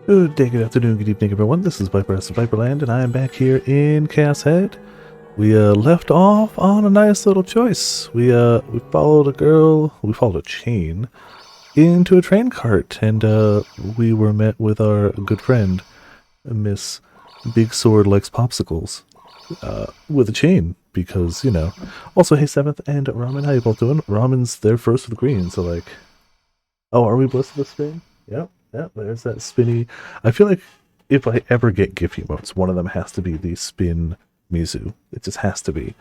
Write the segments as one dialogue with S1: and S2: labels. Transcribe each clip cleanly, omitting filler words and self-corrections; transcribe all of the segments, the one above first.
S1: Good day, good afternoon, good evening, everyone. This is Viper S of Viperland, and I am back here in Chaos Head. We left off on a nice little choice. We followed a girl, we followed a chain into a train cart, and we were met with our good friend, Miss Big Sword Likes Popsicles, with a chain, because, you know. Also, hey, Seventh and Ramen, how you both doing? Ramen's there first with green, so like, oh, are we blessed with a spin? Yep. Yeah, there's that spinny. I feel like if I ever get GIF emotes, one of them has to be the spin Mizu. It just has to be.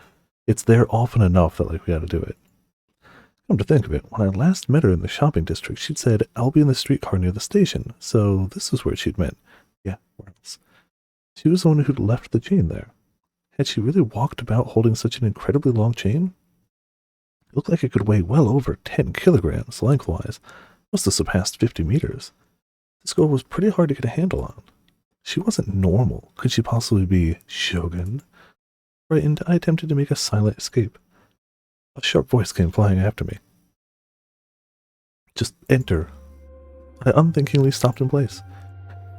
S1: It's there often enough that like we gotta do it. Come to think of it, when I last met her in the shopping district, she'd said, "I'll be in the streetcar near the station." So this is where she'd meant. Yeah, where else? She was the one who'd left the chain there. Had she really walked about holding such an incredibly long chain? It looked like it could weigh well over 10 kilograms lengthwise. Must have surpassed 50 meters. This girl was pretty hard to get a handle on. She wasn't normal. Could she possibly be Shogun? Frightened, I attempted to make a silent escape. A sharp voice came flying after me. Just enter. I unthinkingly stopped in place.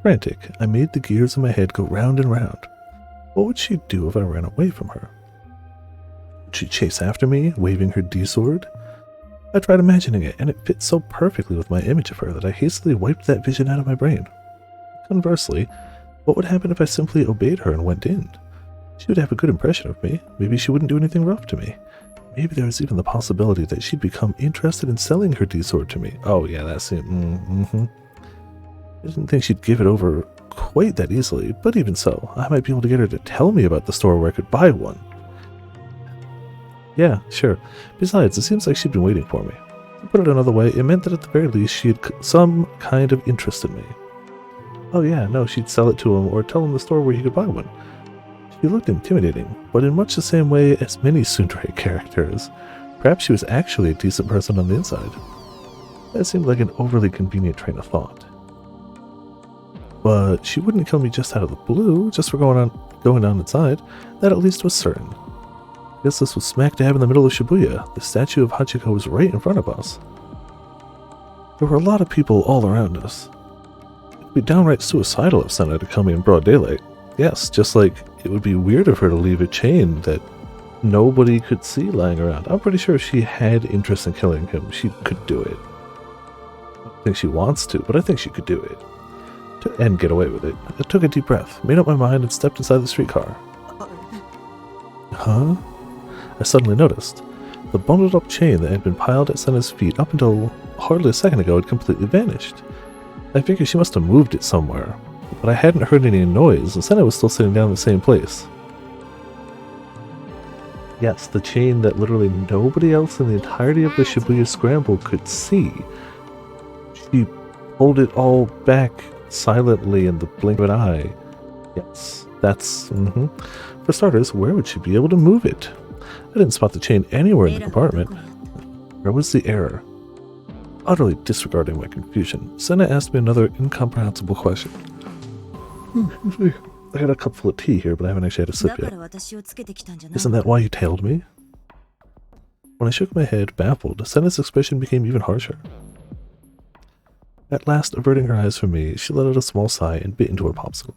S1: Frantic, I made the gears in my head go round and round. What would she do if I ran away from her? Would she chase after me, waving her D-sword? I tried imagining it, and it fit so perfectly with my image of her that I hastily wiped that vision out of my brain. Conversely, what would happen if I simply obeyed her and went in? She would have a good impression of me. Maybe she wouldn't do anything rough to me. Maybe there was even the possibility that she'd become interested in selling her D-sword to me. Oh yeah, that's it. I didn't think she'd give it over quite that easily, but even so, I might be able to get her to tell me about the store where I could buy one. Yeah, sure. Besides, it seems like she'd been waiting for me. To put it another way, it meant that at the very least she had some kind of interest in me. Oh yeah, no, she'd sell it to him or tell him the store where he could buy one. She looked intimidating, but in much the same way as many tsundere characters. Perhaps she was actually a decent person on the inside. That seemed like an overly convenient train of thought. But she wouldn't kill me just out of the blue, just for going down inside. That at least was certain. Guess this was smack dab in the middle of Shibuya. The statue of Hachiko was right in front of us. There were a lot of people all around us. It would be downright suicidal of Senna to come in broad daylight. Yes, just like it would be weird of her to leave a chain that nobody could see lying around. I'm pretty sure if she had interest in killing him, she could do it. I don't think she wants to, but I think she could do it. And get away with it. I took a deep breath, made up my mind, and stepped inside the streetcar. Huh? I suddenly noticed. The bundled up chain that had been piled at Senna's feet up until hardly a second ago had completely vanished. I figured she must have moved it somewhere, but I hadn't heard any noise, and Senna was still sitting down in the same place. Yes, the chain that literally nobody else in the entirety of the Shibuya Scramble could see. She pulled it all back silently in the blink of an eye. Yes, that's... For starters, where would she be able to move it? I didn't spot the chain anywhere in the compartment. Where was the error? Utterly disregarding my confusion, Senna asked me another incomprehensible question. I got a cup full of tea here, but I haven't actually had a sip yet. Isn't that why you tailed me? When I shook my head, baffled, Senna's expression became even harsher. At last, averting her eyes from me, she let out a small sigh and bit into her popsicle.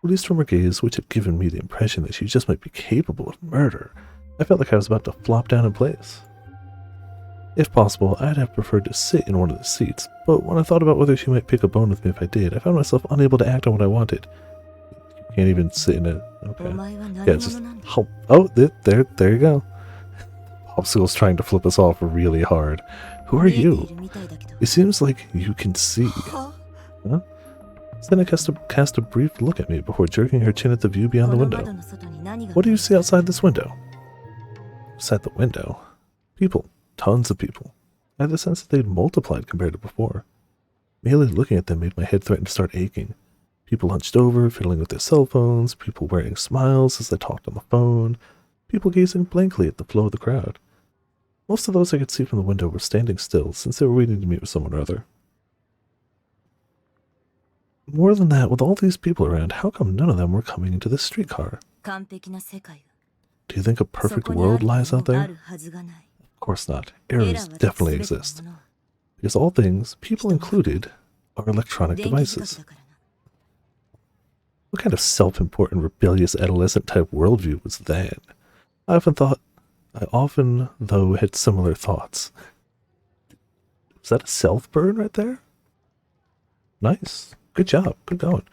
S1: Released from her gaze, which had given me the impression that she just might be capable of murder, I felt like I was about to flop down in place. If possible, I'd have preferred to sit in one of the seats, but when I thought about whether she might pick a bone with me if I did, I found myself unable to act on what I wanted. You can't even sit in it. Okay. Yeah, it's just... Oh, there you go. Popsicle's trying to flip us off really hard. Who are you? It seems like you can see. Huh? Senna cast a brief look at me before jerking her chin at the view beyond the window. What do you see outside this window? Outside the window? People. Tons of people. I had the sense that they'd multiplied compared to before. Merely looking at them made my head threaten to start aching. People hunched over, fiddling with their cell phones, people wearing smiles as they talked on the phone, people gazing blankly at the flow of the crowd. Most of those I could see from the window were standing still, since they were waiting to meet with someone or other. More than that, with all these people around, how come none of them were coming into this streetcar? Do you think a perfect world lies out there? Of course not. Errors definitely exist. Because all things, people included, are electronic devices. kind of self-important, rebellious, adolescent-type worldview was that? I often, though, had similar thoughts. Was that a self burn right there? Nice. Good job. Good going.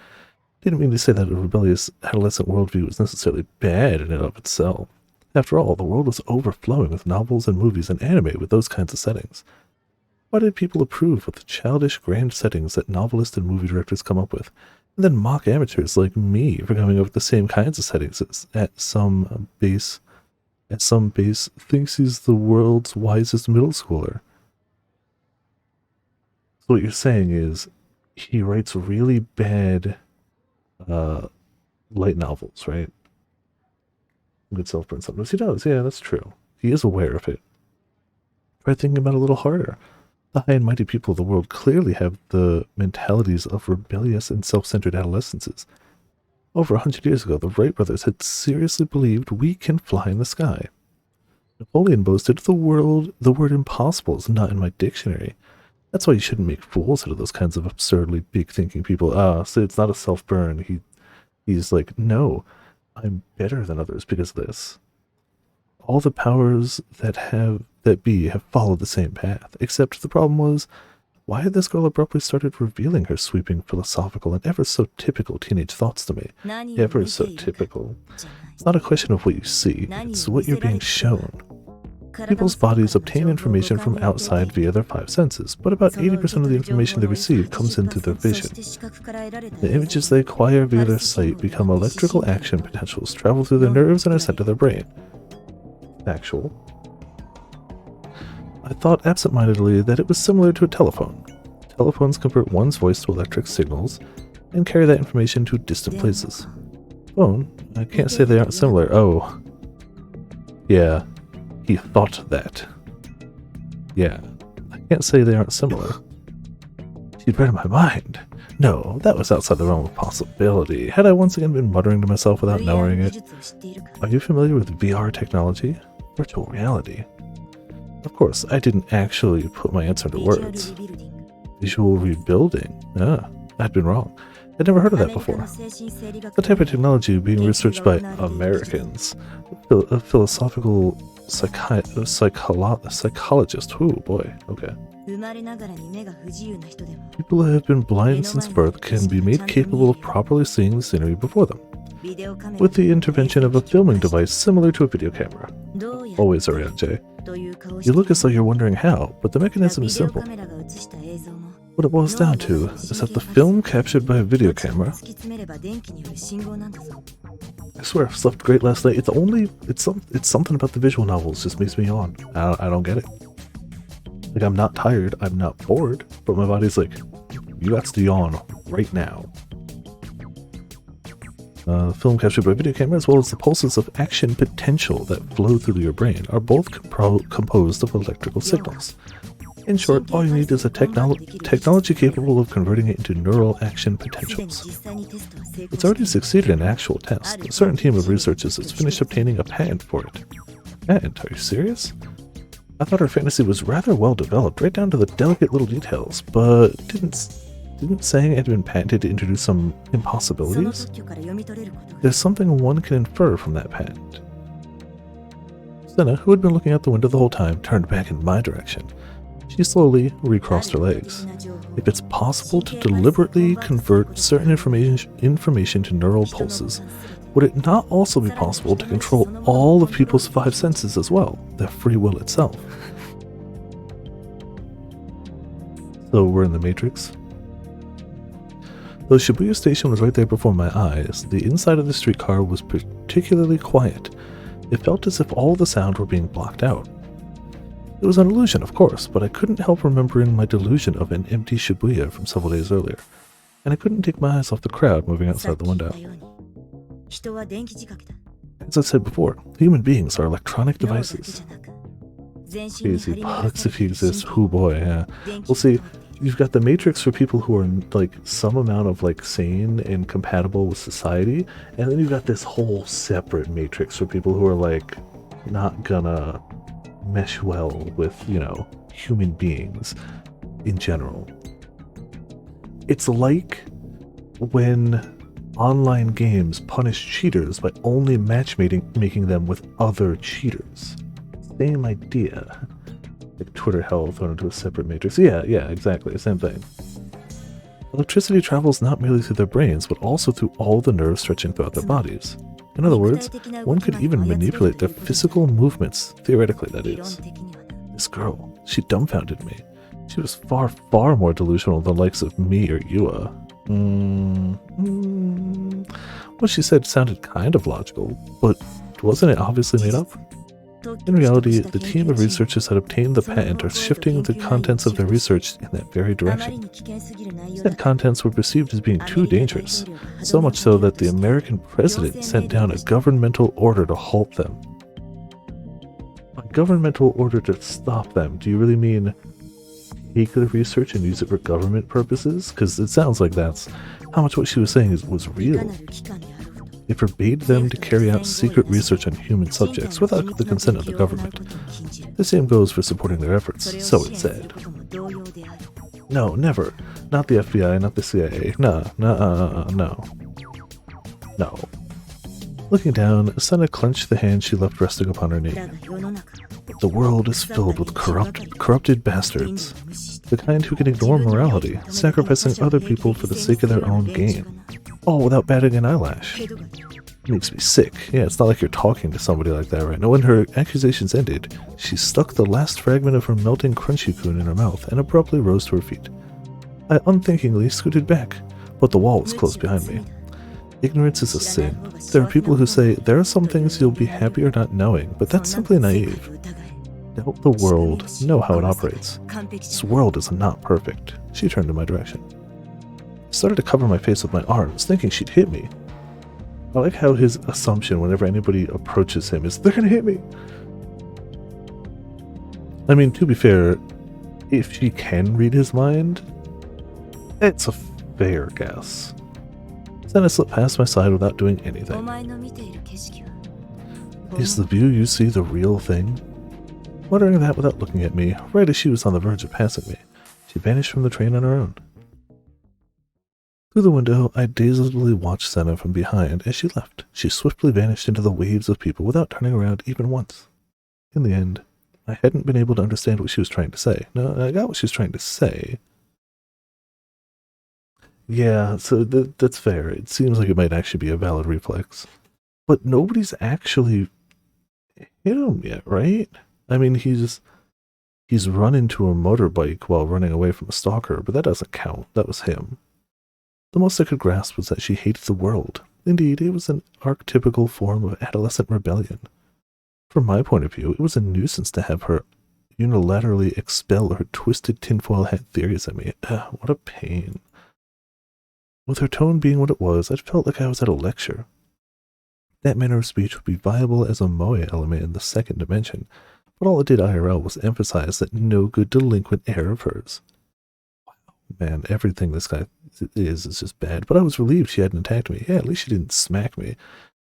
S1: Didn't mean to say that a rebellious adolescent worldview was necessarily bad in and of itself. After all, the world was overflowing with novels and movies and anime with those kinds of settings. Why did people approve of the childish, grand settings that novelists and movie directors come up with, and then mock amateurs like me for coming up with the same kinds of settings at some base thinks he's the world's wisest middle schooler? So what you're saying is he writes really bad light novels, right? Good self-burn sometimes. He does, yeah, that's true. He is aware of it. Try thinking about it a little harder. The high and mighty people of the world clearly have the mentalities of rebellious and self-centered adolescences. Over 100 years ago, the Wright brothers had seriously believed we can fly in the sky. Napoleon boasted, the word impossible is not in my dictionary. That's why you shouldn't make fools out of those kinds of absurdly big-thinking people. So it's not a self-burn. He's like, no, I'm better than others because of this. All the powers that be have followed the same path, except the problem was, why had this girl abruptly started revealing her sweeping, philosophical, and ever so typical teenage thoughts to me? Ever so typical. It's not a question of what you see, it's what you're being shown. People's bodies obtain information from outside via their five senses, but about 80% of the information they receive comes in through their vision. The images they acquire via their sight become electrical action potentials, travel through their nerves, and are sent to their brain. Factual. I thought absent-mindedly that it was similar to a telephone. Telephones convert one's voice to electric signals and carry that information to distant places. Phone? I can't say they aren't similar. Oh. Yeah. He thought that. Yeah. I can't say they aren't similar. She'd read my mind. No, that was outside the realm of possibility. Had I once again been muttering to myself without knowing it? Are you familiar with VR technology? Virtual reality. Of course, I didn't actually put my answer into words. Visual rebuilding? I'd been wrong. I'd never heard of that before. The type of technology being researched by Americans. A philosophical psychologist. Oh boy, okay. People who have been blind since birth can be made capable of properly seeing the scenery before them, with the intervention of a filming device similar to a video camera. Always around, Jay. You look as though you're wondering how, but the mechanism is simple. What it boils down to is that the film captured by a video camera. I swear I've slept great last night. It's something about the visual novels just makes me yawn. I don't get it. Like, I'm not tired, I'm not bored, but my body's like, you got to yawn right now. The film captured by video camera, as well as the pulses of action potential that flow through your brain, are both composed of electrical signals. In short, all you need is a technology capable of converting it into neural action potentials. It's already succeeded in actual tests. A certain team of researchers has finished obtaining a patent for it. Patent? Are you serious? I thought our fantasy was rather well developed, right down to the delicate little details, but didn't saying it had been patented to introduce some impossibilities? There's something one can infer from that patent. Senna, who had been looking out the window the whole time, turned back in my direction. She slowly recrossed her legs. If it's possible to deliberately convert certain information to neural pulses, would it not also be possible to control all of people's five senses as well, their free will itself? So we're in the Matrix. Though Shibuya Station was right there before my eyes, the inside of the streetcar was particularly quiet. It felt as if all the sound were being blocked out. It was an illusion, of course, but I couldn't help remembering my delusion of an empty Shibuya from several days earlier, and I couldn't take my eyes off the crowd moving outside the window. As I said before, human beings are electronic devices. Crazy bugs if he exists. Oh boy, yeah. We'll see. You've got the Matrix for people who are like some amount of like sane and compatible with society, and then you've got this whole separate Matrix for people who are like not gonna mesh well with, you know, human beings in general. It's like when Online games punish cheaters by only matchmaking them with other cheaters. Same idea. Like Twitter hell thrown into a separate matrix. Yeah, exactly. Same thing. Electricity travels not merely through their brains, but also through all the nerves stretching throughout their bodies. In other words, one could even manipulate their physical movements, theoretically that is. This girl, she dumbfounded me. She was far, far more delusional than the likes of me or Yua. What she said sounded kind of logical, but wasn't it obviously made up? In reality, the team of researchers that obtained the patent are shifting the contents of their research in that very direction. Said contents were perceived as being too dangerous, so much so that the American president sent down a governmental order to halt them. A governmental order to stop them? Do you really mean take the research and use it for government purposes? Because it sounds like that's how much what she was saying was real. It forbade them to carry out secret research on human subjects without the consent of the government. The same goes for supporting their efforts, so it said. No, never. Not the FBI, not the CIA. No. Looking down, Senna clenched the hand she left resting upon her knee. The world is filled with corrupted bastards. The kind who can ignore morality, sacrificing other people for the sake of their own gain. All without batting an eyelash. It makes me sick. Yeah, it's not like you're talking to somebody like that right now. When her accusations ended, she stuck the last fragment of her melting crunchy-kun in her mouth and abruptly rose to her feet. I unthinkingly scooted back, but the wall was close behind me. Ignorance is a sin. There are people who say there are some things you'll be happier not knowing, but that's simply naive. Doubt the world, know how it operates. This world is not perfect. She turned in my direction. I started to cover my face with my arms, thinking she'd hit me. I like how his assumption whenever anybody approaches him is, they're gonna hit me. I mean, to be fair, if she can read his mind, it's a fair guess. Then I slipped past my side without doing anything. Is the view you see the real thing? Muttering that without looking at me, right as she was on the verge of passing me, she vanished from the train on her own. Through the window, I dazedly watched Senna from behind as she left. She swiftly vanished into the waves of people without turning around even once. In the end, I hadn't been able to understand what she was trying to say. No, I got what she was trying to say. Yeah, so that's fair. It seems like it might actually be a valid reflex. But nobody's actually hit him yet, right? I mean, he's run into a motorbike while running away from a stalker, but that doesn't count. That was him. The most I could grasp was that she hated the world. Indeed, it was an archetypical form of adolescent rebellion. From my point of view, it was a nuisance to have her unilaterally expel her twisted tinfoil hat theories at me. What a pain. With her tone being what it was, I felt like I was at a lecture. That manner of speech would be viable as a moe element in the second dimension, but all it did IRL was emphasize that no good delinquent air of hers. Man, everything this guy is just bad, but I was relieved she hadn't attacked me. Yeah, at least she didn't smack me.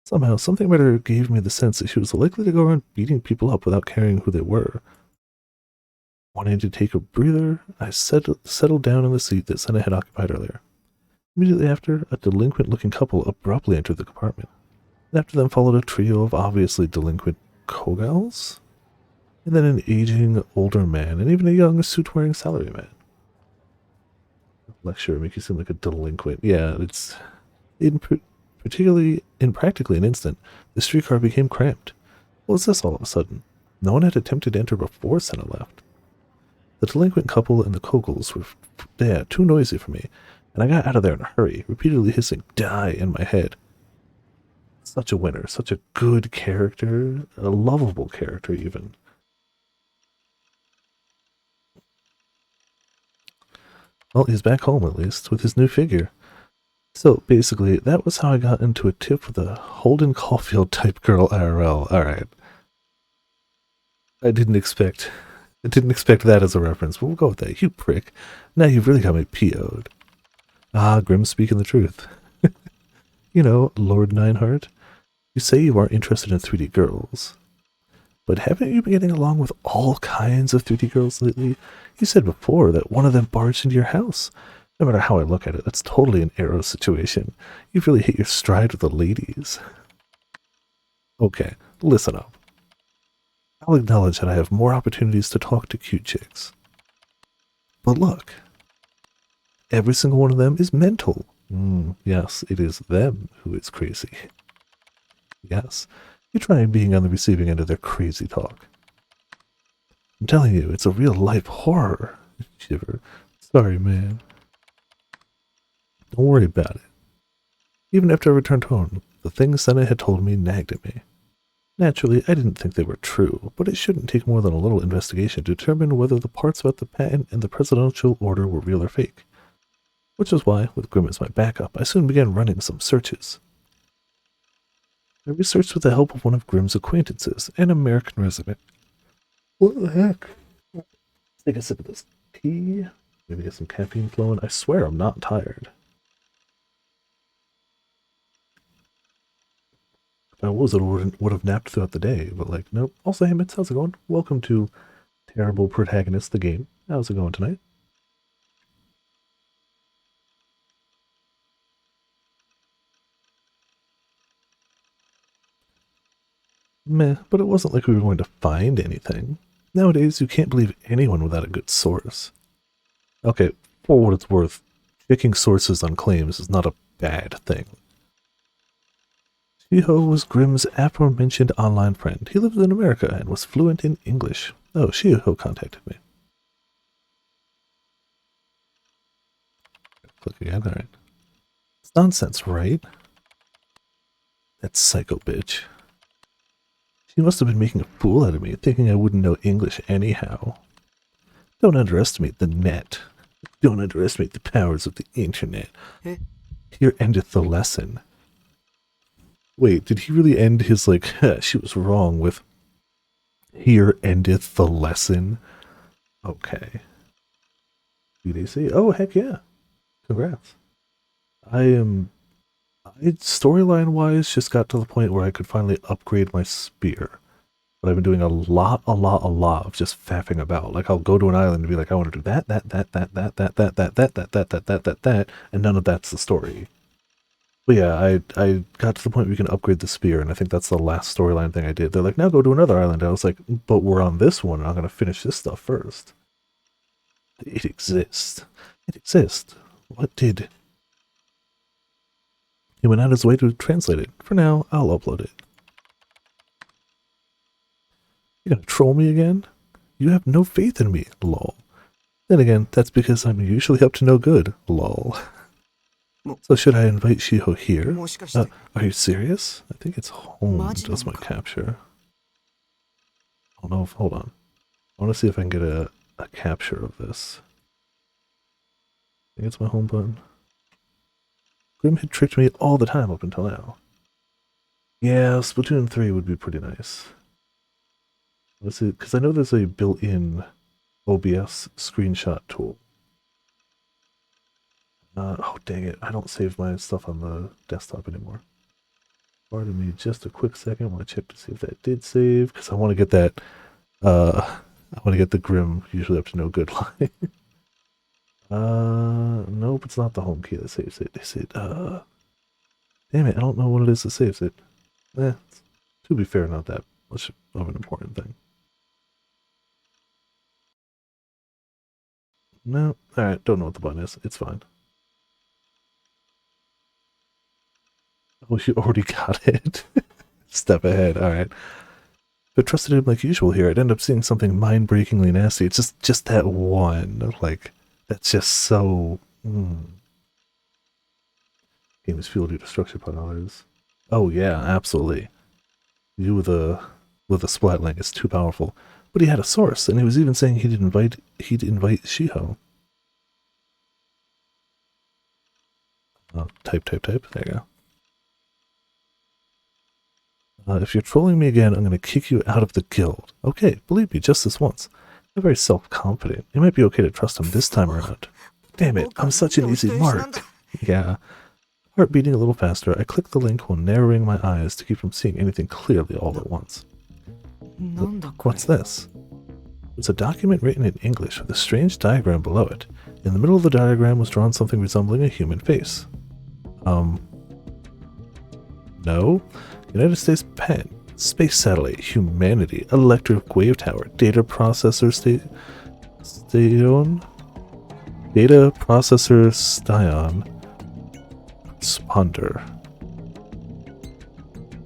S1: Somehow, something about her gave me the sense that she was likely to go around beating people up without caring who they were. Wanting to take a breather, I settled down in the seat that Senna had occupied earlier. Immediately after, a delinquent-looking couple abruptly entered the compartment. And after them followed a trio of obviously delinquent Kogals, and then an aging, older man, and even a young, suit-wearing salaryman. Lecture make you seem like a delinquent. Yeah, it's particularly in practically an instant, the streetcar became cramped. What was this all of a sudden? No one had attempted to enter before Senna left. The delinquent couple and the Kogals were too noisy for me, and I got out of there in a hurry, repeatedly hissing "die" in my head. Such a winner, such a good character, a lovable character even. Well, he's back home at least, with his new figure. So, basically, that was how I got into a tip with a Holden Caulfield type girl IRL. Alright. I didn't expect that as a reference, but we'll go with that. You prick. Now you've really got me PO'd. Ah, Grim speaking the truth. You know, Lord Nineheart, you say you are interested in 3D girls. But haven't you been getting along with all kinds of 3D girls lately? You said before that one of them barged into your house. No matter how I look at it, that's totally an arrow situation. You've really hit your stride with the ladies. Okay, listen up. I'll acknowledge that I have more opportunities to talk to cute chicks. But look, every single one of them is mental. Yes, it is them who is crazy. Yes, you try being on the receiving end of their crazy talk. I'm telling you, it's a real-life horror. Shiver. Sorry, man. Don't worry about it. Even after I returned home, the things Senna had told me nagged at me. Naturally, I didn't think they were true, but it shouldn't take more than a little investigation to determine whether the parts about the patent and the presidential order were real or fake. Which is why, with Grimm as my backup, I soon began running some searches. I researched with the help of one of Grimm's acquaintances, an American resident. What the heck? Let's take a sip of this tea. Maybe get some caffeine flowing. I swear I'm not tired. If I was, I would have napped throughout the day, but like, nope. Also, hey, Mitz, how's it going? Welcome to Terrible Protagonist, the game. How's it going tonight? Meh, but it wasn't like we were going to find anything. Nowadays, you can't believe anyone without a good source. Okay, for what it's worth, checking sources on claims is not a bad thing. Shiho was Grimm's aforementioned online friend. He lived in America and was fluent in English. Oh, Shiho contacted me. Click again, alright. It's nonsense, right? That psycho bitch. She must have been making a fool out of me, thinking I wouldn't know English anyhow. Don't underestimate the net. Don't underestimate the powers of the internet. Here endeth the lesson. Wait, did he really end his, like, she was wrong with here endeth the lesson? Okay. BDC? Oh, heck yeah. Congrats. I storyline-wise just got to the point where I could finally upgrade my spear. But I've been doing a lot of just faffing about. Like, I'll go to an island and be like, I want to do that, and none of that's the story. But yeah, I got to the point where you can upgrade the spear, and I think that's the last storyline thing I did. They're like, now go to another island. I was like, but we're on this one, and I'm going to finish this stuff first. It exists. It exists. What did... He went out his way to translate it. For now, I'll upload it. You gonna troll me again? You have no faith in me, lol. Then again, that's because I'm usually up to no good, lol. So should I invite Shiho here? Are you serious? I think it's home does my capture. I don't know if, hold on. I want to see if I can get a capture of this. I think it's my home button. Grimm had tricked me all the time up until now. Yeah, Splatoon 3 would be pretty nice. Let's see, because I know there's a built-in OBS screenshot tool. Oh, dang it. I don't save my stuff on the desktop anymore. Pardon me just a quick second. I want to check to see if that did save, because I want to get that, I want to get the Grimm usually up to no good line. Nope, it's not the home key that saves it. Is it, damn it, I don't know what it is that saves it. To be fair, not that much of an important thing. No, alright, don't know what the button is. It's fine. Oh, you already got it. Step ahead, alright. If I trusted him like usual here, I'd end up seeing something mind-breakingly nasty. It's just that one, like... That's just so... Game is fueled due to structure upon others. Oh yeah, absolutely. You with a Splatling is too powerful. But he had a source, and he was even saying he'd invite Shiho. Type. There you go. If you're trolling me again, I'm going to kick you out of the guild. Okay, believe me, just this once. I'm very self-confident. It might be okay to trust him this time around. Damn it, I'm such an easy mark. Yeah. Heart beating a little faster, I click the link while narrowing my eyes to keep from seeing anything clearly all at once. What's this? It's a document written in English with a strange diagram below it. In the middle of the diagram was drawn something resembling a human face. No. United States patent. Space satellite. Humanity. Electric wave tower. Data processor station. Data processor station. Sponder.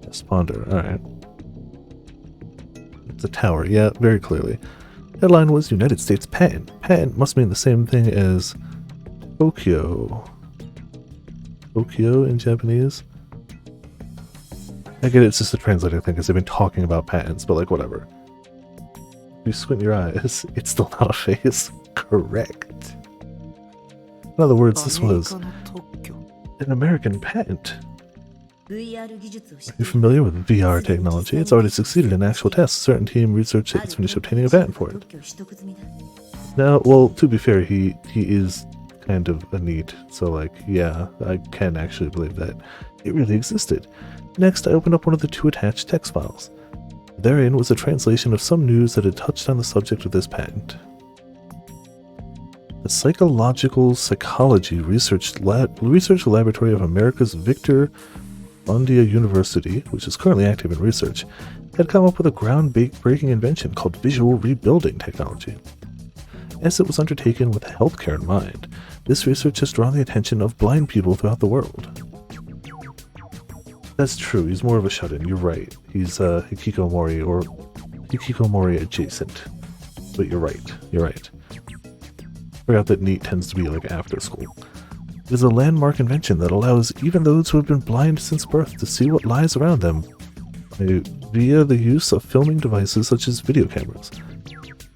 S1: Sponder. Alright. It's a tower. Yeah, very clearly. Headline was United States patent. Patent must mean the same thing as Tokyo. Tokyo in Japanese? I get it's just a translator thing because they've been talking about patents, but like whatever. If you squint your eyes, it's still not a face. Correct. In other words, this was an American patent. Are you familiar with VR technology? It's already succeeded in actual tests. A certain team research has finished obtaining a patent for it. Now, well, to be fair, he is kind of a NEET, so like, yeah, I can actually believe that it really existed. Next, I opened up one of the 2 attached text files. Therein was a translation of some news that had touched on the subject of this patent. The Psychological Psychology Research Laboratory of America's Victor Bundia University, which is currently active in research, had come up with a groundbreaking invention called visual rebuilding technology. As it was undertaken with healthcare in mind, this research has drawn the attention of blind people throughout the world. That's true, he's more of a shut-in, you're right. He's Hikikomori or Hikikomori adjacent. But you're right, you're right. Forgot that NEET tends to be like after school. It is a landmark invention that allows even those who have been blind since birth to see what lies around them via the use of filming devices such as video cameras.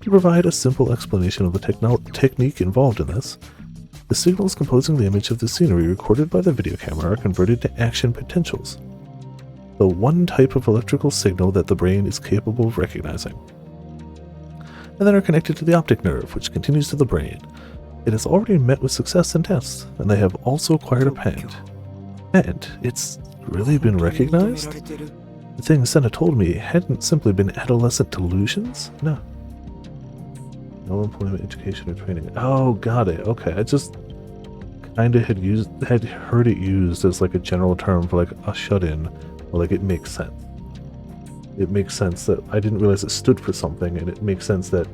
S1: To provide a simple explanation of the technique involved in this, the signals composing the image of the scenery recorded by the video camera are converted to action potentials, the one type of electrical signal that the brain is capable of recognizing, and then are connected to the optic nerve, which continues to the brain. It has already met with success in tests, and they have also acquired a patent. Patent? It's really been recognized? The thing Senna told me hadn't simply been adolescent delusions? No. No employment, education, or training. Oh, got it. Okay, I just kind of had heard it used as like a general term for like a shut-in, or like it makes sense. It makes sense that I didn't realize it stood for something, and it makes sense that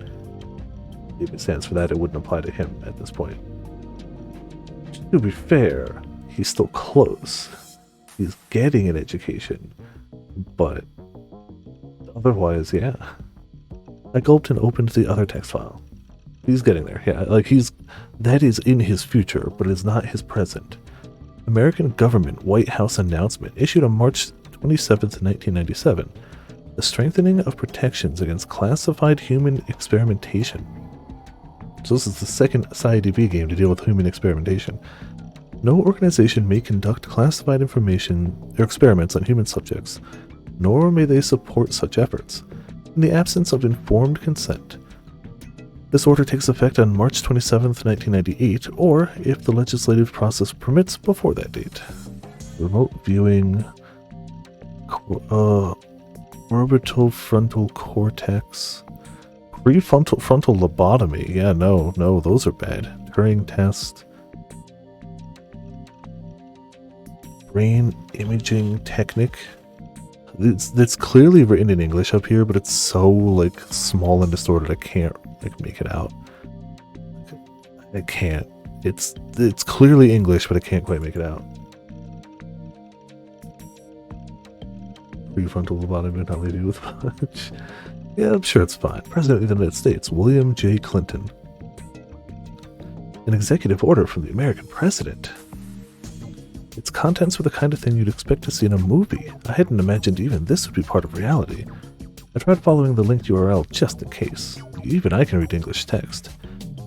S1: if it stands for that, it wouldn't apply to him at this point. To be fair, he's still close. He's getting an education, but otherwise, yeah. I gulped and opened the other text file. He's getting there, yeah. Like that is in his future, but it's not his present. American government White House announcement issued on March 27th, 1997. The strengthening of protections against classified human experimentation. So this is the second SciDB game to deal with human experimentation. No organization may conduct classified information or experiments on human subjects, nor may they support such efforts, in the absence of informed consent. This order takes effect on March 27th, 1998, or if the legislative process permits before that date. Remote viewing, orbital frontal cortex, prefrontal lobotomy. Yeah, no, those are bad. Turing test, brain imaging technique. It's clearly written in English up here, but it's so like small and distorted I can't like make it out. I can't. It's clearly English, but I can't quite make it out. Prefrontal lobotomy not leave you with much. Yeah, I'm sure it's fine. President of the United States, William J. Clinton. An executive order from the American president. Its contents were the kind of thing you'd expect to see in a movie. I hadn't imagined even this would be part of reality. I tried following the linked URL just in case. Even I can read English text.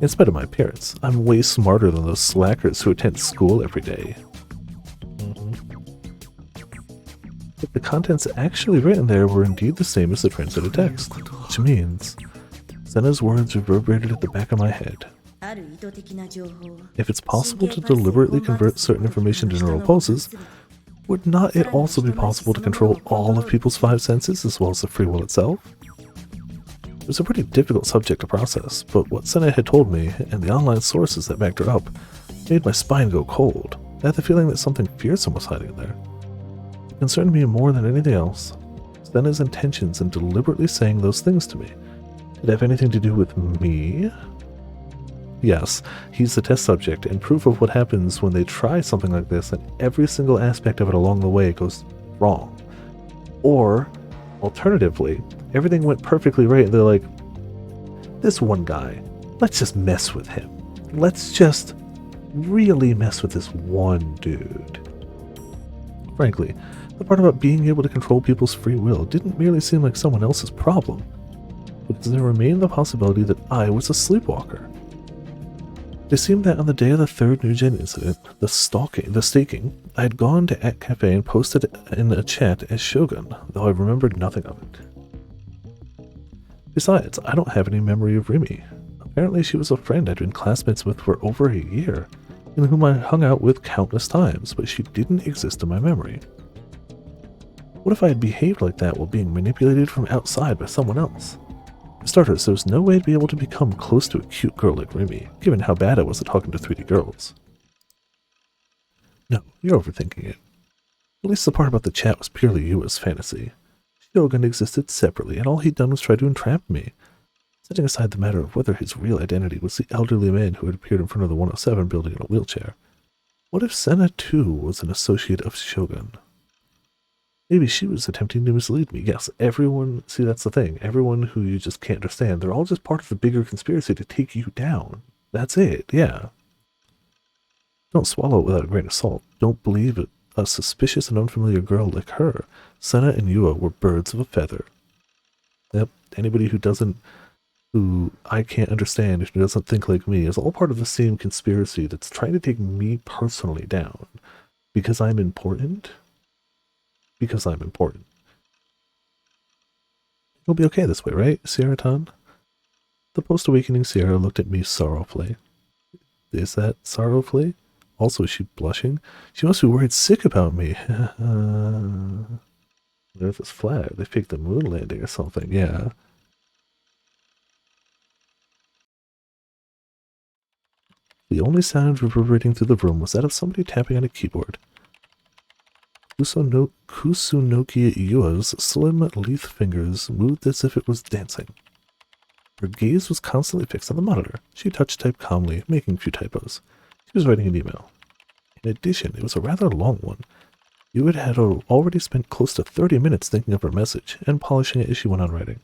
S1: In spite of my appearance, I'm way smarter than those slackers who attend school every day. But the contents actually written there were indeed the same as the translated text, which means Senna's words reverberated at the back of my head. If it's possible to deliberately convert certain information to neural pulses, would not it also be possible to control all of people's 5 senses as well as the free will itself? It was a pretty difficult subject to process, but what Senna had told me, and the online sources that backed her up, made my spine go cold. I had the feeling that something fearsome was hiding there. It concerned me more than anything else. Senna's intentions in deliberately saying those things to me. Did it have anything to do with me? Yes, he's the test subject, and proof of what happens when they try something like this, and every single aspect of it along the way goes wrong. Or, alternatively, everything went perfectly right, and they're like, this one guy, let's just mess with him. Let's just really mess with this one dude. Frankly, the part about being able to control people's free will didn't merely seem like someone else's problem, because there remained the possibility that I was a sleepwalker. It seemed that on the day of the third New Gen incident, the staking, I had gone to At Cafe and posted in a chat as Shogun, though I remembered nothing of it. Besides, I don't have any memory of Rimi. Apparently she was a friend I'd been classmates with for over a year, and whom I hung out with countless times, but she didn't exist in my memory. What if I had behaved like that while being manipulated from outside by someone else? For starters, there was no way to be able to become close to a cute girl like Rimi, given how bad I was at talking to 3D girls. No, you're overthinking it. At least the part about the chat was purely Yua's fantasy. Shogun existed separately, and all he'd done was try to entrap me. Setting aside the matter of whether his real identity was the elderly man who had appeared in front of the 107 building in a wheelchair, what if Senna too was an associate of Shogun? Maybe she was attempting to mislead me. Yes, everyone, see, that's the thing. Everyone who you just can't understand, they're all just part of the bigger conspiracy to take you down. That's it, yeah. Don't swallow it without a grain of salt. Don't believe it. A suspicious and unfamiliar girl like her, Senna and Yua were birds of a feather. Yep, anybody who I can't understand, who doesn't think like me, is all part of the same conspiracy that's trying to take me personally down. Because I'm important? Because I'm important. It'll be okay this way, right, Sierra-tan? The post-awakening Sierra looked at me sorrowfully. Is that sorrowfully? Also, is she blushing? She must be worried sick about me. The Earth is flat. They faked the moon landing or something, yeah. The only sound reverberating through the room was that of somebody tapping on a keyboard. Kusunoki Yua's slim, lithe fingers moved as if it was dancing. Her gaze was constantly fixed on the monitor. She touch typed calmly, making a few typos. She was writing an email. In addition, it was a rather long one. Yua had already spent close to 30 minutes thinking of her message and polishing it as she went on writing.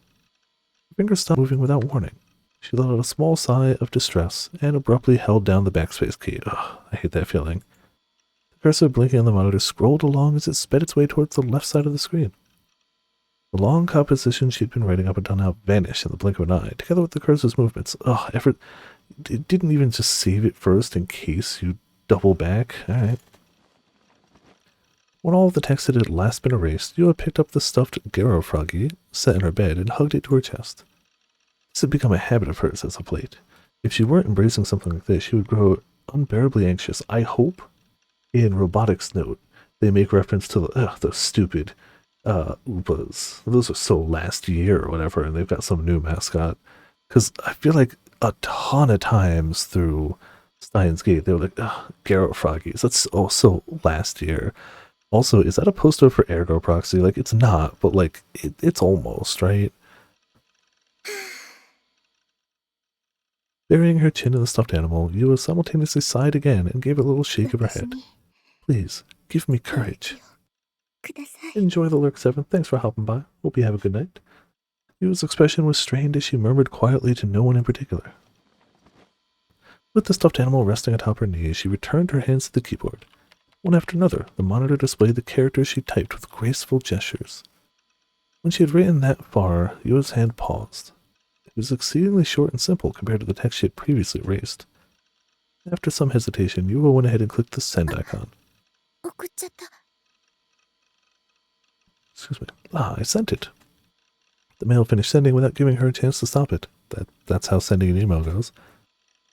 S1: Her fingers stopped moving without warning. She let out a small sigh of distress and abruptly held down the backspace key. Ugh, I hate that feeling. The cursor blinking on the monitor scrolled along as it sped its way towards the left side of the screen. The long composition she'd been writing up until now vanished in the blink of an eye, together with the cursor's movements. Ugh, it didn't even just save it first in case you double back. Alright. When all of the text had last been erased, Yua picked up the stuffed Garo froggy, sat in her bed, and hugged it to her chest. This had become a habit of hers as of late. If she weren't embracing something like this, she would grow unbearably anxious. I hope in Robotics Note they make reference to those stupid Oopas. Those are so last year or whatever, and they've got some new mascot. Because I feel like a ton of times through Steins Gate, they were like, Garo Froggies. That's also last year. Also, is that a poster for Ergo Proxy? Like, it's not, but like, it's almost, right? Burying her chin in the stuffed animal, Yua simultaneously sighed again and gave a little shake of her head. Please, give me courage. Enjoy the lurk, 7. Thanks for hopping by. Hope you have a good night. Yua's expression was strained as she murmured quietly to no one in particular. With the stuffed animal resting atop her knees, she returned her hands to the keyboard. One after another, the monitor displayed the characters she typed with graceful gestures. When she had written that far, Yua's hand paused. It was exceedingly short and simple compared to the text she had previously erased. After some hesitation, Yua went ahead and clicked the send icon. Excuse me. I sent it. The mail finished sending without giving her a chance to stop it. That's how sending an email goes.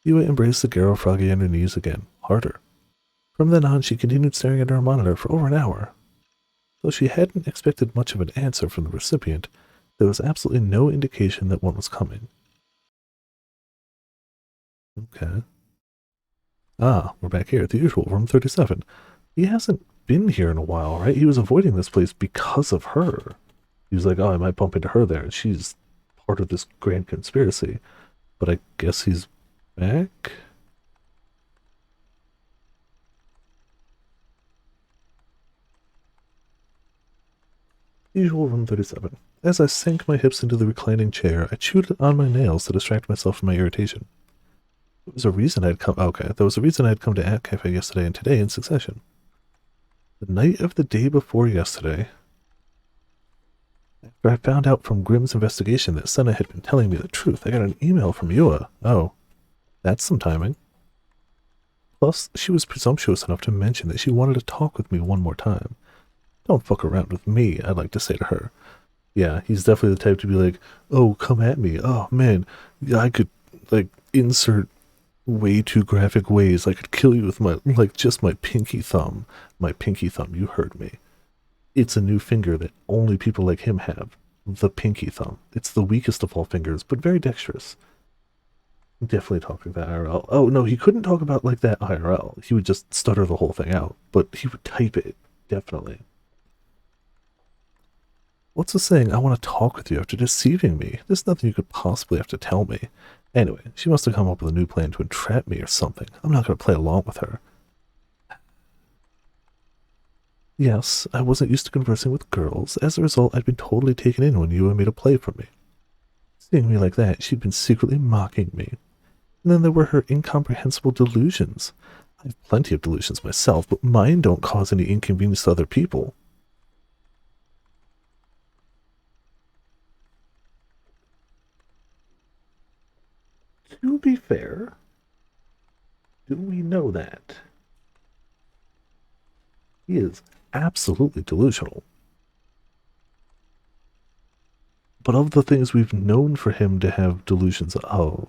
S1: Yua embraced the Garo Froggy on her knees again, harder. From then on, she continued staring at her monitor for over an hour. Though she hadn't expected much of an answer from the recipient, There was absolutely no indication that one was coming. Okay. Ah, we're back here at the usual, room 37. He hasn't been here in a while, right? He was avoiding this place because of her. He was like, oh, I might bump into her there, and she's part of this grand conspiracy. But I guess he's back? Usual room 37. As I sank my hips into the reclining chair, I chewed on my nails to distract myself from my irritation. There was a reason I'd come. Okay, there was a reason I'd come to At Cafe yesterday and today in succession. The night of the day before yesterday, after I found out from Grimm's investigation that Senna had been telling me the truth, I got an email from Yua. Oh, that's some timing. Plus, she was presumptuous enough to mention that she wanted to talk with me one more time. Don't fuck around with me, I'd like to say to her. Yeah, he's definitely the type to be like, oh, come at me. Oh, man, yeah, I could, like, insert way too graphic ways. I could kill you with my, like, just my pinky thumb. My pinky thumb, you heard me. It's a new finger that only people like him have. The pinky thumb. It's the weakest of all fingers, but very dexterous. Definitely talking that IRL. Oh, no, he couldn't talk about like that IRL. He would just stutter the whole thing out, but he would type it. Definitely. What's the saying? I want to talk with you after deceiving me. There's nothing you could possibly have to tell me. Anyway, she must have come up with a new plan to entrap me or something. I'm not going to play along with her. Yes, I wasn't used to conversing with girls. As a result, I'd been totally taken in when Yua made a play for me. Seeing me like that, she'd been secretly mocking me. And then there were her incomprehensible delusions. I have plenty of delusions myself, but mine don't cause any inconvenience to other people. To be fair, do we know that? He is absolutely delusional. But of the things we've known for him to have delusions of,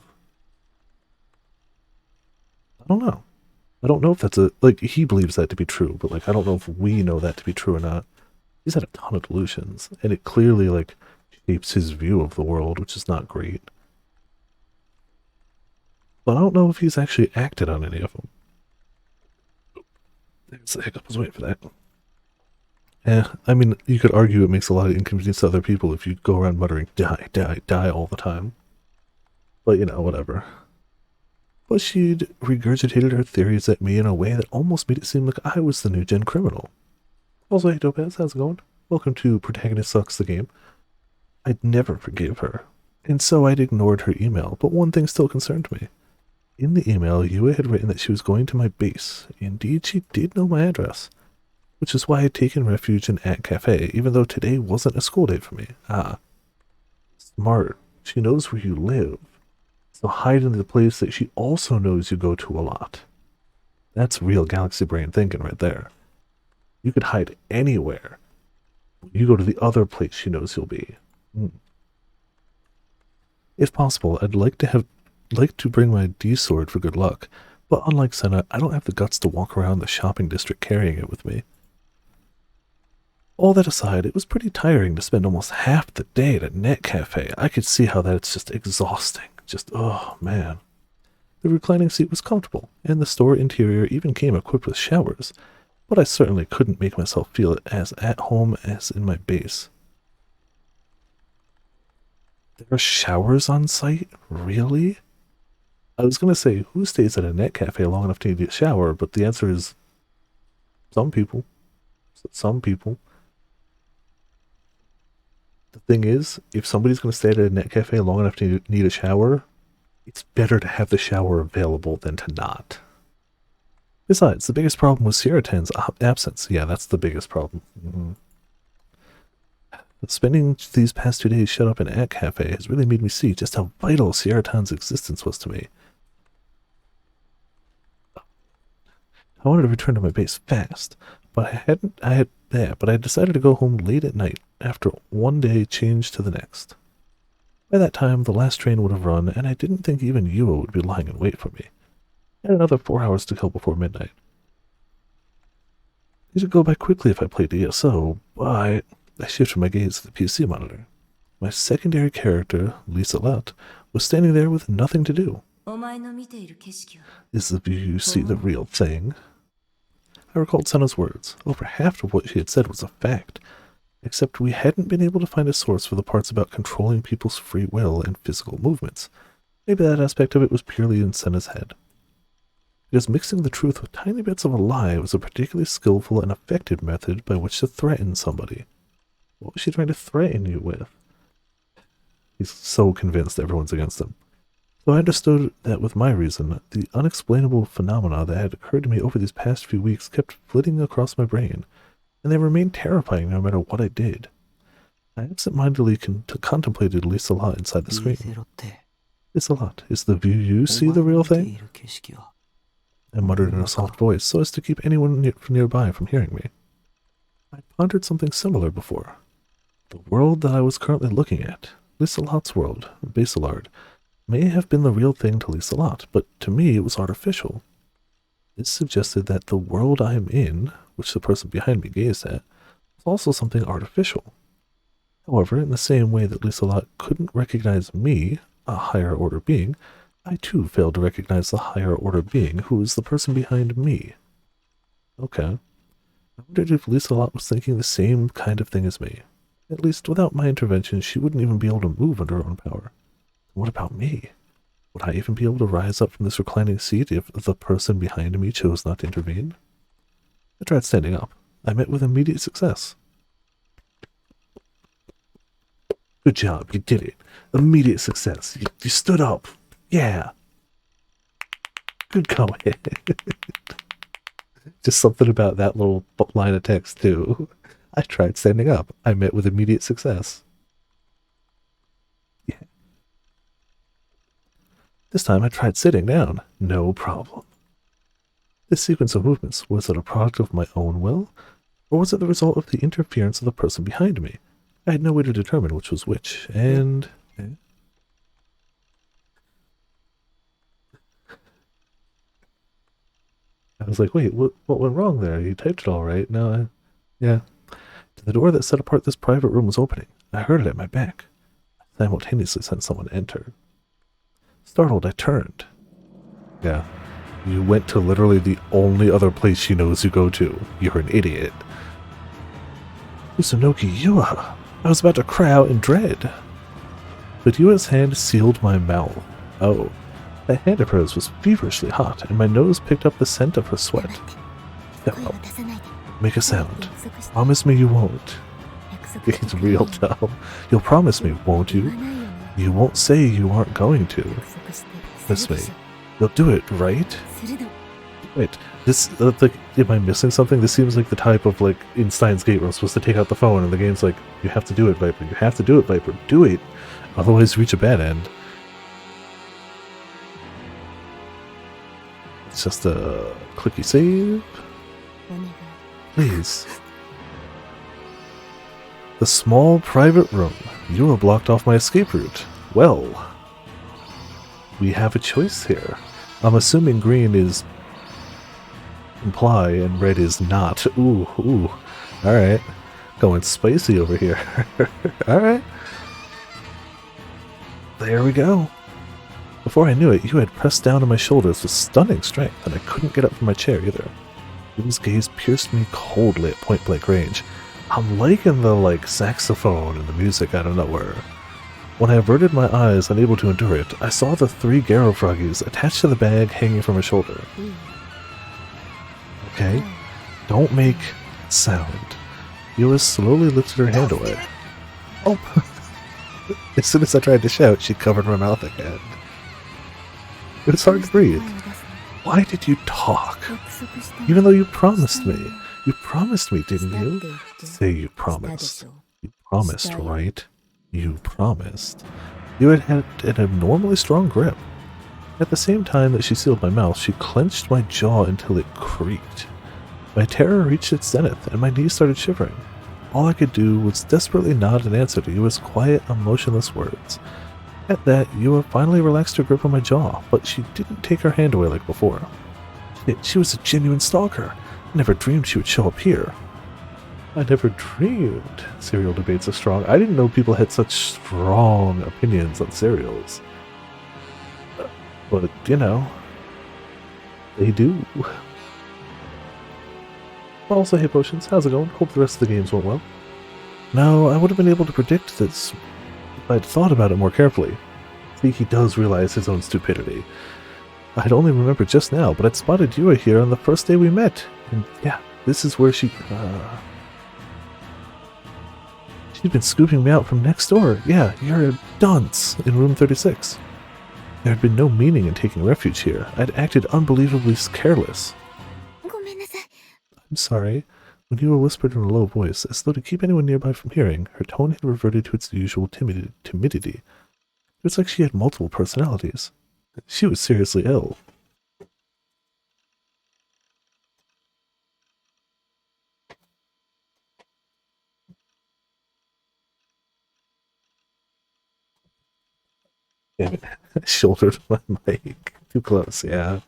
S1: I don't know. I don't know if that's like, he believes that to be true, but, like, I don't know if we know that to be true or not. He's had a ton of delusions, and it clearly, like, shapes his view of the world, which is not great. But I don't know if he's actually acted on any of them. There's a hiccup. I was waiting for that. Yeah, I mean, you could argue it makes a lot of inconvenience to other people if you go around muttering, die, die, die all the time. But, you know, whatever. But she'd regurgitated her theories at me in a way that almost made it seem like I was the new gen criminal. Also, hey Topaz, how's it going? Welcome to Protagonist Sucks the Game. I'd never forgive her, and so I'd ignored her email, but one thing still concerned me. In the email, Yua had written that she was going to my base. Indeed, she did know my address, which is why I'd taken refuge in At Cafe, even though today wasn't a school day for me. Ah. Smart. She knows where you live. So hide in the place that she also knows you go to a lot. That's real galaxy brain thinking right there. You could hide anywhere. You go to the other place she knows you'll be. If possible, I'd like to bring my D-sword for good luck, but unlike Senna, I don't have the guts to walk around the shopping district carrying it with me. All that aside, it was pretty tiring to spend almost half the day at a net cafe. I could see how that's just exhausting. Just, oh man. The reclining seat was comfortable, and the store interior even came equipped with showers, but I certainly couldn't make myself feel as at home as in my base. There are showers on site? Really? I was going to say, who stays at a net cafe long enough to need a shower, but the answer is some people. Some people. The thing is, if somebody's going to stay at a net cafe long enough to need a shower, it's better to have the shower available than to not. Besides, the biggest problem was Sierratan's absence. Yeah, that's the biggest problem. Spending these past 2 days shut up in At Cafe has really made me see just how vital Sierratan's existence was to me. I wanted to return to my base fast, but I had decided to go home late at night after one day changed to the next. By that time, the last train would have run, and I didn't think even Yua would be lying in wait for me. I had another 4 hours to kill before midnight. It would go by quickly if I played ESO, but I shifted my gaze to the PC monitor. My secondary character, Lisa Lutt, was standing there with nothing to do. Is the view you see the real thing? I recalled Senna's words. Over half of what she had said was a fact, except we hadn't been able to find a source for the parts about controlling people's free will and physical movements. Maybe that aspect of it was purely in Senna's head. Because mixing the truth with tiny bits of a lie was a particularly skillful and effective method by which to threaten somebody. What was she trying to threaten you with? He's so convinced everyone's against him. So I understood that with my reason, the unexplainable phenomena that had occurred to me over these past few weeks kept flitting across my brain, and they remained terrifying no matter what I did. I absent-mindedly contemplated Lisa Lutt inside the screen. Lisa Lutt, is the view you see the real thing? I muttered in a soft voice so as to keep anyone nearby from hearing me. I pondered something similar before. The world that I was currently looking at, Lisa Lutt's world, Basilard, may have been the real thing to Lisa Lutt, but to me it was artificial. This suggested that the world I am in, which the person behind me gazed at, was also something artificial. However, in the same way that Lisa Lutt couldn't recognize me, a higher order being, I too failed to recognize the higher order being who is the person behind me. Okay. I wondered if Lisa Lutt was thinking the same kind of thing as me. At least without my intervention, she wouldn't even be able to move under her own power. What about me? Would I even be able to rise up from this reclining seat if the person behind me chose not to intervene? I tried standing up. I met with immediate success. Good job, you did it. Immediate success. You stood up. Yeah. Good going. Just something about that little line of text, too. I tried standing up. I met with immediate success. Yeah. This time I tried sitting down. No problem. This sequence of movements, was it a product of my own will? Or was it the result of the interference of the person behind me? I had no way to determine which was which, and... I was like, wait, what went wrong there? You typed it all right. No, yeah. The door that set apart this private room was opening. I heard it at my back. I simultaneously sent someone to enter. Startled, I turned. Yeah. You went to literally the only other place she knows you go to. You're an idiot. Kusunoki Yua. I was about to cry out in dread. But Yua's hand sealed my mouth. Oh. That hand of hers was feverishly hot, and my nose picked up the scent of her sweat. Step up. Make a sound. Promise me you won't. It's real dumb. You'll promise me, won't you? You won't say you aren't going to. Promise me. You'll do it, right? Wait, this, like, am I missing something? This seems like the type of, like, in Steins Gate where I'm supposed to take out the phone, and the game's like, you have to do it, Viper. You have to do it, Viper. Do it. Otherwise, reach a bad end. It's just a clicky save. Please. The small private room. You have blocked off my escape route. Well, we have a choice here. I'm assuming green is imply and red is not. Ooh. Alright. Going spicy over here. Alright. There we go. Before I knew it, you had pressed down on my shoulders with stunning strength, and I couldn't get up from my chair either. Yu's gaze pierced me coldly at point-blank range. I'm liking the, like, saxophone and the music out of nowhere. When I averted my eyes, unable to endure it, I saw the 3 Garo froggies attached to the bag hanging from her shoulder. Okay, don't make sound. Yua slowly lifted her hand away. Oh! As soon as I tried to shout, she covered my mouth again. It was hard to breathe. Why did you talk? Even though you promised me. You promised me, didn't you? Say you promised. You promised, right? You promised. You had an abnormally strong grip. At the same time that she sealed my mouth, she clenched my jaw until it creaked. My terror reached its zenith, and my knees started shivering. All I could do was desperately nod in answer to Yua's quiet, emotionless words. At that, Yua finally relaxed her grip on my jaw, but she didn't take her hand away like before. She was a genuine stalker. I never dreamed she would show up here. I never dreamed cereal debates are strong. I didn't know people had such strong opinions on cereals. But, you know, they do. Also, hey Potions, how's it going? Hope the rest of the games went well. No, I would have been able to predict this if I'd thought about it more carefully. See, he does realize his own stupidity. I'd only remembered just now, but I'd spotted Yua here on the first day we met. And yeah, this is where she'd been scooping me out from next door. Yeah, you're a dunce in room 36. There had been no meaning in taking refuge here. I'd acted unbelievably careless. I'm sorry. When Yua whispered in a low voice, as though to keep anyone nearby from hearing, her tone had reverted to its usual timidity. It was like she had multiple personalities. She was seriously ill. Damn it. I shouldered my mic too close, yeah.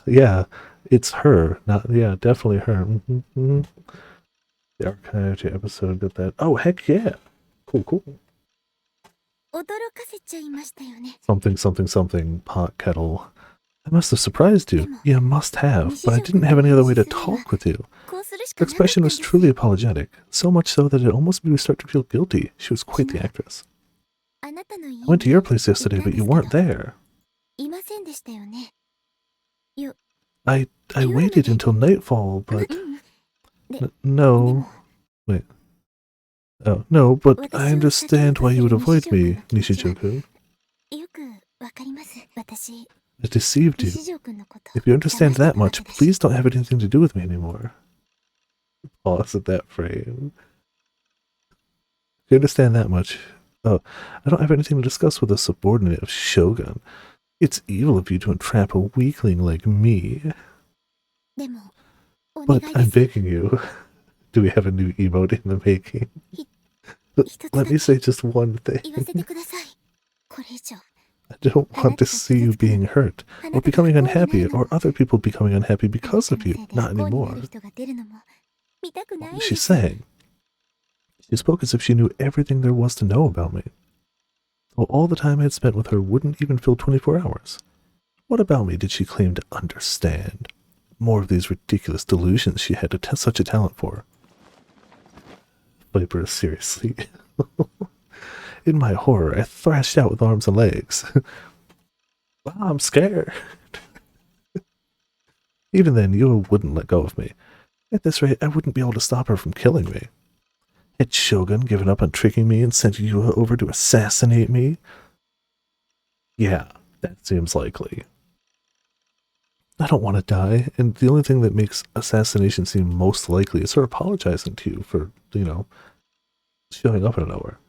S1: Yeah, it's her. Not, yeah, definitely her. Mm-hmm. The archive episode got that. Oh, heck yeah. Cool, cool. Something, pot kettle. I must have surprised you. You must have, but I didn't have any other way to talk with you. Her expression was truly apologetic, so much so that it almost made me start to feel guilty. She was quite the actress. I went to your place yesterday, but you weren't there. I waited until nightfall, but... no. Wait. Oh, no, but I understand why you would avoid me, Nishijoku. I deceived you. If you understand that much, please don't have anything to do with me anymore. Pause at that frame. If you understand that much... Oh, I don't have anything to discuss with a subordinate of Shogun. It's evil of you to entrap a weakling like me. But I'm begging you. Do we have a new emote in the making? Let me say just one thing. I don't want to see you being hurt, or becoming unhappy, or other people becoming unhappy because of you. Not anymore. What was she saying? She spoke as if she knew everything there was to know about me. Though all the time I had spent with her wouldn't even fill 24 hours. What about me did she claim to understand? More of these ridiculous delusions she had such a talent for. Viper, seriously. In my horror, I thrashed out with arms and legs. Wow, I'm scared. Even then, Yua wouldn't let go of me. At this rate, I wouldn't be able to stop her from killing me. Had Shogun given up on tricking me and sent Yua over to assassinate me? Yeah, that seems likely. I don't want to die, and the only thing that makes assassination seem most likely is her apologizing to you for, you know, showing up out of nowhere.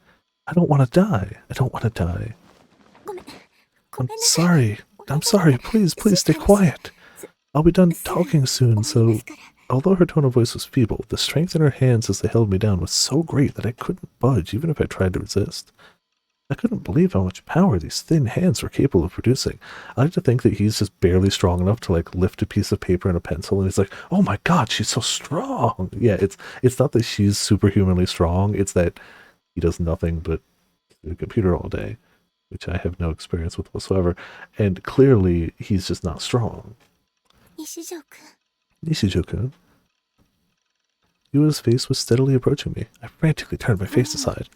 S1: I don't want to die. I don't want to die. I'm sorry. I'm sorry. Please stay quiet. I'll be done talking soon, so... Although her tone of voice was feeble, the strength in her hands as they held me down was so great that I couldn't budge even if I tried to resist. I couldn't believe how much power these thin hands were capable of producing. I like to think that he's just barely strong enough to like lift a piece of paper and a pencil, and he's like, "Oh my God, she's so strong!" Yeah, it's not that she's superhumanly strong; it's that he does nothing but the computer all day, which I have no experience with whatsoever. And clearly, he's just not strong. Nishijoku. Yua's face was steadily approaching me. I frantically turned my face aside.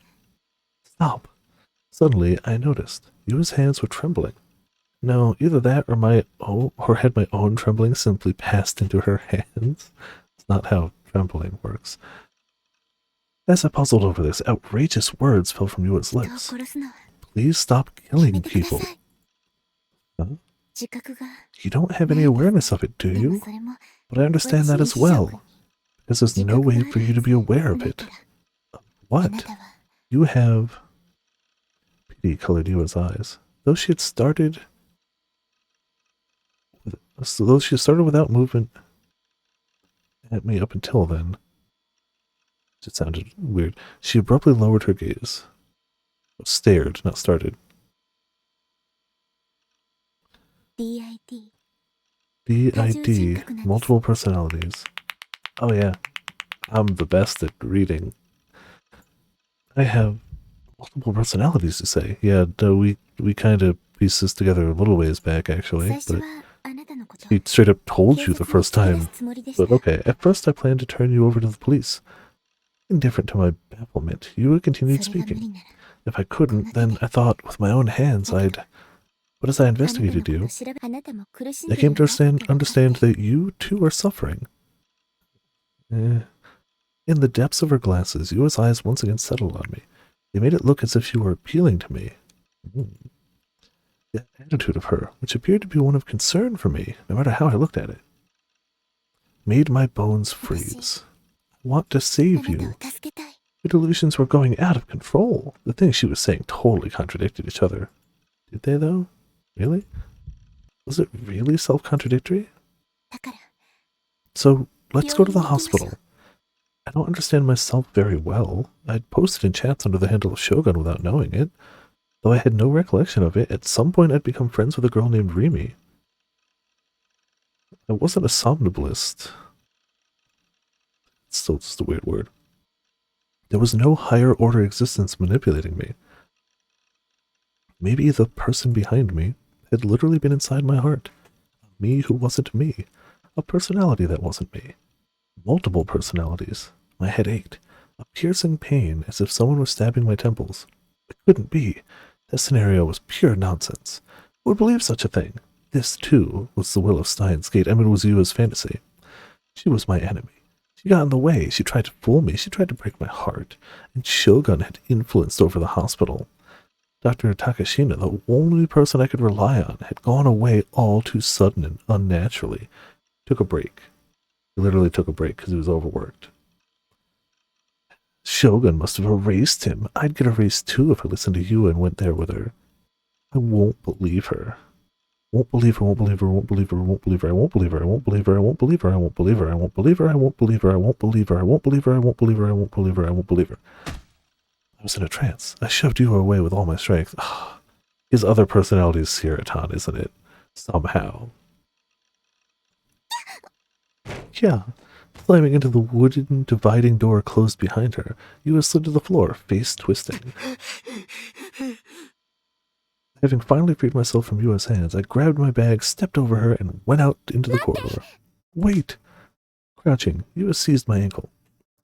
S1: Stop. Suddenly, I noticed. Yua's hands were trembling. No, either that or had my own trembling simply passed into her hands. It's not how trembling works. As I puzzled over this, outrageous words fell from Yua's lips. Please stop killing people. Huh? You don't have any awareness of it, do you? But I understand that as well, because there's no way for you to be aware of it. What? You have... Pity colored Yua's eyes. Though she had started without movement at me up until then. It sounded weird. She abruptly lowered her gaze. Stared, not started. BID. Multiple personalities. Oh yeah. I'm the best at reading. I have multiple personalities to say. Yeah, no, we kind of pieced this together a little ways back, actually, but he straight up told you the first time. But okay, at first I planned to turn you over to the police. Indifferent to my bafflement, you continued speaking. If I couldn't, then I thought with my own hands I'd... But as I investigated you, I came to understand that you too are suffering. In the depths of her glasses, Yua's eyes once again settled on me. They made it look as if she were appealing to me. The attitude of her, which appeared to be one of concern for me, no matter how I looked at it, made my bones freeze. I want to save you. Your delusions were going out of control. The things she was saying totally contradicted each other. Did they, though? Really? Was it really self-contradictory? So, let's go to the hospital. I don't understand myself very well. I'd posted in chats under the handle of Shogun without knowing it. Though I had no recollection of it, at some point I'd become friends with a girl named Rimi. I wasn't a somnambulist. It's still just a weird word. There was no higher order existence manipulating me. Maybe the person behind me had literally been inside my heart. Me who wasn't me. A personality that wasn't me. Multiple personalities. My head ached. A piercing pain as if someone was stabbing my temples. It couldn't be. That scenario was pure nonsense. Who would believe such a thing? This, too, was the will of Steins Gate. I mean, it was Yua's fantasy. She was my enemy. She got in the way. She tried to fool me. She tried to break my heart. And Shogun had influenced over the hospital. Dr. Takashina, the only person I could rely on, had gone away all too sudden and unnaturally. Took a break. He literally took a break because he was overworked. Shogun must have erased him. I'd get erased too if I listened to you and went there with her. I won't believe her. Won't believe her, won't believe her, won't believe her, won't believe her, I won't believe her, I won't believe her, I won't believe her, I won't believe her, I won't believe her, I won't believe her, I won't believe her, I won't believe her, I won't believe her, I won't believe her, I won't believe her. I was in a trance. I shoved you away with all my strength. His other personality is Siratan, isn't it? Somehow. Yeah. Slamming into the wooden dividing door closed behind her, Yua slid to the floor, face twisting. Having finally freed myself from Yua's hands, I grabbed my bag, stepped over her, and went out into the corridor. Wait! Crouching, Yua seized my ankle.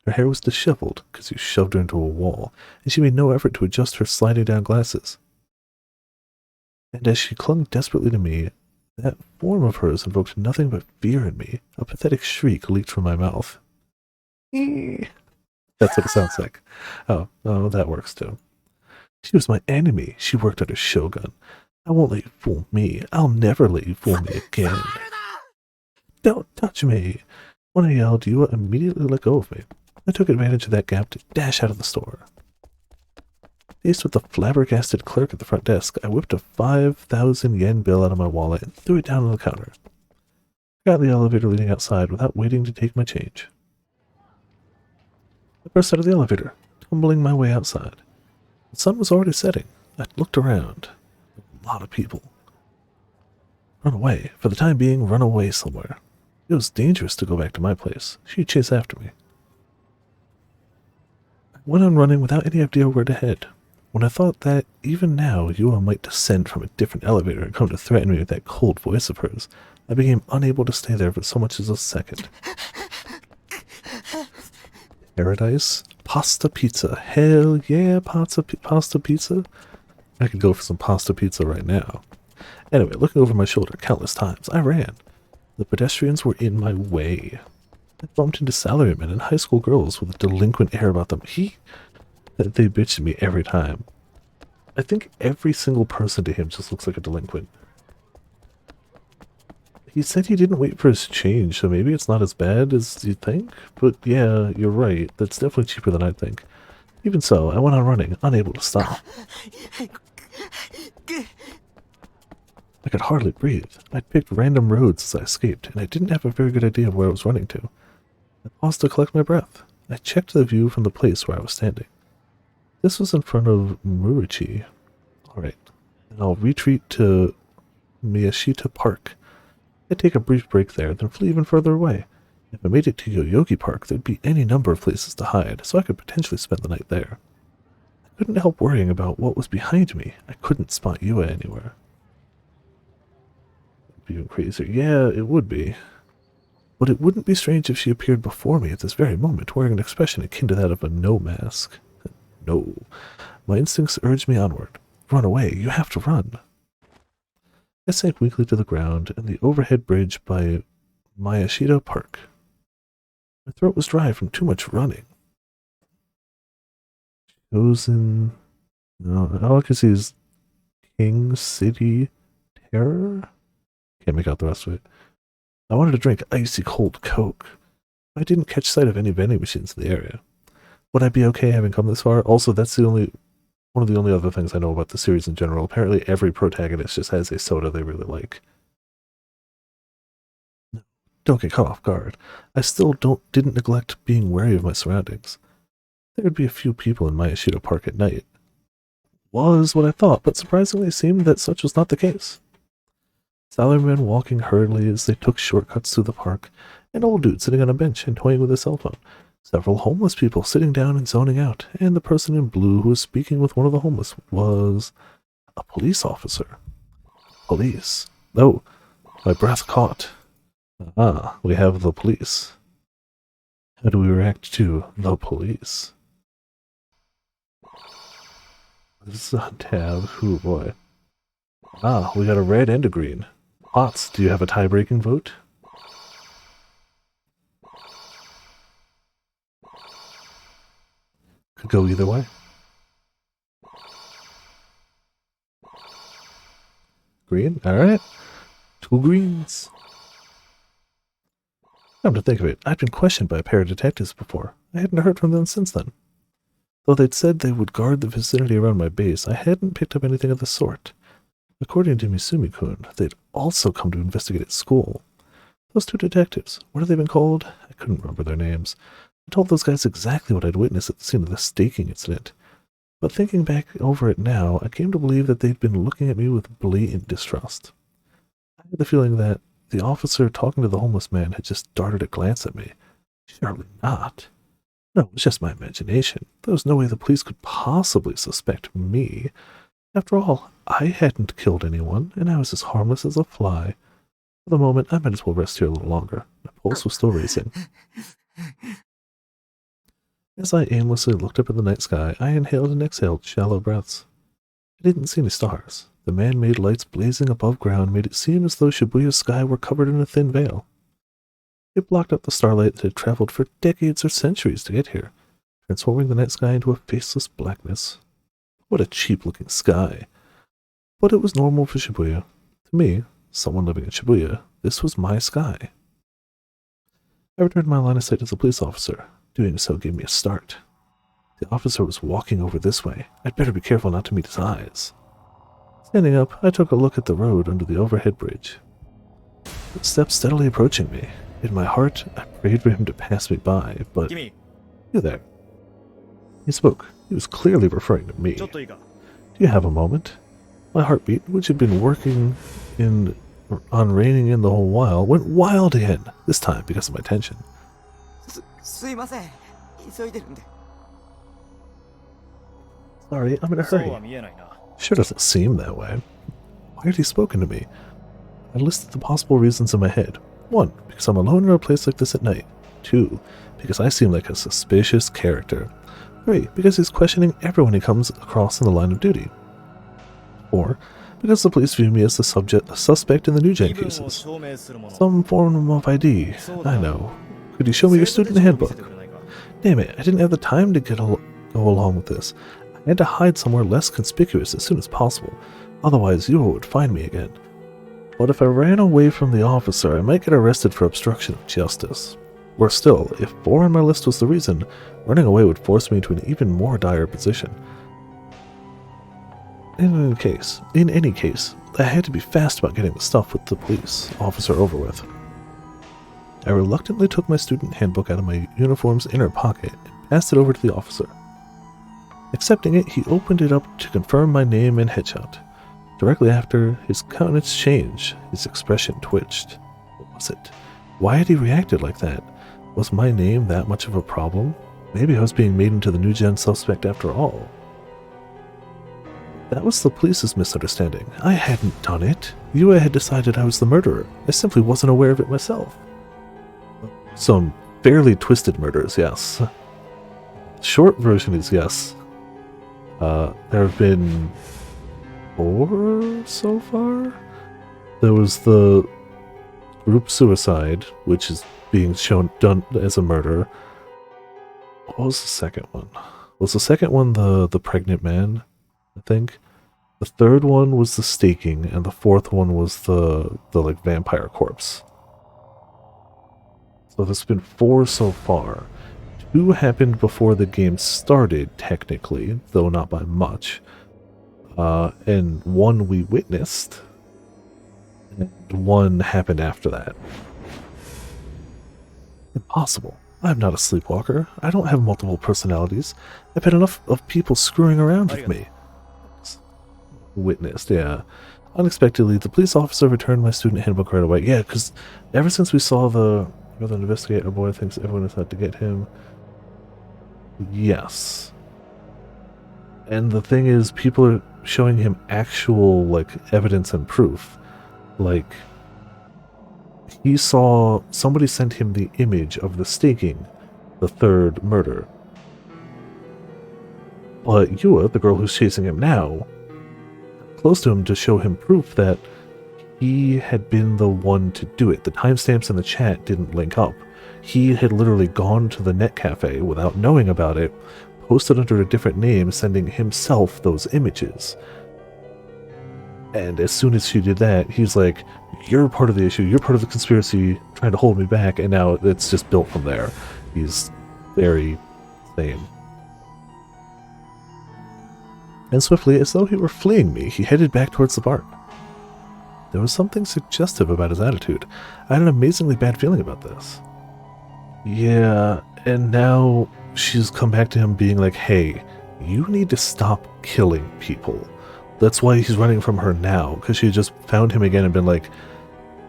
S1: Her hair was disheveled, because you shoved her into a wall, and she made no effort to adjust her sliding down glasses. And as she clung desperately to me, that form of hers invoked nothing but fear in me. A pathetic shriek leaked from my mouth. That's what it sounds like. Oh, that works too. She was my enemy. She worked under Shogun. I won't let you fool me. I'll never let you fool me again. Don't touch me. When I yelled, Yua immediately let go of me. I took advantage of that gap to dash out of the store. Faced with the flabbergasted clerk at the front desk, I whipped a 5,000 yen bill out of my wallet and threw it down on the counter. I got in the elevator leading outside without waiting to take my change. I burst out of the elevator, tumbling my way outside. The sun was already setting. I looked around. A lot of people. Run away. For the time being, run away somewhere. It was dangerous to go back to my place. She'd chase after me. I went on running without any idea where to head. When I thought that, even now, Yua might descend from a different elevator and come to threaten me with that cold voice of hers, I became unable to stay there for so much as a second. Paradise? Pasta pizza. Hell yeah, pasta pizza. I could go for some pasta pizza right now. Anyway, looking over my shoulder countless times, I ran. The pedestrians were in my way. I bumped into salarymen and high school girls with a delinquent air about them. They bitched at me every time. I think every single person to him just looks like a delinquent. He said he didn't wait for his change, so maybe it's not as bad as you think? But yeah, you're right. That's definitely cheaper than I think. Even so, I went on running, unable to stop. I could hardly breathe. I'd picked random roads as I escaped, and I didn't have a very good idea of where I was running to. I paused to collect my breath. I checked the view from the place where I was standing. This was in front of Murichi. Alright, and I'll retreat to Miyashita Park. I'd take a brief break there, then flee even further away. If I made it to Yoyogi Park, there'd be any number of places to hide, so I could potentially spend the night there. I couldn't help worrying about what was behind me. I couldn't spot Yua anywhere. It'd be even crazier. Yeah, it would be. But it wouldn't be strange if she appeared before me at this very moment, wearing an expression akin to that of a no mask. No. My instincts urged me onward. Run away. You have to run. I sank weakly to the ground and the overhead bridge by Miyashita Park. My throat was dry from too much running. Chosen... No, all I can see is King City Terror? Can't make out the rest of it. I wanted to drink icy cold Coke. I didn't catch sight of any vending machines in the area. Would I be okay having come this far? Also, that's one of the only other things I know about the series in general. Apparently every protagonist just has a soda they really like. Don't get caught off guard. I still didn't neglect being wary of my surroundings. There would be a few people in Miyashita Park at night. Was what I thought, but surprisingly it seemed that such was not the case. Salarymen walking hurriedly as they took shortcuts through the park, an old dude sitting on a bench and toying with his cell phone, several homeless people sitting down and zoning out, and the person in blue who was speaking with one of the homeless was a police officer. Police. Oh, my breath caught. Ah, we have the police. How do we react to the police? This is on tab. Ooh, boy. Ah, we got a red and a green. Potts, do you have a tie-breaking vote? Could go either way. Green? Alright. 2 greens. Come to think of it, I'd been questioned by a pair of detectives before. I hadn't heard from them since then. Though they'd said they would guard the vicinity around my base, I hadn't picked up anything of the sort. According to Misumi-kun, they'd also come to investigate at school. Those 2 detectives, what have they been called? I couldn't remember their names. I told those guys exactly what I'd witnessed at the scene of the staking incident. But thinking back over it now, I came to believe that they'd been looking at me with blatant distrust. I had the feeling that the officer talking to the homeless man had just darted a glance at me. Surely not. No, it was just my imagination. There was no way the police could possibly suspect me. After all, I hadn't killed anyone, and I was as harmless as a fly. For the moment, I might as well rest here a little longer. My pulse was still racing. As I aimlessly looked up at the night sky, I inhaled and exhaled shallow breaths. I didn't see any stars. The man-made lights blazing above ground made it seem as though Shibuya's sky were covered in a thin veil. It blocked out the starlight that had traveled for decades or centuries to get here, transforming the night sky into a faceless blackness. What a cheap-looking sky. But it was normal for Shibuya. To me, someone living in Shibuya, this was my sky. I returned my line of sight to the police officer. Doing so gave me a start. The officer was walking over this way. I'd better be careful not to meet his eyes. Standing up, I took a look at the road under the overhead bridge. The steps steadily approaching me. In my heart, I prayed for him to pass me by, but...
S2: Kimi.
S1: You there. He spoke. He was clearly referring to me. Do you have a moment? My heartbeat, which had been working on reining in the whole while, went wild again, this time because of my tension. Sorry, I'm in a hurry. Sure doesn't seem that way. Why had he spoken to me? I listed the possible reasons in my head. 1, because I'm alone in a place like this at night. 2, because I seem like a suspicious character. 3, because he's questioning everyone he comes across in the line of duty. 4, because the police view me as a suspect in the New Gen cases. Some form of ID. I know. Could you show me your student handbook? Damn it, I didn't have the time to go along with this. I had to hide somewhere less conspicuous as soon as possible. Otherwise, Yua would find me again. But if I ran away from the officer, I might get arrested for obstruction of justice. Worse still, if 4 on my list was the reason, running away would force me into an even more dire position. In any case, I had to be fast about getting the stuff with the police officer over with. I reluctantly took my student handbook out of my uniform's inner pocket and passed it over to the officer. Accepting it, he opened it up to confirm my name and headshot. Directly after, his countenance changed, his expression twitched. What was it? Why had he reacted like that? Was my name that much of a problem? Maybe I was being made into the new gen suspect after all. That was the police's misunderstanding. I hadn't done it. Yua had decided I was the murderer. I simply wasn't aware of it myself. Some fairly twisted murders, yes. Short version is yes. There have been 4 so far? There was the group suicide, which is being done as a murder. What was the second one? Was the second one the pregnant man, I think? The third one was the staking, and the fourth one was the like vampire corpse. So there's been 4 so far. 2 happened before the game started, technically, though not by much. And 1 we witnessed, and 1 happened after that. Impossible. I'm not a sleepwalker. I don't have multiple personalities. I've had enough of people screwing around with me. Witnessed, yeah. Unexpectedly, the police officer returned my student handbook right away. Yeah, because ever since we saw the investigator boy thinks everyone has had to get him. Yes. And the thing is, people are showing him actual, like, evidence and proof. Like, he saw somebody sent him the image of the staking, the 3rd murder. But Yua, the girl who's chasing him now, close to him to show him proof that he had been the one to do it. The timestamps in the chat didn't link up. He had literally gone to the net cafe without knowing about it, posted under a different name, sending himself those images. And as soon as she did that, he's like, you're part of the issue, you're part of the conspiracy, trying to hold me back, and now it's just built from there. He's very sane. And swiftly, as though he were fleeing me, he headed back towards the park. There was something suggestive about his attitude. I had an amazingly bad feeling about this. Yeah, and now she's come back to him being like, hey, you need to stop killing people. That's why he's running from her now, because she just found him again and been like,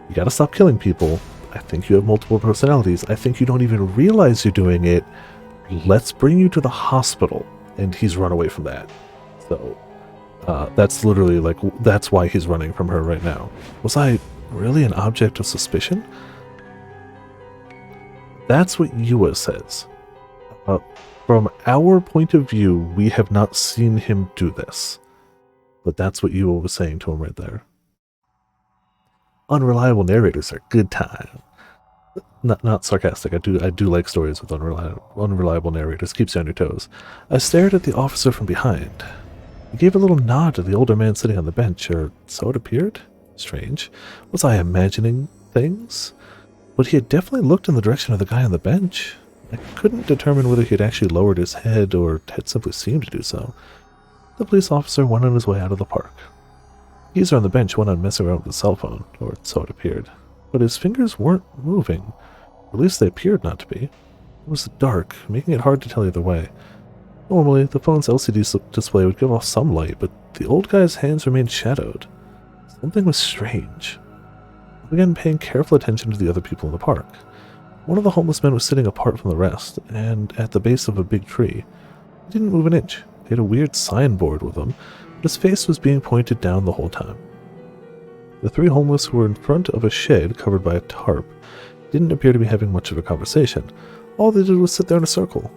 S1: you gotta stop killing people. I think you have multiple personalities. I think you don't even realize you're doing it. Let's bring you to the hospital. And he's run away from that. So, that's literally, like, that's why he's running from her right now. Was I really an object of suspicion? That's what Yua says. From our point of view, we have not seen him do this. But that's what Yua was saying to him right there. Unreliable narrators are good time. Not sarcastic. I do like stories with unreliable narrators. Keeps you on your toes. I stared at the officer from behind. He gave a little nod to the older man sitting on the bench, or so it appeared. Strange. Was I imagining things? But he had definitely looked in the direction of the guy on the bench. I couldn't determine whether he had actually lowered his head or had simply seemed to do so. The police officer went on his way out of the park. The geezer on the bench went on messing around with his cell phone, or so it appeared. But his fingers weren't moving. Or at least they appeared not to be. It was dark, making it hard to tell either way. Normally, the phone's LCD display would give off some light, but the old guy's hands remained shadowed. Something was strange. I began paying careful attention to the other people in the park. One of the homeless men was sitting apart from the rest, and at the base of a big tree. He didn't move an inch. He had a weird signboard with him, but his face was being pointed down the whole time. The 3 homeless who were in front of a shed covered by a tarp didn't appear to be having much of a conversation. All they did was sit there in a circle.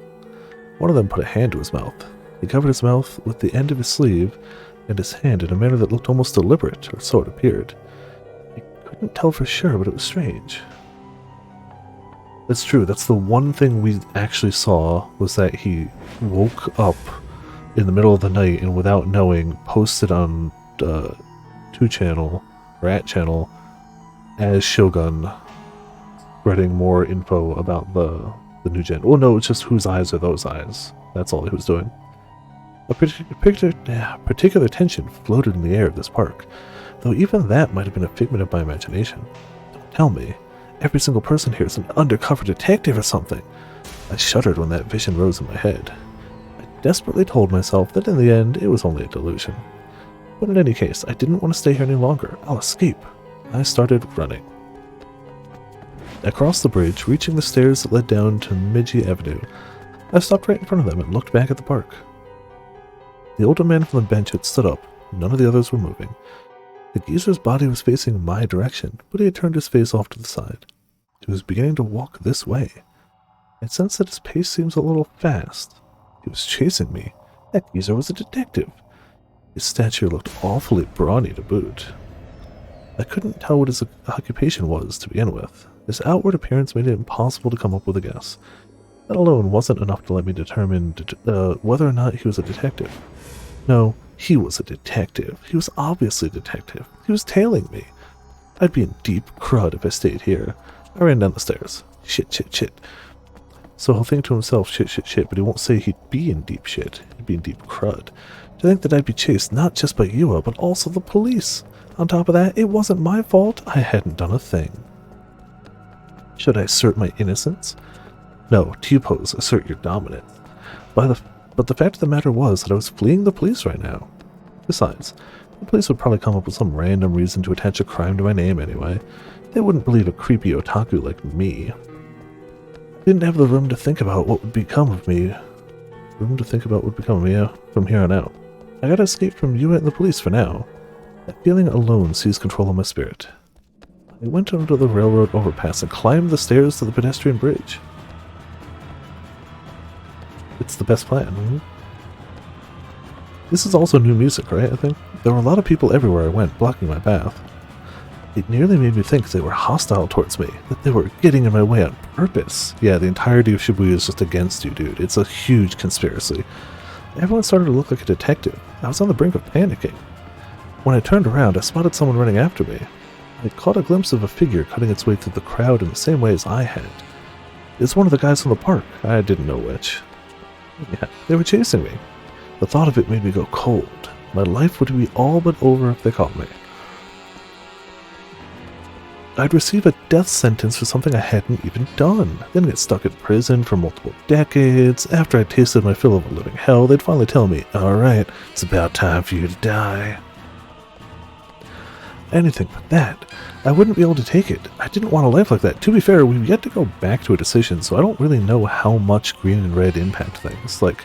S1: One of them put a hand to his mouth. He covered his mouth with the end of his sleeve and his hand in a manner that looked almost deliberate, or so it appeared. I couldn't tell for sure, but it was strange. That's true. That's the one thing we actually saw, was that he woke up in the middle of the night and without knowing posted on 2channel or at channel as Shogun, spreading more info about the new gen. Well, no, it's just whose eyes are those eyes. That's all he was doing. A particular tension floated in the air of this park, though even that might have been a figment of my imagination. Don't tell me. Every single person here is an undercover detective or something. I shuddered when that vision rose in my head. I desperately told myself that in the end it was only a delusion. But in any case, I didn't want to stay here any longer. I'll escape. I started running. I crossed the bridge, reaching the stairs that led down to Midgie Avenue. I stopped right in front of them and looked back at the park. The older man from the bench had stood up. None of the others were moving. The geezer's body was facing my direction, but he had turned his face off to the side. He was beginning to walk this way. I sensed that his pace seems a little fast. He was chasing me. That geezer was a detective. His stature looked awfully brawny to boot. I couldn't tell what his occupation was to begin with. His outward appearance made it impossible to come up with a guess. That alone wasn't enough to let me determine whether or not he was a detective. No, he was a detective. He was obviously a detective. He was tailing me. I'd be in deep crud if I stayed here. I ran down the stairs. Shit, shit, shit. So he'll think to himself, shit, shit, shit, but he won't say he'd be in deep shit. He'd be in deep crud. To think that I'd be chased not just by Yua, but also the police. On top of that, it wasn't my fault. I hadn't done a thing. Should I assert my innocence? No, T-pose, assert your dominance. But the fact of the matter was that I was fleeing the police right now. Besides, the police would probably come up with some random reason to attach a crime to my name anyway. They wouldn't believe a creepy otaku like me. I didn't have the room to think about what would become of me. From here on out. I gotta escape from you and the police for now. That feeling alone seized control of my spirit. I went under the railroad overpass and climbed the stairs to the pedestrian bridge. It's the best plan. This is also new music, right, I think? There were a lot of people everywhere I went, blocking my path. It nearly made me think they were hostile towards me, that they were getting in my way on purpose. Yeah, the entirety of Shibuya is just against you, dude. It's a huge conspiracy. Everyone started to look like a detective. I was on the brink of panicking. When I turned around, I spotted someone running after me. I caught a glimpse of a figure cutting its way through the crowd in the same way as I had. It's one of the guys from the park. I didn't know which. Yeah, they were chasing me. The thought of it made me go cold. My life would be all but over if they caught me. I'd receive a death sentence for something I hadn't even done, then get stuck in prison for multiple decades. After I'd tasted my fill of a living hell, they'd finally tell me, alright, it's about time for you to die. Anything but that. I wouldn't be able to take it. I didn't want a life like that. To be fair, we've yet to go back to a decision, so I don't really know how much green and red impact things. Like,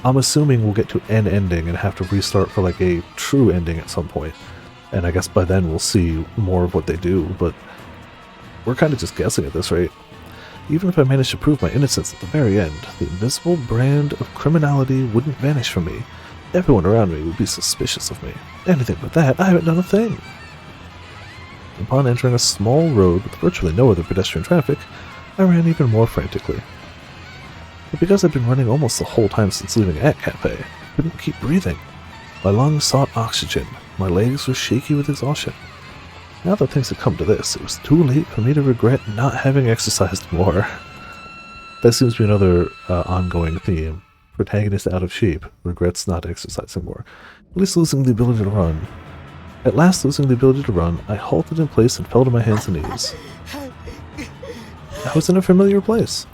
S1: I'm assuming we'll get to an ending and have to restart for like a true ending at some point. And I guess by then we'll see more of what they do, but we're kind of just guessing at this rate. Even if I managed to prove my innocence at the very end, the invisible brand of criminality wouldn't vanish from me. Everyone around me would be suspicious of me. Anything but that, I haven't done a thing. Upon entering a small road with virtually no other pedestrian traffic, I ran even more frantically. But because I'd been running almost the whole time since leaving At Cafe, I couldn't keep breathing. My lungs sought oxygen. My legs were shaky with exhaustion. Now that things had come to this, it was too late for me to regret not having exercised more. That seems to be another ongoing theme. Protagonist out of shape, regrets not exercising more. At last losing the ability to run, I halted in place and fell to my hands and knees. I was in a familiar place.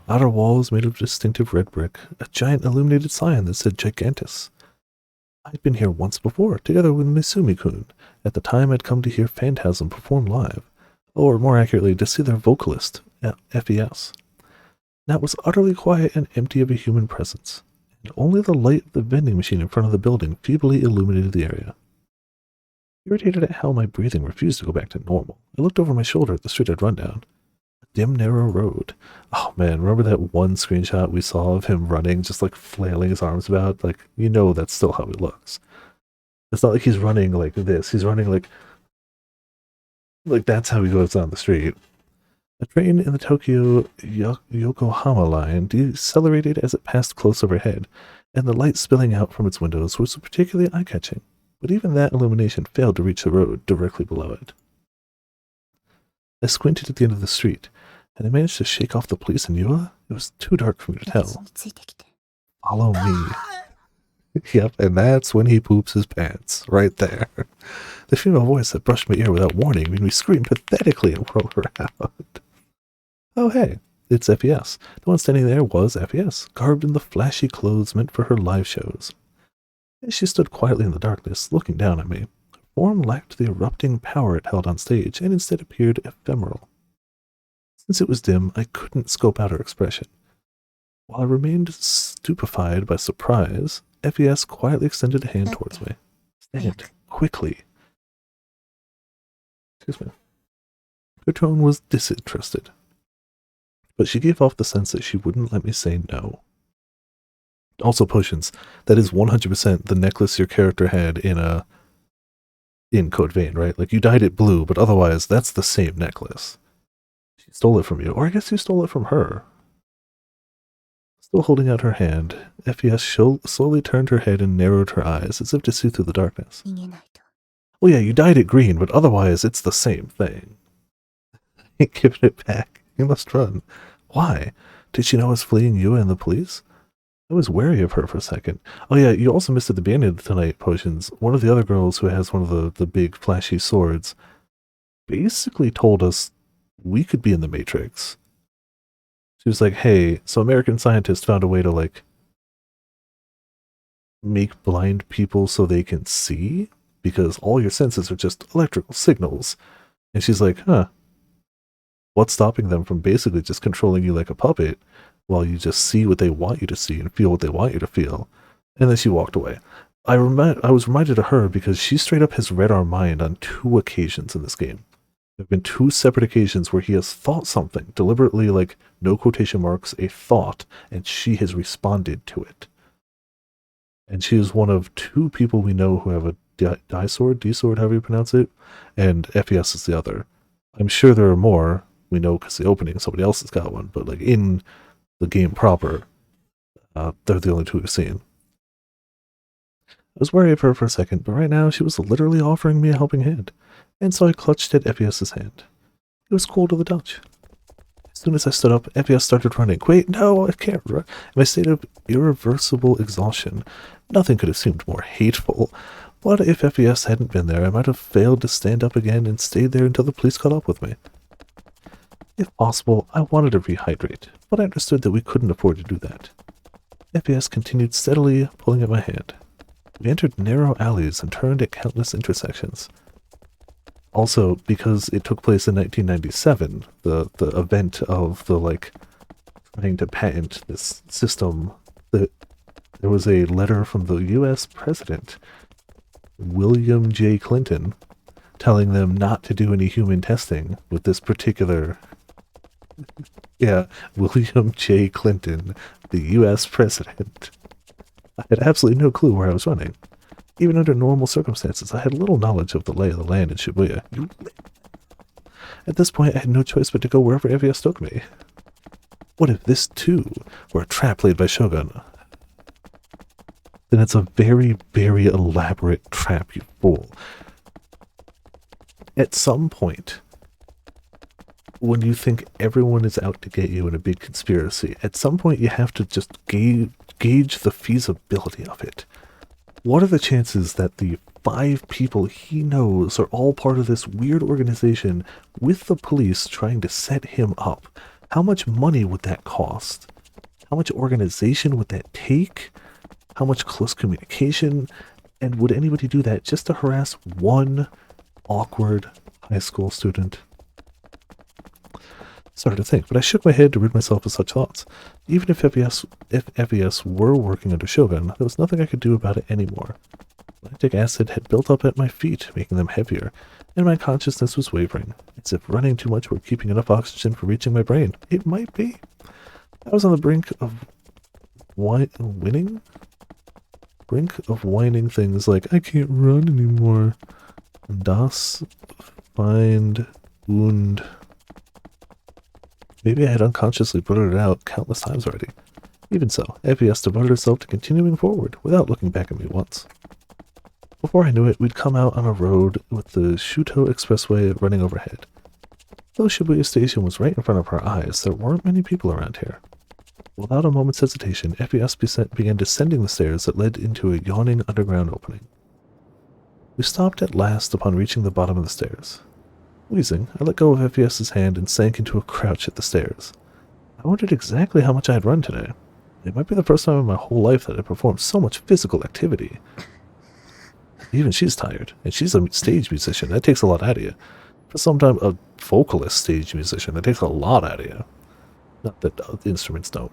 S1: Outer walls made of distinctive red brick, a giant illuminated sign that said Gigantus. I'd been here once before, together with Misumi-kun. At the time, I'd come to hear Phantasm perform live, or more accurately, to see their vocalist, FES. Now it was utterly quiet and empty of a human presence, and only the light of the vending machine in front of the building feebly illuminated the area. Irritated at how my breathing refused to go back to normal, I looked over my shoulder at the street I'd run down. A dim, narrow road. Oh man, remember that one screenshot we saw of him running, just like flailing his arms about? Like, you know that's still how he looks. It's not like he's running like this, he's running like that's how he goes down the street. A train in the Tokyo Yokohama line decelerated as it passed close overhead, and the light spilling out from its windows was particularly eye-catching, but even that illumination failed to reach the road directly below it. I squinted at the end of the street, and I managed to shake off the police and Yua. It was too dark for me to tell. Follow me. Yep, and that's when he poops his pants, right there. The female voice that brushed my ear without warning made me scream pathetically and whirl around. Oh hey, it's FES. The one standing there was FES, garbed in the flashy clothes meant for her live shows. As she stood quietly in the darkness, looking down at me, her form lacked the erupting power it held on stage, and instead appeared ephemeral. Since it was dim, I couldn't scope out her expression. While I remained stupefied by surprise, FES quietly extended a hand towards me. Stand, quickly. Excuse me. Her tone was disinterested, but she gave off the sense that she wouldn't let me say no. Also, potions. That is 100% the necklace your character had in Code Vein, right? Like, you dyed it blue, but otherwise, that's the same necklace. She stole it from you, or I guess you stole it from her. Still holding out her hand, FES slowly turned her head and narrowed her eyes, as if to see through the darkness. Well, yeah, you dyed it green, but otherwise it's the same thing. I ain't giving it back. You must run. Why? Did she know I was fleeing you and the police? I was wary of her for a second. Oh yeah, you also missed at the beginning of tonight, Potions. One of the other girls who has one of the big flashy swords basically told us we could be in the Matrix. She was like, hey, so American scientists found a way to, like, make blind people so they can see, because all your senses are just electrical signals. And she's like, huh, what's stopping them from basically just controlling you like a puppet while you just see what they want you to see and feel what they want you to feel? And then she walked away. I was reminded of her because she straight up has read our mind on 2 occasions in this game. There have been 2 separate occasions where he has thought something, deliberately, like, no quotation marks, a thought, and she has responded to it. And she is one of 2 people we know who have a D-sword, however you pronounce it, and FES is the other. I'm sure there are more, we know because the opening, somebody else has got one, but, like, in the game proper, they're the only 2 we've seen. I was wary of her for a second, but right now she was literally offering me a helping hand, and so I clutched at FES's hand. It was cool to the touch. As soon as I stood up, FES started running. Wait, no, I can't run. In my state of irreversible exhaustion, nothing could have seemed more hateful. But if FES hadn't been there, I might have failed to stand up again and stayed there until the police caught up with me. If possible, I wanted to rehydrate, but I understood that we couldn't afford to do that. FES continued steadily pulling at my hand. We entered narrow alleys and turned at countless intersections. Also, because it took place in 1997, the event of the, like, trying to patent this system, there was a letter from the U.S. President, William J. Clinton, telling them not to do any human testing with this particular... Yeah, William J. Clinton, the U.S. President. I had absolutely no clue where I was running. Even under normal circumstances, I had little knowledge of the lay of the land in Shibuya. At this point, I had no choice but to go wherever FES took me. What if this, too, were a trap laid by Shogun? Then it's a very, very elaborate trap, you fool. At some point, when you think everyone is out to get you in a big conspiracy, at some point you have to just gauge the feasibility of it. What are the chances that the 5 people he knows are all part of this weird organization with the police trying to set him up? How much money would that cost? How much organization would that take? How much close communication? And would anybody do that just to harass one awkward high school student? Started to think, but I shook my head to rid myself of such thoughts. Even if FES were working under Shogun, there was nothing I could do about it anymore. Lactic acid had built up at my feet, making them heavier, and my consciousness was wavering, as if running too much were keeping enough oxygen for reaching my brain. It might be. I was on the brink of whining things like, I can't run anymore. Das Find und... Maybe I had unconsciously blurted it out countless times already. Even so, FES devoted herself to continuing forward, without looking back at me once. Before I knew it, we'd come out on a road with the Shuto Expressway running overhead. Though Shibuya Station was right in front of our eyes, there weren't many people around here. Without a moment's hesitation, FES began descending the stairs that led into a yawning underground opening. We stopped at last upon reaching the bottom of the stairs. Wheezing, I let go of FES's hand and sank into a crouch at the stairs. I wondered exactly how much I had run today. It might be the first time in my whole life that I performed so much physical activity. Even she's tired, and she's a stage musician. That takes a lot out of you. For sometimes a vocalist stage musician, that takes a lot out of you. Not that the instruments don't.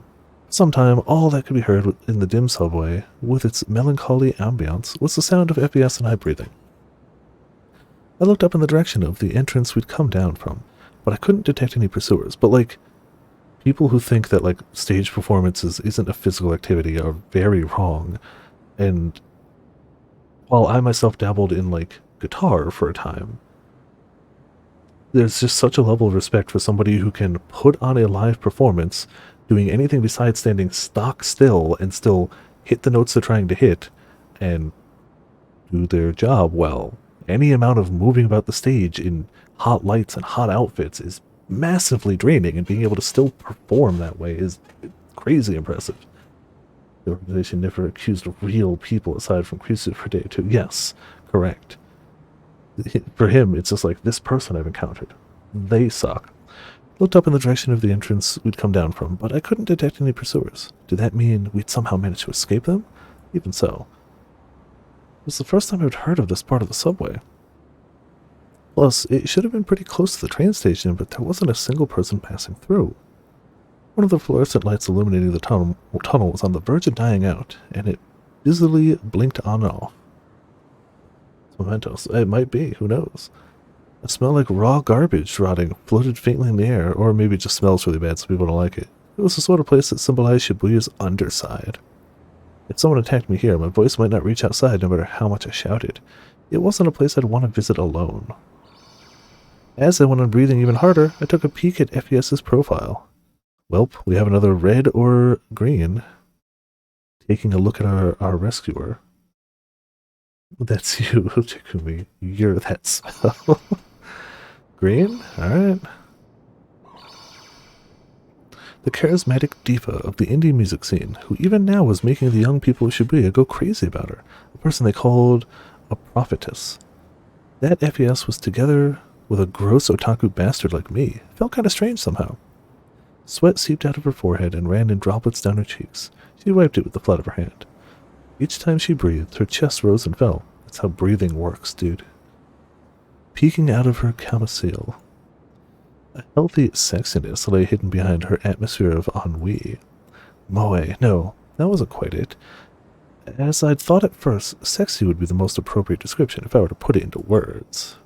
S1: Sometime, all that could be heard in the dim subway, with its melancholy ambience, was the sound of FES and I breathing. I looked up in the direction of the entrance we'd come down from, but I couldn't detect any pursuers. But, like, people who think that, like, stage performances isn't a physical activity are very wrong. And while I myself dabbled in, like, guitar for a time, there's just such a level of respect for somebody who can put on a live performance doing anything besides standing stock still and still hit the notes they're trying to hit and do their job well. Any amount of moving about the stage in hot lights and hot outfits is massively draining, and being able to still perform that way is crazy impressive. The organization never accused real people aside from Krisu for day 2. Yes, correct. For him, it's just like, this person I've encountered. They suck. Looked up in the direction of the entrance we'd come down from, but I couldn't detect any pursuers. Did that mean we'd somehow managed to escape them? Even so. It was the first time I'd heard of this part of the subway. Plus, it should have been pretty close to the train station, but there wasn't a single person passing through. One of the fluorescent lights illuminating the tunnel was on the verge of dying out, and it busily blinked on and off. Mementos. It might be, who knows? A smell like raw garbage rotting floated faintly in the air, or maybe it just smells really bad so people don't like it. It was the sort of place that symbolized Shibuya's underside. If someone attacked me here, my voice might not reach outside no matter how much I shouted. It wasn't a place I'd want to visit alone. As I went on breathing even harder, I took a peek at FES's profile. Welp, we have another red or green. Taking a look at our rescuer. That's you, Takumi. You're that spell. Green? Alright. The charismatic diva of the indie music scene, who even now was making the young people of Shibuya go crazy about her. A person they called a prophetess. That FES was together with a gross otaku bastard like me. It felt kind of strange somehow. Sweat seeped out of her forehead and ran in droplets down her cheeks. She wiped it with the flat of her hand. Each time she breathed, her chest rose and fell. That's how breathing works, dude. Peeking out of her camisole, a healthy sexiness lay hidden behind her atmosphere of ennui. Moe, no, that wasn't quite it. As I'd thought at first, sexy would be the most appropriate description if I were to put it into words.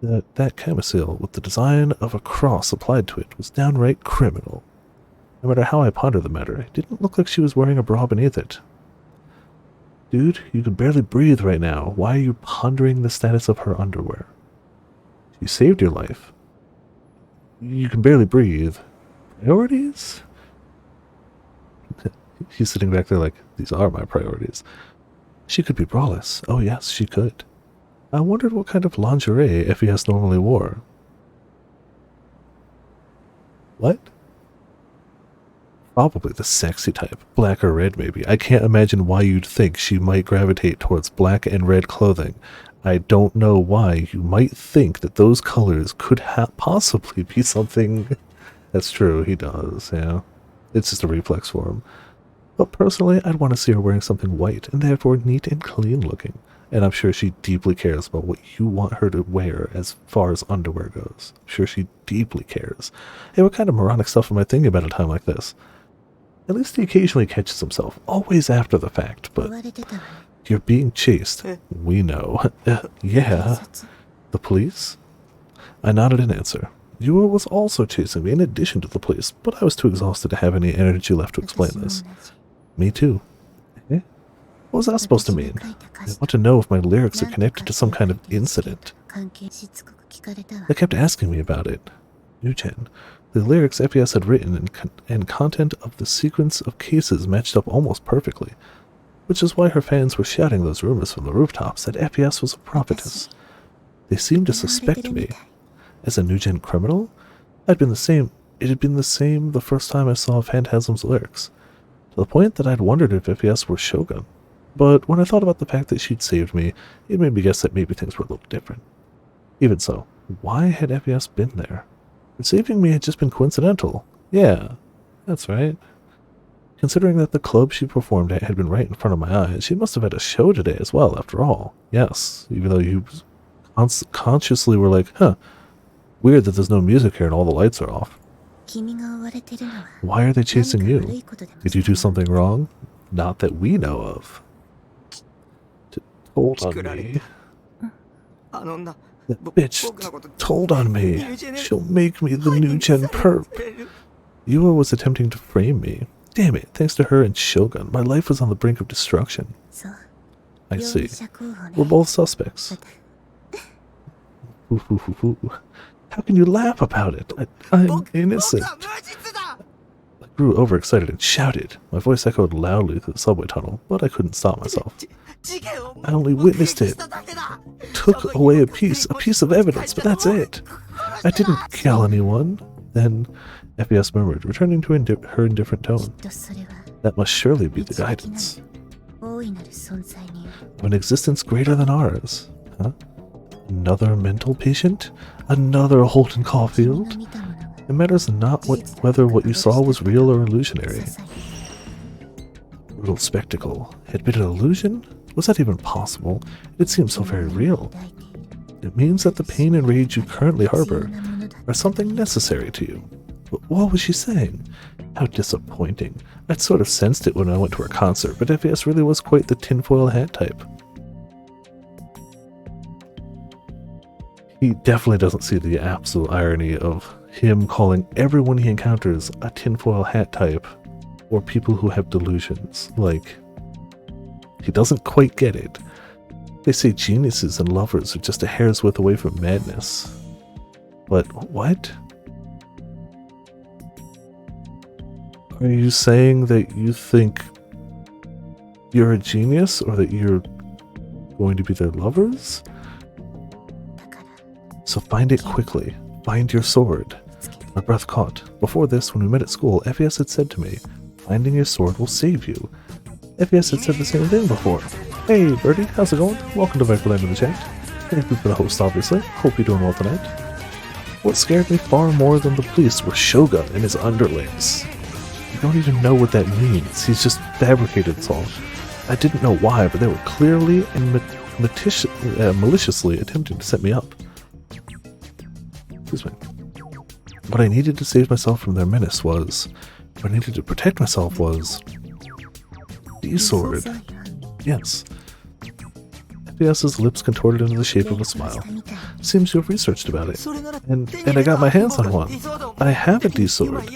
S1: That camisole, with the design of a cross applied to it, was downright criminal. No matter how I pondered the matter, it didn't look like she was wearing a bra beneath it. Dude, you can barely breathe right now. Why are you pondering the status of her underwear? She saved your life. You can barely breathe. Priorities? He's sitting back there like, these are my priorities. She could be braless. Oh yes, she could. I wondered what kind of lingerie FES normally wore. What? Probably the sexy type. Black or red, maybe. I can't imagine why you'd think she might gravitate towards black and red clothing. I don't know why you might think that those colors could possibly be something. That's true, he does, yeah. It's just a reflex for him. But personally, I'd want to see her wearing something white, and therefore neat and clean looking. And I'm sure she deeply cares about what you want her to wear as far as underwear goes. I'm sure she deeply cares. Hey, what kind of moronic stuff am I thinking about at a time like this? At least he occasionally catches himself, always after the fact, but you're being chased. We know. Yeah. The police? I nodded in answer. Yua was also chasing me in addition to the police, but I was too exhausted to have any energy left to explain this. Me too. Eh? What was that supposed to mean? I want to know if my lyrics are connected to some kind of incident. They kept asking me about it. Nugen. The lyrics FES had written and content of the sequence of cases matched up almost perfectly, which is why her fans were shouting those rumors from the rooftops that FES was a prophetess. They seemed to suspect me. As a Nugen criminal? It had been the same the first time I saw Phantasm's lyrics, to the point that I'd wondered if FES were Shogun. But when I thought about the fact that she'd saved me, it made me guess that maybe things were a little different. Even so, why had FES been there? Saving me had just been coincidental. Yeah, that's right. Considering that the club she performed at had been right in front of my eyes, she must have had a show today as well, after all. Yes, even though you consciously were like, huh, weird that there's no music here and all the lights are off. Why are they chasing you? Did you do something wrong? Not that we know of. Told on me. That bitch told on me. She'll make me the new gen perp. Yua was attempting to frame me. Damn it, thanks to her and Shogun, my life was on the brink of destruction. I see. We're both suspects. How can you laugh about it? I'm innocent. I grew overexcited and shouted. My voice echoed loudly through the subway tunnel, but I couldn't stop myself. I only witnessed it. Took away a piece of evidence, but that's it. I didn't kill anyone. Then FES murmured, returning to her indifferent tone. That must surely be the guidance. Of an existence greater than ours. Huh? Another mental patient? Another Holden Caulfield? It matters not whether what you saw was real or illusionary. Brutal spectacle. Had been an illusion? Was that even possible? It seems so very real. It means that the pain and rage you currently harbor are something necessary to you. But what was she saying? How disappointing. I'd sort of sensed it when I went to her concert, but FES really was quite the tinfoil hat type. He definitely doesn't see the absolute irony of him calling everyone he encounters a tinfoil hat type or people who have delusions. Like, he doesn't quite get it. They say geniuses and lovers are just a hair's width away from madness. But what? Are you saying that you think you're a genius or that you're going to be their lovers? So find it quickly. Find your sword. My breath caught. Before this, when we met at school, FES had said to me, finding your sword will save you. FES had said the same thing before. Hey, Birdie, how's it going? Welcome to Viperland in the chat. Thank you for the host, obviously. Hope you're doing well tonight. What scared me far more than the police were Shogun and his underlings. You don't even know what that means. He's just fabricated it all. I didn't know why, but they were clearly and maliciously attempting to set me up. Excuse me. What I needed to save myself from their menace was... What I needed to protect myself was... the sword. Yes. FES's lips contorted into the shape of a smile. Seems you have researched about it. And I got my hands on one. I have a D-sword.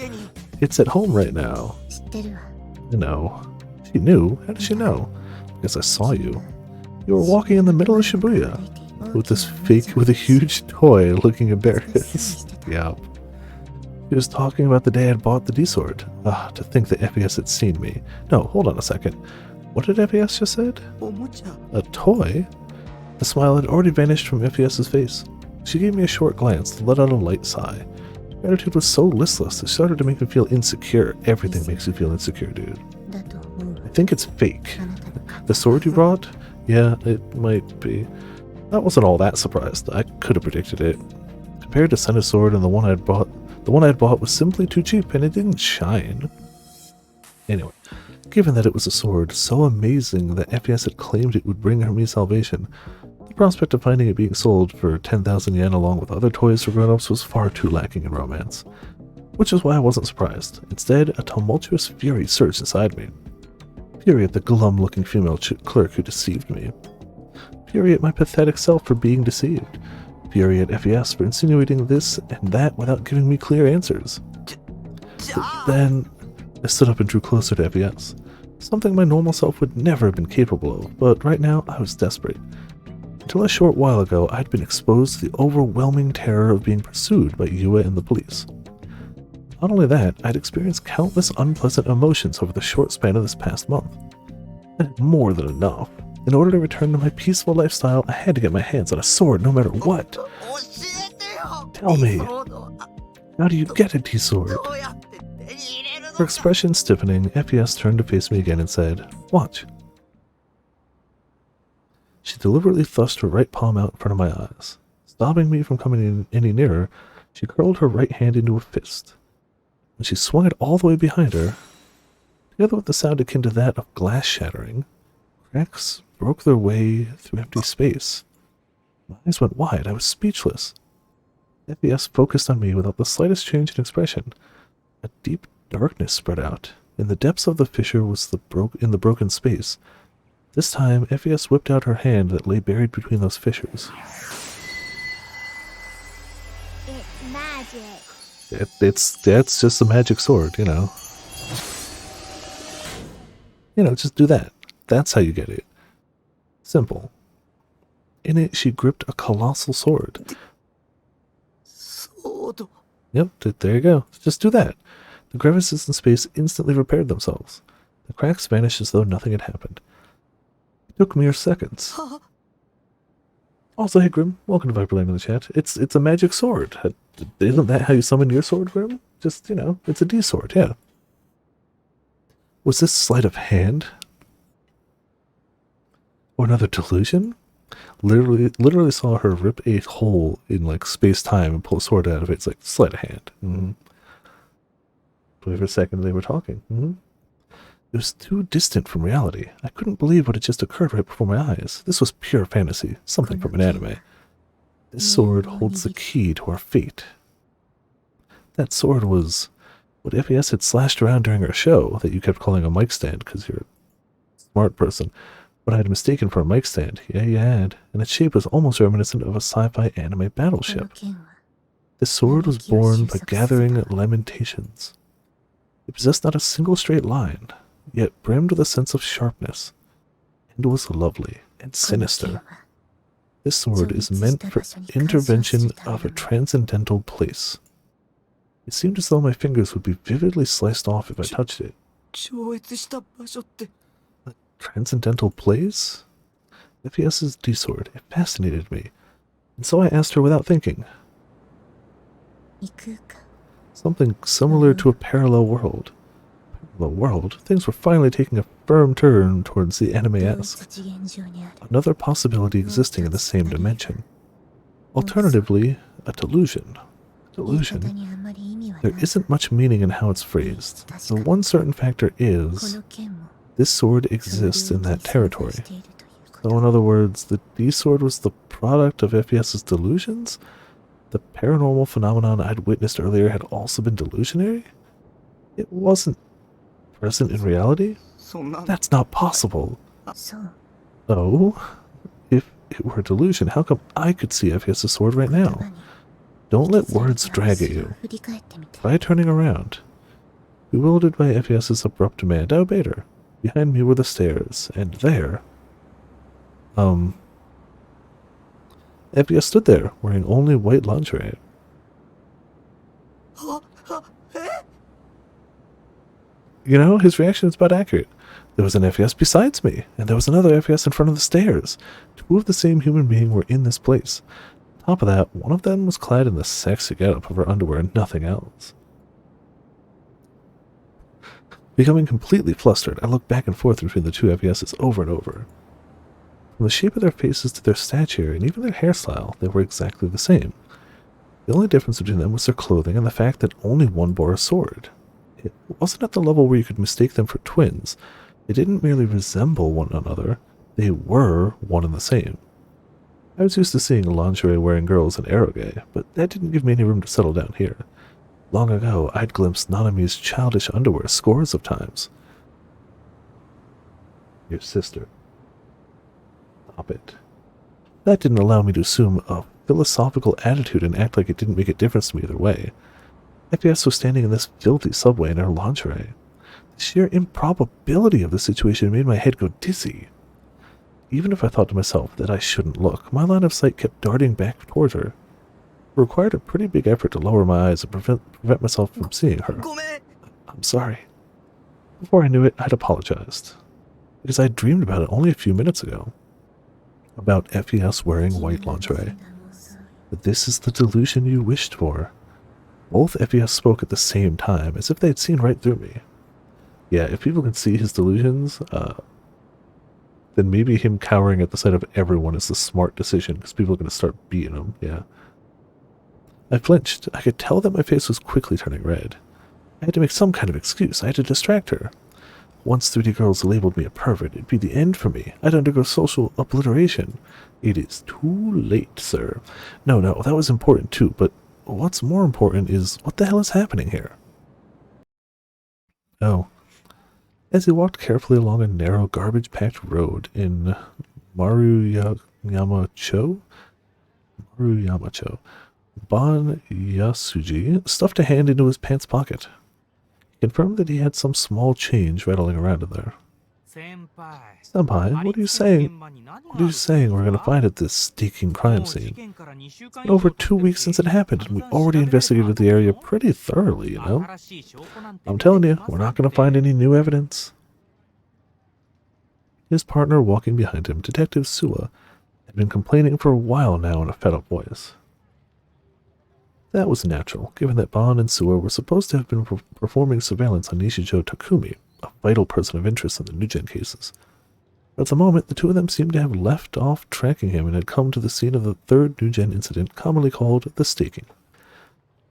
S1: It's at home right now. You know. She knew. How did she know? Because I saw you. You were walking in the middle of Shibuya. With a huge toy looking embarrassed. Yeah. He was talking about the day I'd bought the D-sword. To think that FES had seen me. No, hold on a second. What did FES just said? A toy? The smile had already vanished from FES's face. She gave me a short glance and let out a light sigh. Her attitude was so listless, it started to make me feel insecure. Everything makes you feel insecure, dude. I think it's fake. The sword you brought? Yeah, it might be. I wasn't all that surprised. I could have predicted it. Compared to Senna's sword and the one I'd bought was simply too cheap, and it didn't shine. Anyway, given that it was a sword so amazing that FES had claimed it would bring me salvation, the prospect of finding it being sold for 10,000 yen along with other toys for grown-ups was far too lacking in romance. Which is why I wasn't surprised. Instead, a tumultuous fury surged inside me. Fury at the glum-looking female clerk who deceived me. Fury at my pathetic self for being deceived. Fury at FES for insinuating this and that without giving me clear answers. But then, I stood up and drew closer to FES. Something my normal self would never have been capable of, but right now I was desperate. Until a short while ago, I had been exposed to the overwhelming terror of being pursued by Yua and the police. Not only that, I'd experienced countless unpleasant emotions over the short span of this past month. I had more than enough. In order to return to my peaceful lifestyle, I had to get my hands on a sword no matter what. Tell me, how do you get a D-sword? Her expression stiffening, FES turned to face me again and said, "Watch." She deliberately thrust her right palm out in front of my eyes. Stopping me from coming in any nearer, she curled her right hand into a fist. When she swung it all the way behind her, together with the sound akin to that of glass shattering, cracks broke their way through empty space. My eyes went wide. I was speechless. FES focused on me without the slightest change in expression. A deep darkness spread out. In the depths of the fissure was the broken space. This time, FES whipped out her hand that lay buried between those fissures.
S2: It's magic.
S1: That's just a magic sword, you know. Just do that. That's how you get it. Simple. In it, she gripped a colossal sword.
S3: Sword.
S1: Yep, there you go. Just do that. The crevices in space instantly repaired themselves. The cracks vanished as though nothing had happened. It took mere seconds. Also, hey Grim, welcome to Viperland in the chat. It's a magic sword. Isn't that how you summon your sword, Grim? Just, it's a D sword, yeah. Was this sleight of hand? Or another delusion? Literally saw her rip a hole in like space-time and pull a sword out of it. It's like sleight of hand. But for a second they were talking. It was too distant from reality. I couldn't believe what had just occurred right before my eyes. This was pure fantasy, something from an anime. This sword holds the key to our fate. That sword was what FES had slashed around during our show that you kept calling a mic stand because you're a smart person. But I had mistaken for a mic stand. Yeah, you had. And its shape was almost reminiscent of a sci-fi anime battleship. This sword was born by gathering lamentations. It possessed not a single straight line, yet brimmed with a sense of sharpness, and was lovely and sinister. This sword is meant for intervention of a transcendental place. It seemed as though my fingers would be vividly sliced off if I touched it. Transcendental place? FES's D-sword. It fascinated me, and so I asked her without thinking. Something similar to a parallel world. Parallel world? Things were finally taking a firm turn towards the anime-esque. Another possibility existing in the same dimension. Alternatively, a delusion. Delusion? There isn't much meaning in how it's phrased. The one certain factor is this sword exists in that territory. So in other words, the D-sword was the product of FES's delusions? The paranormal phenomenon I'd witnessed earlier had also been delusionary? It wasn't present in reality? That's not possible. Oh? If it were a delusion, how come I could see FES's sword right now? Don't let words drag at you. Try turning around. Bewildered by FES's abrupt demand, I obeyed her. Behind me were the stairs, and there... FES stood there, wearing only white lingerie. His reaction is about accurate. There was an FES besides me, and there was another FES in front of the stairs. Two of the same human being were in this place. On top of that, one of them was clad in the sexy getup of her underwear and nothing else. Becoming completely flustered, I looked back and forth between the two FESs over and over. From the shape of their faces to their stature and even their hairstyle, they were exactly the same. The only difference between them was their clothing and the fact that only one bore a sword. It wasn't at the level where you could mistake them for twins. They didn't merely resemble one another, they were one and the same. I was used to seeing lingerie-wearing girls in eroge, but that didn't give me any room to settle down here. Long ago, I'd glimpsed Nanami's childish underwear scores of times. Your sister. Stop it. That didn't allow me to assume a philosophical attitude and act like it didn't make a difference to me either way. FES was standing in this filthy subway in her lingerie. The sheer improbability of the situation made my head go dizzy. Even if I thought to myself that I shouldn't look, my line of sight kept darting back towards her. It required a pretty big effort to lower my eyes and prevent myself from seeing her. I'm sorry. Before I knew it, I'd apologized. Because I'd dreamed about it only a few minutes ago. About FES wearing white lingerie. But this is the delusion you wished for. Both FES spoke at the same time, as if they had seen right through me. Yeah, if people can see his delusions, then maybe him cowering at the sight of everyone is the smart decision, because people are going to start beating him, yeah. I flinched. I could tell that my face was quickly turning red. I had to make some kind of excuse. I had to distract her. Once 3D girls labeled me a pervert, it'd be the end for me. I'd undergo social obliteration. It is too late, sir. No, that was important too, but what's more important is what the hell is happening here? Oh. As he walked carefully along a narrow, garbage-packed road in Maruyamacho, Bon Yasuji stuffed a hand into his pants pocket. He confirmed that he had some small change rattling around in there. Senpai, what are you saying? What are you saying we're going to find at this stinking crime scene? It's been over 2 weeks since it happened, and we already investigated the area pretty thoroughly, you know? I'm telling you, we're not going to find any new evidence. His partner walking behind him, Detective Suwa, had been complaining for a while now in a fed-up voice. That was natural, given that Bon and Suwa were supposed to have been performing surveillance on Nishijo Takumi, a vital person of interest in the Nugen cases. But at the moment, the two of them seemed to have left off tracking him and had come to the scene of the third Nugen incident, commonly called the staking.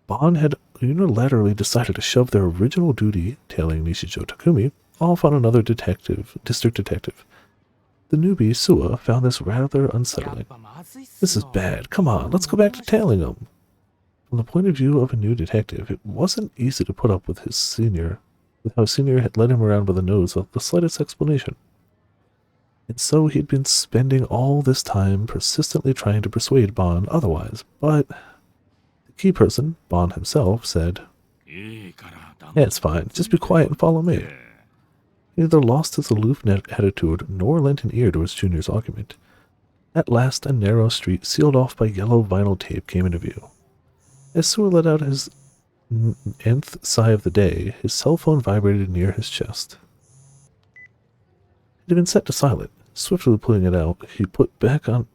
S1: Bon had unilaterally decided to shove their original duty, tailing Nishijo Takumi, off on another district detective. The newbie, Suwa, found this rather unsettling. This is bad. Come on, let's go back to tailing him. From the point of view of a new detective, it wasn't easy to put up with how senior had led him around by the nose without the slightest explanation. And so he'd been spending all this time persistently trying to persuade Bon otherwise, but the key person, Bon himself, said, "Yeah, it's fine, just be quiet and follow me." He neither lost his aloof attitude nor lent an ear to his junior's argument. At last, a narrow street sealed off by yellow vinyl tape came into view. As Suwa let out his nth sigh of the day, his cell phone vibrated near his chest. It had been set to silent. Swiftly pulling it out, he put back on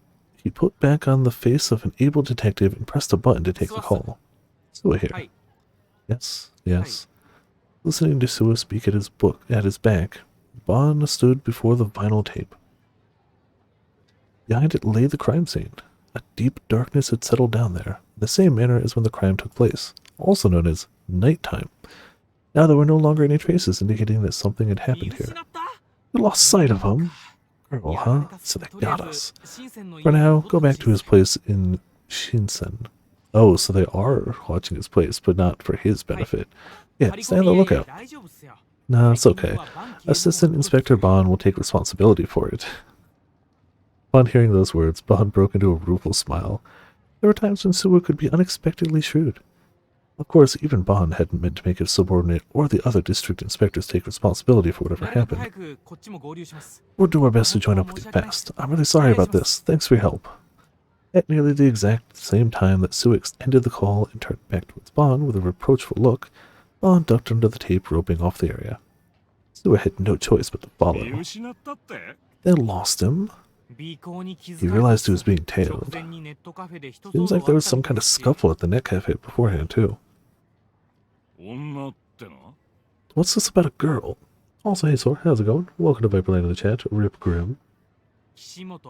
S1: the face of an able detective and pressed a button to take the call. Suwa here. Yes. Listening to Suwa speak at his back, Bon stood before the vinyl tape. Behind it lay the crime scene. A deep darkness had settled down there, in the same manner as when the crime took place, also known as nighttime. Now there were no longer any traces indicating that something had happened here. We lost sight of him. Girl, huh? So they got us. For now, go back to his place in Shinsen. Oh, so they are watching his place, but not for his benefit. Yeah, stay on the lookout. No, it's okay. Assistant Inspector Bon will take responsibility for it. Upon hearing those words, Bon broke into a rueful smile. There were times when Suwa could be unexpectedly shrewd. Of course, even Bon hadn't meant to make his subordinate or the other district inspectors take responsibility for whatever happened. We'll do our best to join up with you fast. I'm really sorry about this. Thanks for your help. At nearly the exact same time that Suwa ended the call and turned back towards Bon with a reproachful look, Bon ducked under the tape roping off the area. Suwa had no choice but to follow. They lost him. He realized he was being tailed. Seems like there was some kind of scuffle at the net cafe beforehand, too. What's this about a girl? Also, hey, Sor, how's it going? Welcome to Viperland in the chat, Rip Grim. Kishimoto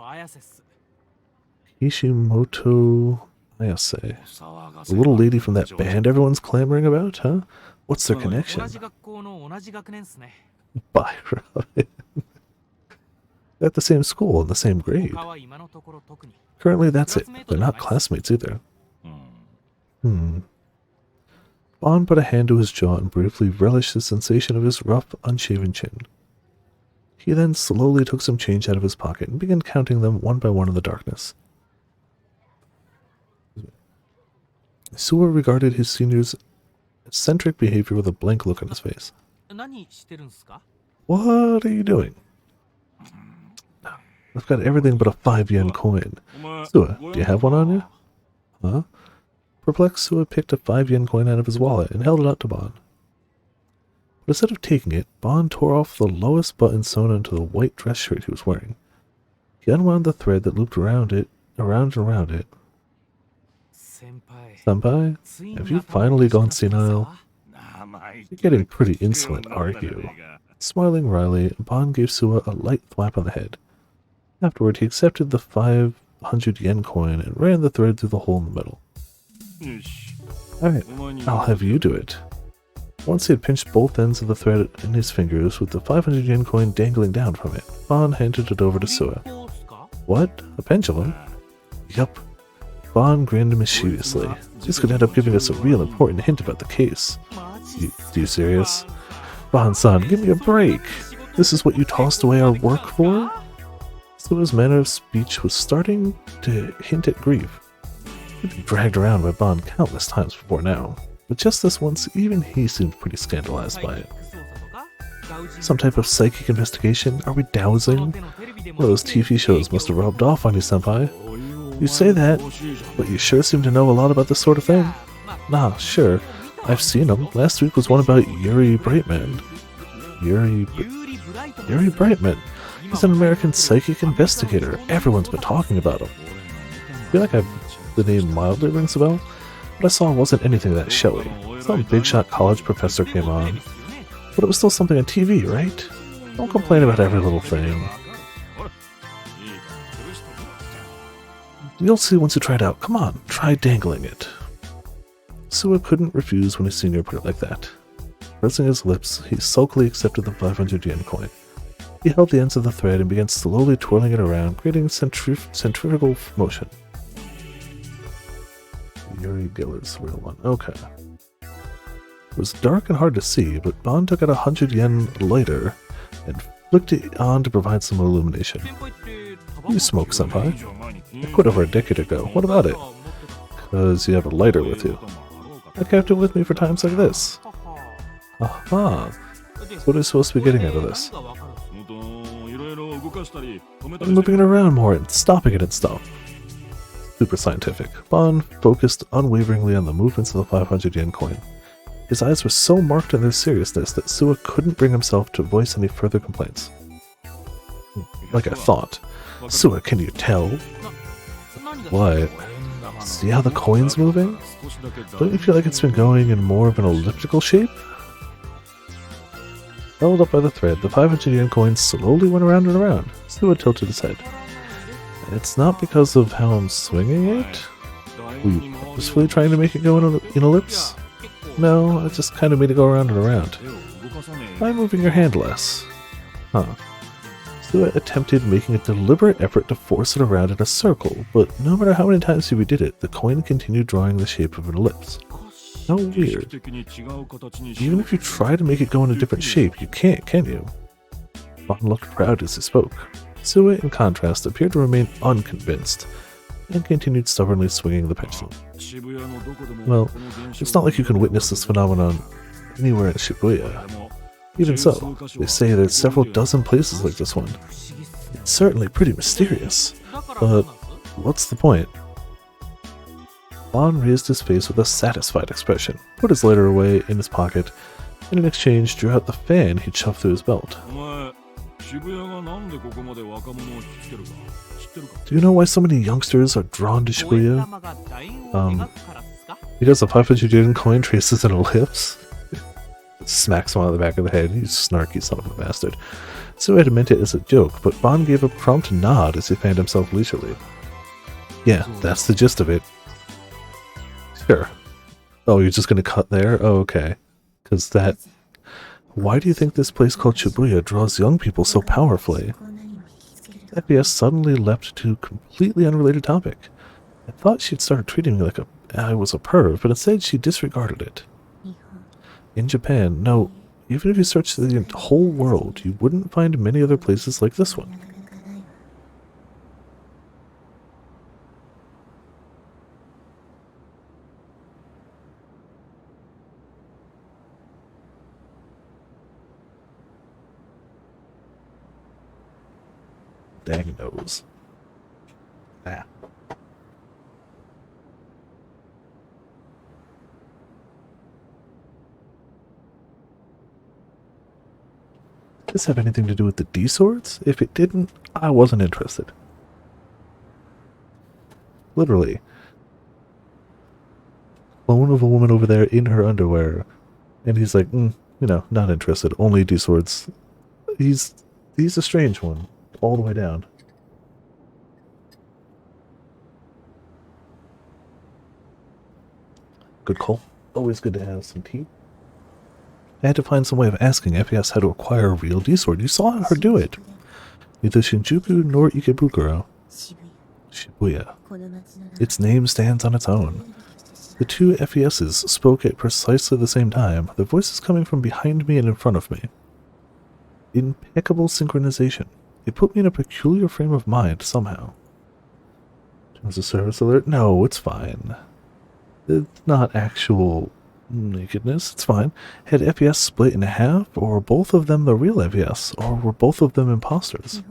S1: Ayase. The little lady from that band everyone's clamoring about, huh? What's their connection? Byron. At the same school, in the same grade. Currently, that's it. They're not classmates either. Bon put a hand to his jaw and briefly relished the sensation of his rough, unshaven chin. He then slowly took some change out of his pocket and began counting them one by one in the darkness. Suwa regarded his senior's eccentric behavior with a blank look on his face. What are you doing? I've got everything but a 5-yen coin. Suwa, do you have one on you? Huh? Perplexed, Suwa picked a 5-yen coin out of his wallet and held it out to Bon. But instead of taking it, Bon tore off the lowest button sewn onto the white dress shirt he was wearing. He unwound the thread that looped around and around it. Senpai, have you finally gone senile? You're getting pretty insolent, aren't you? Smiling wryly, Bon gave Suwa a light thwap on the head. Afterward, he accepted the 500-yen coin and ran the thread through the hole in the middle. Alright, I'll have you do it. Once he had pinched both ends of the thread in his fingers with the 500 yen coin dangling down from it, Bon handed it over to Sua. What? A pendulum? Yup. Bon grinned mischievously. This could end up giving us a real important hint about the case. You serious? Bon-san, give me a break! This is what you tossed away our work for? Sua's manner of speech was starting to hint at grief. He'd been dragged around by Bon countless times before now, but just this once, even he seemed pretty scandalized by it. Some type of psychic investigation? Are we dowsing? One of those TV shows must have rubbed off on you, senpai. You say that, but you sure seem to know a lot about this sort of thing. Nah, sure. I've seen them. Last week was one about Yuri Brightman. Yuri Brightman. He's an American psychic investigator. Everyone's been talking about him. I feel like the name mildly rings a bell. What I saw wasn't anything that showy. Some big-shot college professor came on. But it was still something on TV, right? Don't complain about every little thing. You'll see once you try it out. Come on, try dangling it. Sua couldn't refuse when his senior put it like that. Pressing his lips, he sulkily accepted the 500 yen coin. He held the ends of the thread and began slowly twirling it around, creating centrifugal motion. Yuri Giller's real one. Okay. It was dark and hard to see, but Bon took out 100 yen lighter and flicked it on to provide some illumination. You smoke, senpai. I quit over a decade ago. What about it? 'Cause you have a lighter with you. I kept it with me for times like this. Aha. What are you supposed to be getting out of this? I'm moving it around more and stopping it and stuff. Super scientific. Bon focused unwaveringly on the movements of the 500 yen coin. His eyes were so marked in their seriousness that Sua couldn't bring himself to voice any further complaints. Like I thought. Sua, can you tell? What? See how the coin's moving? Don't you feel like it's been going in more of an elliptical shape? Held up by the thread, the 500 yen coin slowly went around and around. Sua tilted his head. It's not because of how I'm swinging it? Were you purposefully trying to make it go in an ellipse? No, I just kind of made it go around and around. By moving your hand less. Huh. Sua attempted making a deliberate effort to force it around in a circle, but no matter how many times he redid it, the coin continued drawing the shape of an ellipse. How weird. Even if you try to make it go in a different shape, you can't, can you? Bon looked proud as he spoke. Sua, in contrast, appeared to remain unconvinced, and continued stubbornly swinging the pendulum. Well, it's not like you can witness this phenomenon anywhere in Shibuya. Even so, they say there's several dozen places like this one. It's certainly pretty mysterious, but what's the point? Bon raised his face with a satisfied expression, put his lighter away in his pocket, and in exchange drew out the fan he'd shoved through his belt. Do you know why so many youngsters are drawn to Shibuya? Because the 500 yen coin traces an ellipse? Smacks him on the back of the head. You snarky son of a bastard. Sua had meant it as a joke, but Bon gave a prompt nod as he fanned himself leisurely. Yeah, that's the gist of it. Sure. Oh, you're just gonna cut there? Oh, okay. Because that... Why do you think this place called Shibuya draws young people so powerfully? FPS suddenly leapt to a completely unrelated topic. I thought she'd started treating me like I was a perv, but instead she disregarded it. In Japan, no, even if you searched the whole world, you wouldn't find many other places like this one. Dang nose. Ah. Does this have anything to do with the D-swords? If it didn't, I wasn't interested. Literally. Clone of a woman over there in her underwear. And he's like, not interested. Only D-swords. He's a strange one. All the way down. Good call. Always good to have some tea. I had to find some way of asking FES how to acquire a real D-Sword. You saw her do it. Neither Shinjuku nor Ikebukuro. Shibuya. Its name stands on its own. The two FESs spoke at precisely the same time, their voices coming from behind me and in front of me. Impeccable synchronization. It put me in a peculiar frame of mind somehow. Terms of service alert? No, it's fine. It's not actual nakedness, it's fine. Had FES split in half, or were both of them the real FES, or were both of them imposters?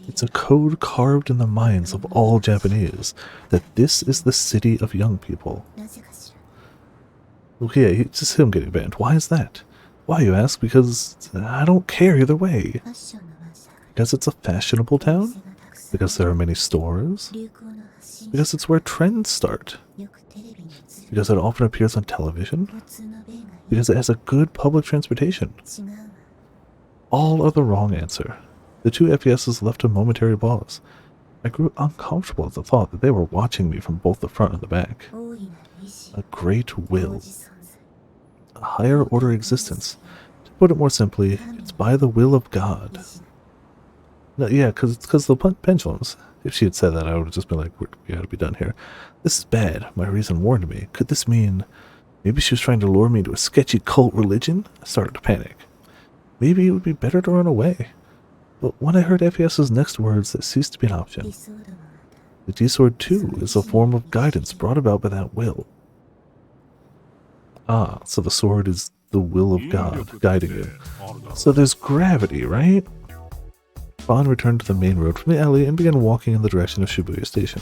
S1: It's a code carved in the minds of all Japanese that this is the city of young people. Okay, it's just him getting banned. Why is that? Why, you ask? Because I don't care either way. Because it's a fashionable town? Because there are many stores? Because it's where trends start? Because it often appears on television? Because it has a good public transportation? All are the wrong answer. The two FESs left a momentary pause. I grew uncomfortable at the thought that they were watching me from both the front and the back. A great will. A higher order existence. To put it more simply, it's by the will of God. No, yeah, because the pendulums. If she had said that, I would have just been like, we gotta be done here. This is bad. My reason warned me. Could this mean maybe she was trying to lure me into a sketchy cult religion? I started to panic. Maybe it would be better to run away. But when I heard FES's next words, that ceased to be an option. The D-Sword, too, is a form of guidance brought about by that will. Ah, so the sword is the will of God guiding you. So there's gravity, right? Ban returned to the main road from the alley and began walking in the direction of Shibuya Station.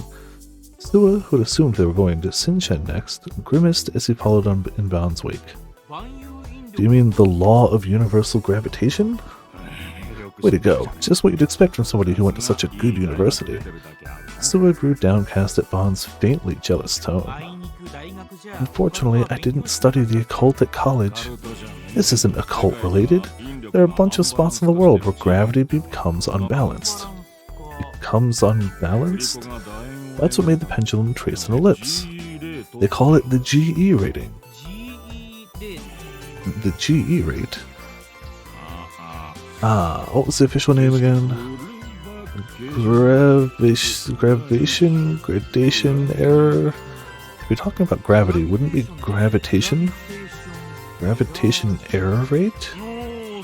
S1: Suwa, who had assumed they were going to Shinshen next, grimaced as he followed in Ban's wake. Do you mean the law of universal gravitation? Way to go. Just what you'd expect from somebody who went to such a good university. Suwa grew downcast at Ban's faintly jealous tone. Unfortunately, I didn't study the occult at college. This isn't occult related. There are a bunch of spots in the world where gravity becomes unbalanced. Becomes unbalanced? That's what made the pendulum trace an ellipse. They call it the GE rating. The GE rate? Ah, what was the official name again? Gradation error? If you're talking about gravity, wouldn't it be gravitation? Gravitation error rate?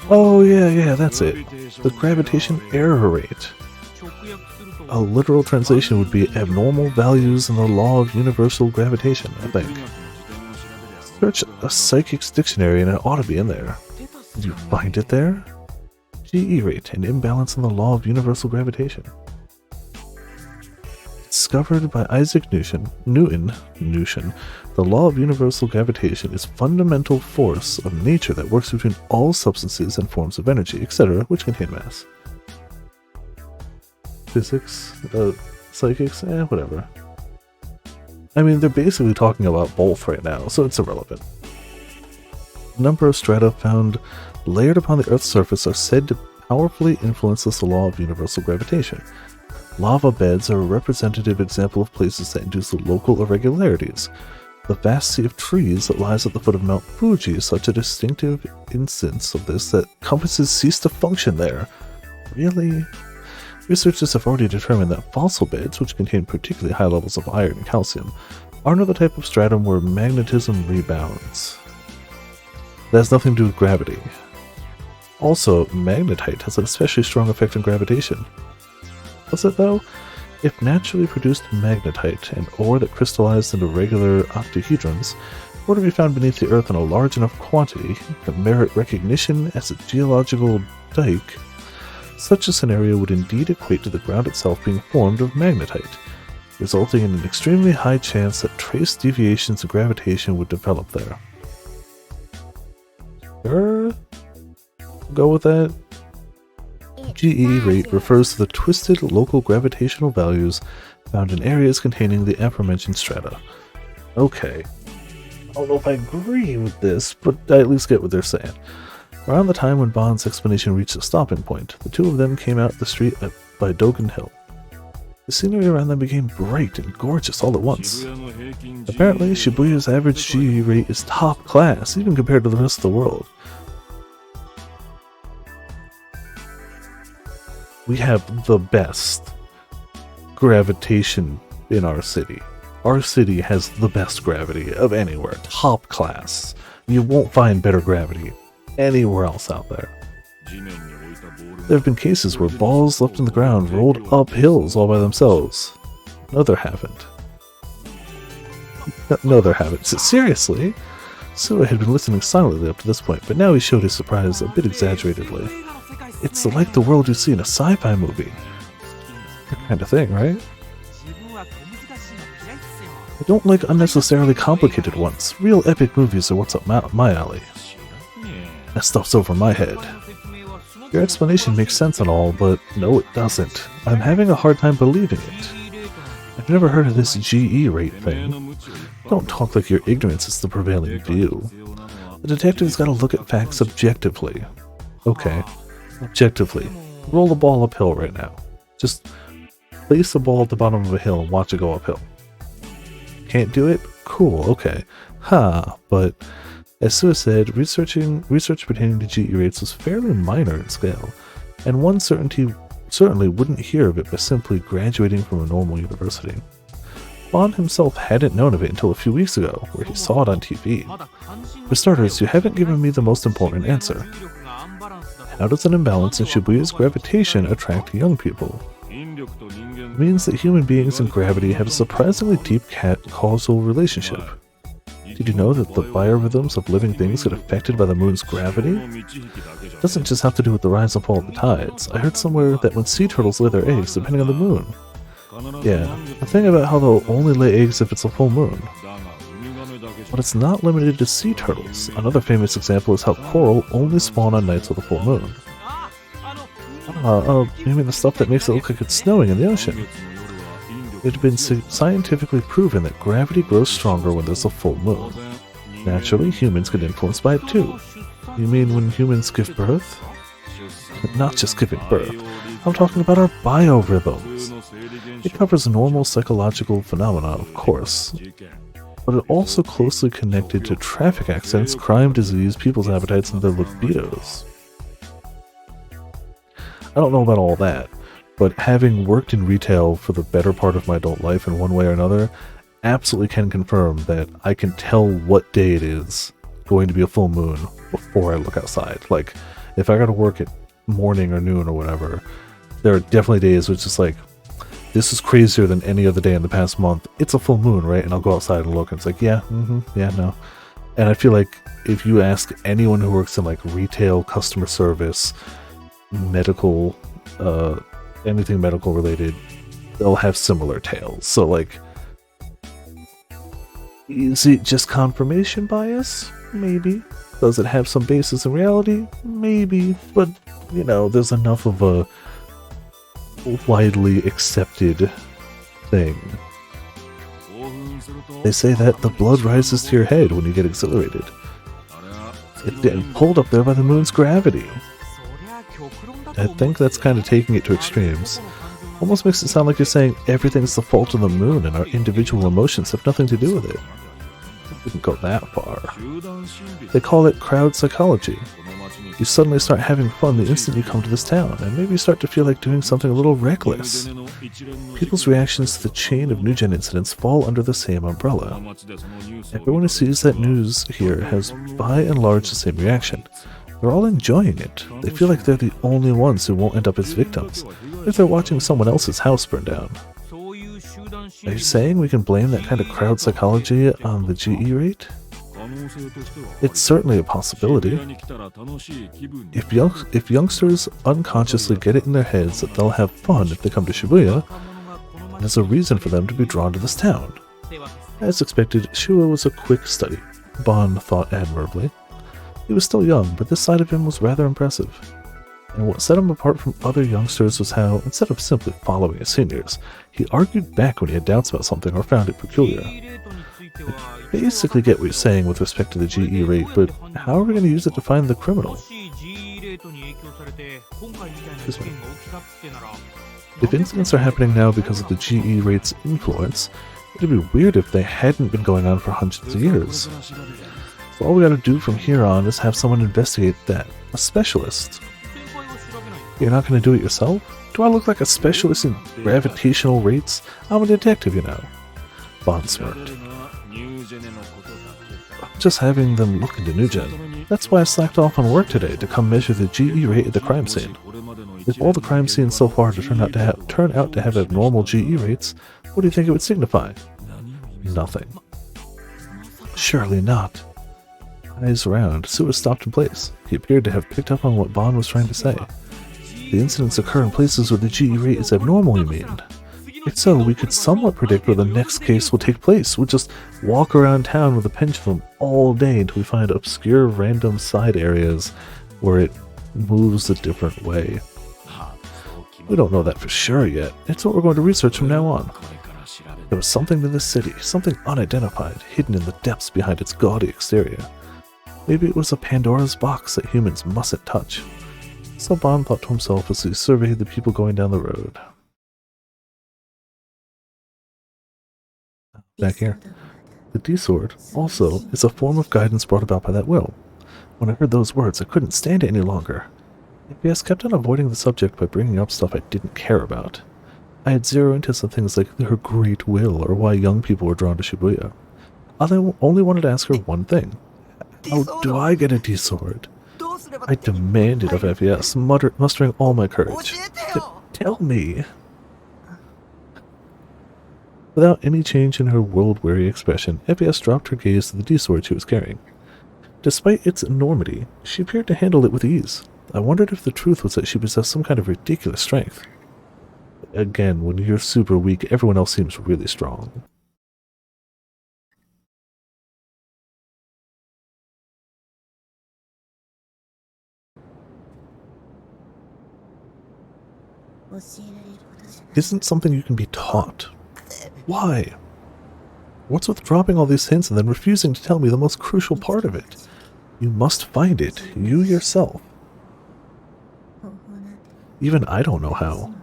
S1: Oh yeah, that's it. The gravitation error rate. A literal translation would be abnormal values in the law of universal gravitation, I think. Search a psychic's dictionary and it ought to be in there. Did you find it there? GE rate, an imbalance in the law of universal gravitation. Discovered by Isaac Newton, the law of universal gravitation is fundamental force of nature that works between all substances and forms of energy, etc., which contain mass. Physics, psychics, whatever. I mean, they're basically talking about both right now, so it's irrelevant. The number of strata found layered upon the Earth's surface are said to powerfully influence the law of universal gravitation. Lava beds are a representative example of places that induce local irregularities. The vast sea of trees that lies at the foot of Mount Fuji is such a distinctive instance of this that compasses cease to function there. Really? Researchers have already determined that fossil beds, which contain particularly high levels of iron and calcium, are another type of stratum where magnetism rebounds. That has nothing to do with gravity. Also, magnetite has an especially strong effect on gravitation. Does it though? If naturally produced magnetite, an ore that crystallized into regular octahedrons, were to be found beneath the Earth in a large enough quantity to merit recognition as a geological dike, such a scenario would indeed equate to the ground itself being formed of magnetite, resulting in an extremely high chance that trace deviations in gravitation would develop there. Sure? Go with that? GE rate refers to the twisted local gravitational values found in areas containing the aforementioned strata. Okay. I don't know if I agree with this, but I at least get what they're saying. Around the time when Bond's explanation reached a stopping point, the two of them came out the street by Dogen Hill. The scenery around them became bright and gorgeous all at once. Apparently, Shibuya's average GE rate is top class, even compared to the rest of the world. We have the best gravitation in our city. Our city has the best gravity of anywhere, top class. You won't find better gravity anywhere else out there. There have been cases where balls left in the ground rolled up hills all by themselves. No, there haven't. No, there haven't. Seriously? Suwa had been listening silently up to this point, but now he showed his surprise a bit exaggeratedly. It's like the world you see in a sci-fi movie. That kind of thing, right? I don't like unnecessarily complicated ones. Real epic movies are what's up my alley. That stuff's over my head. Your explanation makes sense and all, but no it doesn't. I'm having a hard time believing it. I've never heard of this GE rate thing. Don't talk like your ignorance is the prevailing view. The detective's gotta look at facts objectively. Okay, objectively. Roll the ball uphill right now. Just place the ball at the bottom of a hill and watch it go uphill. Can't do it? Cool, okay. But as Suwa said, research pertaining to GE rates was fairly minor in scale, and one certainly wouldn't hear of it by simply graduating from a normal university. Bon himself hadn't known of it until a few weeks ago, where he saw it on TV. For starters, you haven't given me the most important answer. How does an imbalance in Shibuya's gravitation attract young people? It means that human beings and gravity have a surprisingly deep causal relationship. Did you know that the biorhythms of living things get affected by the moon's gravity? It doesn't just have to do with the rise and fall of the tides. I heard somewhere that when sea turtles lay their eggs depending on the moon. Yeah, the thing about how they'll only lay eggs if it's a full moon. But it's not limited to sea turtles. Another famous example is how coral only spawn on nights with a full moon. You mean the stuff that makes it look like it's snowing in the ocean? It had been scientifically proven that gravity grows stronger when there's a full moon. Naturally, humans get influenced by it too. You mean when humans give birth? Not just giving birth. I'm talking about our biorhythms. It covers normal psychological phenomena, of course, but it also closely connected to traffic accidents, crime, disease, people's appetites, and their libidos. I don't know about all that, but having worked in retail for the better part of my adult life in one way or another, absolutely can confirm that I can tell what day it is going to be a full moon before I look outside. Like, if I gotta work at morning or noon or whatever, there are definitely days where it's just like, this is crazier than any other day in the past month. It's a full moon, right? And I'll go outside and look and it's like, yeah, no. And I feel like if you ask anyone who works in like retail, customer service, medical, anything medical related, they'll have similar tales. So like, is it just confirmation bias? Maybe. Does it have some basis in reality? Maybe. But, you know, there's enough of a widely accepted thing. They say that the blood rises to your head when you get exhilarated. It's getting pulled up there by the moon's gravity. I think that's kind of taking it to extremes. Almost makes it sound like you're saying everything's the fault of the moon and our individual emotions have nothing to do with it. I wouldn't go that far. They call it crowd psychology. You suddenly start having fun the instant you come to this town, and maybe you start to feel like doing something a little reckless. People's reactions to the chain of Nugen incidents fall under the same umbrella. Everyone who sees that news here has by and large the same reaction. They're all enjoying it. They feel like they're the only ones who won't end up as victims, if they're watching someone else's house burn down. Are you saying we can blame that kind of crowd psychology on the GE rate? It's certainly a possibility. If youngsters unconsciously get it in their heads that they'll have fun if they come to Shibuya, there's a reason for them to be drawn to this town. As expected, Shuo was a quick study, Bon thought admirably. He was still young, but this side of him was rather impressive. And what set him apart from other youngsters was how, instead of simply following his seniors, he argued back when he had doubts about something or found it peculiar. I basically get what you're saying with respect to the GE rate, but how are we going to use it to find the criminal? If incidents are happening now because of the GE rate's influence, it'd be weird if they hadn't been going on for hundreds of years. So all we gotta do from here on is have someone investigate that. A specialist. You're not gonna do it yourself? Do I look like a specialist in gravitational rates? I'm a detective, you know. Bond smirked. Just having them look into New Gen. That's why I slacked off on work today, to come measure the GE rate at the crime scene. If all the crime scenes so far turn out to have abnormal GE rates, what do you think it would signify? Nothing. Surely not. Eyes round, Suez stopped in place. He appeared to have picked up on what Bond was trying to say. The incidents occur in places where the GE rate is abnormal, you mean? If so, we could somewhat predict where the next case will take place. We'll just walk around town with a pendulum all day until we find obscure random side areas where it moves a different way. We don't know that for sure yet. It's what we're going to research from now on. There was something to this city, something unidentified, hidden in the depths behind its gaudy exterior. Maybe it was a Pandora's box that humans mustn't touch. So Bond thought to himself as he surveyed the people going down the road. Back here. The D-Sword, also, is a form of guidance brought about by that will. When I heard those words, I couldn't stand it any longer. FPS kept on avoiding the subject by bringing up stuff I didn't care about. I had zero interest in things like her great will or why young people were drawn to Shibuya. I only wanted to ask her one thing. How do I get a D-Sword? I demanded of FPS, mustering all my courage. Tell me. Without any change in her world-weary expression, FPS dropped her gaze to the D-Sword she was carrying. Despite its enormity, she appeared to handle it with ease. I wondered if the truth was that she possessed some kind of ridiculous strength. Again, when you're super weak, everyone else seems really strong. Isn't something you can be taught. Why? What's with dropping all these hints and then refusing to tell me the most crucial part of it? You must find it, you yourself. Even I don't know how.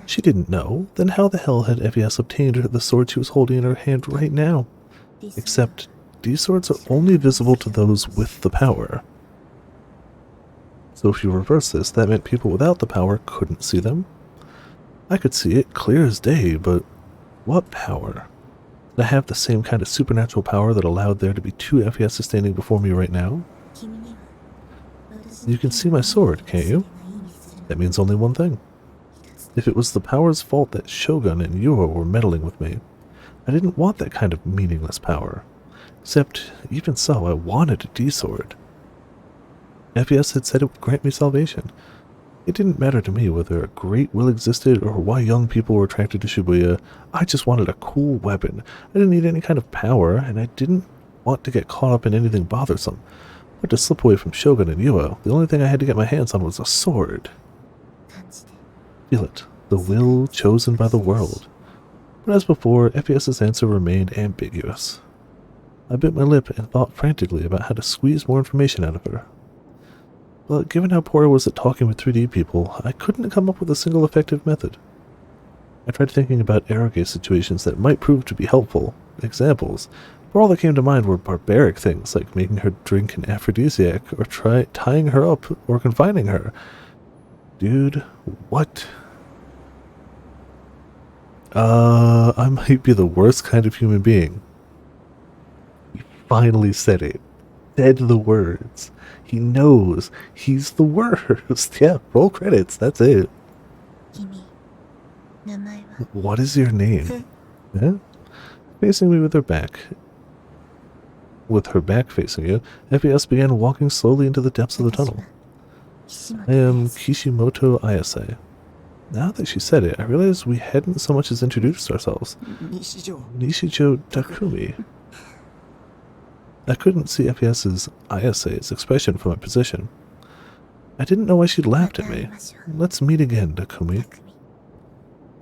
S1: She didn't know, then how the hell had FPS obtained the sword she was holding in her hand right now? Except, these swords are only visible to those with the power. So if you reverse this, that meant people without the power couldn't see them? I could see it clear as day, but what power? Did I have the same kind of supernatural power that allowed there to be two FPSs standing before me right now? You can see my sword, can't you? That means only one thing. If it was the power's fault that Shogun and Yuo were meddling with me, I didn't want that kind of meaningless power. Except, even so, I wanted a D-Sword. FPS had said it would grant me salvation. It didn't matter to me whether a great will existed or why young people were attracted to Shibuya. I just wanted a cool weapon. I didn't need any kind of power, and I didn't want to get caught up in anything bothersome. But to slip away from Shogun and Yuo, the only thing I had to get my hands on was a sword. Feel it, the will chosen by the world. But as before, FPS's answer remained ambiguous. I bit my lip and thought frantically about how to squeeze more information out of her. But given how poor I was at talking with 3D people, I couldn't come up with a single effective method. I tried thinking about eroge situations that might prove to be helpful, examples, but all that came to mind were barbaric things like making her drink an aphrodisiac or tying her up or confining her. Dude, what? I might be the worst kind of human being. He finally said it. Said the words. He knows. He's the worst. Yeah, roll credits. That's it. What is your name? Yeah? Facing me with her back. With her back facing you, FPS began walking slowly into the depths of the tunnel. I am Kishimoto Ayase. Now that she said it, I realized we hadn't so much as introduced ourselves. Nishijo Takumi. I couldn't see FPS's Ayase's expression from my position. I didn't know why she'd laughed at me. Let's meet again, Takumi.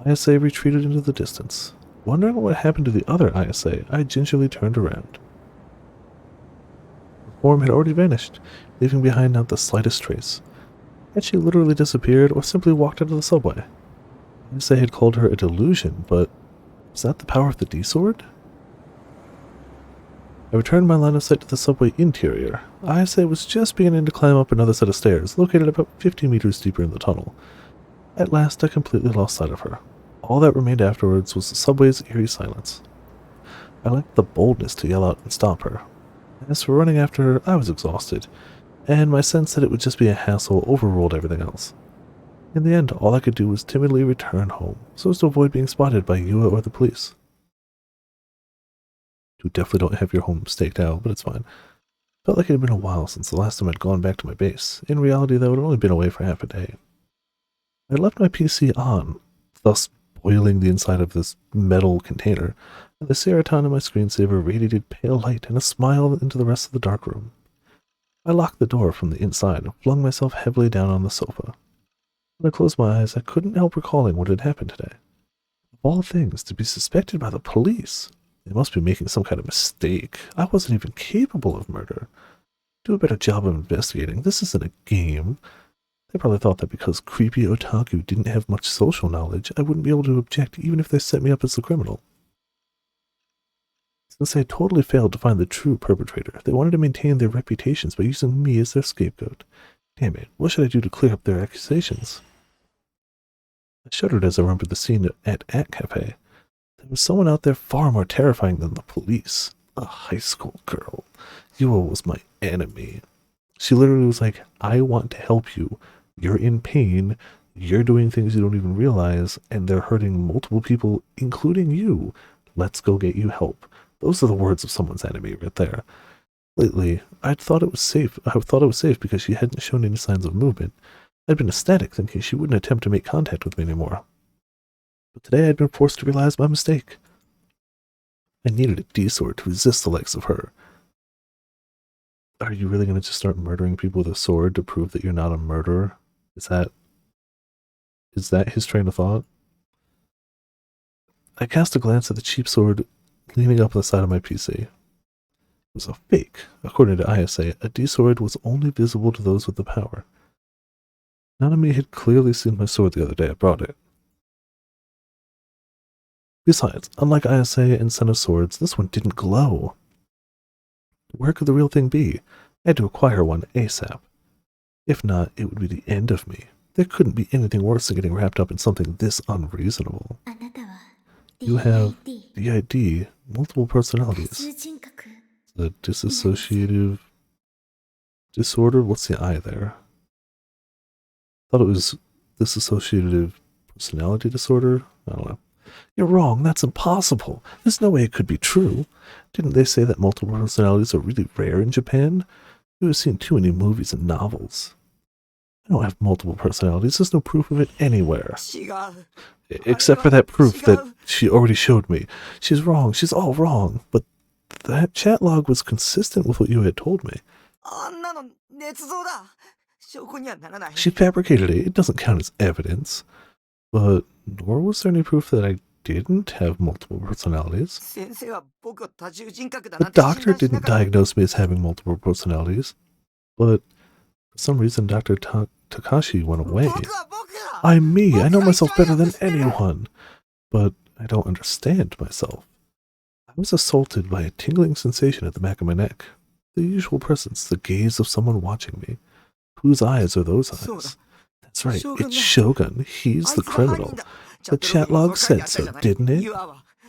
S1: Ayase retreated into the distance. Wondering what happened to the other Ayase, I gingerly turned around. Her form had already vanished, leaving behind not the slightest trace. Had she literally disappeared or simply walked out of the subway? Ayase had called her a delusion, but was that the power of the D-Sword? I returned my line of sight to the subway interior. Ayase was just beginning to climb up another set of stairs, located about 50 meters deeper in the tunnel. At last, I completely lost sight of her. All that remained afterwards was the subway's eerie silence. I lacked the boldness to yell out and stop her. As for running after her, I was exhausted, and my sense that it would just be a hassle overruled everything else. In the end, all I could do was timidly return home, so as to avoid being spotted by Yua or the police. You definitely don't have your home staked out, but it's fine. Felt like it had been a while since the last time I'd gone back to my base. In reality, though, it had only been away for half a day. I left my PC on, thus boiling the inside of this metal container, and the Seraton in my screensaver radiated pale light and a smile into the rest of the dark room. I locked the door from the inside and flung myself heavily down on the sofa. When I closed my eyes, I couldn't help recalling what had happened today. Of all things, to be suspected by the police. They must be making some kind of mistake. I wasn't even capable of murder. Do a better job of investigating. This isn't a game. They probably thought that because creepy otaku didn't have much social knowledge, I wouldn't be able to object even if they set me up as the criminal. Since they had totally failed to find the true perpetrator, they wanted to maintain their reputations by using me as their scapegoat. Damn it, what should I do to clear up their accusations? I shuddered as I remembered the scene at Cafe. There was someone out there far more terrifying than the police. A high school girl. Yua was my enemy. She literally was like, I want to help you. You're in pain. You're doing things you don't even realize, and they're hurting multiple people, including you. Let's go get you help. Those are the words of someone's enemy right there. Lately, I thought it was safe because she hadn't shown any signs of movement. I'd been ecstatic, thinking she wouldn't attempt to make contact with me anymore. But today I'd been forced to realize my mistake. I needed a D-Sword to resist the likes of her. Are you really going to just start murdering people with a sword to prove that you're not a murderer? Is that his train of thought? I cast a glance at the cheap sword leaning up on the side of my PC. It was a fake. According to Ayase, a D-Sword was only visible to those with the power. Nanami had clearly seen my sword the other day I brought it. Besides, unlike Ayase and Senna's swords, this one didn't glow. Where could the real thing be? I had to acquire one ASAP. If not, it would be the end of me. There couldn't be anything worse than getting wrapped up in something this unreasonable. You have DID, multiple personalities. The dissociative disorder? What's the I there? I thought it was dissociative personality disorder? I don't know. You're wrong, that's impossible. There's no way it could be true. Didn't they say that multiple personalities are really rare in Japan? You have seen too many movies and novels. I don't have multiple personalities, there's no proof of it anywhere. Except for that proof that she already showed me. She's wrong, she's all wrong. But that chat log was consistent with what you had told me. She fabricated it, it doesn't count as evidence. But nor was there any proof that I didn't have multiple personalities. The doctor didn't diagnose me as having multiple personalities, but for some reason Dr. Takashi went away. I'm me, I know myself better than anyone, but I don't understand myself. I was assaulted by a tingling sensation at the back of my neck. The usual presence, the gaze of someone watching me. Whose eyes are those eyes? That's right, it's Shogun. He's the criminal. The chat log said so, didn't it?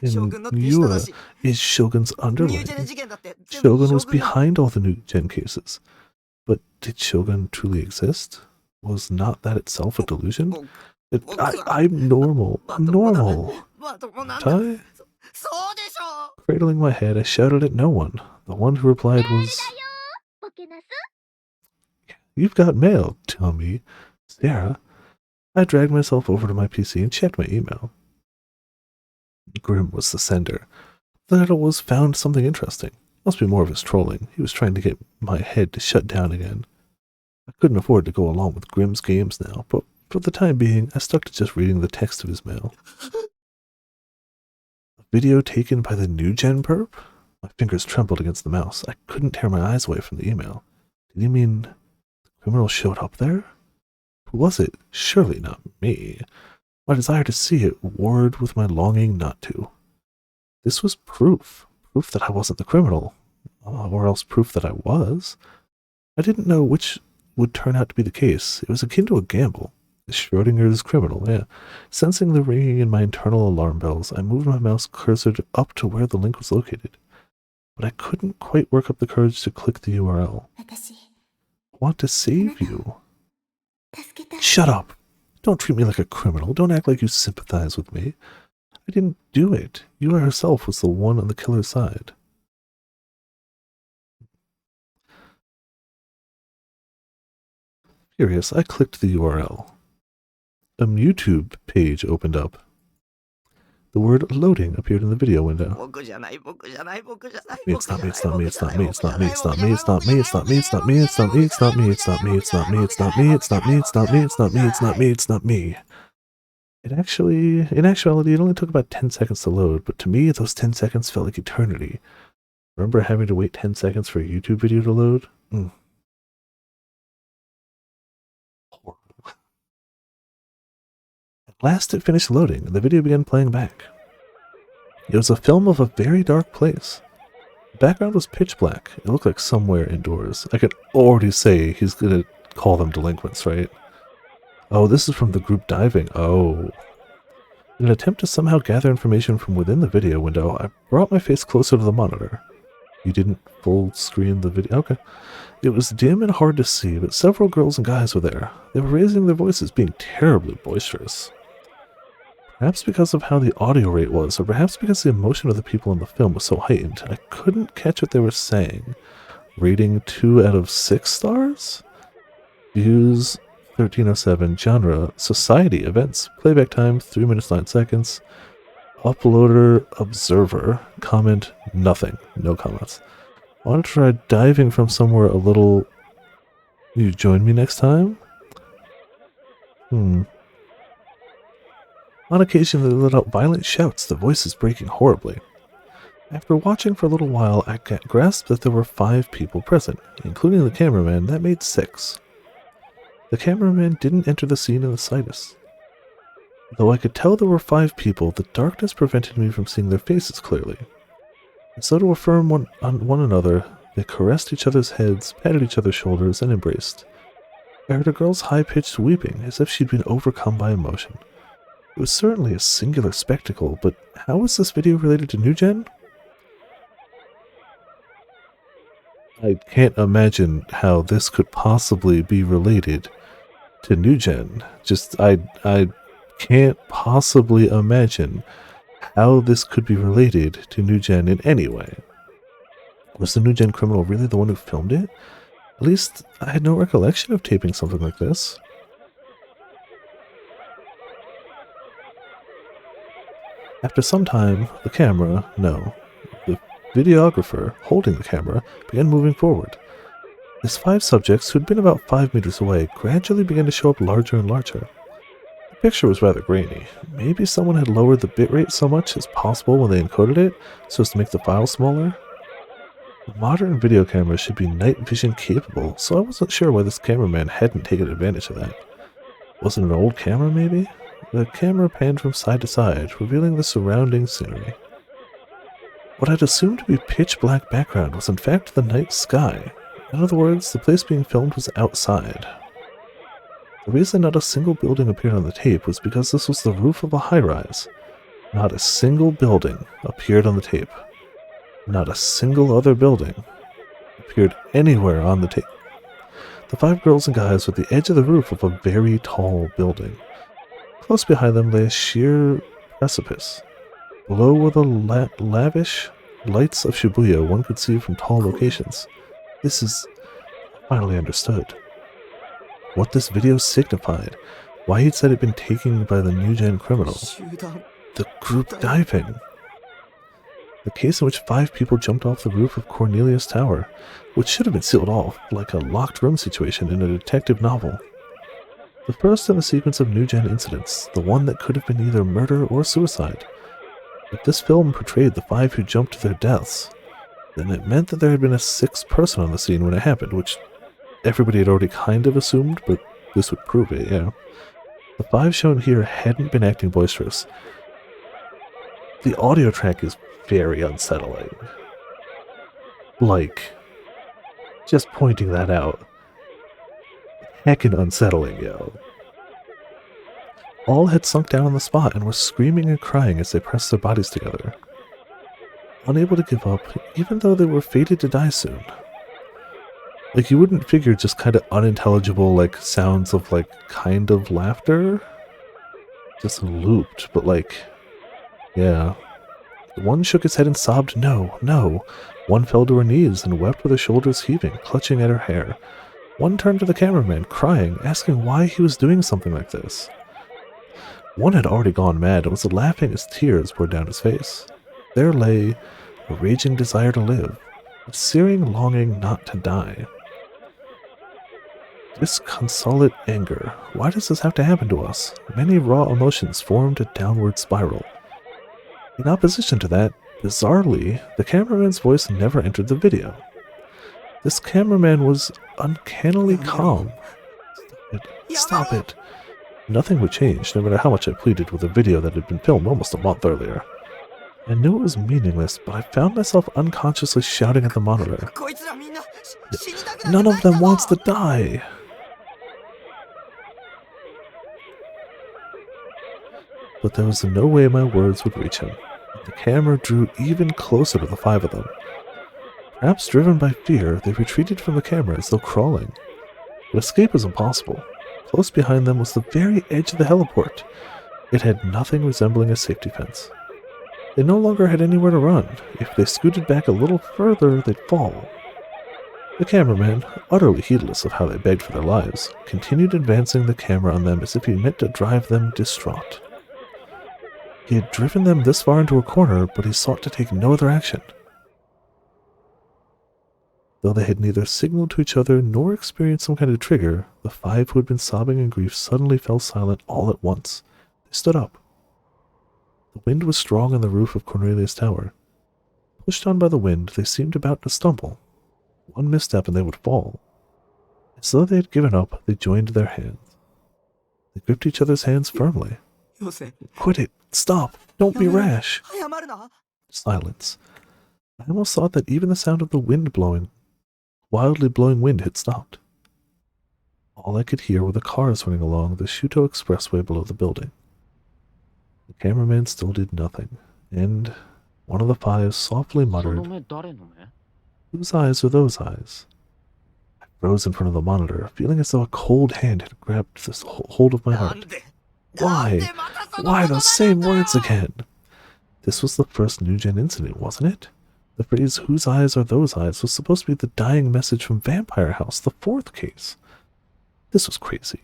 S1: And Yua is Shogun's underling. Shogun was behind all the new gen cases. But did Shogun truly exist? Was not that itself a delusion? I'm normal. I'm normal. Aren't I? Cradling my head, I shouted at no one. The one who replied was, "You've got mail, Tommy. Sarah." I dragged myself over to my PC and checked my email. Grim was the sender. The title was "Found Something Interesting." Must be more of his trolling. He was trying to get my head to shut down again. I couldn't afford to go along with Grim's games now, but for the time being, I stuck to just reading the text of his mail. A video taken by the new gen perp? My fingers trembled against the mouse. I couldn't tear my eyes away from the email. Did he mean the criminal showed up there? Who was it? Surely not me. My desire to see it warred with my longing not to. This was proof. Proof that I wasn't the criminal. Or else proof that I was. I didn't know which would turn out to be the case. It was akin to a gamble. Schrodinger's criminal, yeah. Sensing the ringing in my internal alarm bells, I moved my mouse cursor up to where the link was located. But I couldn't quite work up the courage to click the URL. I want to save you. Shut up! Don't treat me like a criminal. Don't act like you sympathize with me. I didn't do it. You herself was the one on the killer's side. Furious, I clicked the URL. A YouTube page opened up. The word loading appeared in the video window. It's not me, it's not me, it's not me, it's not me, it's not me, it's not me, it's not me, it's not me, it's not me, it's not me, it's not me, it's not me, it's not me, it's not me, it's not me, it's not me, it's not me, it's not me. In actuality, it only took about 10 seconds to load, but to me, those 10 seconds felt like eternity. Remember having to wait 10 seconds for a YouTube video to load? At last it finished loading, and the video began playing back. It was a film of a very dark place. The background was pitch black. It looked like somewhere indoors. I could already say he's gonna call them delinquents, right? Oh, this is from the group diving. Oh. In an attempt to somehow gather information from within the video window, I brought my face closer to the monitor. You didn't full screen the video? Okay. It was dim and hard to see, but several girls and guys were there. They were raising their voices, being terribly boisterous. Perhaps because of how the audio rate was, or perhaps because the emotion of the people in the film was so heightened, I couldn't catch what they were saying. Rating 2 out of 6 stars? Views 1307, genre society events, playback time 3 minutes 9 seconds, uploader observer, comment nothing, no comments. I want to try diving from somewhere a little. You join me next time? On occasion, they let out violent shouts, the voices breaking horribly. After watching for a little while, I grasped that there were 5 people present, including the cameraman. That made 6. The cameraman didn't enter the scene in the slightest. Though I could tell there were 5 people, the darkness prevented me from seeing their faces clearly. And so to affirm on one another, they caressed each other's heads, patted each other's shoulders, and embraced. I heard a girl's high-pitched weeping, as if she'd been overcome by emotion. It was certainly a singular spectacle, but how was this video related to New Gen? I can't imagine how this could possibly be related to New Gen. I can't possibly imagine how this could be related to New Gen in any way. Was the New Gen criminal really the one who filmed it? At least, I had no recollection of taping something like this. After some time, the videographer holding the camera began moving forward. His 5 subjects, who had been about 5 meters away, gradually began to show up larger and larger. The picture was rather grainy. Maybe someone had lowered the bitrate so much as possible when they encoded it, so as to make the file smaller. Modern video cameras should be night vision capable, so I wasn't sure why this cameraman hadn't taken advantage of that. Was it an old camera, maybe? The camera panned from side to side, revealing the surrounding scenery. What I'd assumed to be pitch black background was in fact the night sky. In other words, the place being filmed was outside. The reason not a single building appeared on the tape was because this was the roof of a high-rise. Not a single building appeared on the tape. Not a single other building appeared anywhere on the tape. The 5 girls and guys were at the edge of the roof of a very tall building. Close behind them lay a sheer precipice. Below were the lavish lights of Shibuya one could see from tall locations. This is... I finally understood. What this video signified. Why he'd said it'd been taken by the New Gen criminal. The group diving. The case in which 5 people jumped off the roof of Cornelius Tower, which should have been sealed off, like a locked room situation in a detective novel. The first in a sequence of New Gen incidents, the one that could have been either murder or suicide. If this film portrayed the 5 who jumped to their deaths, then it meant that there had been a 6th person on the scene when it happened, which everybody had already kind of assumed, but This would prove it, yeah. The 5 shown here hadn't been acting boisterous. The audio track is very unsettling. Like, just pointing that out. Heckin' unsettling, yo. All had sunk down on the spot and were screaming and crying as they pressed their bodies together. Unable to give up, even though they were fated to die soon. Like, you wouldn't figure just kind of unintelligible, like, sounds of, like, kind of laughter? Just looped, but, like, yeah. One shook his head and sobbed, "No, no." One fell to her knees and wept with her shoulders heaving, clutching at her hair. One turned to the cameraman, crying, asking why he was doing something like this. One had already gone mad and was laughing as tears poured down his face. There lay a raging desire to live, a searing longing not to die. Disconsolate anger. Why does this have to happen to us? Many raw emotions formed a downward spiral. In opposition to that, bizarrely, the cameraman's voice never entered the video. This cameraman was uncannily calm. Stop it. Stop it. Nothing would change, no matter how much I pleaded with a video that had been filmed almost a month earlier. I knew it was meaningless, but I found myself unconsciously shouting at the monitor. None of them wants to die! But there was no way my words would reach him. The camera drew even closer to the 5 of them. Perhaps driven by fear, they retreated from the camera as though crawling. But escape was impossible. Close behind them was the very edge of the heliport. It had nothing resembling a safety fence. They no longer had anywhere to run. If they scooted back a little further, they'd fall. The cameraman, utterly heedless of how they begged for their lives, continued advancing the camera on them as if he meant to drive them distraught. He had driven them this far into a corner, but he sought to take no other action. Though they had neither signaled to each other nor experienced some kind of trigger, the 5 who had been sobbing in grief suddenly fell silent all at once. They stood up. The wind was strong on the roof of Cornelius Tower. Pushed on by the wind, they seemed about to stumble. One misstep and they would fall. As though they had given up, they joined their hands. They gripped each other's hands firmly. Quit it! Stop! Don't be rash! Silence. I almost thought that even the sound of the wind wildly blowing wind had stopped. All I could hear were the cars running along the Shuto Expressway below the building. The cameraman still did nothing, and one of the 5 softly muttered, "Whose eyes are those eyes?" I froze in front of the monitor, feeling as though a cold hand had grabbed this hold of my heart. Why? Why those same words again? This was the first New Gen incident, wasn't it? The phrase, "whose eyes are those eyes," was supposed to be the dying message from Vampire House, the 4th case. This was crazy.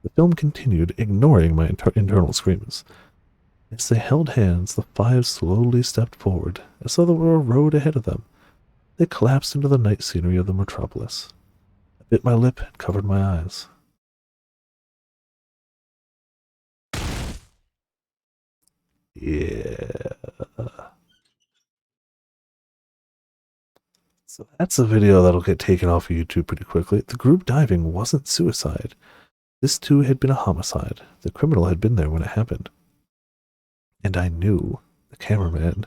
S1: The film continued, ignoring my internal screams. As they held hands, the 5 slowly stepped forward, as though there were a road ahead of them. They collapsed into the night scenery of the metropolis. I bit my lip and covered my eyes. Yeah. So that's a video that'll get taken off of YouTube pretty quickly. The group diving wasn't suicide. This too had been a homicide. The criminal had been there when it happened. And I knew. The cameraman.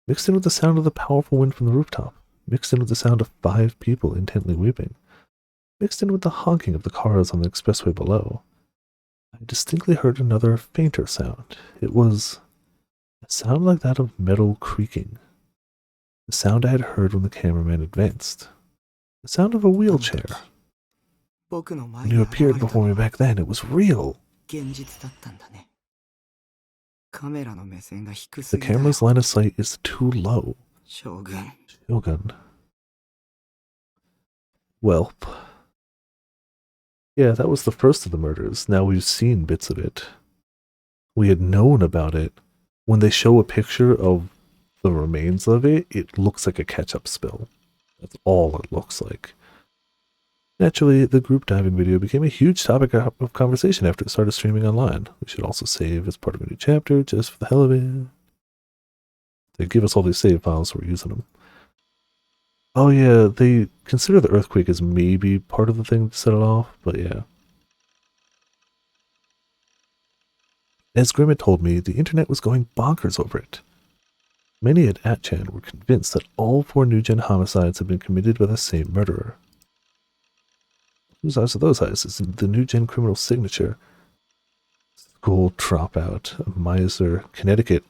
S1: Mixed in with the sound of the powerful wind from the rooftop. Mixed in with the sound of 5 people intently weeping. Mixed in with the honking of the cars on the expressway below. I distinctly heard another, fainter sound. It was a sound like that of metal creaking. The sound I had heard when the cameraman advanced. The sound of a wheelchair. When you appeared before me back then, it was real. The camera's line of sight is too low. Shogun. Welp. Yeah, that was the first of the murders. Now we've seen bits of it. We had known about it. When they show a picture of the remains of it, it looks like a ketchup spill. That's all it looks like. Naturally, the group diving video became a huge topic of conversation after it started streaming online. We should also save as part of a new chapter, just for the hell of it. They give us all these save files, so we're using them. Oh yeah, they consider the earthquake as maybe part of the thing to set it off, but yeah. As Grim had told me, the internet was going bonkers over it. Many at 8chan were convinced that all 4 new-gen homicides had been committed by the same murderer. Whose eyes are those eyes? Is the new-gen criminal signature. School dropout, miser, Connecticut.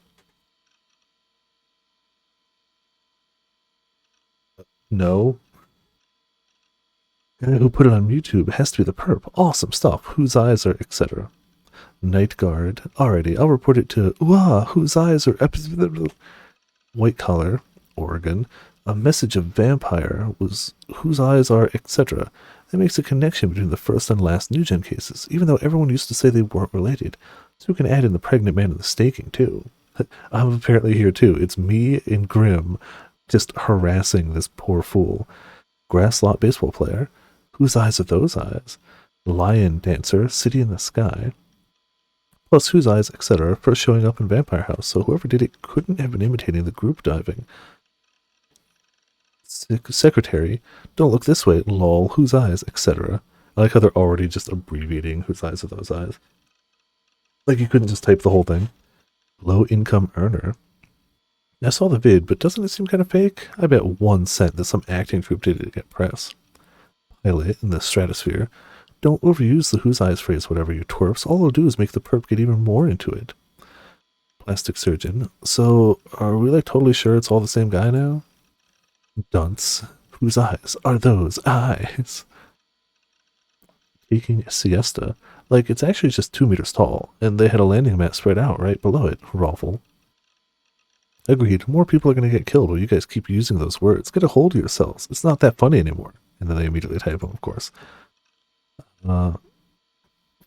S1: No. Guy who put it on YouTube has to be the perp. Awesome stuff. Whose eyes are, etc. Night guard. Alrighty, I'll report it to whose eyes are white collar, Oregon. A message of vampire was whose eyes are, etc. That makes a connection between the first and last new-gen cases, even though everyone used to say they weren't related. So we can add in the pregnant man and the staking, too. I'm apparently here, too. It's me and Grim just harassing this poor fool. Grass lot baseball player. Whose eyes are those eyes? Lion dancer, city in the sky. Plus whose eyes, etc. first showing up in Vampire House, so whoever did it couldn't have been imitating the group diving. Secretary, don't look this way, lol, whose eyes, etc. I like how they're already just abbreviating whose eyes are those eyes. Like you couldn't just type the whole thing. Low income earner. I saw the vid, but doesn't it seem kind of fake? I bet 1 cent that some acting troupe did it to get press. Pilot in the stratosphere. Don't overuse the whose eyes phrase, whatever you twerps. All it'll do is make the perp get even more into it. Plastic surgeon. So, are we like totally sure it's all the same guy now? Dunce. Whose eyes are those eyes? Taking a siesta. Like, it's actually just 2 meters tall, and they had a landing mat spread out right below it. Raffle. Agreed. More people are going to get killed while you guys keep using those words. Get a hold of yourselves. It's not that funny anymore. And then they immediately type them, of course.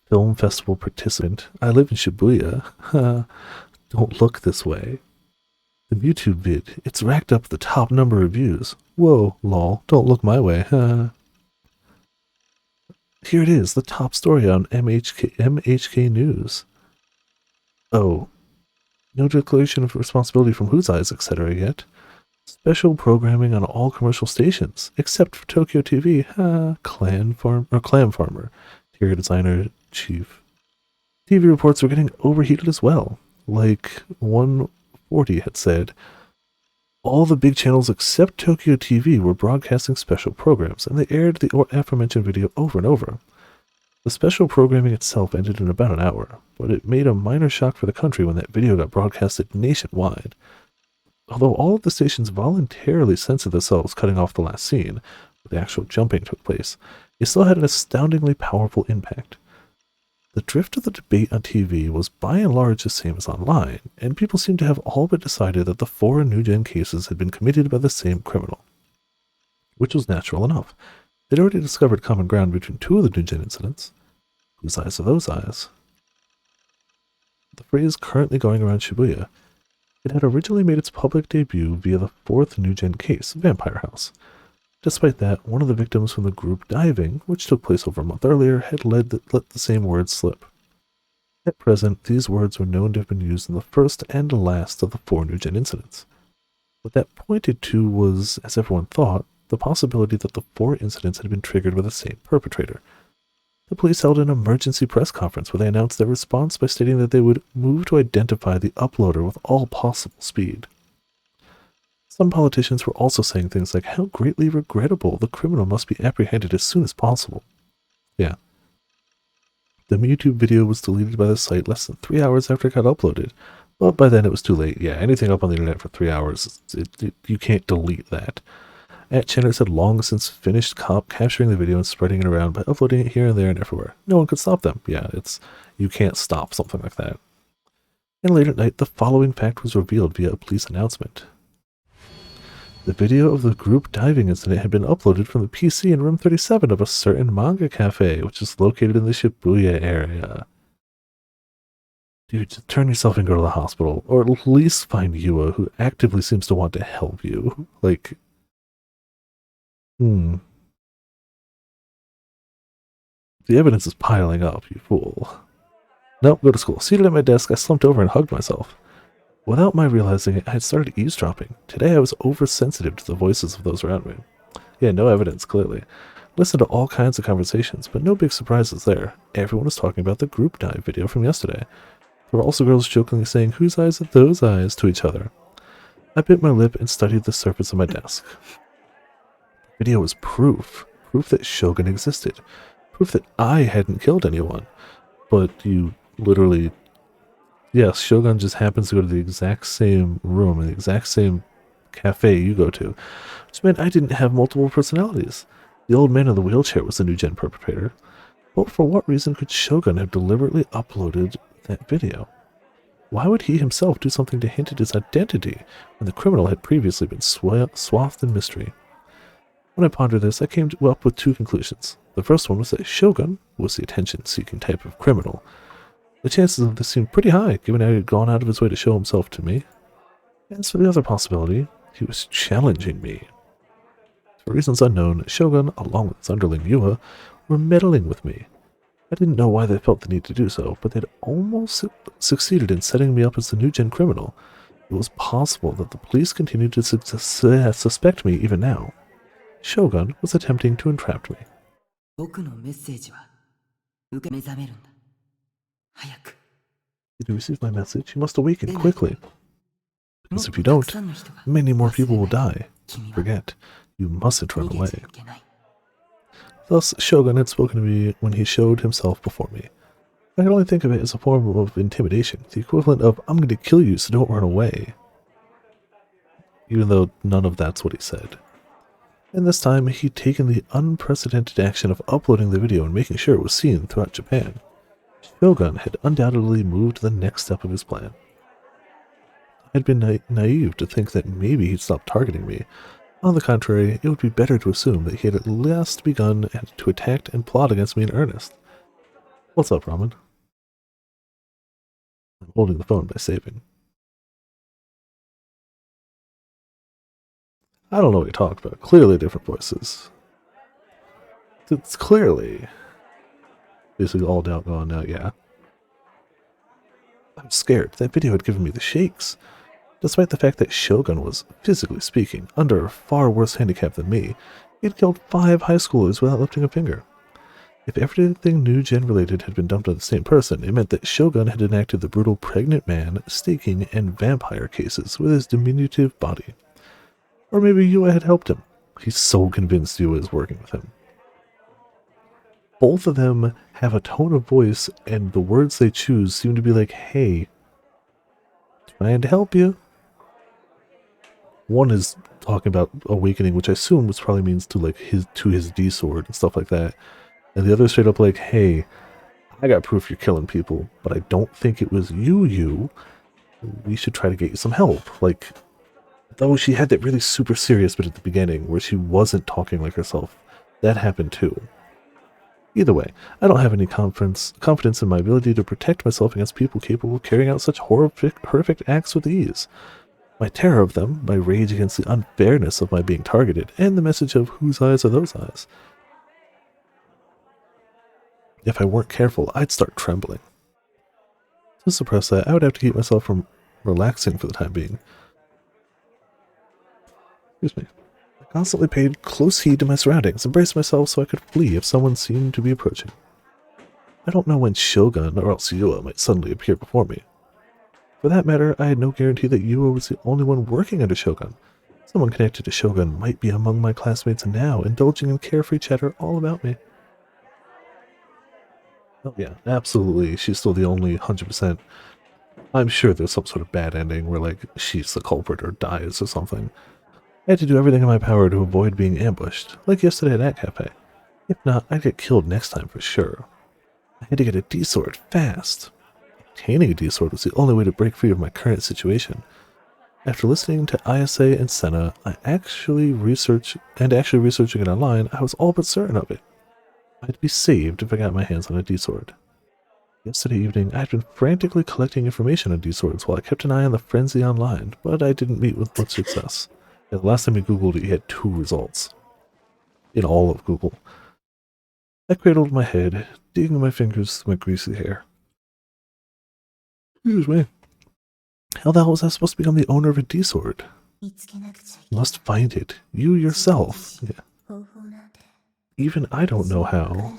S1: Film festival participant. I live in Shibuya. Don't look this way. The YouTube vid. It's racked up the top number of views. Whoa, lol. Don't look my way. Here it is. The top story on MHK News. Oh. No declaration of responsibility from whose eyes, etc. yet. Special programming on all commercial stations, except for Tokyo TV. Clam farmer, interior designer, chief. TV reports were getting overheated as well. Like 140 had said, all the big channels except Tokyo TV were broadcasting special programs, and they aired the aforementioned video over and over. The special programming itself ended in about an hour, but it made a minor shock for the country when that video got broadcasted nationwide. Although all of the stations voluntarily censored themselves cutting off the last scene, where the actual jumping took place, it still had an astoundingly powerful impact. The drift of the debate on TV was by and large the same as online, and people seemed to have all but decided that the 4 new-gen cases had been committed by the same criminal. Which was natural enough. They'd already discovered common ground between 2 of the new-gen incidents. Whose eyes are those eyes? The phrase currently going around Shibuya. It had originally made its public debut via the 4th new-gen case, Vampire House. Despite that, one of the victims from the group diving, which took place over a month earlier, had let the same words slip. At present, these words were known to have been used in the first and last of the 4 new-gen incidents. What that pointed to was, as everyone thought, the possibility that the 4 incidents had been triggered by the same perpetrator. The police held an emergency press conference where they announced their response by stating that they would move to identify the uploader with all possible speed. Some politicians were also saying things like how greatly regrettable the criminal must be apprehended as soon as possible. Yeah. The YouTube video was deleted by the site less than 3 hours after it got uploaded, but by then it was too late. Yeah, anything up on the internet for 3 hours, you can't delete that. 8chaners had long since finished capturing the video and spreading it around by uploading it here and there and everywhere. No one could stop them. Yeah, you can't stop something like that. And late at night, the following fact was revealed via a police announcement. The video of the group diving incident had been uploaded from the PC in room 37 of a certain manga cafe, which is located in the Shibuya area. Dude, just turn yourself and go to the hospital, or at least find Yua, who actively seems to want to help you. Like, The evidence is piling up, you fool. Nope, go to school. Seated at my desk, I slumped over and hugged myself. Without my realizing it, I had started eavesdropping. Today I was oversensitive to the voices of those around me. Yeah, no evidence, clearly. Listened to all kinds of conversations, but no big surprises there. Everyone was talking about the group dive video from yesterday. There were also girls jokingly saying, "Whose eyes are those eyes?" to each other. I bit my lip and studied the surface of my desk. The video was proof that Shogun existed, proof that I hadn't killed anyone. But you literally, yes, Shogun just happens to go to the exact same room in the exact same cafe you go to, which meant I didn't have multiple personalities. The old man in the wheelchair was the new gen perpetrator. But for what reason could Shogun have deliberately uploaded that video? Why would he himself do something to hint at his identity when the criminal had previously been swathed in mystery? When I pondered this, I came up with two conclusions. The first one was that Shogun was the attention-seeking type of criminal. The chances of this seemed pretty high, given how he had gone out of his way to show himself to me. As for the other possibility, he was challenging me. For reasons unknown, Shogun, along with his underling Yua, were meddling with me. I didn't know why they felt the need to do so, but they'd almost succeeded in setting me up as the new-gen criminal. It was possible that the police continued to suspect me even now. Shogun was attempting to entrap me. Did you receive my message? You must awaken quickly. Because if you don't, many more people will die. Forget, you mustn't run away. Thus, Shogun had spoken to me when he showed himself before me. I could only think of it as a form of intimidation, the equivalent of, "I'm going to kill you, so don't run away." Even though none of that's what he said. And this time, he'd taken the unprecedented action of uploading the video and making sure it was seen throughout Japan. Shogun had undoubtedly moved to the next step of his plan. I had been naive to think that maybe he'd stop targeting me. On the contrary, it would be better to assume that he had at last begun to attack and plot against me in earnest. What's up, Ramen? I'm holding the phone by saving. I don't know what you talked about. Clearly different voices. It's clearly basically all doubt gone now, yeah. I'm scared. That video had given me the shakes. Despite the fact that Shogun was, physically speaking, under a far worse handicap than me, he had killed 5 high schoolers without lifting a finger. If everything new gen related had been dumped on the same person, it meant that Shogun had enacted the brutal pregnant man, staking, and vampire cases with his diminutive body. Or maybe Yua had helped him. He's so convinced Yua is working with him. Both of them have a tone of voice, and the words they choose seem to be like, "Hey, trying to help you." One is talking about awakening, which I assume which probably means to like his D sword and stuff like that. And the other straight up like, "Hey, I got proof you're killing people, but I don't think it was you. We should try to get you some help." Like, though she had that really super serious bit at the beginning where she wasn't talking like herself. That happened too. Either way, I don't have any confidence in my ability to protect myself against people capable of carrying out such horrific acts with ease. My terror of them, my rage against the unfairness of my being targeted, and the message of "whose eyes are those eyes?" If I weren't careful, I'd start trembling. To suppress that, I would have to keep myself from relaxing for the time being. Excuse me. I constantly paid close heed to my surroundings and braced myself so I could flee if someone seemed to be approaching. I don't know when Shogun or else Yua might suddenly appear before me. For that matter, I had no guarantee that Yua was the only one working under Shogun. Someone connected to Shogun might be among my classmates now, indulging in carefree chatter all about me. Oh yeah, absolutely, she's still the only 100%. I'm sure there's some sort of bad ending where, like, she's the culprit or dies or something. I had to do everything in my power to avoid being ambushed, like yesterday at that cafe. If not, I'd get killed next time for sure. I had to get a D-sword fast. Obtaining a D-sword was the only way to break free of my current situation. After listening to Ayase and Senna, I actually researching it online, I was all but certain of it. I'd be saved if I got my hands on a D-sword. Yesterday evening, I had been frantically collecting information on D-swords while I kept an eye on the frenzy online, but I didn't meet with much success. And the last time we Googled it, you had 2 results. In all of Google. I cradled my head, digging my fingers through my greasy hair. Excuse me. How the hell was I supposed to become the owner of a D-sword? You must find it. You yourself. Yeah. Even I don't know how.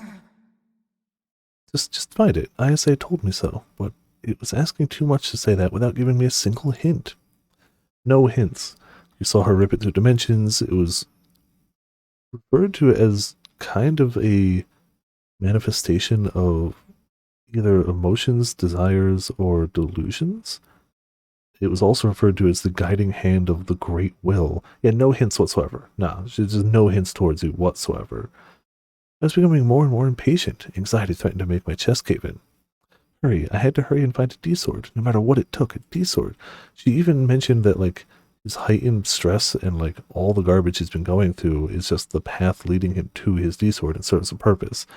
S1: Just find it. Ayase told me so, but it was asking too much to say that without giving me a single hint. No hints. You saw her rip it through dimensions. It was referred to as kind of a manifestation of either emotions, desires, or delusions. It was also referred to as the guiding hand of the great will. Yeah, no hints whatsoever. No, just no hints towards you whatsoever. I was becoming more and more impatient. Anxiety threatened to make my chest cave in. Hurry, I had to hurry and find a D-sword, no matter what it took, a D-sword. She even mentioned that, like, his heightened stress and, like, all the garbage he's been going through is just the path leading him to his D-sword and serves a purpose.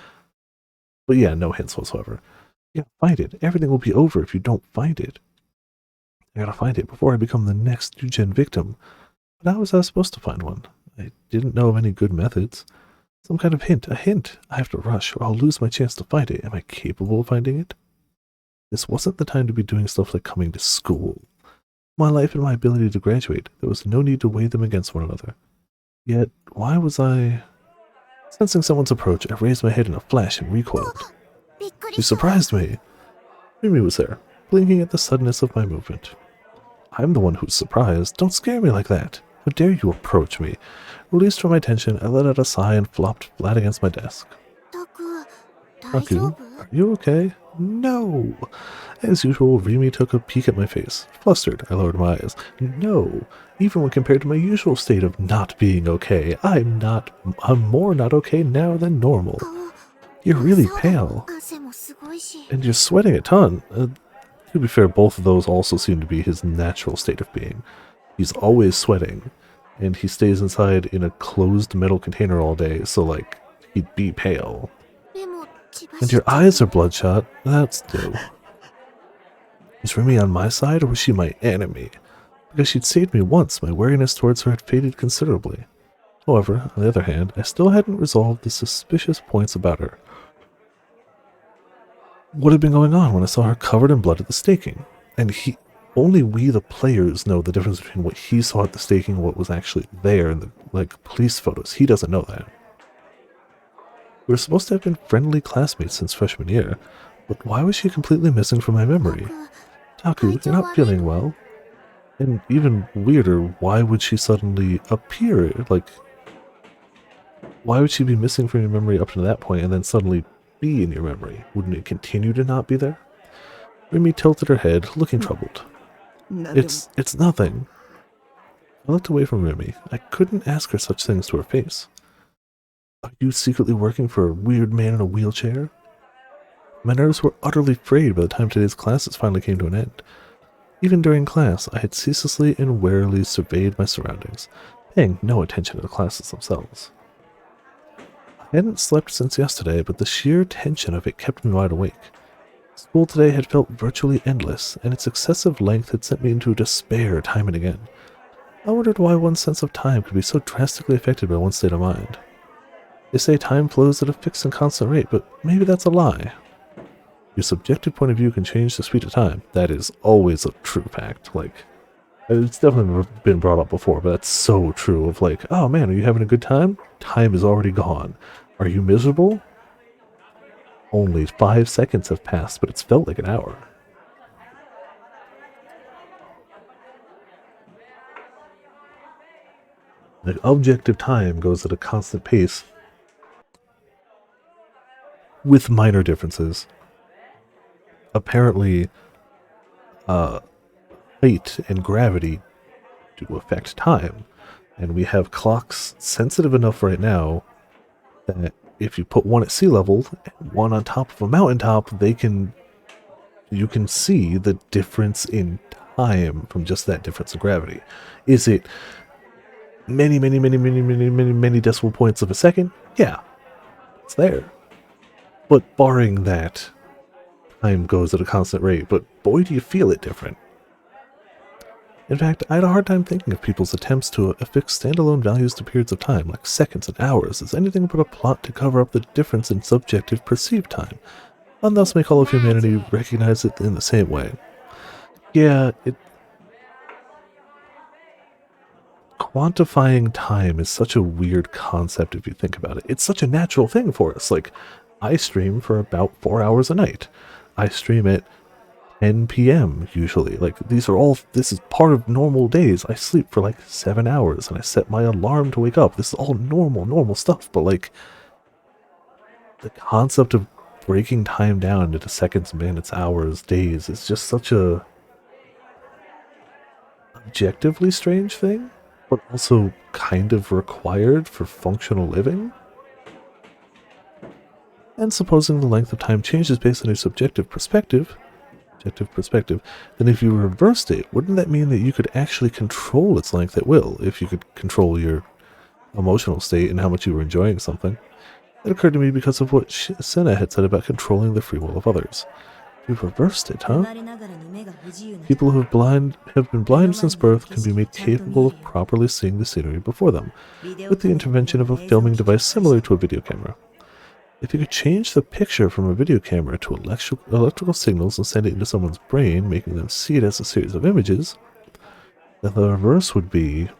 S1: But yeah, no hints whatsoever. Yeah, find it. Everything will be over if you don't find it. I gotta find it before I become the next Eugen victim. But how was I supposed to find one? I didn't know of any good methods. Some kind of hint, a hint. I have to rush or I'll lose my chance to find it. Am I capable of finding it? This wasn't the time to be doing stuff like coming to school. My life and my ability to graduate, there was no need to weigh them against one another. Yet, why was I... Sensing someone's approach, I raised my head in a flash and recoiled. She surprised me. Mimi was there, blinking at the suddenness of my movement. I'm the one who's surprised. Don't scare me like that. How dare you approach me? Released from my tension, I let out a sigh and flopped flat against my desk. Taku, are you okay? No! As usual, Rimi took a peek at my face. Flustered, I lowered my eyes. No! Even when compared to my usual state of not being okay, I'm more not okay now than normal. You're really pale. And you're sweating a ton. To be fair, both of those also seem to be his natural state of being. He's always sweating, and he stays inside in a closed metal container all day, so, like, he'd be pale. And your eyes are bloodshot. That's new. Was Rimi on my side, or was she my enemy? Because she'd saved me once, my wariness towards her had faded considerably. However, on the other hand, I still hadn't resolved the suspicious points about her. What had been going on when I saw her covered in blood at the staking? And only we, the players, know the difference between what he saw at the staking and what was actually there in the, like, police photos. He doesn't know that. We were supposed to have been friendly classmates since freshman year, but why was she completely missing from my memory? Taku, you're not feeling well. And even weirder, why would she suddenly appear? Like, why would she be missing from your memory up to that point and then suddenly be in your memory? Wouldn't it continue to not be there? Rimi tilted her head, looking troubled. It's nothing. I looked away from Rimi. I couldn't ask her such things to her face. Are you secretly working for a weird man in a wheelchair? My nerves were utterly frayed by the time today's classes finally came to an end. Even during class, I had ceaselessly and warily surveyed my surroundings, paying no attention to the classes themselves. I hadn't slept since yesterday, but the sheer tension of it kept me wide awake. School today had felt virtually endless, and its excessive length had sent me into despair time and again. I wondered why one's sense of time could be so drastically affected by one's state of mind. They say time flows at a fixed and constant rate, but maybe that's a lie. Your subjective point of view can change the speed of time. That is always a true fact. Like, it's definitely been brought up before, but that's so true. Of like, oh man, are you having a good time? Time is already gone. Are you miserable? Only 5 seconds have passed, but it's felt like an hour. The objective time goes at a constant pace, with minor differences. Apparently, height and gravity do affect time, and we have clocks sensitive enough right now that if you put one at sea level and one on top of a mountaintop, you can see the difference in time from just that difference in gravity. Is it many decimal points of a second? Yeah, it's there. But barring that, time goes at a constant rate, but boy do you feel it different. In fact, I had a hard time thinking of people's attempts to affix standalone values to periods of time, like seconds and hours, as anything but a plot to cover up the difference in subjective perceived time, and thus make all of humanity recognize it in the same way. Yeah, quantifying time is such a weird concept if you think about it. It's such a natural thing for us. Like, I stream for about 4 hours a night. I stream at 10 p.m. usually. Like, this is part of normal days. I sleep for like 7 hours and I set my alarm to wake up. This is all normal stuff. But like, the concept of breaking time down into seconds, minutes, hours, days is just such a objectively strange thing, but also kind of required for functional living. And supposing the length of time changes based on your subjective perspective, then if you reversed it, wouldn't that mean that you could actually control its length at will, if you could control your emotional state and how much you were enjoying something? It occurred to me because of what Senna had said about controlling the free will of others. You've reversed it, huh? People who have been blind since birth can be made capable of properly seeing the scenery before them, with the intervention of a filming device similar to a video camera. If you could change the picture from a video camera to electrical signals and send it into someone's brain, making them see it as a series of images, then the reverse would be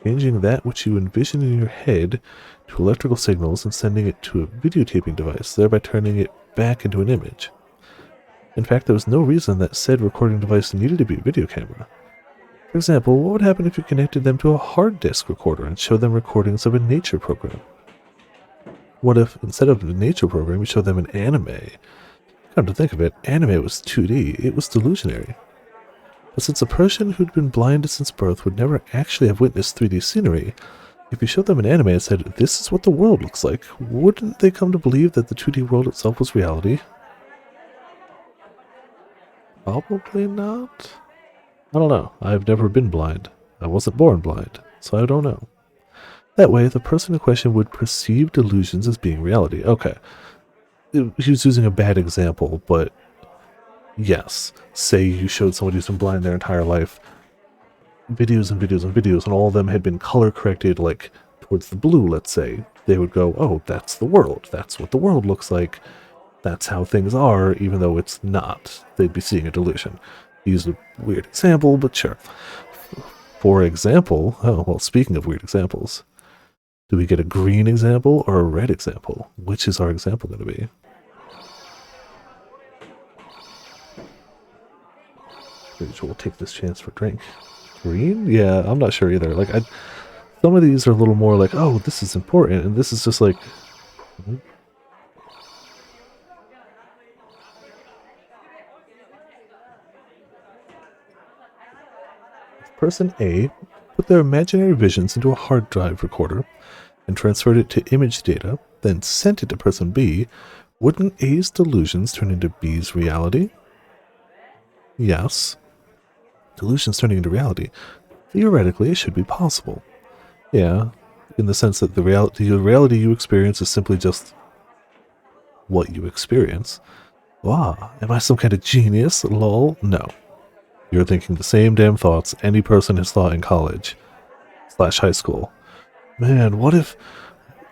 S1: changing that which you envision in your head to electrical signals and sending it to a videotaping device, thereby turning it back into an image. In fact, there was no reason that said recording device needed to be a video camera. For example, what would happen if you connected them to a hard disk recorder and showed them recordings of a nature program? What if, instead of a nature program, you showed them an anime? Come to think of it, anime was 2D, it was delusionary. But since a person who'd been blind since birth would never actually have witnessed 3D scenery, if you showed them an anime and said, this is what the world looks like, wouldn't they come to believe that the 2D world itself was reality? Probably not. I don't know. I've never been blind. I wasn't born blind, so I don't know. That way, the person in question would perceive delusions as being reality. Okay. He was using a bad example, but yes. Say you showed somebody who's been blind their entire life videos and videos and videos, and all of them had been color corrected, like, towards the blue, let's say. They would go, oh, that's the world. That's what the world looks like. That's how things are, even though it's not. They'd be seeing a delusion. He used a weird example, but sure. For example, oh, well, speaking of weird examples, do we get a green example or a red example? Which is our example going to be? Pretty sure we'll take this chance for drink. Green? Yeah, I'm not sure either. Like, some of these are a little more like, oh, this is important, and this is just like... Person A put their imaginary visions into a hard drive recorder and transferred it to image data, then sent it to person B. Wouldn't A's delusions turn into B's reality? Yes. Delusions turning into reality. Theoretically, it should be possible. Yeah, in the sense that the reality you experience is simply just what you experience. Wow, am I some kind of genius? Lol? No. You're thinking the same damn thoughts any person has thought in college / high school. Man, what if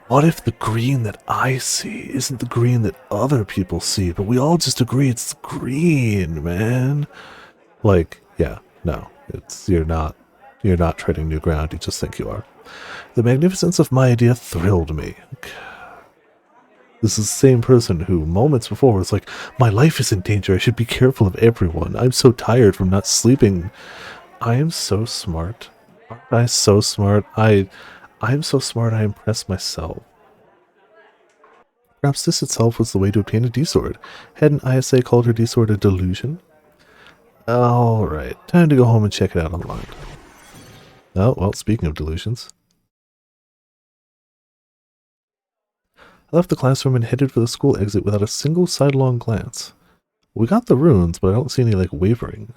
S1: the green that I see isn't the green that other people see, but we all just agree it's green, man? Like, yeah, no, you're not treading new ground, you just think you are. The magnificence of my idea thrilled me. This is the same person who, moments before, was like, my life is in danger, I should be careful of everyone. I'm so tired from not sleeping. I am so smart. Aren't I so smart? I'm so smart I impress myself. Perhaps this itself was the way to obtain a D-sword. Hadn't ISA called her D-sword a delusion? Alright, time to go home and check it out online. Oh, well, speaking of delusions. I left the classroom and headed for the school exit without a single sidelong glance. We got the runes, but I don't see any, like, wavering.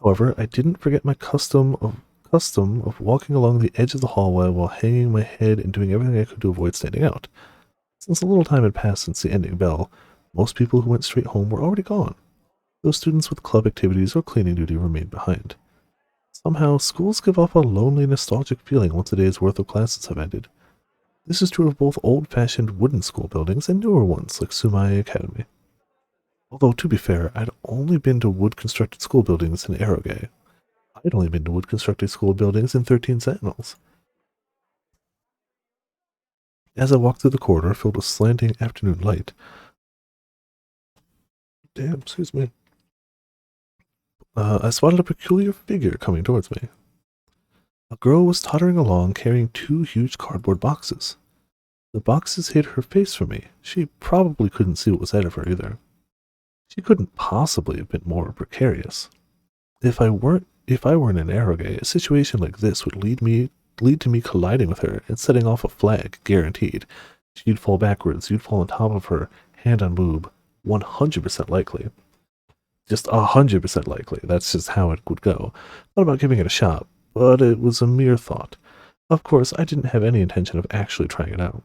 S1: However, I didn't forget my custom of walking along the edge of the hallway while hanging my head and doing everything I could to avoid standing out. Since a little time had passed since the ending bell, most people who went straight home were already gone. Those students with club activities or cleaning duty remained behind. Somehow, schools give off a lonely, nostalgic feeling once a day's worth of classes have ended. This is true of both old-fashioned wooden school buildings and newer ones like Sumai Academy. Although, to be fair, I'd only been to wood-constructed school buildings in Eroge. I'd only been to wood-constructed school buildings in 13 Sentinels. As I walked through the corridor filled with slanting afternoon light... Damn, excuse me. I spotted a peculiar figure coming towards me. A girl was tottering along carrying 2 huge cardboard boxes. The boxes hid her face from me. She probably couldn't see what was ahead of her either. She couldn't possibly have been more precarious. If I were in an eroge, a situation like this would lead to me colliding with her and setting off a flag, guaranteed. She'd fall backwards, you'd fall on top of her, hand on boob, 100% likely. Just 100% likely, that's just how it would go. Thought about giving it a shot, but it was a mere thought. Of course, I didn't have any intention of actually trying it out.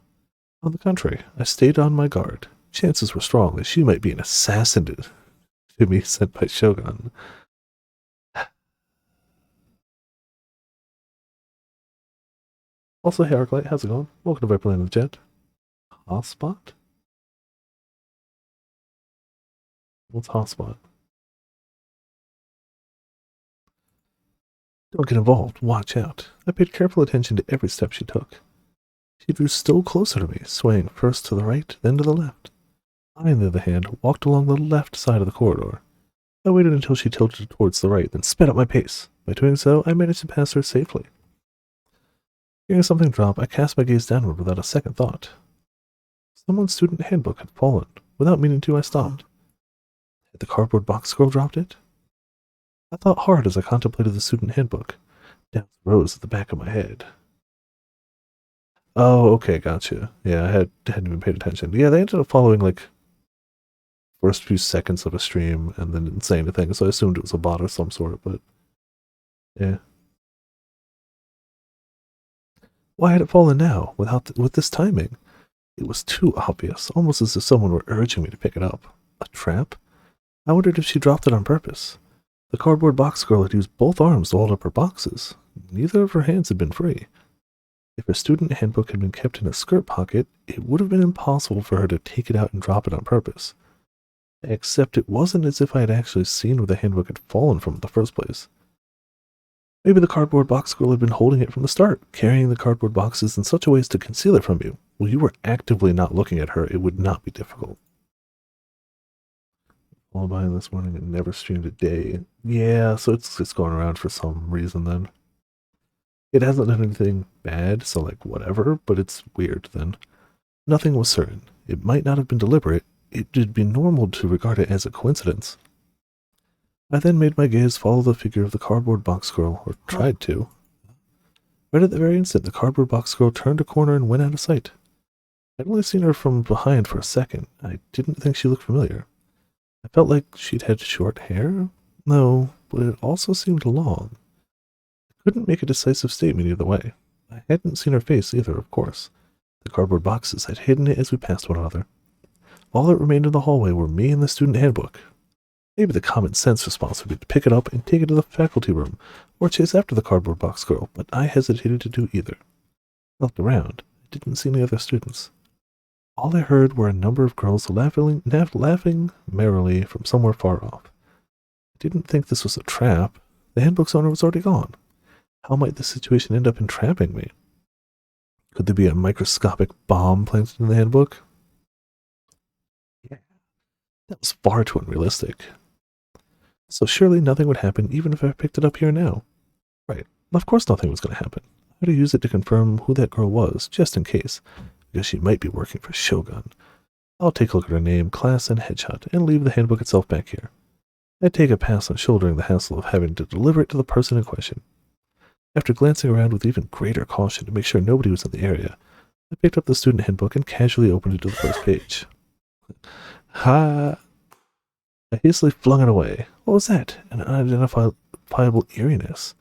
S1: On the contrary, I stayed on my guard. Chances were strong that she might be an assassin to me sent by Shogun. Also, hey Arclight, how's it going? Welcome to Viperland of the Jet. Hotspot? What's hotspot? Don't get involved, watch out. I paid careful attention to every step she took. She drew still closer to me, swaying first to the right, then to the left. I, on the other hand, walked along the left side of the corridor. I waited until she tilted towards the right, then sped up my pace. By doing so, I managed to pass her safely. Hearing something drop, I cast my gaze downward without a second thought. Someone's student handbook had fallen. Without meaning to, I stopped. Had the cardboard box girl dropped it? I thought hard as I contemplated the student handbook. Doubts rose at the back of my head. Oh, okay, gotcha. Yeah, I hadn't even paid attention. Yeah, they ended up following, like, first few seconds of a stream and then didn't say anything, so I assumed it was a bot of some sort, but yeah. Why had it fallen now, with this timing? It was too obvious, almost as if someone were urging me to pick it up. A trap? I wondered if she dropped it on purpose. The cardboard box girl had used both arms to hold up her boxes. Neither of her hands had been free. If her student handbook had been kept in a skirt pocket, it would have been impossible for her to take it out and drop it on purpose. Except it wasn't as if I had actually seen where the handbook had fallen from in the first place. Maybe the cardboard box girl had been holding it from the start, carrying the cardboard boxes in such a way as to conceal it from you. When you were actively not looking at her, it would not be difficult. All by this morning and never streamed a day. Yeah, so it's going around for some reason then. It hasn't done anything bad, so like whatever, but it's weird then. Nothing was certain. It might not have been deliberate. It would be normal to regard it as a coincidence. I then made my gaze follow the figure of the cardboard box girl, or tried to. Right at the very instant, the cardboard box girl turned a corner and went out of sight. I'd only seen her from behind for a second. I didn't think she looked familiar. I felt like she'd had short hair? No, but it also seemed long. I couldn't make a decisive statement either way. I hadn't seen her face either, of course. The cardboard boxes had hidden it as we passed one another. All that remained in the hallway were me and the student handbook. Maybe the common sense response would be to pick it up and take it to the faculty room, or chase after the cardboard box girl, but I hesitated to do either. I looked around. I didn't see any other students. All I heard were a number of girls laughing merrily from somewhere far off. I didn't think this was a trap. The handbook's owner was already gone. How might this situation end up entrapping me? Could there be a microscopic bomb planted in the handbook? Yeah, that was far too unrealistic. So surely nothing would happen even if I picked it up here now. Right, of course nothing was going to happen. I had to use it to confirm who that girl was, just in case, because she might be working for Shogun. I'll take a look at her name, class, and headshot, and leave the handbook itself back here. I'd take a pass on shouldering the hassle of having to deliver it to the person in question. After glancing around with even greater caution to make sure nobody was in the area, I picked up the student handbook and casually opened it to the first page. I hastily flung it away. What was that? An unidentifiable eeriness.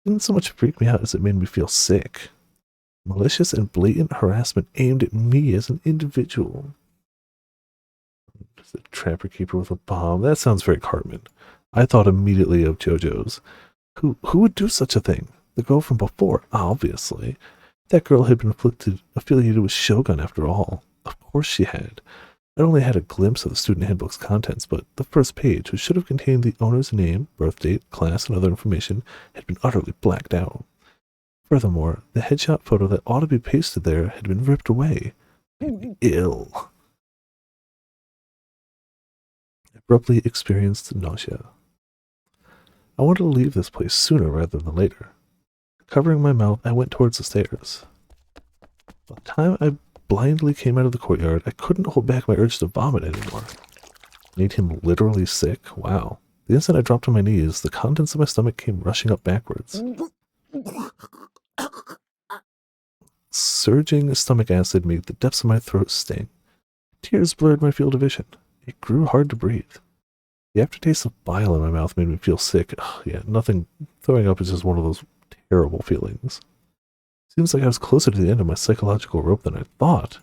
S1: It didn't so much freak me out as it made me feel sick. Malicious and blatant harassment aimed at me as an individual. Just a trapper keeper with a bomb. That sounds very Cartman. I thought immediately of JoJo's. Who would do such a thing? The girl from before, obviously. That girl had been affiliated with Shogun after all. Of course she had. I only had a glimpse of the student handbook's contents, but the first page, which should have contained the owner's name, birth date, class, and other information, had been utterly blacked out. Furthermore, the headshot photo that ought to be pasted there had been ripped away. Made me ill. I abruptly experienced nausea. I wanted to leave this place sooner rather than later. Covering my mouth, I went towards the stairs. By the time I blindly came out of the courtyard, I couldn't hold back my urge to vomit anymore. Made him literally sick? Wow. The instant I dropped on my knees, the contents of my stomach came rushing up backwards. Surging stomach acid made the depths of my throat sting. Tears blurred my field of vision. It grew hard to breathe. The aftertaste of bile in my mouth made me feel sick. Ugh, yeah, nothing. Throwing up is just one of those terrible feelings. Seems like I was closer to the end of my psychological rope than I thought.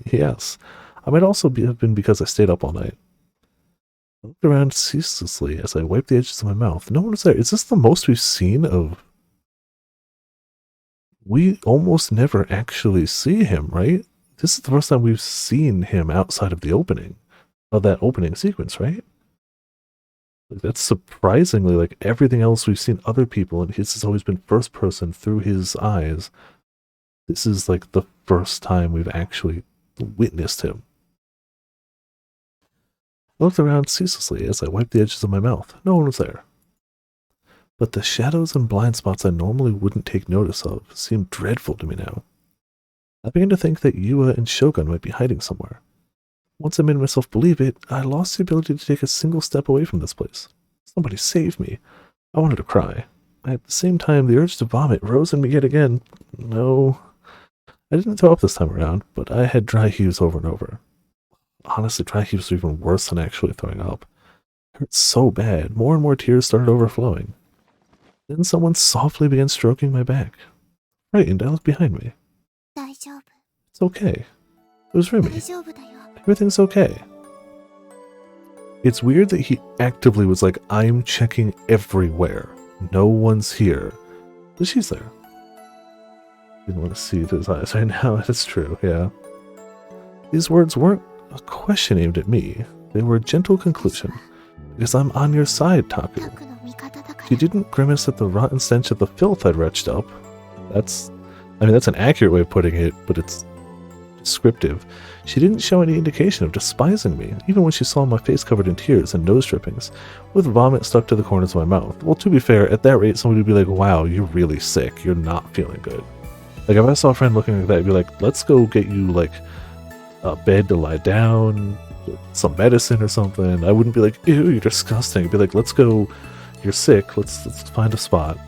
S1: Yes, I might also have been because I stayed up all night. I looked around ceaselessly as I wiped the edges of my mouth. No one was there. Is this the most we've seen of... We almost never actually see him, right? This is the first time we've seen him outside of the opening. Of that opening sequence, right? Like, that's surprisingly like everything else we've seen other people, and his has always been first person through his eyes. This is like the first time we've actually witnessed him. I looked around ceaselessly as I wiped the edges of my mouth. No one was there. But the shadows and blind spots I normally wouldn't take notice of seemed dreadful to me now. I began to think that Yua and Shogun might be hiding somewhere. Once I made myself believe it, I lost the ability to take a single step away from this place. Somebody save me. I wanted to cry. At the same time, the urge to vomit rose in me yet again. No, I didn't throw up this time around, but I had dry heaves over and over. Honestly, dry heaves are even worse than actually throwing up. It hurt so bad, more and more tears started overflowing. Then someone softly began stroking my back. Frightened, I looked behind me. It's okay. It was Remy. Everything's okay. It's weird that he actively was like, I'm checking everywhere. No one's here. But she's there. Didn't want to see those eyes right now. That's true, yeah. These words weren't a question aimed at me. They were a gentle conclusion. Because I'm on your side, Taku. She didn't grimace at the rotten stench of the filth I'd retched up. That's an accurate way of putting it, but it's descriptive. She didn't show any indication of despising me, even when she saw my face covered in tears and nose drippings, with vomit stuck to the corners of my mouth. Well, to be fair, at that rate, somebody would be like, wow, you're really sick. You're not feeling good. Like, if I saw a friend looking like that, I'd be like, let's go get you, like, a bed to lie down, some medicine or something. I wouldn't be like, ew, you're disgusting. I'd be like, let's go, you're sick, let's find a spot.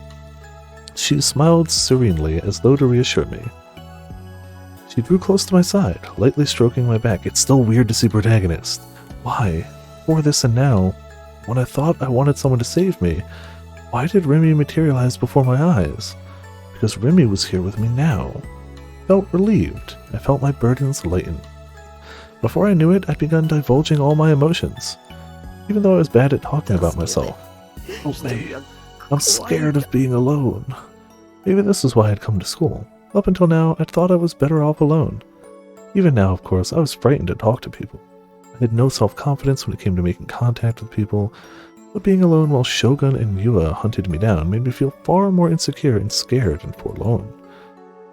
S1: She smiled serenely, as though to reassure me. She drew close to my side, lightly stroking my back. It's still weird to see protagonist. Why? For this and now, when I thought I wanted someone to save me, why did Remy materialize before my eyes? Because Remy was here with me now. I felt relieved. I felt my burdens lighten. Before I knew it, I'd begun divulging all my emotions, even though I was bad at talking about myself. Oh, hey, I'm scared of being alone. Maybe this is why I'd come to school. Up until now, I'd thought I was better off alone. Even now, of course, I was frightened to talk to people. I had no self-confidence when it came to making contact with people, but being alone while Shogun and Yua hunted me down made me feel far more insecure and scared and forlorn.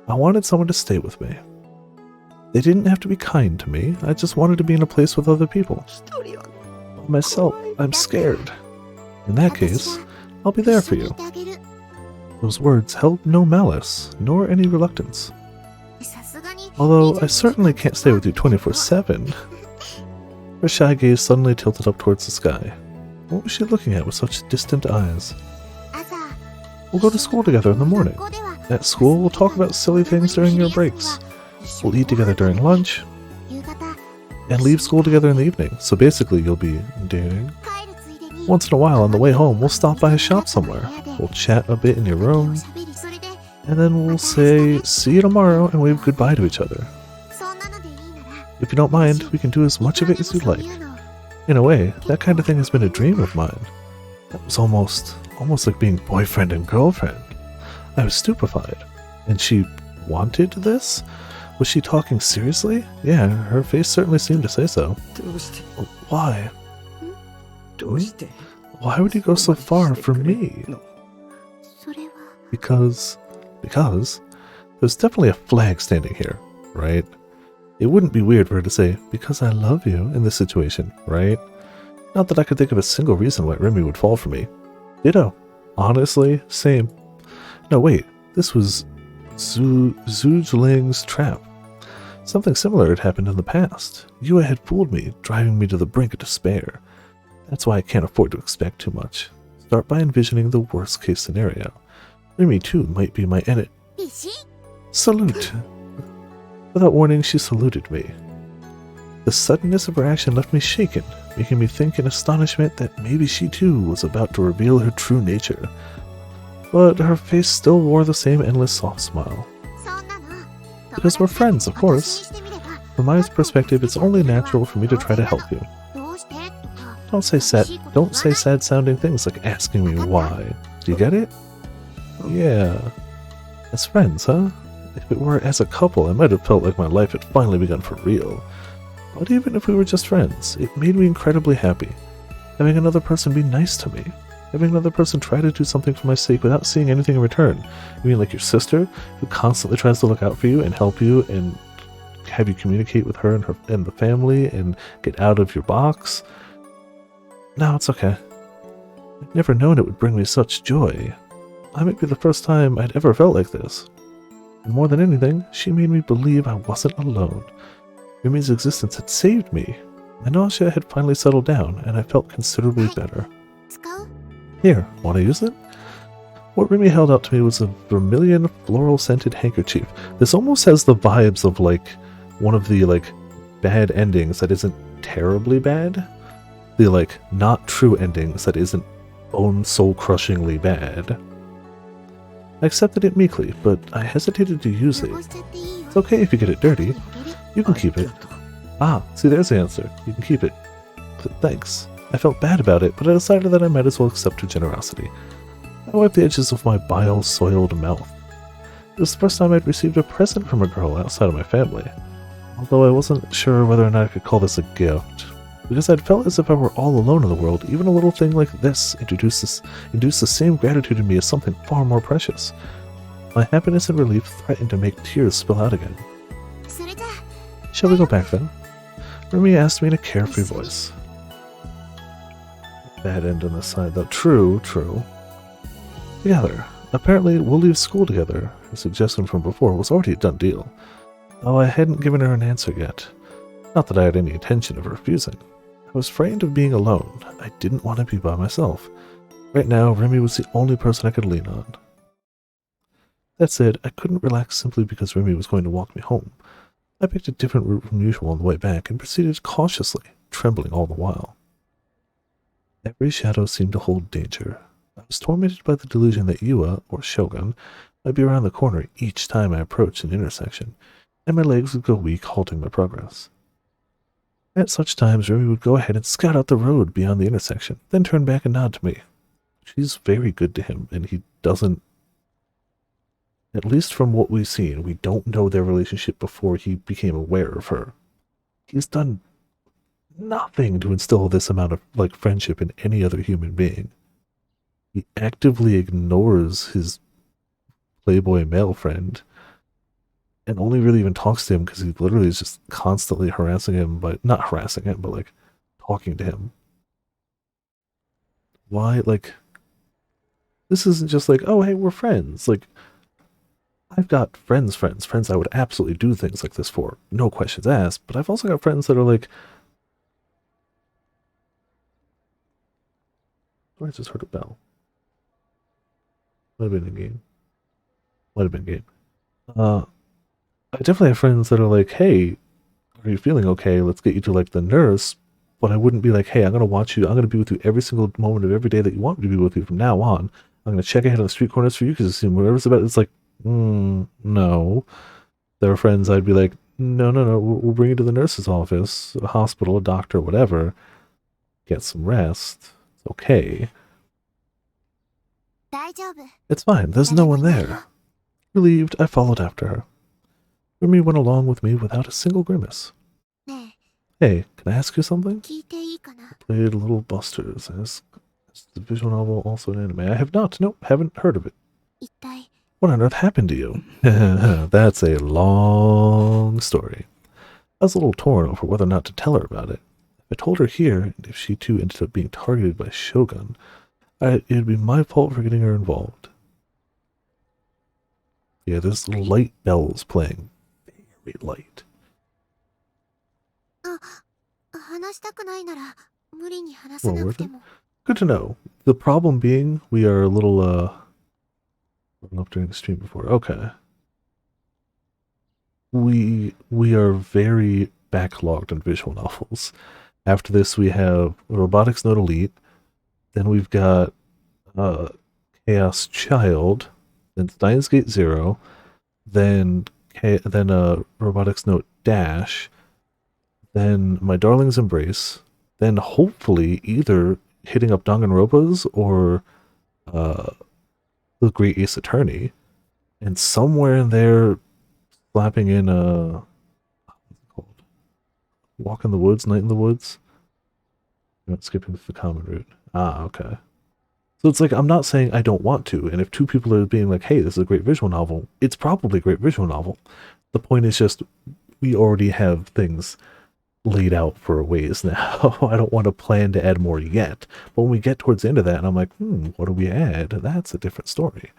S1: I wanted someone to stay with me. They didn't have to be kind to me, I just wanted to be in a place with other people. Myself, I'm scared. In that case, I'll be there for you. Those words held no malice, nor any reluctance. Although I certainly can't stay with you 24/7. Her shy gaze suddenly tilted up towards the sky. What was she looking at with such distant eyes? We'll go to school together in the morning. At school, we'll talk about silly things during your breaks. We'll eat together during lunch, and leave school together in the evening. So basically, you'll be dating. Once in a while, on the way home, we'll stop by a shop somewhere. We'll chat a bit in your room, and then we'll say, see you tomorrow, and wave goodbye to each other. If you don't mind, we can do as much of it as you'd like. In a way, that kind of thing has been a dream of mine. That was almost like being boyfriend and girlfriend. I was stupefied. And she wanted this? Was she talking seriously? Yeah, her face certainly seemed to say so. Why? Why would you go so far for me? Because there's definitely a flag standing here, right? It wouldn't be weird for her to say, because I love you in this situation, right? Not that I could think of a single reason why Remy would fall for me. Ditto. Honestly, same. No, wait. This was Zujling's trap. Something similar had happened in the past. Yua had fooled me, driving me to the brink of despair. That's why I can't afford to expect too much. Start by envisioning the worst case scenario. Remy too might be my enemy. Salute! Without warning, she saluted me. The suddenness of her action left me shaken, making me think in astonishment that maybe she too was about to reveal her true nature. But her face still wore the same endless soft smile. Because we're friends, of course. From my perspective, it's only natural for me to try to help you. Don't say sad-sounding things like asking me why. Do you get it? Yeah. As friends, huh? If it were as a couple, I might have felt like my life had finally begun for real. But even if we were just friends, it made me incredibly happy. Having another person be nice to me. Having another person try to do something for my sake without seeing anything in return. You mean like your sister, who constantly tries to look out for you and help you and have you communicate with her and the family and get out of your box? No, it's okay. I'd never known it would bring me such joy. I might be the first time I'd ever felt like this. And more than anything, she made me believe I wasn't alone. Remy's existence had saved me. My nausea had finally settled down, and I felt considerably better. Here, want to use it? What Remy held out to me was a vermilion floral-scented handkerchief. This almost has the vibes of, like, one of the, like, bad endings that isn't terribly bad. The, like, not true endings that isn't soul-crushingly bad. I accepted it meekly, but I hesitated to use it. It's okay if you get it dirty. You can keep it. Ah, see, there's the answer. You can keep it. Thanks. I felt bad about it, but I decided that I might as well accept her generosity. I wiped the edges of my bile-soiled mouth. It was the first time I'd received a present from a girl outside of my family, although I wasn't sure whether or not I could call this a gift, because I'd felt as if I were all alone in the world. Even a little thing like this induced the same gratitude in me as something far more precious. My happiness and relief threatened to make tears spill out again. Shall we go back then? Remy asked me in a carefree voice. Bad end on the side though. True. Together. Apparently, we'll leave school together. Her suggestion from before was already a done deal. Though I hadn't given her an answer yet. Not that I had any intention of refusing. I was frightened of being alone. I didn't want to be by myself. Right now, Remy was the only person I could lean on. That said, I couldn't relax simply because Remy was going to walk me home. I picked a different route from usual on the way back and proceeded cautiously, trembling all the while. Every shadow seemed to hold danger. I was tormented by the delusion that Yua, or Shogun, might be around the corner each time I approached an intersection, and my legs would go weak, halting my progress. At such times, Remy would go ahead and scout out the road beyond the intersection, then turn back and nod to me. She's very good to him, and he doesn't... At least from what we've seen, we don't know their relationship before he became aware of her. He's done nothing to instill this amount of, like, friendship in any other human being. He actively ignores his playboy male friend and only really even talks to him because he literally is just constantly harassing him, but not harassing him, but like talking to him. Why, like, this isn't just like, oh, hey, we're friends. Like, I've got friends I would absolutely do things like this for, no questions asked, but I've also got friends that are like, oh, I just heard a bell. Might have been in game. Might have been game. I definitely have friends that are like, hey, are you feeling okay? Let's get you to, like, the nurse. But I wouldn't be like, hey, I'm going to watch you. I'm going to be with you every single moment of every day that you want me to be with you from now on. I'm going to check ahead on the street corners for you because assume whatever's about, it's like, no. There are friends I'd be like, no, we'll bring you to the nurse's office, a hospital, a doctor, whatever. Get some rest. It's okay. It's fine. There's no one there. Relieved, I followed after her. Remy went along with me without a single grimace. Hey, can I ask you something? I played Little Busters. Is the visual novel also an anime? I have not. Nope, haven't heard of it. What on earth happened to you? That's a long story. I was a little torn over whether or not to tell her about it. If I told her here, and if she too ended up being targeted by Shogun, It'd be my fault for getting her involved. Yeah, there's light bells playing. Very light.
S2: 話したくないなら無理に話
S1: Well,
S2: さな
S1: we're
S2: くても。
S1: good to know. The problem being, we are a little, up during the stream before. Okay. We are very backlogged in visual novels. After this, we have Robotics Note Elite. Then we've got Chaos Child. Then Steins Gate Zero. Then Robotics Note Dash. Then My Darling's Embrace. Then hopefully either hitting up Danganronpas or The Great Ace Attorney. And somewhere in there, slapping in what's it called? Walk in the Woods, Night in the Woods. You're not skipping the common route. Ah, okay. So it's like, I'm not saying I don't want to, and if two people are being like, hey, this is a great visual novel, it's probably a great visual novel. The point is just, we already have things laid out for a ways now. I don't want to plan to add more yet. But when we get towards the end of that, and I'm like, what do we add? That's a different story.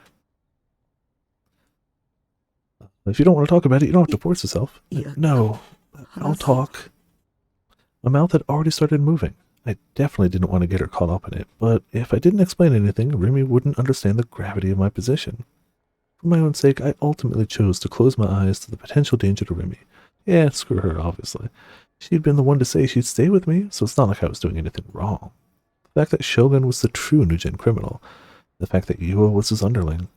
S1: If you don't want to talk about it, you don't have to force yourself. No, I'll talk. My mouth had already started moving. I definitely didn't want to get her caught up in it, but if I didn't explain anything, Remy wouldn't understand the gravity of my position. For my own sake, I ultimately chose to close my eyes to the potential danger to Remy. Yeah, screw her, obviously. She'd been the one to say she'd stay with me, so it's not like I was doing anything wrong. The fact that Shogun was the true Nujin criminal, the fact that Yua was his underling,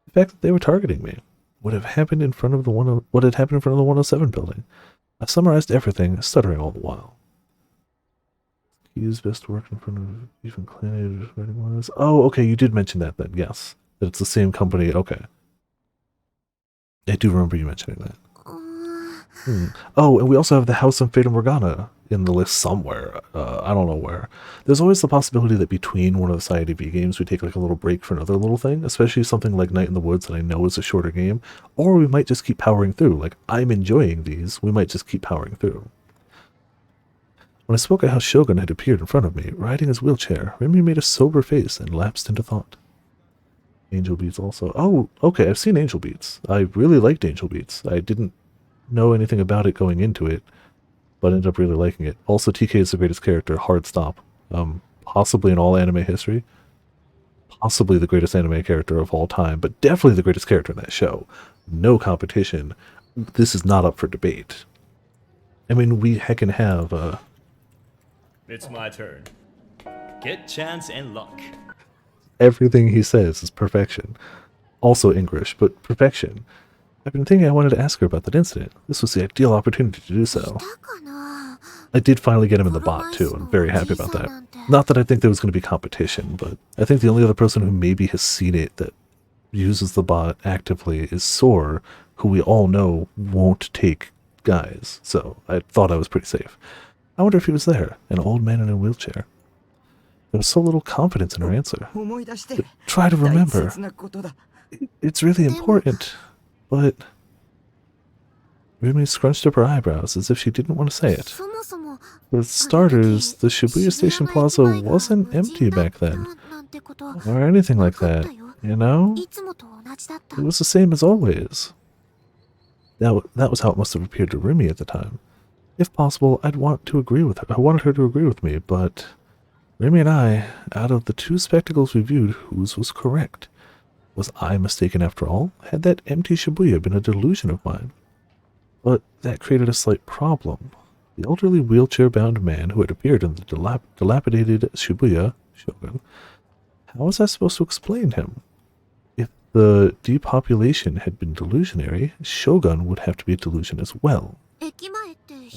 S1: the fact that they were targeting me, what had happened in front of the 107 building. I summarized everything, stuttering all the while. He's best work in front of even Clan writing was. Oh, okay, you did mention that then, yes. That it's the same company, okay. I do remember you mentioning that. Oh, and we also have the House of Fata Morgana in the list somewhere. I don't know where. There's always the possibility that between one of the side AV games we take like a little break for another little thing, especially something like Night in the Woods that I know is a shorter game, or we might just keep powering through. Like, I'm enjoying these, we might just keep powering through. When I spoke of how Shogun had appeared in front of me, riding his wheelchair, Remy made a sober face and lapsed into thought. Angel Beats also. Oh, okay, I've seen Angel Beats. I really liked Angel Beats. I didn't know anything about it going into it, but ended up really liking it. Also, TK is the greatest character, hard stop. Possibly in all anime history. Possibly the greatest anime character of all time, but definitely the greatest character in that show. No competition. This is not up for debate. I mean, we heckin' have,
S3: It's my turn. Get chance and luck.
S1: everything he says is perfection. Also English, but perfection. I've been thinking I wanted to ask her about that incident. This was the ideal opportunity to do so. I did finally get him in the bot, too. I'm very happy about that. Not that I think there was going to be competition, but I think the only other person who maybe has seen it that uses the bot actively is Soar, who we all know won't take guys. So I thought I was pretty safe. I wonder if he was there, an old man in a wheelchair. There was so little confidence in her answer. Try to remember. It's really important, but... Remy scrunched up her eyebrows as if she didn't want to say it. For starters, the Shibuya Station Plaza wasn't empty back then, or anything like that, you know? It was the same as always. That was how it must have appeared to Remy at the time. If possible, I'd want to agree with her. I wanted her to agree with me, but Remy and I, out of the two spectacles we viewed, whose was correct? Was I mistaken after all? Had that empty Shibuya been a delusion of mine? But that created a slight problem. The elderly wheelchair-bound man who had appeared in the dilapidated Shibuya, Shogun, how was I supposed to explain him? If the depopulation had been delusionary, Shogun would have to be a delusion as well. A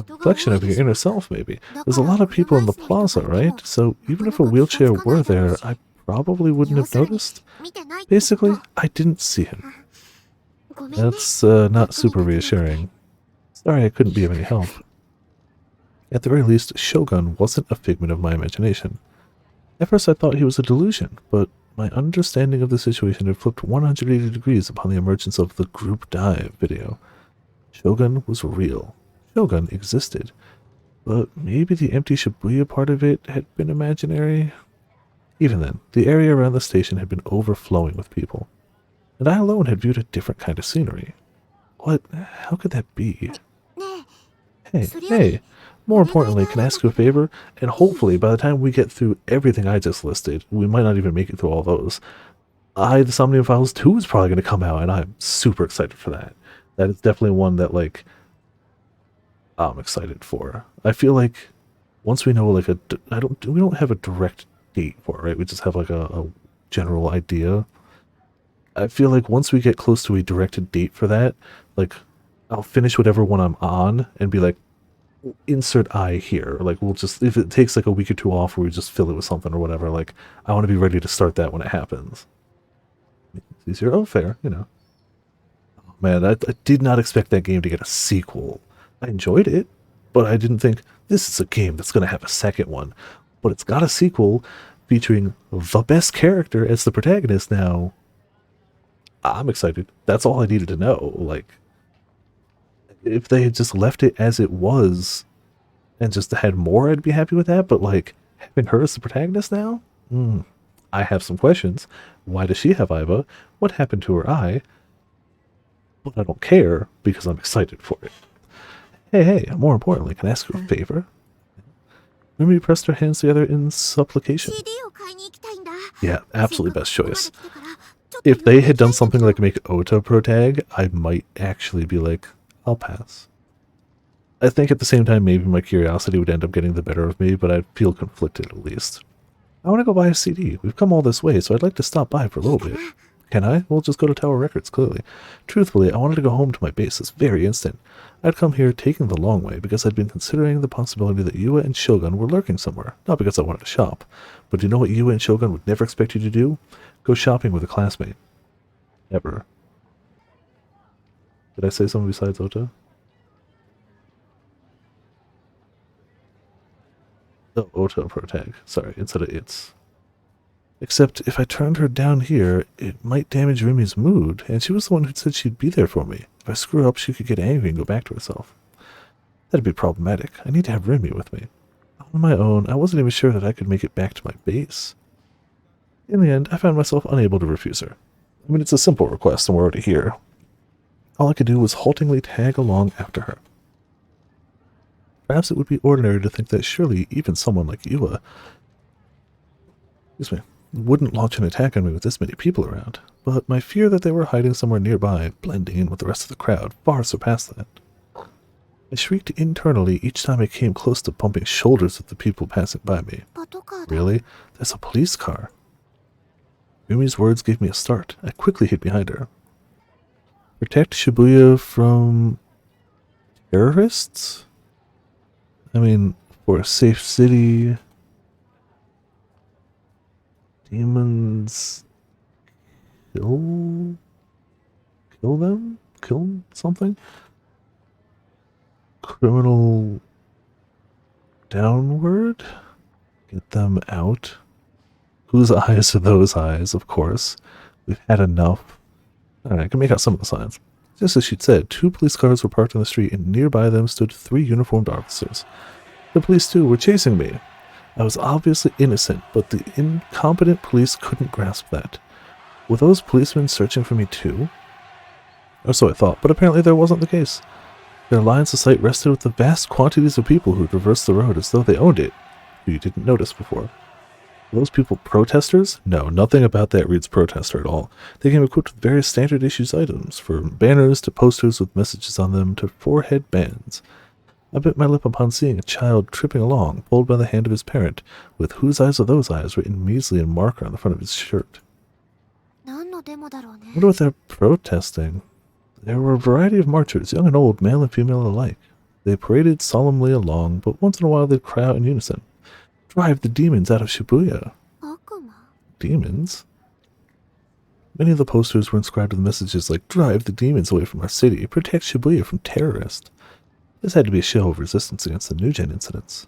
S1: reflection of your inner self, maybe. There's a lot of people in the plaza, right? So even if a wheelchair were there, I probably wouldn't have noticed. Basically, I didn't see him. That's not super reassuring. Sorry I couldn't be of any help. At the very least, Shogun wasn't a figment of my imagination. At first I thought he was a delusion, but my understanding of the situation had flipped 180 degrees upon the emergence of the group dive video. Shogun was real. Shogun existed. But maybe the empty Shibuya part of it had been imaginary? Even then, the area around the station had been overflowing with people, and I alone had viewed a different kind of scenery. How could that be?
S2: ね
S1: Hey, more importantly, can I ask you a favor? And hopefully, by the time we get through everything I just listed, we might not even make it through all those. The Somnium Files 2 is probably going to come out, and I'm super excited for that. That is definitely one that, like, I'm excited for. I feel like once we know, like, we don't have a direct date for it, right? We just have, like, a general idea. I feel like once we get close to a directed date for that, like, I'll finish whatever one I'm on and be like, insert I here. Like, we'll just, if it takes like a week or two off, where we just fill it with something or whatever, like, I want to be ready to start that when it happens. It's easier. Oh, fair, you know. Oh, man, I did not expect that game to get a sequel. I enjoyed it, but I didn't think this is a game that's going to have a second one. But it's got a sequel featuring the best character as the protagonist now. I'm excited. That's all I needed to know. Like, if they had just left it as it was and just had more, I'd be happy with that. But, like, having her as the protagonist now? I have some questions. Why does she have Iva? What happened to her eye? But I don't care, because I'm excited for it. Hey, more importantly, can I ask you a favor? Remember, pressed her hands together in supplication.
S2: CD を買いに行きたいんだ
S1: Yeah, absolutely best
S2: せっかくここまで
S1: choice.
S2: 来たからちょっと
S1: If they had done something like make Ota protag, I might actually be like, I'll pass. I think at the same time, maybe my curiosity would end up getting the better of me, but I'd feel conflicted at least. I want to go buy a CD. We've come all this way, so I'd like to stop by for a little bit. Can I? We'll just go to Tower Records, clearly. Truthfully, I wanted to go home to my base this very instant. I'd come here taking the long way because I'd been considering the possibility that Yua and Shogun were lurking somewhere. Not because I wanted to shop. But do you know what Yua and Shogun would never expect you to do? Go shopping with a classmate. Ever. Did I say something besides Ota? Oh, Ota protag. Sorry, instead of its. Except if I turned her down here, it might damage Rimi's mood, and she was the one who said she'd be there for me. If I screw up, she could get angry and go back to herself. That'd be problematic. I need to have Rimi with me. On my own, I wasn't even sure that I could make it back to my base. In the end, I found myself unable to refuse her. I mean, it's a simple request, and we're already here. All I could do was haltingly tag along after her. Perhaps it would be ordinary to think that surely even someone like Yua, wouldn't launch an attack on me with this many people around, but my fear that they were hiding somewhere nearby, blending in with the rest of the crowd, far surpassed that. I shrieked internally each time I came close to bumping shoulders with the people passing by me.
S2: パトカーだ
S1: Really? There's a police car. Yumi's words gave me a start. I quickly hid behind her. Protect Shibuya from terrorists? I mean, for a safe city. Demons. Kill them? Kill something? Criminal downward? Get them out. Whose eyes are those eyes, of course. We've had enough. Alright, I can make out some of the signs. Just as she'd said, 2 police cars were parked on the street, and nearby them stood 3 uniformed officers. The police, too, were chasing me. I was obviously innocent, but the incompetent police couldn't grasp that. Were those policemen searching for me, too? Or so I thought, but apparently that wasn't the case. Their lines of sight rested with the vast quantities of people who traversed the road as though they owned it, who you didn't notice before. Were those people protesters? No, nothing about that reads protester at all. They came equipped with various standard issues items, from banners to posters with messages on them to forehead bands. I bit my lip upon seeing a child tripping along, pulled by the hand of his parent, with whose eyes are those eyes written measly in marker on the front of his shirt.
S2: 何のデモだろうね
S1: I wonder what they're protesting. There were a variety of marchers, young and old, male and female alike. They paraded solemnly along, but once in a while they'd cry out in unison, "Drive the demons out of Shibuya!"
S2: 悪魔
S1: Demons? Many of the posters were inscribed with messages like, "Drive the demons away from our city, protect Shibuya from terrorists." This had to be a show of resistance against the New-Gen incidents.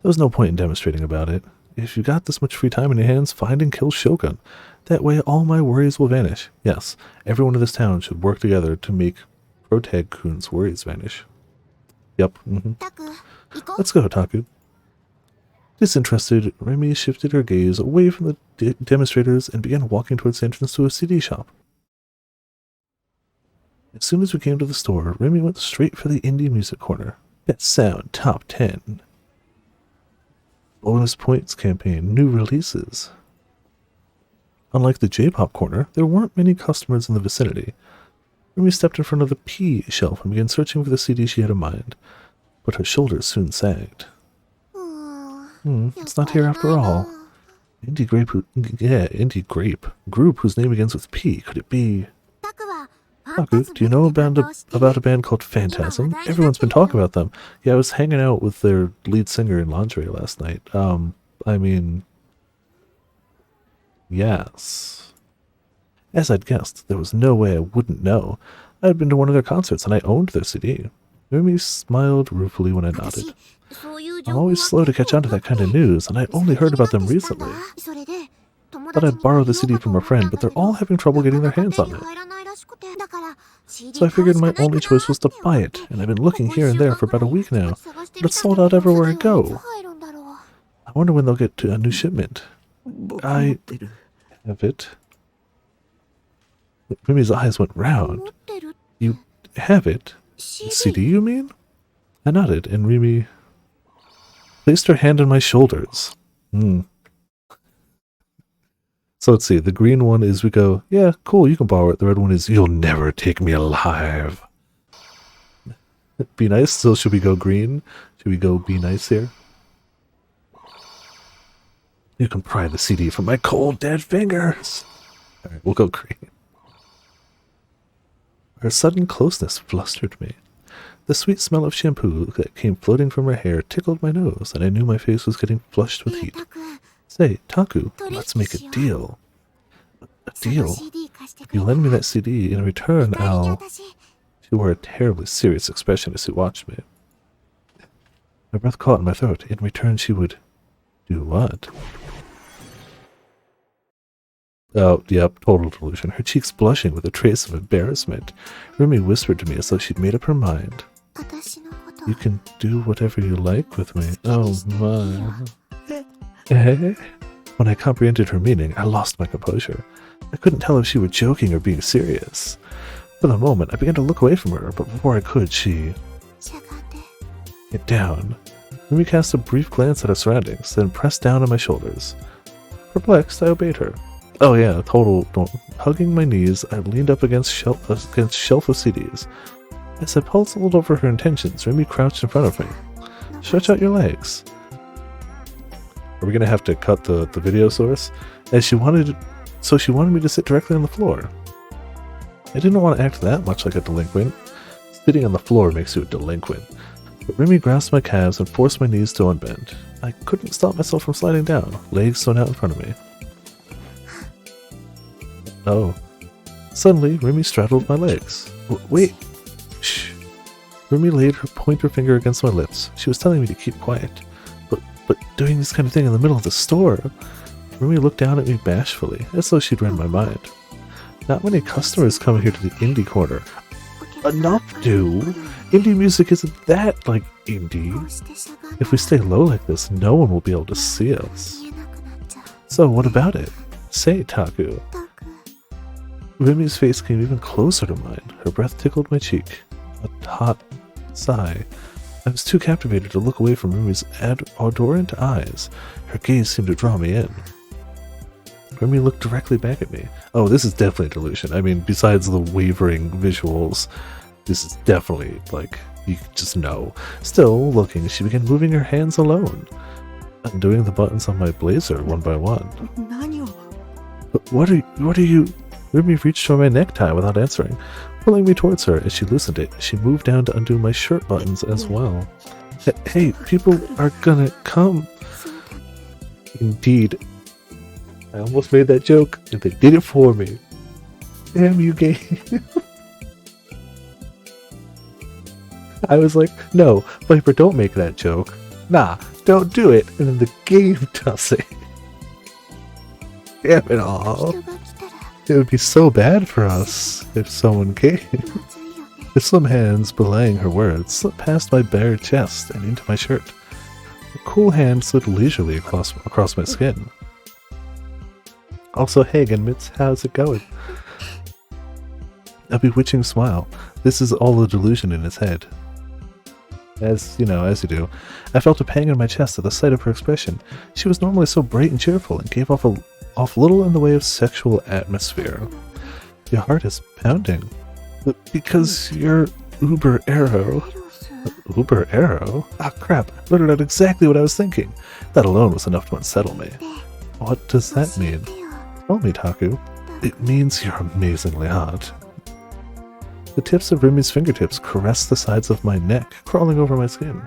S1: There was no point in demonstrating about it. If you got this much free time in your hands, find and kill Shogun. That way all my worries will vanish. Yes, everyone in this town should work together to make Protag-kun's worries vanish. Yep,
S2: タク行こう
S1: Let's go, Otaku. Disinterested, Remy shifted her gaze away from the demonstrators and began walking towards the entrance to a CD shop. As soon as we came to the store, Remy went straight for the indie music corner. Best Sound Top 10. Bonus points campaign, new releases. Unlike the J-pop corner, there weren't many customers in the vicinity. Remy stepped in front of the P shelf and began searching for the CD she had in mind, but her shoulders soon sagged. It's not here after all. Indie Grape group whose name begins with P. Could it be? Taku, do you know about a band called Phantasm? Everyone's been talking about them. Yeah, I was hanging out with their lead singer in lingerie last night. I mean, yes. As I'd guessed, there was no way I wouldn't know. I had been to one of their concerts and I owned their CD. Remy smiled ruefully when I nodded. I'm always slow to catch on to that kind of news, and I only heard about them recently. Thought I'd borrow the CD from a friend, but they're all having trouble getting their hands on it. So I figured my only choice was to buy it, and I've been looking here and there for about a week now, but it's sold out everywhere I go. I wonder when they'll get to a new shipment. I have it. Remy's eyes went round. You have it? The CD, you mean? I nodded, and Remy placed her hand on my shoulders. So let's see, the green one is we go, yeah, cool, you can borrow it. The red one is, you'll never take me alive. Be nice, so should we go green? Should we go be nice here? You can pry the CD from my cold, dead fingers. Alright, we'll go green. Her sudden closeness flustered me. The sweet smell of shampoo that came floating from her hair tickled my nose, and I knew my face was getting flushed with heat. Say, Taku, let's make a deal. A deal? If you lend me that CD, in return, I'll... She wore a terribly serious expression as she watched me. My breath caught in my throat. In return, she would... Do what? Oh, yep, total delusion. Her cheeks blushing with a trace of embarrassment. Remy whispered to me as though she'd made up her mind. You can do whatever you like with me. Oh my. When I comprehended her meaning, I lost my composure. I couldn't tell if she were joking or being serious. For the moment, I began to look away from her, but before I could, she... Get down. Remy cast a brief glance at her surroundings, then pressed down on my shoulders. Perplexed, I obeyed her. Oh yeah, total. Hugging my knees, I leaned up against shelf of CDs. As I puzzled over her intentions, Remy crouched in front of me. Stretch out your legs. Are we gonna have to cut the video source? So she wanted me to sit directly on the floor. I didn't want to act that much like a delinquent. Sitting on the floor makes you a delinquent. But Remy grasped my calves and forced my knees to unbend. I couldn't stop myself from sliding down, legs thrown out in front of me. Oh. Suddenly, Remy straddled my legs. Wait. Shh. Remy laid her pointer finger against my lips. She was telling me to keep quiet. But doing this kind of thing in the middle of the store? Remy looked down at me bashfully, as though she'd read my mind. Not many customers come here to the indie corner. Enough, do. Indie music isn't that like indie. If we stay low like this, no one will be able to see us. So what about it? Say, Taku. Remy's face came even closer to mine. Her breath tickled my cheek. A hot sigh. I was too captivated to look away from Remy's adorant eyes. Her gaze seemed to draw me in. Remy looked directly back at me. Oh, this is definitely a delusion. I mean, besides the wavering visuals, this is definitely, like, you just know. Still looking, she began moving her hands alone, undoing the buttons on my blazer one by one. But what are you... Remy reached for my necktie without answering, pulling me towards her. As she loosened it, she moved down to undo my shirt buttons as well. Hey, people are gonna come. Indeed. I almost made that joke, and they did it for me. Damn you, game. I was like, no, Viper, don't make that joke. Nah, don't do it. And then the game does it. Damn it all. It would be so bad for us if someone came. The slim hands, belaying her words, slipped past my bare chest and into my shirt. A cool hand slid leisurely across my skin. Also, hey again, Mitz, how's it going? A bewitching smile. This is all a delusion in his head. As you do. I felt a pang in my chest at the sight of her expression. She was normally so bright and cheerful and gave off little in the way of sexual atmosphere. Your heart is pounding. Because you're Uber Arrow. Uber Arrow? Ah, crap. I blurted out exactly what I was thinking. That alone was enough to unsettle me. What does that mean? Tell me, Taku. It means you're amazingly hot. The tips of Rumi's fingertips caressed the sides of my neck, crawling over my skin.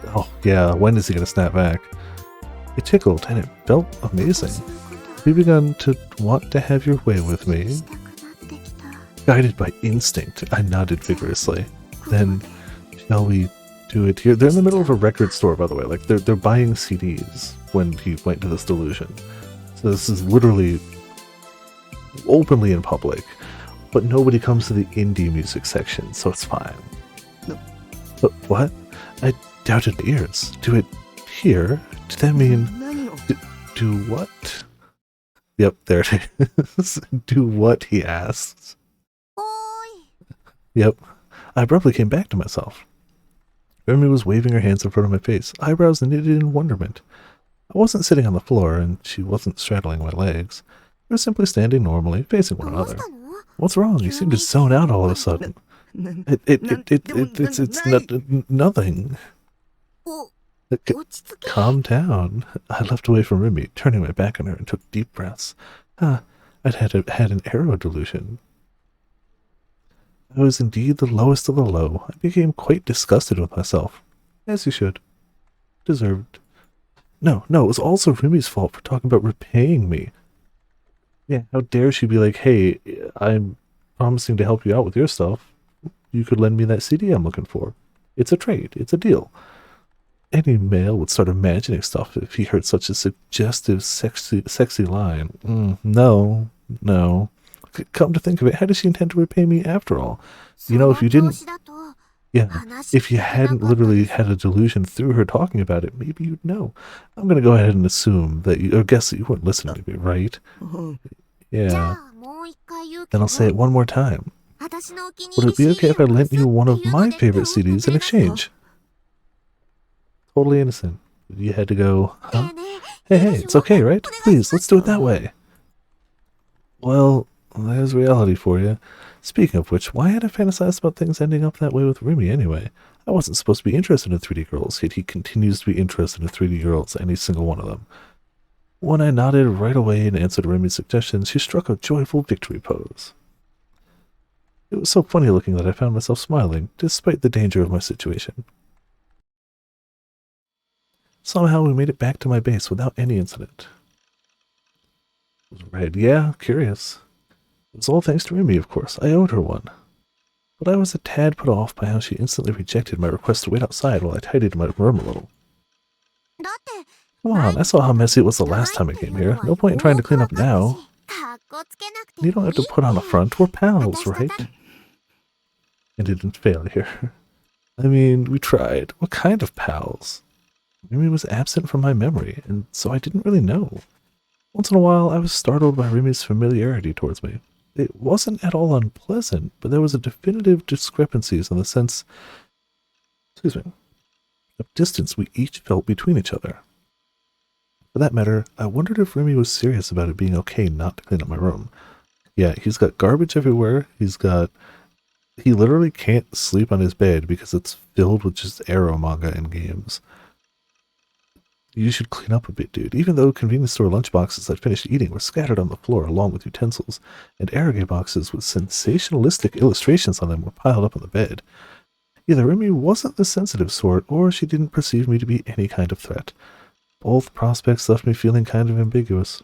S1: Oh yeah, when is he gonna snap back? It tickled, and it felt amazing. You begun to want to have your way with me. Guided by instinct, I nodded vigorously. Then, shall we do it here? They're in the middle of a record store, by the way. Like, they're buying CDs when he went to this delusion. So this is literally openly in public. But nobody comes to the indie music section, so it's fine. But what? I doubted my ears. Do it here? Did that mean... Do what? Yep, there it is. Do what, he asks. Yep. I abruptly came back to myself. Rumi was waving her hands in front of my face, eyebrows knitted in wonderment. I wasn't sitting on the floor, and she wasn't straddling my legs. We were simply standing normally, facing one another. What's wrong? You seem to zone out all of a sudden. It's nothing. Calm down. I left away from Rumi, turning my back on her and took deep breaths. I'd had an arrow delusion. I was indeed the lowest of the low. I became quite disgusted with myself. As you should. Deserved. No, it was also Rumi's fault for talking about repaying me. Yeah, how dare she be like, hey, I'm promising to help you out with your stuff. You could lend me that CD I'm looking for. It's a trade. It's a deal. Any male would start imagining stuff if he heard such a suggestive, sexy line. No. Come to think of it, how does she intend to repay me after all? You know, if you didn't... Yeah, if you hadn't literally had a delusion through her talking about it, maybe you'd know. I'm going to go ahead and assume that you, or guess that you weren't listening to me, right? Yeah. Then I'll say it one more time. Would it be okay if I lent you one of my favorite CDs in exchange? Totally innocent. You had to go, huh? Hey, it's okay, right? Please, let's do it that way. Well, there's reality for you. Speaking of which, why had I fantasized about things ending up that way with Rumi anyway? I wasn't supposed to be interested in 3D girls, yet he continues to be interested in 3D girls, any single one of them. When I nodded right away and answered Rumi's suggestion, she struck a joyful victory pose. It was so funny looking that I found myself smiling, despite the danger of my situation. Somehow we made it back to my base without any incident. It was red. Yeah, curious. It was all thanks to Rumi, of course. I owed her one. But I was a tad put off by how she instantly rejected my request to wait outside while I tidied my room a little. Come on, I saw how messy it was the last time I came here. No point in trying to clean up now. You don't have to put on a front. We're pals, right? It didn't fail here. I mean, we tried. What kind of pals? Rumi was absent from my memory, and so I didn't really know. Once in a while, I was startled by Rumi's familiarity towards me. It wasn't at all unpleasant, but there was a definitive discrepancies in the sense, of distance we each felt between each other. For that matter, I wondered if Rumi was serious about it being okay not to clean up my room. Yeah, he's got garbage everywhere. He literally can't sleep on his bed because it's filled with just Arrow manga and games. You should clean up a bit, dude. Even though convenience store lunchboxes I'd finished eating were scattered on the floor along with utensils, and Arrogate boxes with sensationalistic illustrations on them were piled up on the bed. Either Rumi wasn't the sensitive sort, or she didn't perceive me to be any kind of threat. Both prospects left me feeling kind of ambiguous.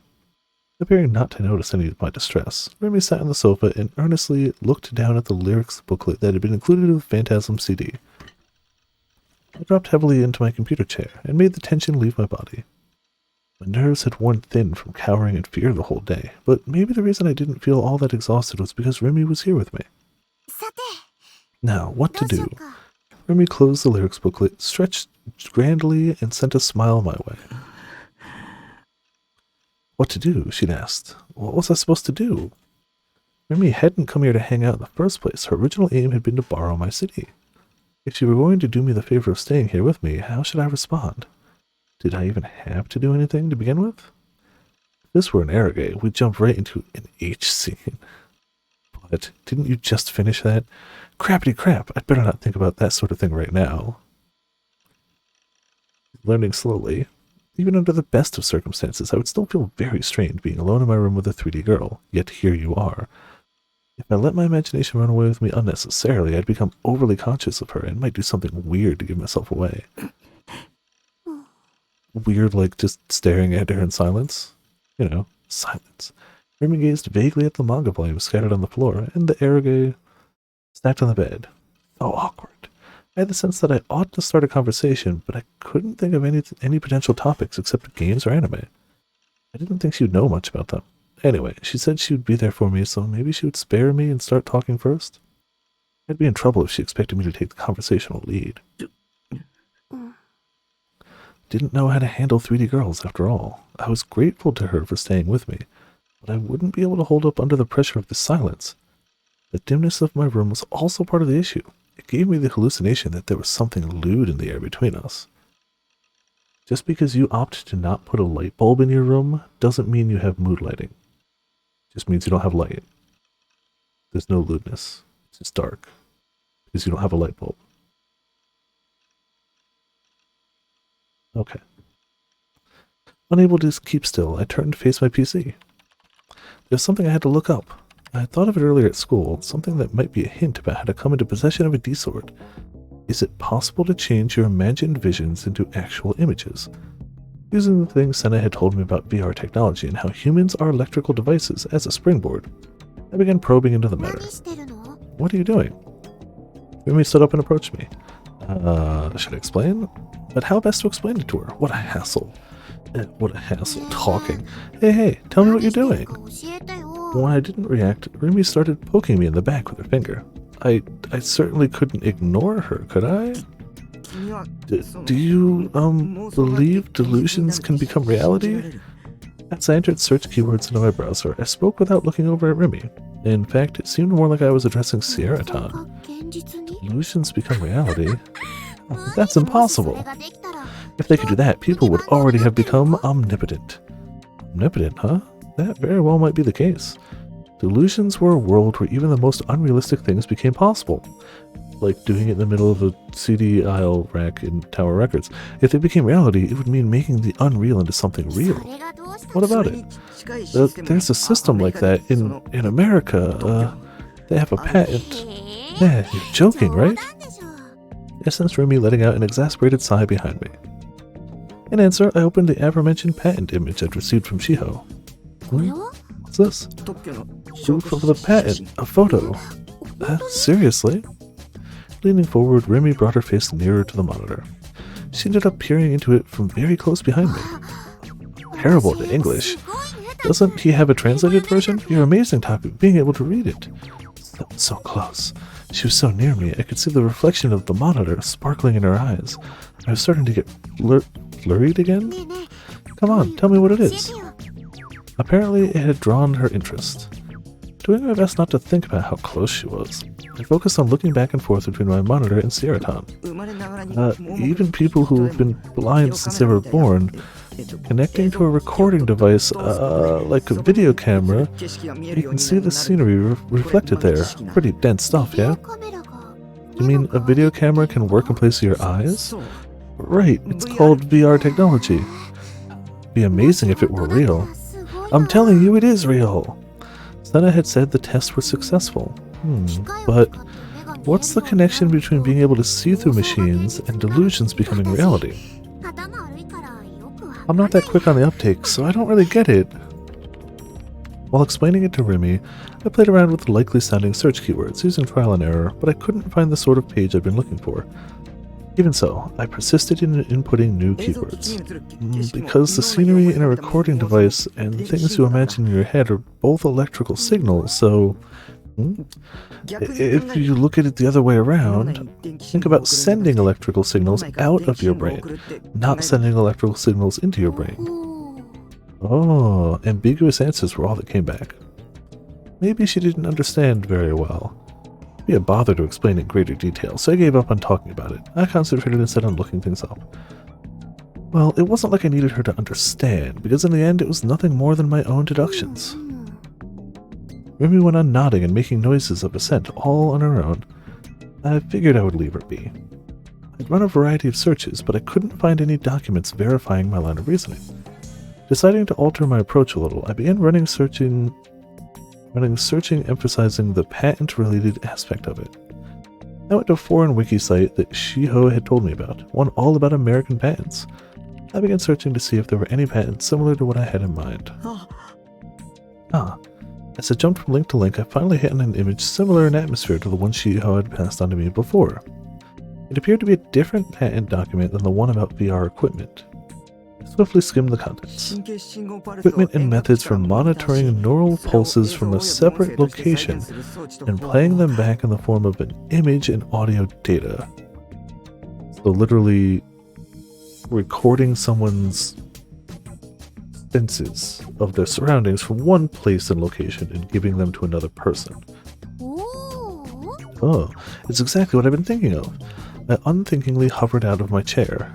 S1: Appearing not to notice any of my distress, Rumi sat on the sofa and earnestly looked down at the lyrics booklet that had been included with Phantasm CD. I dropped heavily into my computer chair and made the tension leave my body. My nerves had worn thin from cowering in fear the whole day, but maybe the reason I didn't feel all that exhausted was because Rumi was here with me. Now, what to do? Remy closed the lyrics booklet, stretched grandly, and sent a smile my way. What to do? She'd asked. What was I supposed to do? Remy hadn't come here to hang out in the first place. Her original aim had been to borrow my city. If she were going to do me the favor of staying here with me, how should I respond? Did I even have to do anything to begin with? If this were an Arrogate, we'd jump right into an H scene. But didn't you just finish that? Crappity crap, I'd better not think about that sort of thing right now. Learning slowly, even under the best of circumstances, I would still feel very strange being alone in my room with a 3D girl, yet here you are. If I let my imagination run away with me unnecessarily, I'd become overly conscious of her and might do something weird to give myself away. Weird, like just staring at her in silence? You know, silence. Remy gazed vaguely at the manga volumes scattered on the floor, and the Arrogate stacked on the bed. Oh, awkward. I had the sense that I ought to start a conversation, but I couldn't think of any potential topics except games or anime. I didn't think she'd know much about them. Anyway, she said she would be there for me, so maybe she would spare me and start talking first. I'd be in trouble if she expected me to take the conversational lead. Didn't know how to handle 3D girls, after all. I was grateful to her for staying with me, but I wouldn't be able to hold up under the pressure of the silence. The dimness of my room was also part of the issue. It gave me the hallucination that there was something lewd in the air between us. Just because you opt to not put a light bulb in your room doesn't mean you have mood lighting. It just means you don't have light. There's no lewdness. It's just dark. Because you don't have a light bulb. Okay. Unable to keep still, I turned to face my PC. There's something I had to look up. I had thought of it earlier at school, something that might be a hint about how to come into possession of a D-Sword. Is it possible to change your imagined visions into actual images? Using the things Senna had told me about VR technology and how humans are electrical devices as a springboard, I began probing into the matter. What are you doing? Remy stood up and approached me. Should I explain? But how best to explain it to her? What a hassle. What a hassle talking. Hey, tell me what you're doing. When I didn't react, Remy started poking me in the back with her finger. I certainly couldn't ignore her, could I? Do you, believe delusions can become reality? As I entered search keywords into my browser, I spoke without looking over at Remy. In fact, it seemed more like I was addressing Sierra-tan. Delusions become reality? That's impossible. If they could do that, people would already have become omnipotent. Omnipotent, huh? That very well might be the case. Delusions were a world where even the most unrealistic things became possible. Like doing it in the middle of a CD aisle rack in Tower Records. If they became reality, it would mean making the unreal into something real. What about it? There's a system like that in America. They have a patent. Man, you're joking, right? I sensed Remy letting out an exasperated sigh behind me. In answer, I opened the aforementioned patent image I'd received from Shiho. What's this? Proof of the patent. A photo. Seriously? Leaning forward, Remy brought her face nearer to the monitor. She ended up peering into it from very close behind me. Terrible at English. Doesn't he have a translated version? You're amazing, Taku, being able to read it. So close. She was so near me, I could see the reflection of the monitor sparkling in her eyes. I was starting to get flurried again? Come on, tell me what it is. Apparently, it had drawn her interest. Doing my best not to think about how close she was, I focused on looking back and forth between my monitor and Sierra-tan. Even people who have been blind since they were born, connecting to a recording device, like a video camera, you can see the scenery reflected there. Pretty dense stuff, yeah? You mean a video camera can work in place of your eyes? Right, it's called VR technology. It'd be amazing if it were real. I'm telling you, it is real! Senna had said the tests were successful. But what's the connection between being able to see through machines and delusions becoming reality? I'm not that quick on the uptake, so I don't really get it. While explaining it to Remy, I played around with likely sounding search keywords using trial and error, but I couldn't find the sort of page I'd been looking for. Even so, I persisted in inputting new keywords. Because the scenery in a recording device and things you imagine in your head are both electrical signals, so If you look at it the other way around, think about sending electrical signals out of your brain, not sending electrical signals into your brain. Oh, ambiguous answers were all that came back. Maybe she didn't understand very well. It'd be a bother to explain in greater detail, so I gave up on talking about it. I concentrated instead on looking things up. Well, it wasn't like I needed her to understand, because in the end it was nothing more than my own deductions. Remy went on nodding and making noises of assent all on her own. I figured I would leave her be. I'd run a variety of searches, but I couldn't find any documents verifying my line of reasoning. Deciding to alter my approach a little, I began running searching emphasizing the patent-related aspect of it. I went to a foreign wiki site that Shiho had told me about, one all about American patents. I began searching to see if there were any patents similar to what I had in mind. As I jumped from link to link, I finally hit on an image similar in atmosphere to the one Shiho had passed on to me before. It appeared to be a different patent document than the one about VR equipment. I swiftly skimmed the contents. Equipment and methods for monitoring neural pulses from a separate location and playing them back in the form of an image and audio data. So literally recording someone's senses of their surroundings from one place and location and giving them to another person. Oh, it's exactly what I've been thinking of. I unthinkingly hovered out of my chair.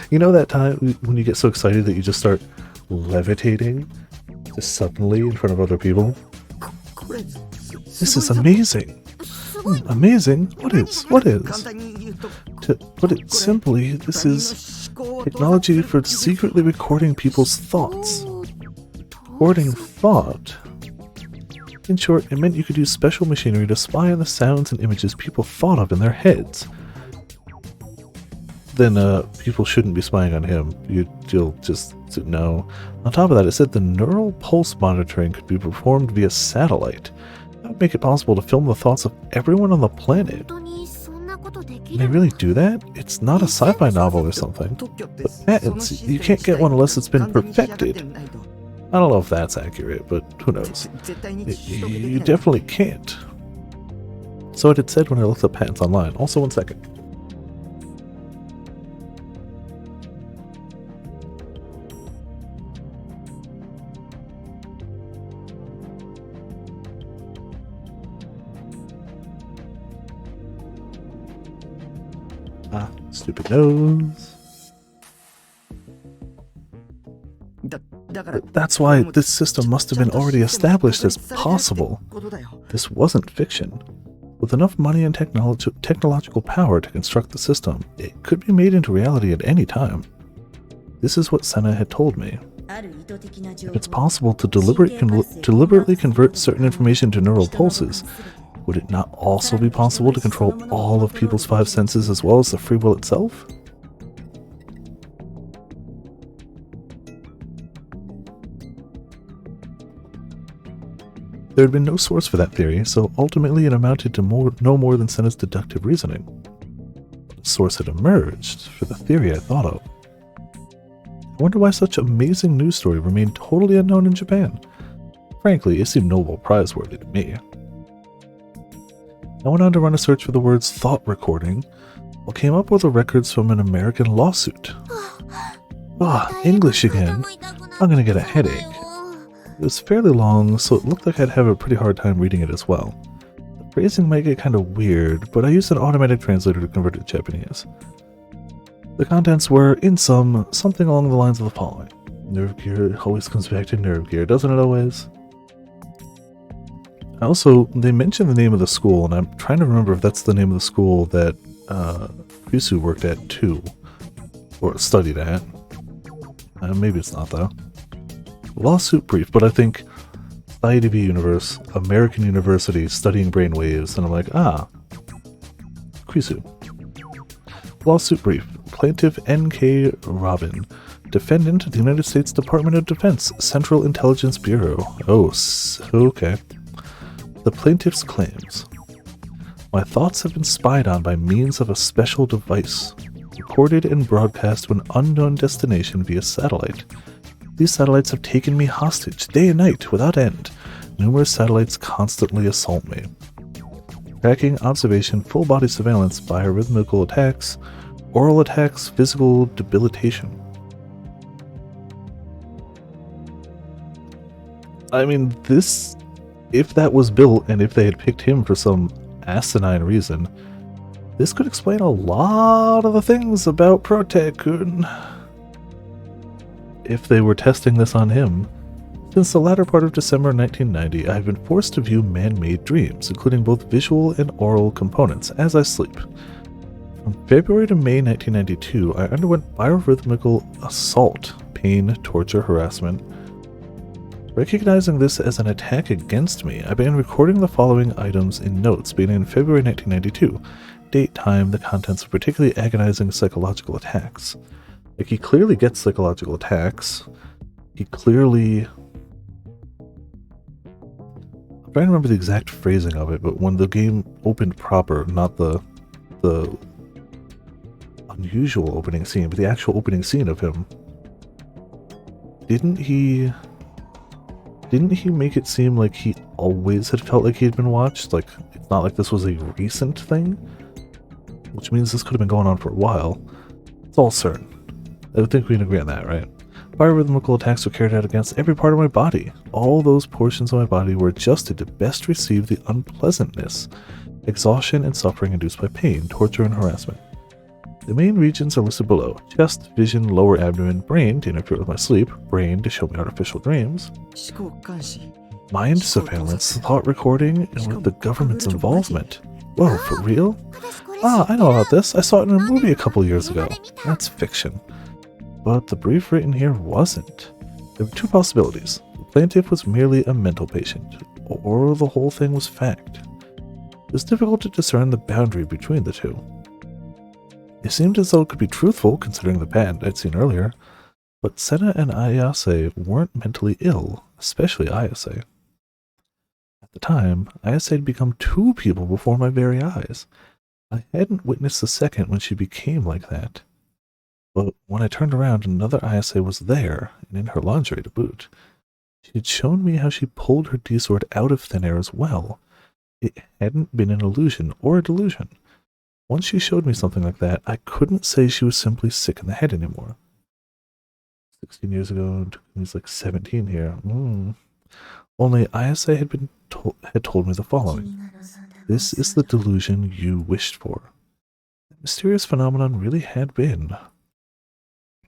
S1: You know that time when you get so excited that you just start levitating just suddenly in front of other people? This is amazing. Amazing? What is? To put it simply, this is technology for secretly recording people's thoughts. Recording thought? In short, it meant you could use special machinery to spy on the sounds and images people thought of in their heads. Then people shouldn't be spying on him. You'll just know. On top of that, it said the neural pulse monitoring could be performed via satellite. That would make it possible to film the thoughts of everyone on the planet. Can they really do that? It's not a sci-fi novel or something. But patents, you can't get one unless it's been perfected. I don't know if that's accurate, but who knows. You definitely can't. So it had said when I looked up patents online. Also, one second. Stupid nose. That's why this system must have been already established as possible. This wasn't fiction. With enough money and technological power to construct the system, it could be made into reality at any time. This is what Senna had told me. If it's possible to deliberately convert certain information to neural pulses, would it not also be possible to control all of people's five senses as well as the free will itself? There had been no source for that theory, so ultimately it amounted to no more than Senna's deductive reasoning. But a source had emerged for the theory I thought of. I wonder why such amazing news story remained totally unknown in Japan. Frankly, it seemed Nobel Prize-worthy to me. I went on to run a search for the words thought recording, but came up with the records from an American lawsuit. English again. I'm gonna get a headache. It was fairly long, so it looked like I'd have a pretty hard time reading it as well. The phrasing might get kinda weird, but I used an automatic translator to convert it to Japanese. The contents were, in sum, something along the lines of the following. Nerve gear always comes back to nerve gear, doesn't it always? Also, they mentioned the name of the school, and I'm trying to remember if that's the name of the school that Risu worked at too, or studied at. Maybe it's not though. Lawsuit brief, but I think IDV Universe, American University, studying brainwaves, and I'm like, Krisu. Lawsuit brief. Plaintiff N.K. Robin. Defendant, the United States Department of Defense, Central Intelligence Bureau. Oh, okay. The plaintiff's claims. My thoughts have been spied on by means of a special device, recorded and broadcast to an unknown destination via satellite. These satellites have taken me hostage day and night without end. Numerous satellites constantly assault me. Tracking, observation, full-body surveillance, biorhythmical attacks, oral attacks, physical debilitation. I mean, this... If that was built, and if they had picked him for some asinine reason, this could explain a lot of the things about Protag-kun. If they were testing this on him. Since the latter part of December 1990, I have been forced to view man-made dreams, including both visual and oral components, as I sleep. From February to May 1992, I underwent biorhythmical assault, pain, torture, harassment. Recognizing this as an attack against me, I began recording the following items in notes beginning in February 1992. Date, time, the contents of particularly agonizing psychological attacks. Like, he clearly gets psychological attacks. He clearly... I'm trying to remember the exact phrasing of it, but when the game opened proper, not the unusual opening scene, but the actual opening scene of him, didn't he make it seem like he always had felt like he had been watched? Like, it's not like this was a recent thing? Which means this could have been going on for a while. It's all certain. I think we can agree on that, right? Biorhythmical attacks were carried out against every part of my body. All those portions of my body were adjusted to best receive the unpleasantness, exhaustion, and suffering induced by pain, torture, and harassment. The main regions are listed below. Chest, vision, lower abdomen, brain to interfere with my sleep, brain to show me artificial dreams, mind surveillance, thought recording, and with the government's involvement. Whoa, for real? Ah, I know about this. I saw it in a movie a couple years ago. That's fiction. But the brief written here wasn't. There were two possibilities. The plaintiff was merely a mental patient, or the whole thing was fact. It was difficult to discern the boundary between the two. It seemed as though it could be truthful, considering the patent I'd seen earlier, but Senna and Ayase weren't mentally ill, especially Ayase. At the time, Ayase had become two people before my very eyes. I hadn't witnessed the second when she became like that. But when I turned around, another Ayase was there, and in her lingerie to boot. She had shown me how she pulled her D-sword out of thin air as well. It hadn't been an illusion or a delusion. Once she showed me something like that, I couldn't say she was simply sick in the head anymore. 16 years ago, he's like 17 here. Only Ayase had told me the following. This is the delusion you wished for. That mysterious phenomenon really had been.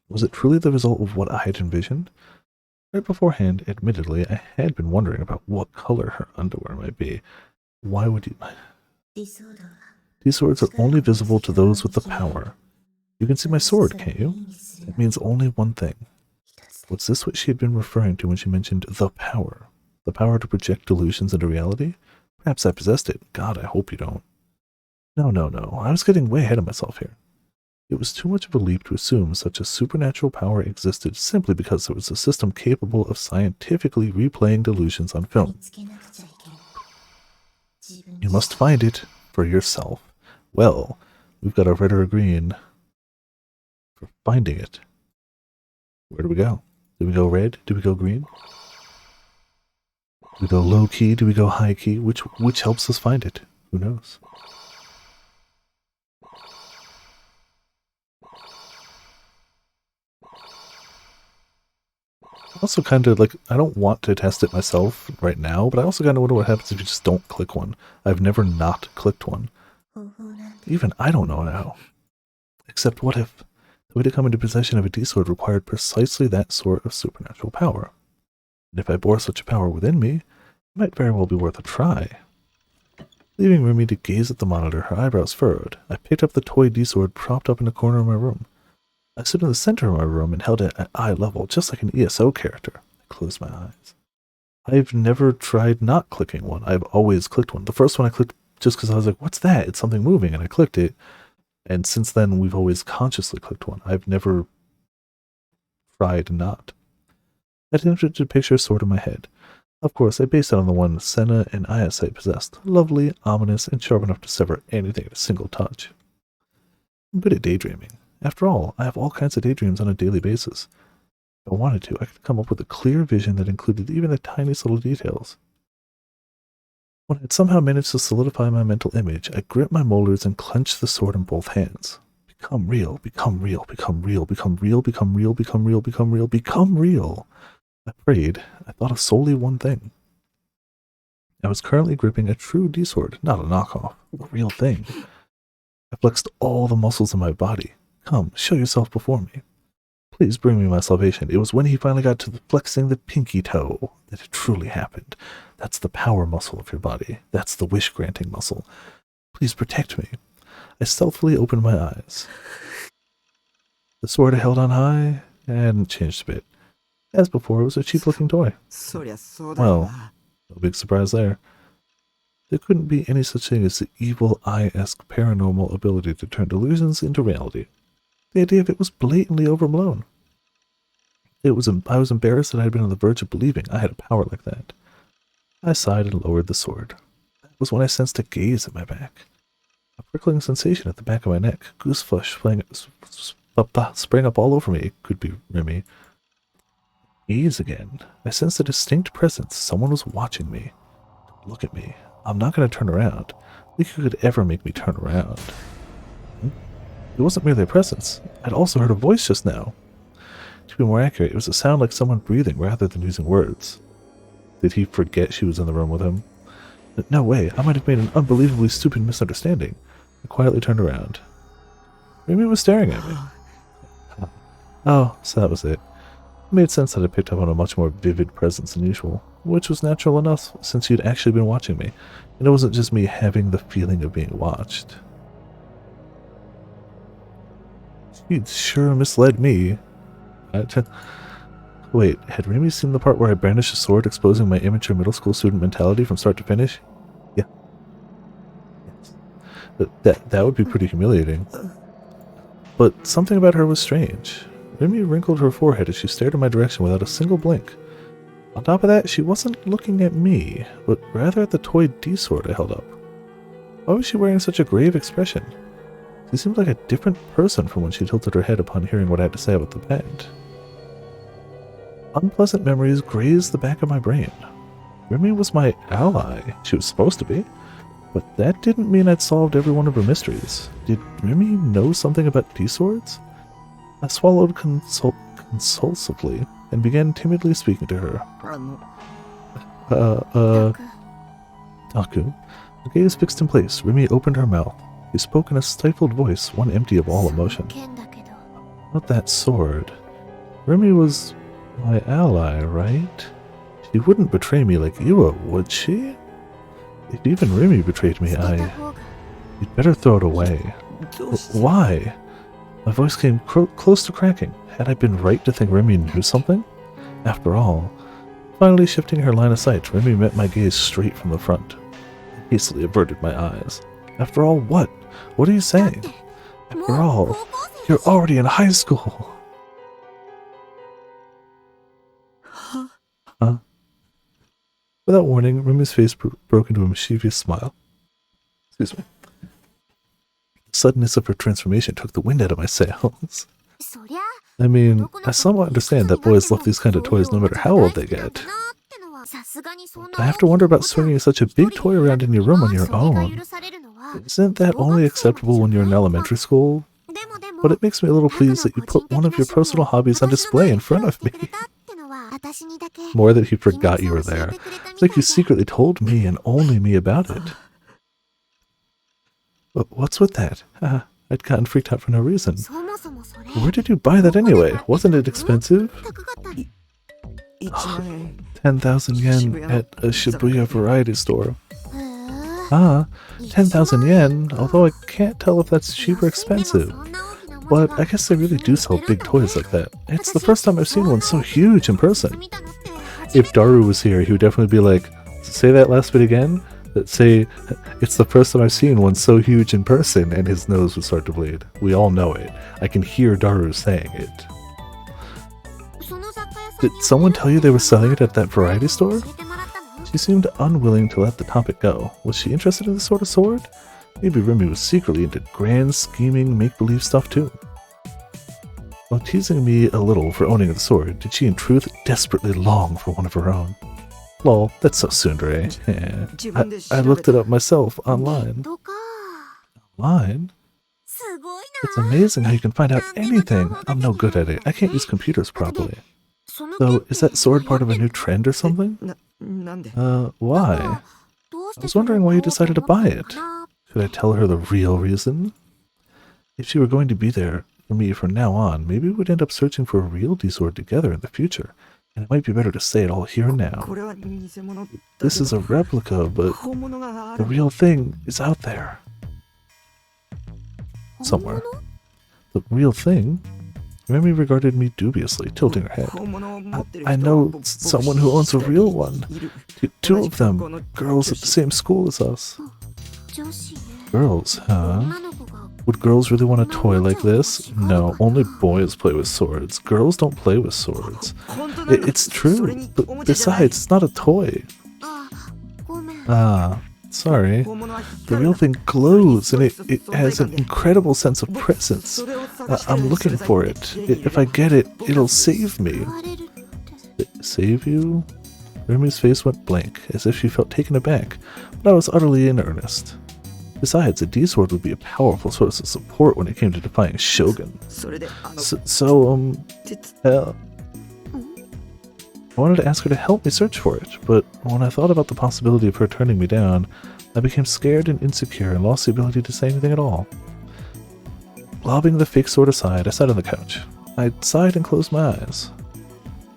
S1: Was it truly the result of what I had envisioned? Right beforehand, admittedly, I had been wondering about what color her underwear might be. Why would you... These swords are only visible to those with the power. You can see my sword, can't you? It means only one thing. Was this what she had been referring to when she mentioned the power? The power to project delusions into reality? Perhaps I possessed it. God, I hope you don't. No. I was getting way ahead of myself here. It was too much of a leap to assume such a supernatural power existed simply because there was a system capable of scientifically replaying delusions on film. You must find it for yourself. Well, we've got a red or a green for finding it. Where do we go? Do we go red? Do we go green? Do we go low key? Do we go high key? Which helps us find it? Who knows? Also kind of like, I don't want to test it myself right now, but I also kind of wonder what happens if you just don't click one. I've never not clicked one. Even I don't know now. Except what if the way to come into possession of a D-sword required precisely that sort of supernatural power? And if I bore such a power within me, it might very well be worth a try. Leaving Rumi to gaze at the monitor, her eyebrows furrowed, I picked up the toy D-sword propped up in a corner of my room. I stood in the center of my room and held it at eye level, just like an ESO character. I closed my eyes. I've never tried not clicking one. I've always clicked one. The first one I clicked just because I was like, what's that? It's something moving, and I clicked it. And since then, we've always consciously clicked one. I've never tried not. I attempted to picture a sword in my head. Of course, I based it on the one Senna and Ayase possessed. Lovely, ominous, and sharp enough to sever anything at a single touch. I'm good at daydreaming. After all, I have all kinds of daydreams on a daily basis. If I wanted to, I could come up with a clear vision that included even the tiniest little details. When I'd somehow managed to solidify my mental image, I gripped my molars and clenched the sword in both hands. Become real, become real, become real, become real, become real, become real, become real, become real. I prayed. I thought of solely one thing. I was currently gripping a true D-sword, not a knockoff, a real thing. I flexed all the muscles in my body. Come, show yourself before me. Please bring me my salvation. It was when he finally got to flexing the pinky toe that it truly happened. That's the power muscle of your body. That's the wish-granting muscle. Please protect me. I stealthily opened my eyes. The sword I held on high hadn't changed a bit. As before, it was a cheap-looking toy. Well, no big surprise there. There couldn't be any such thing as the evil eye-esque paranormal ability to turn delusions into reality. The idea of it was blatantly overblown. I was embarrassed that I had been on the verge of believing I had a power like that. I sighed and lowered the sword. That was when I sensed a gaze at my back. A prickling sensation at the back of my neck. Gooseflesh sprang up all over me. It could be Remy. Gaze again. I sensed a distinct presence. Someone was watching me. Look at me. I'm not going to turn around. I think you could ever make me turn around. It wasn't merely a presence. I'd also heard a voice just now. To be more accurate, it was a sound like someone breathing rather than using words. Did he forget she was in the room with him? No way. I might have made an unbelievably stupid misunderstanding. I quietly turned around. Remy was staring at me. Oh, so that was it. It made sense that I picked up on a much more vivid presence than usual, which was natural enough since you'd actually been watching me, and it wasn't just me having the feeling of being watched. She'd sure misled me. Wait, had Remy seen the part where I brandished a sword exposing my immature middle school student mentality from start to finish? Yeah. Yes. That would be pretty humiliating. But something about her was strange. Remy wrinkled her forehead as she stared in my direction without a single blink. On top of that, she wasn't looking at me, but rather at the toy D-sword I held up. Why was she wearing such a grave expression? She seemed like a different person from when she tilted her head upon hearing what I had to say about the band. Unpleasant memories grazed the back of my brain. Remy was my ally. She was supposed to be. But that didn't mean I'd solved every one of her mysteries. Did Remy know something about D-swords? I swallowed convulsively and began timidly speaking to her. Taku. Her gaze fixed in place, Remy opened her mouth. She spoke in a stifled voice, one empty of all emotion. Not that sword. Remy was my ally, right? She wouldn't betray me like Iwa, would she? If even Remy betrayed me, you'd better throw it away. Why? My voice came close to cracking. Had I been right to think Remy knew something? After all, finally shifting her line of sight, Remy met my gaze straight from the front. I hastily averted my eyes. After all, what? What are you saying? After all, you're already in high school. Huh? Without warning, Remy's face broke into a mischievous smile. Excuse me. The suddenness of her transformation took the wind out of my sails. I mean, I somewhat understand that boys love these kind of toys no matter how old they get. I have to wonder about swinging such a big toy around in your room on your own. Isn't that only acceptable when you're in elementary school? But it makes me a little pleased that you put one of your personal hobbies on display in front of me. More that he forgot you were there. It's like you secretly told me and only me about it. But what's with that? I'd gotten freaked out for no reason. Where did you buy that anyway? Wasn't it expensive? 10,000 yen at a Shibuya variety store. 10,000 yen, although I can't tell if that's cheap or expensive. But I guess they really do sell big toys like that. It's the first time I've seen one so huge in person. If Daru was here, he would definitely be like, say that last bit again? Say, it's the first time I've seen one so huge in person, and his nose would start to bleed. We all know it. I can hear Daru saying it. Did someone tell you they were selling it at that variety store? She seemed unwilling to let the topic go. Was she interested in this sort of sword? Maybe Remy was secretly into grand, scheming, make-believe stuff too. While teasing me a little for owning the sword, did she in truth desperately long for one of her own? Lol, that's so tsundere. Yeah. I looked it up myself online.
S2: とか
S1: Online?
S2: すごい
S1: It's
S2: な
S1: amazing how you can find out anything. I'm no good at it. I can't use computers properly.
S2: その
S1: So, is that sword part of a new trend or something?
S4: なんで
S1: Why?
S2: どうして
S1: I was wondering why you decided to buy it.
S2: かな
S1: Should I tell her the real reason? If she were going to be there for me from now on, maybe we'd end up searching for a real D-sword together in the future. And it might be better to say it all here and now.
S4: これは偽物だけど
S1: This is a replica, but
S4: 本物があ
S1: the
S4: る
S1: real thing is out there.
S2: 本
S1: Somewhere.
S2: 物
S1: The real thing? Remy regarded me dubiously, tilting her head.
S4: 本物を持ってる人
S1: I
S4: は
S1: know
S4: 僕
S1: someone who owns a real one.
S4: いる
S1: Two of them, girls at the same school as us.
S2: 女子ね
S1: Girls, huh?
S2: 女の子が
S1: Would girls really want a toy like this? No, only boys play with swords. Girls don't play with swords.
S4: 本当なんだ
S1: It's
S4: そ
S1: true,
S4: れに
S1: but
S4: おもちゃじゃない
S1: besides, it's not a toy.
S2: あごめん
S1: Ah, sorry.
S4: 本物は
S1: The
S4: 光る
S1: real thing glows, and it has an incredible sense of presence.
S4: それを探して
S1: I'm
S4: る
S1: looking
S4: 取材
S1: for
S4: で
S1: it.
S4: 出てきて
S1: If I get it, it'll save me.
S2: 言われるって
S1: Save you? Remy's face went blank, as if she felt taken aback, but I was utterly in earnest. Besides, a D-sword would be a powerful source of support when it came to defying Shogun.
S4: それであの
S1: So,
S4: 鉄
S1: I wanted to ask her to help me search for it, but when I thought about the possibility of her turning me down, I became scared and insecure and lost the ability to say anything at all. Lobbing the fake sword aside, I sat on the couch. I sighed and closed my eyes.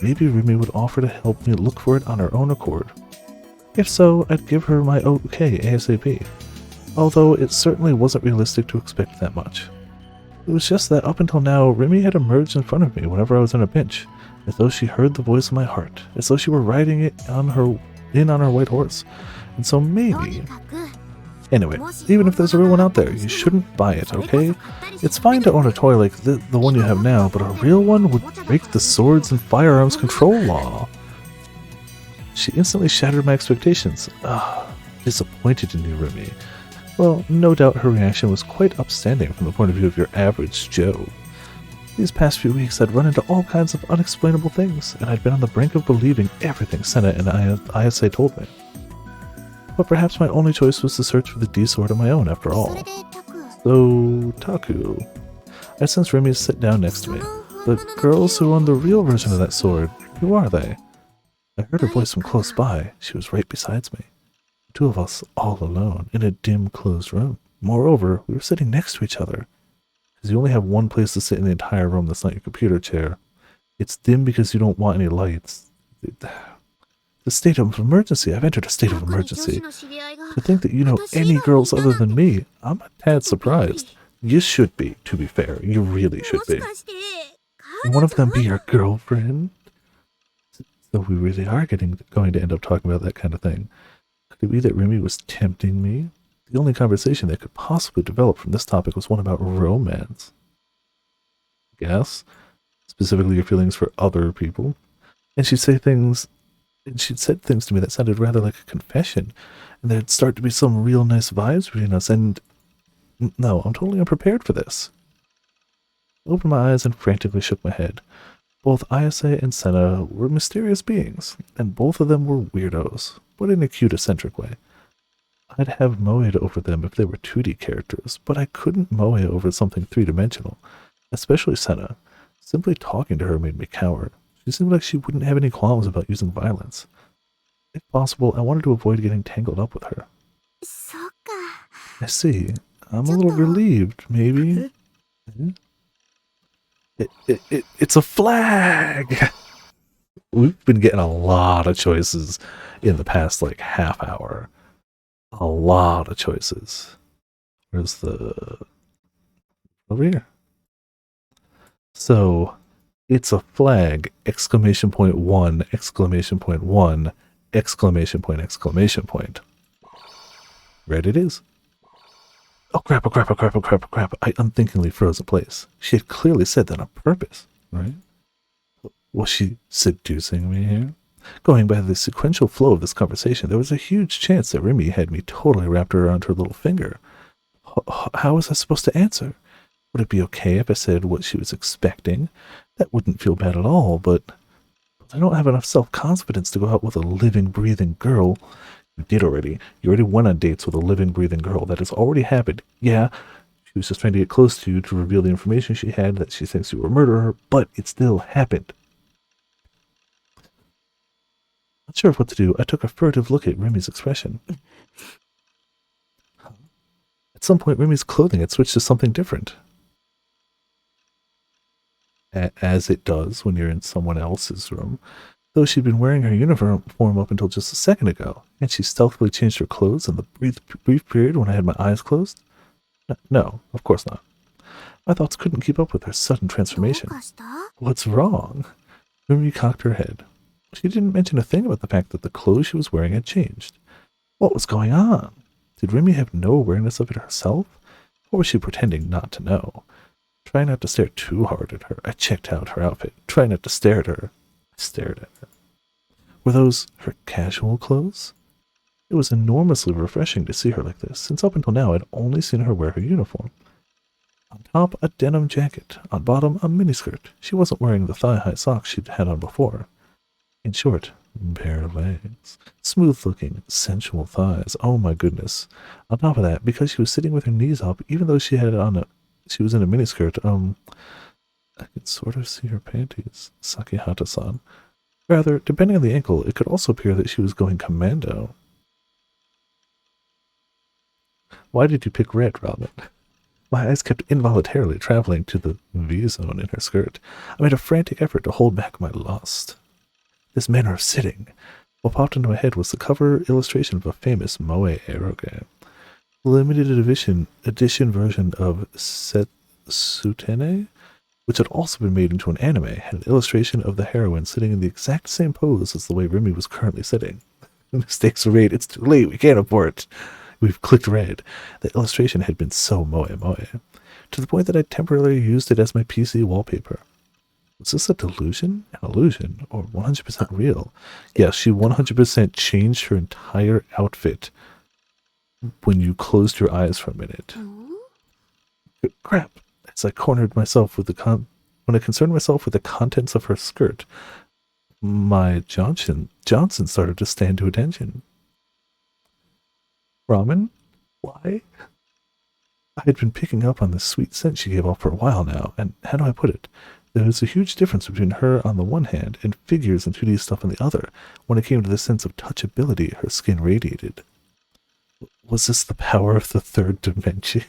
S1: Maybe Rumi would offer to help me look for it on her own accord. If so, I'd give her my okay ASAP. Although it certainly wasn't realistic to expect that much. It was just that up until now, Remy had emerged in front of me whenever I was in a pinch, as though she heard the voice of my heart, as though she were riding it on her white horse. And so
S2: と
S1: maybe...
S2: にかく
S1: Anyway, even if there's a real one out there, you shouldn't buy it, okay? It's fine to own a toy like the one you have now, but a real one would break the swords and firearms control law. She instantly shattered my expectations. Disappointed in you, Remy. Well, no doubt her reaction was quite upstanding from the point of view of your average Joe. These past few weeks I'd run into all kinds of unexplainable things, and I'd been on the brink of believing everything Senna and Ayase told me. But perhaps my only choice was to search for the D-sword on my own after
S2: そ
S1: all.
S2: れでタク
S1: So, Taku. I sensed Remy sit down next to me. The girls who own the real version of that sword, who are they? I heard her voice from close by. She was right beside me. The two of us all alone, in a dim, closed room. Moreover, we were sitting next to each other. Because you only have one place to sit in the entire room that's not your computer chair. It's dim because you don't want any lights. The state of emergency. I've entered a state of
S2: 特に女子
S1: emergency.
S2: の知り合いが
S1: To think that you know any girls other than me, I'm a tad surprised. You should be, to be fair. You really should
S2: もし
S1: be.
S2: かして
S1: Can one of them be your girlfriend? So we really are going to end up talking about that kind of thing. Could it be that Remy was tempting me? The only conversation that could possibly develop from this topic was one about romance. Yes, specifically your feelings for other people. And she'd said things to me that sounded rather like a confession, and there'd start to be some real nice vibes between us, and no, I'm totally unprepared for this. I opened my eyes and frantically shook my head. Both Ayase and Senna were mysterious beings, and both of them were weirdos, but in a cute, eccentric way. I'd have moe'd over them if they were 2D characters, but I couldn't moe over something 3-dimensional, especially Senna. Simply talking to her made me cower. She seemed like she wouldn't have any qualms about using violence. If possible, I wanted to avoid getting tangled up with her.
S2: そっか
S1: I see. I'm a little relieved, maybe. It's a flag! We've been getting a lot of choices in the past, half hour. A lot of choices. Where's the... Over here. So... It's a flag! Exclamation point 1! Exclamation point 1! Exclamation point! Exclamation point! Right it is. Oh crap, oh crap, oh crap, oh crap, oh crap. I unthinkingly froze in place. She had clearly said that on purpose, right? Was she seducing me here? Going by the sequential flow of this conversation, there was a huge chance that Remy had me totally wrapped around her little finger. How was I supposed to answer? Would it be okay if I said what she was expecting? That wouldn't feel bad at all, but I don't have enough self-confidence to go out with a living, breathing girl. You did already. You already went on dates with a living, breathing girl. That has already happened. Yeah, she was just trying to get close to you to reveal the information she had that she thinks you were a murderer, but it still happened. Not sure of what to do. I took a furtive look at Remy's expression. At some point, Remy's clothing had switched to something different. As it does when you're in someone else's room. Though she'd been wearing her uniform up until just a second ago, and she stealthily changed her clothes in the brief period when I had my eyes closed? No, of course not. My thoughts couldn't keep up with her sudden
S2: どう
S1: transformation.
S2: かした？
S1: What's wrong? Remy cocked her head. She didn't mention a thing about the fact that the clothes she was wearing had changed. What was going on? Did Remy have no awareness of it herself? Or was she pretending not to know? Try not to stare too hard at her. I checked out her outfit. Try not to stare at her. I stared at her. Were those her casual clothes? It was enormously refreshing to see her like this, since up until now I'd only seen her wear her uniform. On top, a denim jacket. On bottom, a miniskirt. She wasn't wearing the thigh-high socks she'd had on before. In short, bare legs. Smooth-looking, sensual thighs. Oh my goodness. On top of that, because she was sitting with her knees up, even though she had it on she was in a miniskirt, I could sort of see her panties. Sakihata-san. Rather, depending on the ankle, it could also appear that she was going commando. Why did you pick red, Robin? My eyes kept involuntarily traveling to the V-zone in her skirt. I made a frantic effort to hold back my lust. This manner of sitting. What popped into my head was the cover illustration of a famous Moe eroge. The limited edition version of Setsutene, which had also been made into an anime, had an illustration of the heroine sitting in the exact same pose as the way Remy was currently sitting. The stakes were made. It's too late. We can't afford it. We've clicked red. The illustration had been so moe, to the point that I temporarily used it as my PC wallpaper. Was this a delusion, an illusion, or 100% real? Yes, she 100% changed her entire outfit when you closed your eyes for a minute. Crap. As I cornered myself with when I concerned myself with the contents of her skirt, my Johnson started to stand to attention. Ramen? Why? I had been picking up on the sweet scent she gave off for a while now, and how do I put it? There was a huge difference between her on the one hand and figures and 2D stuff on the other when it came to the sense of touchability her skin radiated. Was this the power of the third dimension?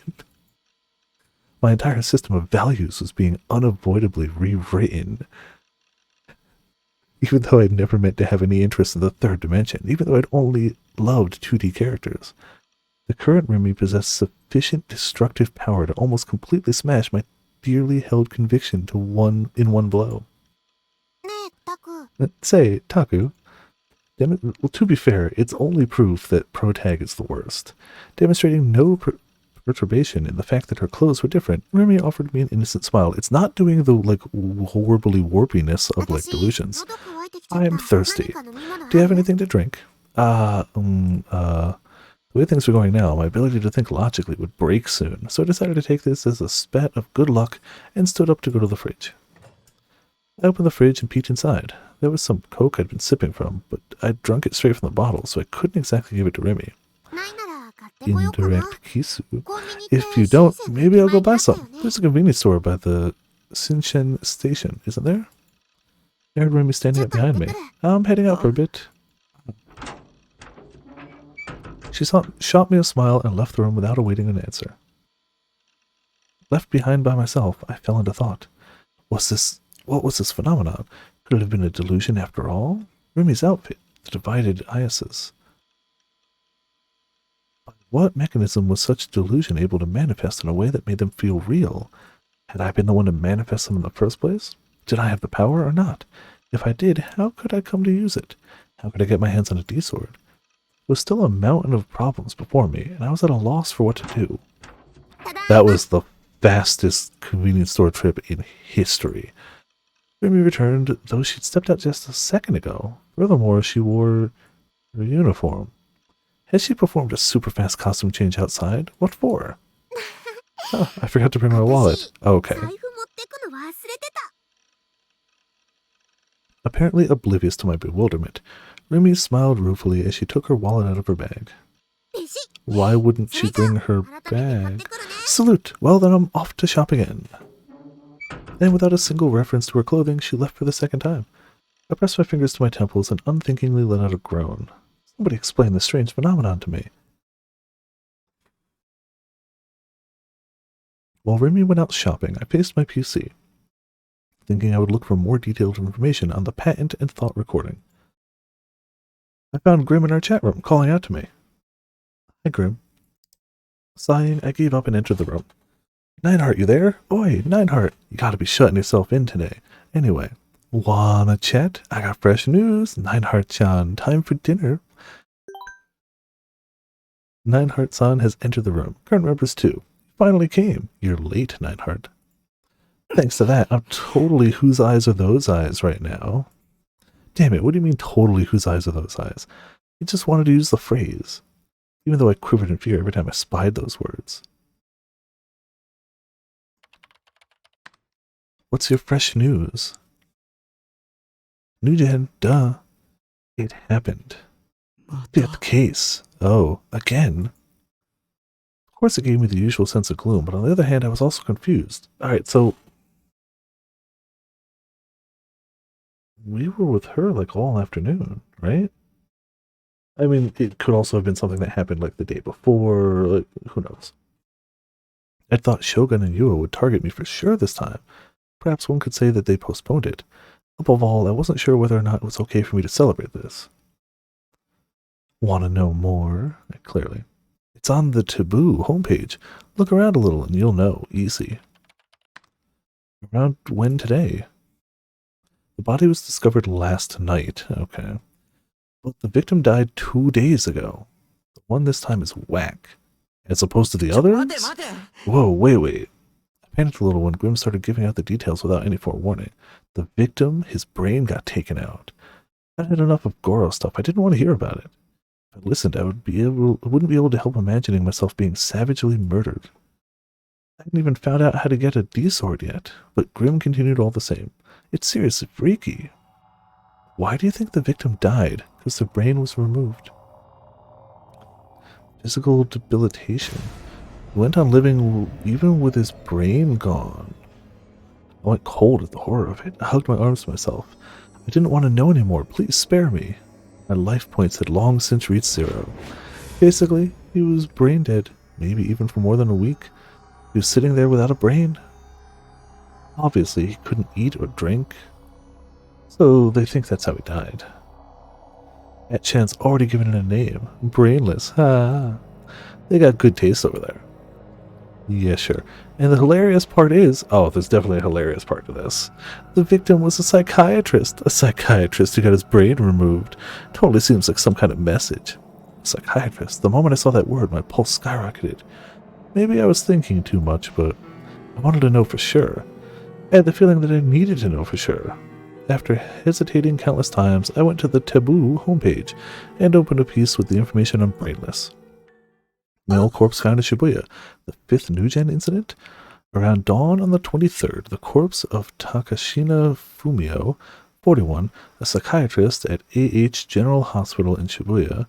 S1: My entire system of values was being unavoidably rewritten. Even though I'd never meant to have any interest in the third dimension, even though I'd only loved 2D characters, the current Remy possessed sufficient destructive power to almost completely smash my dearly held conviction in one blow.
S2: ねえ、タク。
S1: Say, Taku. Well, to be fair, it's only proof that Protag is the worst. Demonstrating no perturbation in the fact that her clothes were different, Remy offered me an innocent smile. It's not doing the, horribly warpiness of, delusions.
S2: 喉乾いてきちゃった。
S1: I'm thirsty.
S2: 何か飲み物
S1: Do you have
S2: ある？
S1: anything to drink? The way things are going now, my ability to think logically would break soon, so I decided to take this as a spat of good luck and stood up to go to the fridge. I opened the fridge and peeked inside. There was some Coke I'd been sipping from, but I'd drunk it straight from the bottle, so I couldn't exactly give it to Remy.
S2: ないなら買ってこようかな。
S1: Indirect kisu.
S2: コンビニって
S1: If you don't,
S2: 新鮮な
S1: maybe I'll go
S2: 出前
S1: buy
S2: にあったよ
S1: some.
S2: ね。
S1: There's a convenience store by the Shinshen station, isn't there? I heard Remy standing up behind me. I'm heading out for a bit. She shot me a smile and left the room without awaiting an answer. Left behind by myself, I fell into thought. What was this phenomenon? Could it have been a delusion after all? Remy's outfit, the divided Iasis. By what mechanism was such delusion able to manifest in a way that made them feel real? Had I been the one to manifest them in the first place? Did I have the power or not? If I did, how could I come to use it? How could I get my hands on a D-sword? There was still a mountain of problems before me, and I was at a loss for what to do. That was the fastest convenience store trip in history. Remy returned, though she'd stepped out just a second ago. Furthermore, she wore her uniform. Had she performed a super fast costume change outside? What for? Oh, I forgot to bring my wallet. Okay.
S2: 財布持ってくの忘れてた。
S1: Apparently oblivious to my bewilderment, Remy smiled ruefully as she took her wallet out of her bag.
S2: レシ
S1: Why wouldn't she bring her bag? Salute! Well, then I'm off to shop again. And without a single reference to her clothing, she left for the second time. I pressed my fingers to my temples and unthinkingly let out a groan. Somebody explain this strange phenomenon to me. While Remy went out shopping, I paced my PC, thinking I would look for more detailed information on the patent and thought recording. I found Grim in our chat room, calling out to me. Hi, Grim. Sighing, I gave up and entered the room. Nineheart, you there? Oi, Nineheart, you gotta be shutting yourself in today. Anyway, wanna chat? I got fresh news. Nineheart-chan, time for dinner. Nineheart-san has entered the room. Current members too. Finally came. You're late, Nineheart. Thanks to that, I'm totally whose eyes are those eyes right now. Damn it, what do you mean totally whose eyes are those eyes? You just wanted to use the phrase, even though I quivered in fear every time I spied those words. What's your fresh news? New gen, duh. It happened.
S4: また
S1: Fifth case. Oh, again? Of course it gave me the usual sense of gloom, but on the other hand, I was also confused. Alright, so we were with her like all afternoon, right? I mean, it could also have been something that happened like the day before, like, who knows? I thought Shogun and Yua would target me for sure this time. Perhaps one could say that they postponed it. Above all, I wasn't sure whether or not it was okay for me to celebrate this. Want to know more? Clearly. It's on the Taboo homepage. Look around a little and you'll know. Easy. Around when today? The body was discovered last night. Okay. But the victim died 2 days ago. The one this time is whack. As opposed to the
S4: 待て
S1: others?
S4: 待て
S1: Whoa, wait. I panicked a little when Grim started giving out the details without any forewarning. The victim, his brain got taken out. I had enough of Goro stuff. I didn't want to hear about it. If I listened, I wouldn't be able to help imagining myself being savagely murdered. I hadn't even found out how to get a D-sword yet, but Grim continued all the same. It's seriously freaky. Why do you think the victim died? Because the brain was removed. Physical debilitation. He went on living even with his brain gone. I went cold at the horror of it. I hugged my arms to myself. I didn't want to know anymore. Please spare me. My life points had long since reached 0. Basically, he was brain dead, maybe even for more than a week. He was sitting there without a brain. Obviously, he couldn't eat or drink. So they think that's how he died. That Chan's already given it a name. Brainless. Ha! They got good taste over there. Yeah, sure. And the hilarious part is, oh, there's definitely a hilarious part to this. The victim was a psychiatrist who got his brain removed. Totally seems like some kind of message. Psychiatrist. The moment I saw that word, my pulse skyrocketed. Maybe I was thinking too much, but I wanted to know for sure. I had the feeling that I needed to know for sure. After hesitating countless times, I went to the Taboo homepage and opened a piece with the information on Brainless. Male corpse found in Shibuya. The 5th New Gen incident? Around dawn on the 23rd, the corpse of Takashina Fumio, 41, a psychiatrist at AH General Hospital in Shibuya,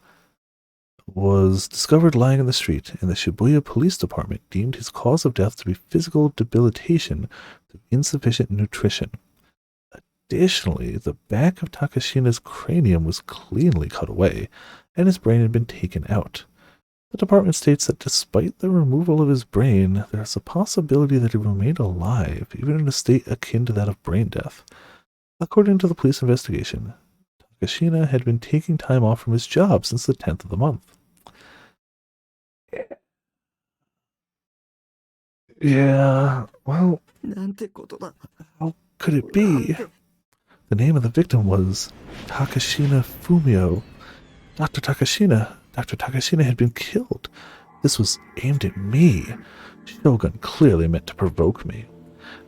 S1: was discovered lying in the street, and the Shibuya Police Department deemed his cause of death to be physical debilitation through insufficient nutrition. Additionally, the back of Takashina's cranium was cleanly cut away, and his brain had been taken out. The department states that despite the removal of his brain, there is a possibility that he remained alive, even in a state akin to that of brain death. According to the police investigation, Takashina had been taking time off from his job since the 10th of the month. Yeah, well,
S4: なんてことだ
S1: how could it be? The name of the victim was Takashina Fumio. Dr. Takashina had been killed. This was aimed at me. Shogun clearly meant to provoke me.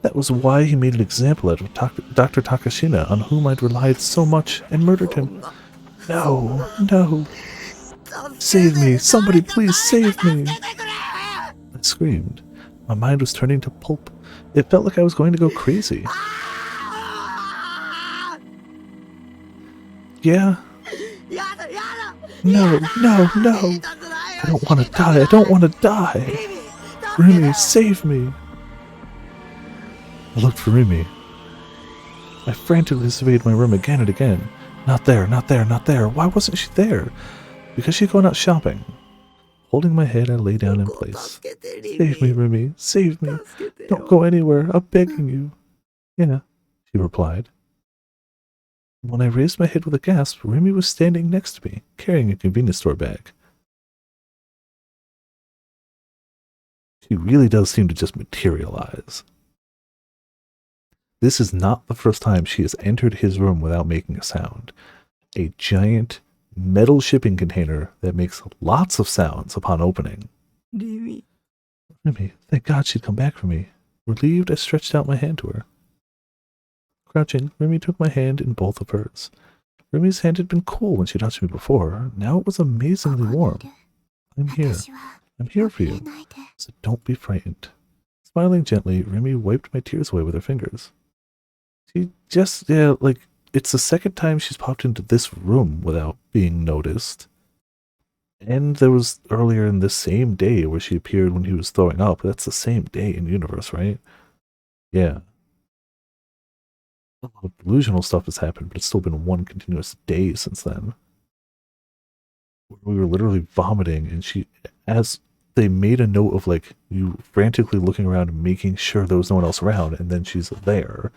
S1: That was why he made an example out of Dr. Takashina, on whom I'd relied so much, and murdered him. No. Save me. Somebody please save me. I screamed. My mind was turning to pulp. It felt like I was going to go crazy. Yeah?
S4: やだやだ
S1: No, no, no. I don't want to die. I don't want to die. Remy, save me. I looked for Remy. I frantically surveyed my room again and again. Not there, not there, not there. Why wasn't she there? Because she'd gone out shopping. Holding my head, I lay down in place. Save me, Remy. Save me. Don't go anywhere. I'm begging you. Yeah, she replied. When I raised my head with a gasp, Remy was standing next to me, carrying a convenience store bag. She really does seem to just materialize. This is not the first time she has entered his room without making a sound. A giant metal shipping container that makes lots of sounds upon opening.
S4: リミ
S1: Remy, thank God she'd come back for me. Relieved, I stretched out my hand to her. Crouching, Remy took my hand in both of hers. Remy's hand had been cool when she touched me before. Now it was amazingly warm. I'm here. I'm here for you. So don't be frightened. Smiling gently, Remy wiped my tears away with her fingers. She just, it's the second time she's popped into this room without being noticed. And there was earlier in this same day where she appeared when he was throwing up. That's the same day in the universe, right? Yeah. A lot of delusional stuff has happened, but it's still been one continuous day since then. We were literally vomiting, and as they made a note of, you frantically looking around and making sure there was no one else around, and then she's there.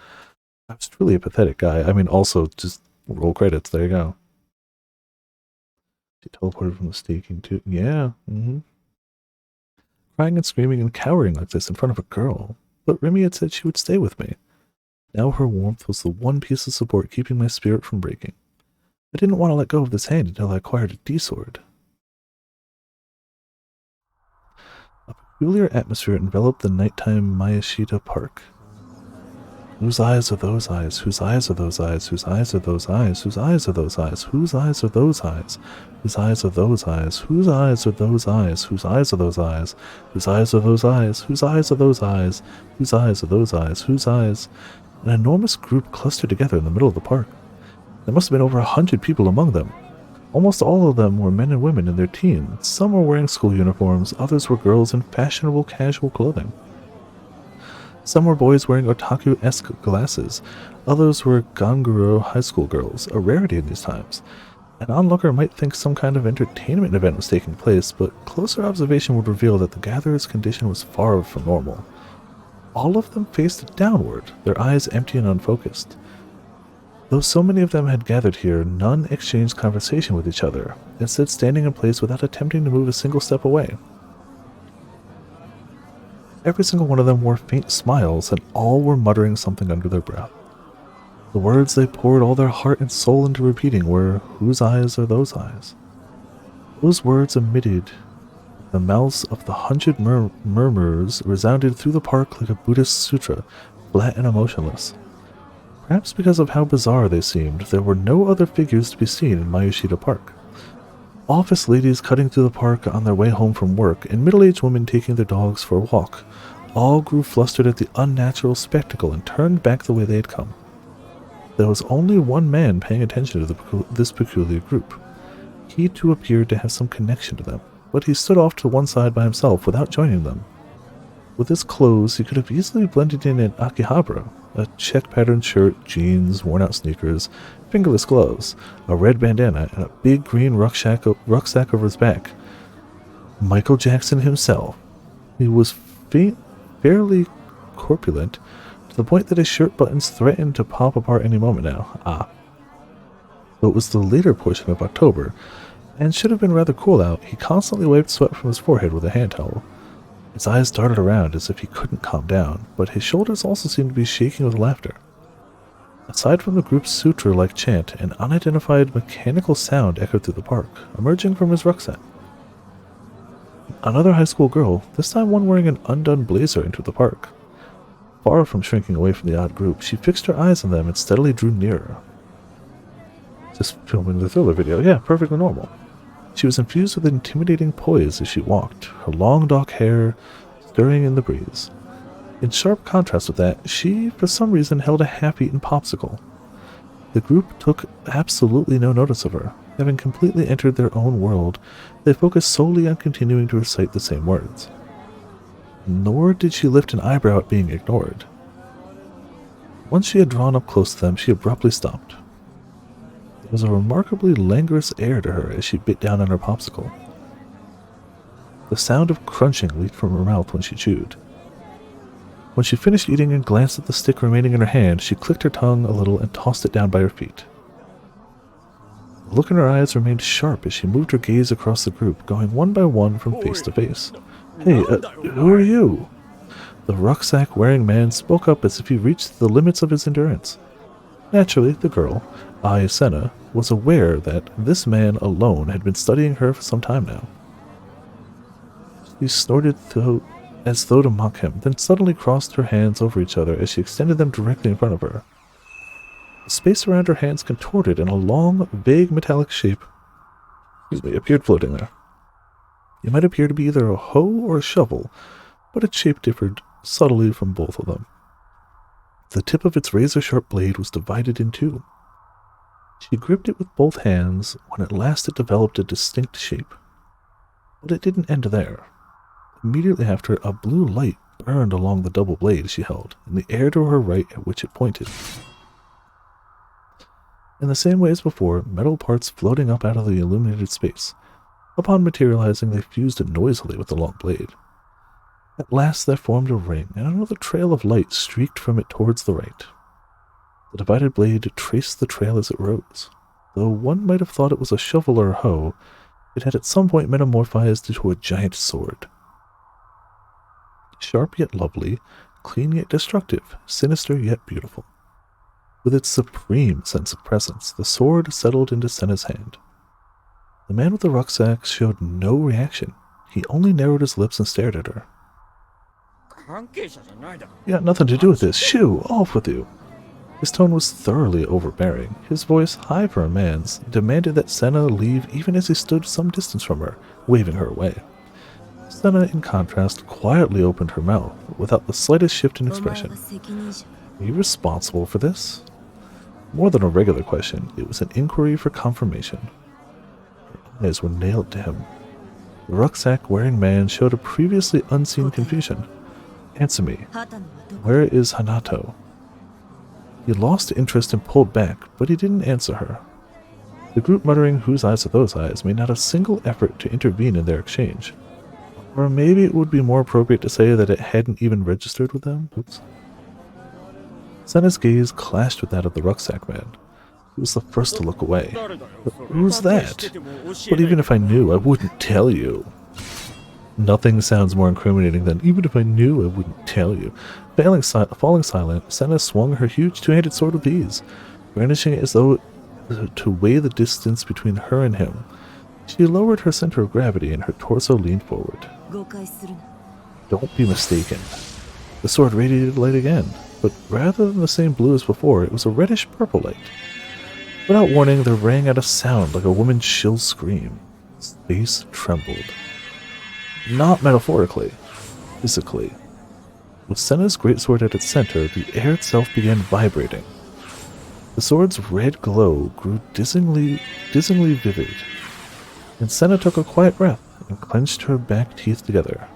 S1: I was truly a pathetic guy. I mean, also, just roll credits. There you go. She teleported from the staking too. Yeah. Crying and screaming and cowering like this in front of a girl. But Remy had said she would stay with me. Now her warmth was the one piece of support keeping my spirit from breaking. I didn't want to let go of this hand until I acquired a D-sword. A peculiar atmosphere enveloped the nighttime Mayashita Park. Whose eyes are those eyes? Whose eyes are those eyes? Whose eyes are those eyes? Whose eyes are those eyes? Whose eyes are those eyes? Whose eyes are those eyes? Whose eyes are those eyes? Whose eyes are those eyes? Whose eyes are those eyes? Whose eyes are those eyes? Whose eyes are those eyes? Whose eyes? An enormous group clustered together in the middle of the park. There must have been over 100 people among them. Almost all of them were men and women in their teens. Some were wearing school uniforms, others were girls in fashionable casual clothing. Some were boys wearing otaku-esque glasses, others were Ganguro high school girls, a rarity in these times. An onlooker might think some kind of entertainment event was taking place, but closer observation would reveal that the gatherers' condition was far from normal. All of them faced downward, their eyes empty and unfocused. Though so many of them had gathered here, none exchanged conversation with each other, instead standing in place without attempting to move a single step away. Every single one of them wore faint smiles, and all were muttering something under their breath. The words they poured all their heart and soul into repeating were, "Whose eyes are those eyes?" Those words emitted the mouths of the 100 murmurers resounded through the park like a Buddhist sutra, flat and emotionless. Perhaps because of how bizarre they seemed, there were no other figures to be seen in Mayashita Park. Office ladies cutting through the park on their way home from work, and middle-aged women taking their dogs for a walk, all grew flustered at the unnatural spectacle and turned back the way they had come. There was only one man paying attention to this peculiar group. He too appeared to have some connection to them, but he stood off to one side by himself without joining them. With his clothes, he could have easily blended in an Akihabara, a check-patterned shirt, jeans, worn-out sneakers, fingerless gloves, a red bandana, and a big green rucksack over his back. Michael Jackson himself. He was fairly corpulent, to the point that his shirt buttons threatened to pop apart any moment now. Though it was the later portion of October, and should have been rather cool out, he constantly wiped sweat from his forehead with a hand towel. His eyes darted around as if he couldn't calm down, but his shoulders also seemed to be shaking with laughter. Aside from the group's sutra-like chant, an unidentified mechanical sound echoed through the park, emerging from his rucksack. Another high school girl, this time one wearing an undone blazer, entered the park. Far from shrinking away from the odd group, she fixed her eyes on them and steadily drew nearer. Just filming the thriller video, yeah, perfectly normal. She was infused with intimidating poise as she walked, her long dark hair stirring in the breeze. In sharp contrast with that, she, for some reason, held a half-eaten popsicle. The group took absolutely no notice of her. Having completely entered their own world, they focused solely on continuing to recite the same words. Nor did she lift an eyebrow at being ignored. Once she had drawn up close to them, she abruptly stopped. There was a remarkably languorous air to her as she bit down on her popsicle. The sound of crunching leaked from her mouth when she chewed. When she finished eating and glanced at the stick remaining in her hand, she clicked her tongue a little and tossed it down by her feet. The look in her eyes remained sharp as she moved her gaze across the group, going one by one from face to face. Hey, who are you? The rucksack-wearing man spoke up as if he reached the limits of his endurance. Naturally, the girl, Ai Senna, was aware that this man alone had been studying her for some time now. She snorted as though to mock him, then suddenly crossed her hands over each other as she extended them directly in front of her. The space around her hands contorted and a long, vague metallic shape appeared floating there. It might appear to be either a hoe or a shovel, but its shape differed subtly from both of them. The tip of its razor-sharp blade was divided in two. She gripped it with both hands when at last it developed a distinct shape. But it didn't end there. Immediately after, a blue light burned along the double blade she held, in the air to her right at which it pointed. In the same way as before, metal parts floating up out of the illuminated space. Upon materializing, they fused noisily with the long blade. At last there formed a ring, and another trail of light streaked from it towards the right. The divided blade traced the trail as it rose. Though one might have thought it was a shovel or a hoe, it had at some point metamorphosed into a giant sword. Sharp yet lovely, clean yet destructive, sinister yet beautiful. With its supreme sense of presence, the sword settled into Senna's hand. The man with the rucksack showed no reaction. He only narrowed his lips and stared at her. You got nothing to do with this. Shoo! Off with you! His tone was thoroughly overbearing. His voice, high for a man's, demanded that Senna leave even as he stood some distance from her, waving her away. Senna, in contrast, quietly opened her mouth, without the slightest shift in expression. Are you responsible for this? More than a regular question, it was an inquiry for confirmation. Her eyes were nailed to him. The rucksack-wearing man showed a previously unseen confusion. Answer me. Where is Hanato? He lost interest and pulled back, but he didn't answer her. The group muttering whose eyes are those eyes made not a single effort to intervene in their exchange. Or maybe it would be more appropriate to say that it hadn't even registered with them. Oops. Senna's gaze clashed with that of the rucksack man. He was the first to look away. But who's that? But even if I knew, I wouldn't tell you. Nothing sounds more incriminating than, even if I knew, I wouldn't tell you. Falling silent, Senna swung her huge two-handed sword with ease, brandishing it as though to weigh the distance between her and him. She lowered her center of gravity and her torso leaned forward. Don't be mistaken. The sword radiated light again, but rather than the same blue as before, it was a reddish-purple light. Without warning, there rang out a sound like a woman's shrill scream. Space trembled. Not metaphorically, physically. With Senna's greatsword at its center, the air itself began vibrating. The sword's red glow grew dizzyingly vivid, and Senna took a quiet breath and clenched her back teeth together.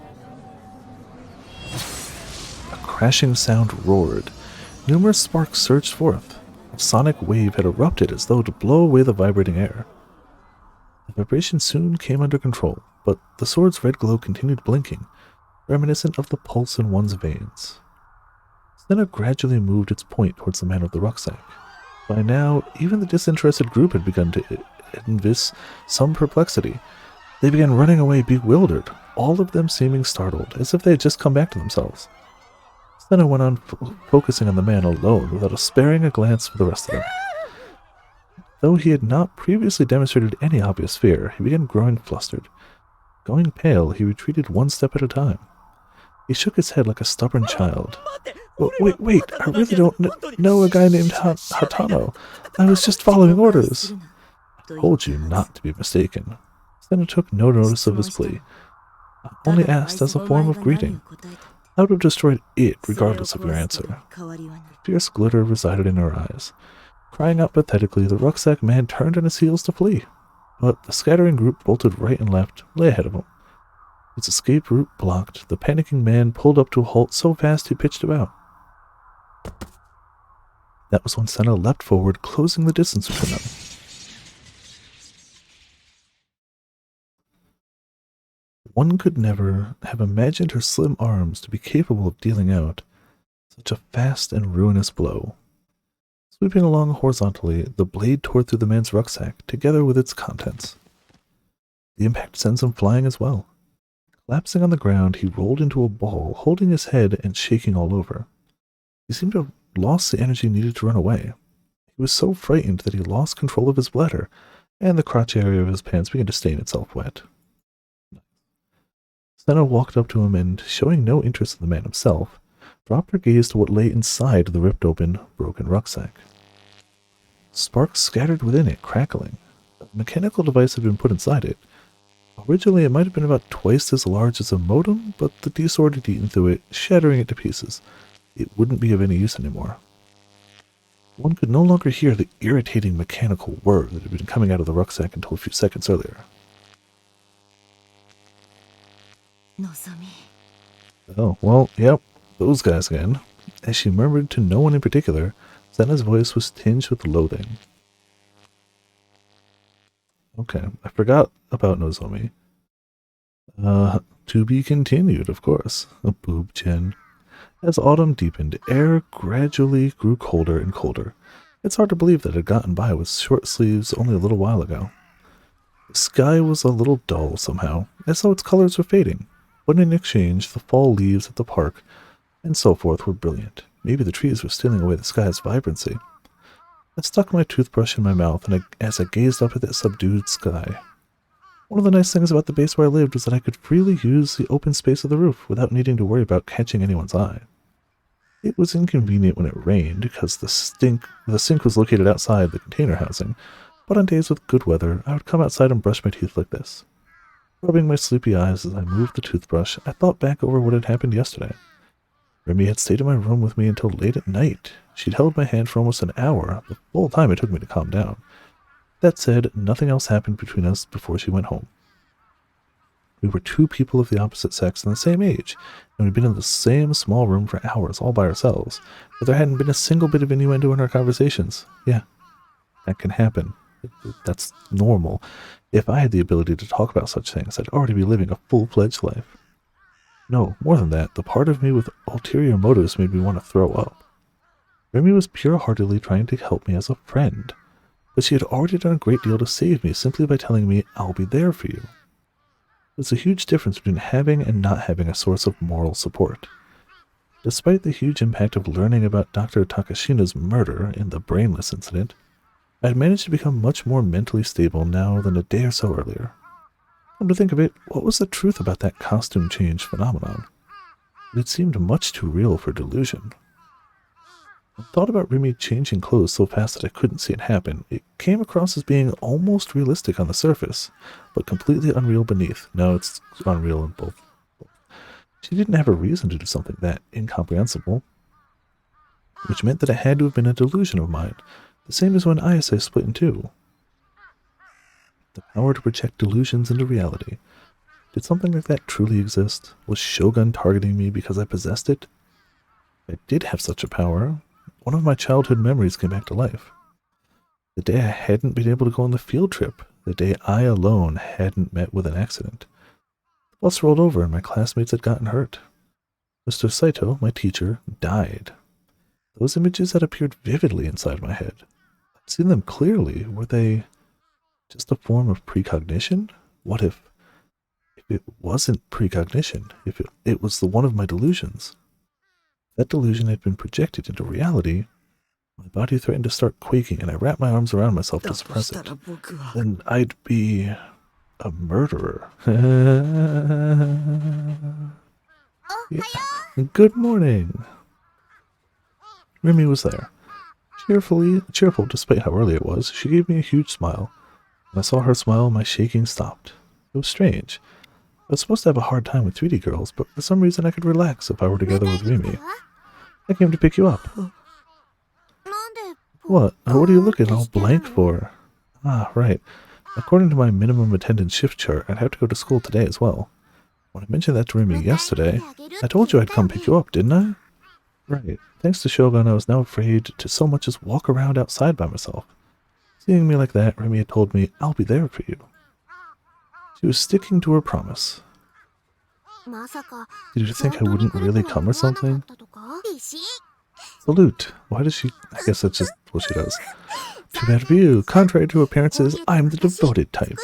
S1: A crashing sound roared. Numerous sparks surged forth. A sonic wave had erupted as though to blow away the vibrating air. The vibration soon came under control, but the sword's red glow continued blinking, reminiscent of the pulse in one's veins. Senna gradually moved its point towards the man with the rucksack. By now, even the disinterested group had begun to evince some perplexity. They began running away bewildered, all of them seeming startled, as if they had just come back to themselves. Senna went on focusing on the man alone without sparing a glance for the rest of them. Though he had not previously demonstrated any obvious fear, he began growing flustered. Going pale, he retreated one step at a time. He shook his head like a stubborn child. Wait, I really don't know a guy named Hatano. I was just following orders. I told you not to be mistaken. Senna took no notice of his plea. I only asked as a form of greeting. I would have destroyed it regardless of your answer. A fierce glitter resided in her eyes. Crying out pathetically, the rucksack man turned on his heels to flee, but the scattering group bolted right and left, way ahead of him. His escape route blocked, the panicking man pulled up to a halt so fast he pitched about. That was when Senna leapt forward, closing the distance between them. One could never have imagined her slim arms to be capable of dealing out such a fast and ruinous blow. Sweeping along horizontally, the blade tore through the man's rucksack, together with its contents. The impact sends him flying as well. Collapsing on the ground, he rolled into a ball, holding his head and shaking all over. He seemed to have lost the energy needed to run away. He was so frightened that he lost control of his bladder, and the crotch area of his pants began to stain itself wet. Senna walked up to him and, showing no interest in the man himself, dropped her gaze to what lay inside the ripped-open, broken rucksack. Sparks scattered within it, crackling. A mechanical device had been put inside it. Originally, it might have been about twice as large as a modem, but the D-sword had eaten through it, shattering it to pieces. It wouldn't be of any use anymore. One could no longer hear the irritating mechanical whir that had been coming out of the rucksack until a few seconds earlier.
S4: Nozomi.
S1: Oh, well, yep, those guys again. As she murmured to no one in particular, Senna's voice was tinged with loathing. Okay, I forgot about Nozomi. To be continued, of course. A boob chin. As autumn deepened, air gradually grew colder and colder. It's hard to believe that it had gotten by with short sleeves only a little while ago. The sky was a little dull somehow, as though its colors were fading, but in exchange, the fall leaves at the park and so forth were brilliant. Maybe the trees were stealing away the sky's vibrancy. I stuck my toothbrush in my mouth as I gazed up at that subdued sky. One of the nice things about the base where I lived was that I could freely use the open space of the roof without needing to worry about catching anyone's eye. It was inconvenient when it rained because the sink was located outside the container housing, but on days with good weather, I would come outside and brush my teeth like this. Rubbing my sleepy eyes as I moved the toothbrush, I thought back over what had happened yesterday. Remy had stayed in my room with me until late at night. She'd held my hand for almost an hour, the full time it took me to calm down. That said, nothing else happened between us before she went home. We were two people of the opposite sex and the same age, and we'd been in the same small room for hours, all by ourselves, but there hadn't been a single bit of innuendo in our conversations. Yeah, that can happen. That's normal. If I had the ability to talk about such things, I'd already be living a full-fledged life. No, more than that, the part of me with ulterior motives made me want to throw up. Remy was pure-heartedly trying to help me as a friend, but she had already done a great deal to save me simply by telling me, "I'll be there for you." There's a huge difference between having and not having a source of moral support. Despite the huge impact of learning about Dr. Takashina's murder in the brainless incident, I had managed to become much more mentally stable now than a day or so earlier. Come to think of it, what was the truth about that costume change phenomenon? It seemed much too real for delusion. I thought about Remy changing clothes so fast that I couldn't see it happen. It came across as being almost realistic on the surface, but completely unreal beneath. No, it's unreal in both. She didn't have a reason to do something that incomprehensible, which meant that it had to have been a delusion of mine, the same as when Ayase split in two. The power to project delusions into reality. Did something like that truly exist? Was Shogun targeting me because I possessed it? If I did have such a power, one of my childhood memories came back to life. The day I hadn't been able to go on the field trip, the day I alone hadn't met with an accident. The bus rolled over and my classmates had gotten hurt. Mr. Saito, my teacher, died. Those images had appeared vividly inside my head. I'd seen them clearly. Were they just a form of precognition? What if it wasn't precognition? If it was the one of my delusions? That delusion had been projected into reality. My body threatened to start quaking, and I wrapped my arms around myself to suppress it. Then I'd be a murderer. Yeah. Good morning. Remy was there. Cheerful despite how early it was, she gave me a huge smile. When I saw her smile, my shaking stopped. It was strange. I was supposed to have a hard time with 3D girls, but for some reason I could relax if I were together with Remy. I came to pick you up. What? What are you looking all blank for? Ah, right. According to my minimum attendance shift chart, I'd have to go to school today as well. When I mentioned that to Remy yesterday, I told you I'd come pick you up, didn't I? Right. Thanks to Shogun, I was now afraid to so much as walk around outside by myself. Seeing me like that, Remy had told me, I'll be there for you. She was sticking to her promise. Did you think I wouldn't really come or something? Salute. Why does she... I guess that's just what she does. Too bad for you. Contrary to appearances, I'm the devoted type.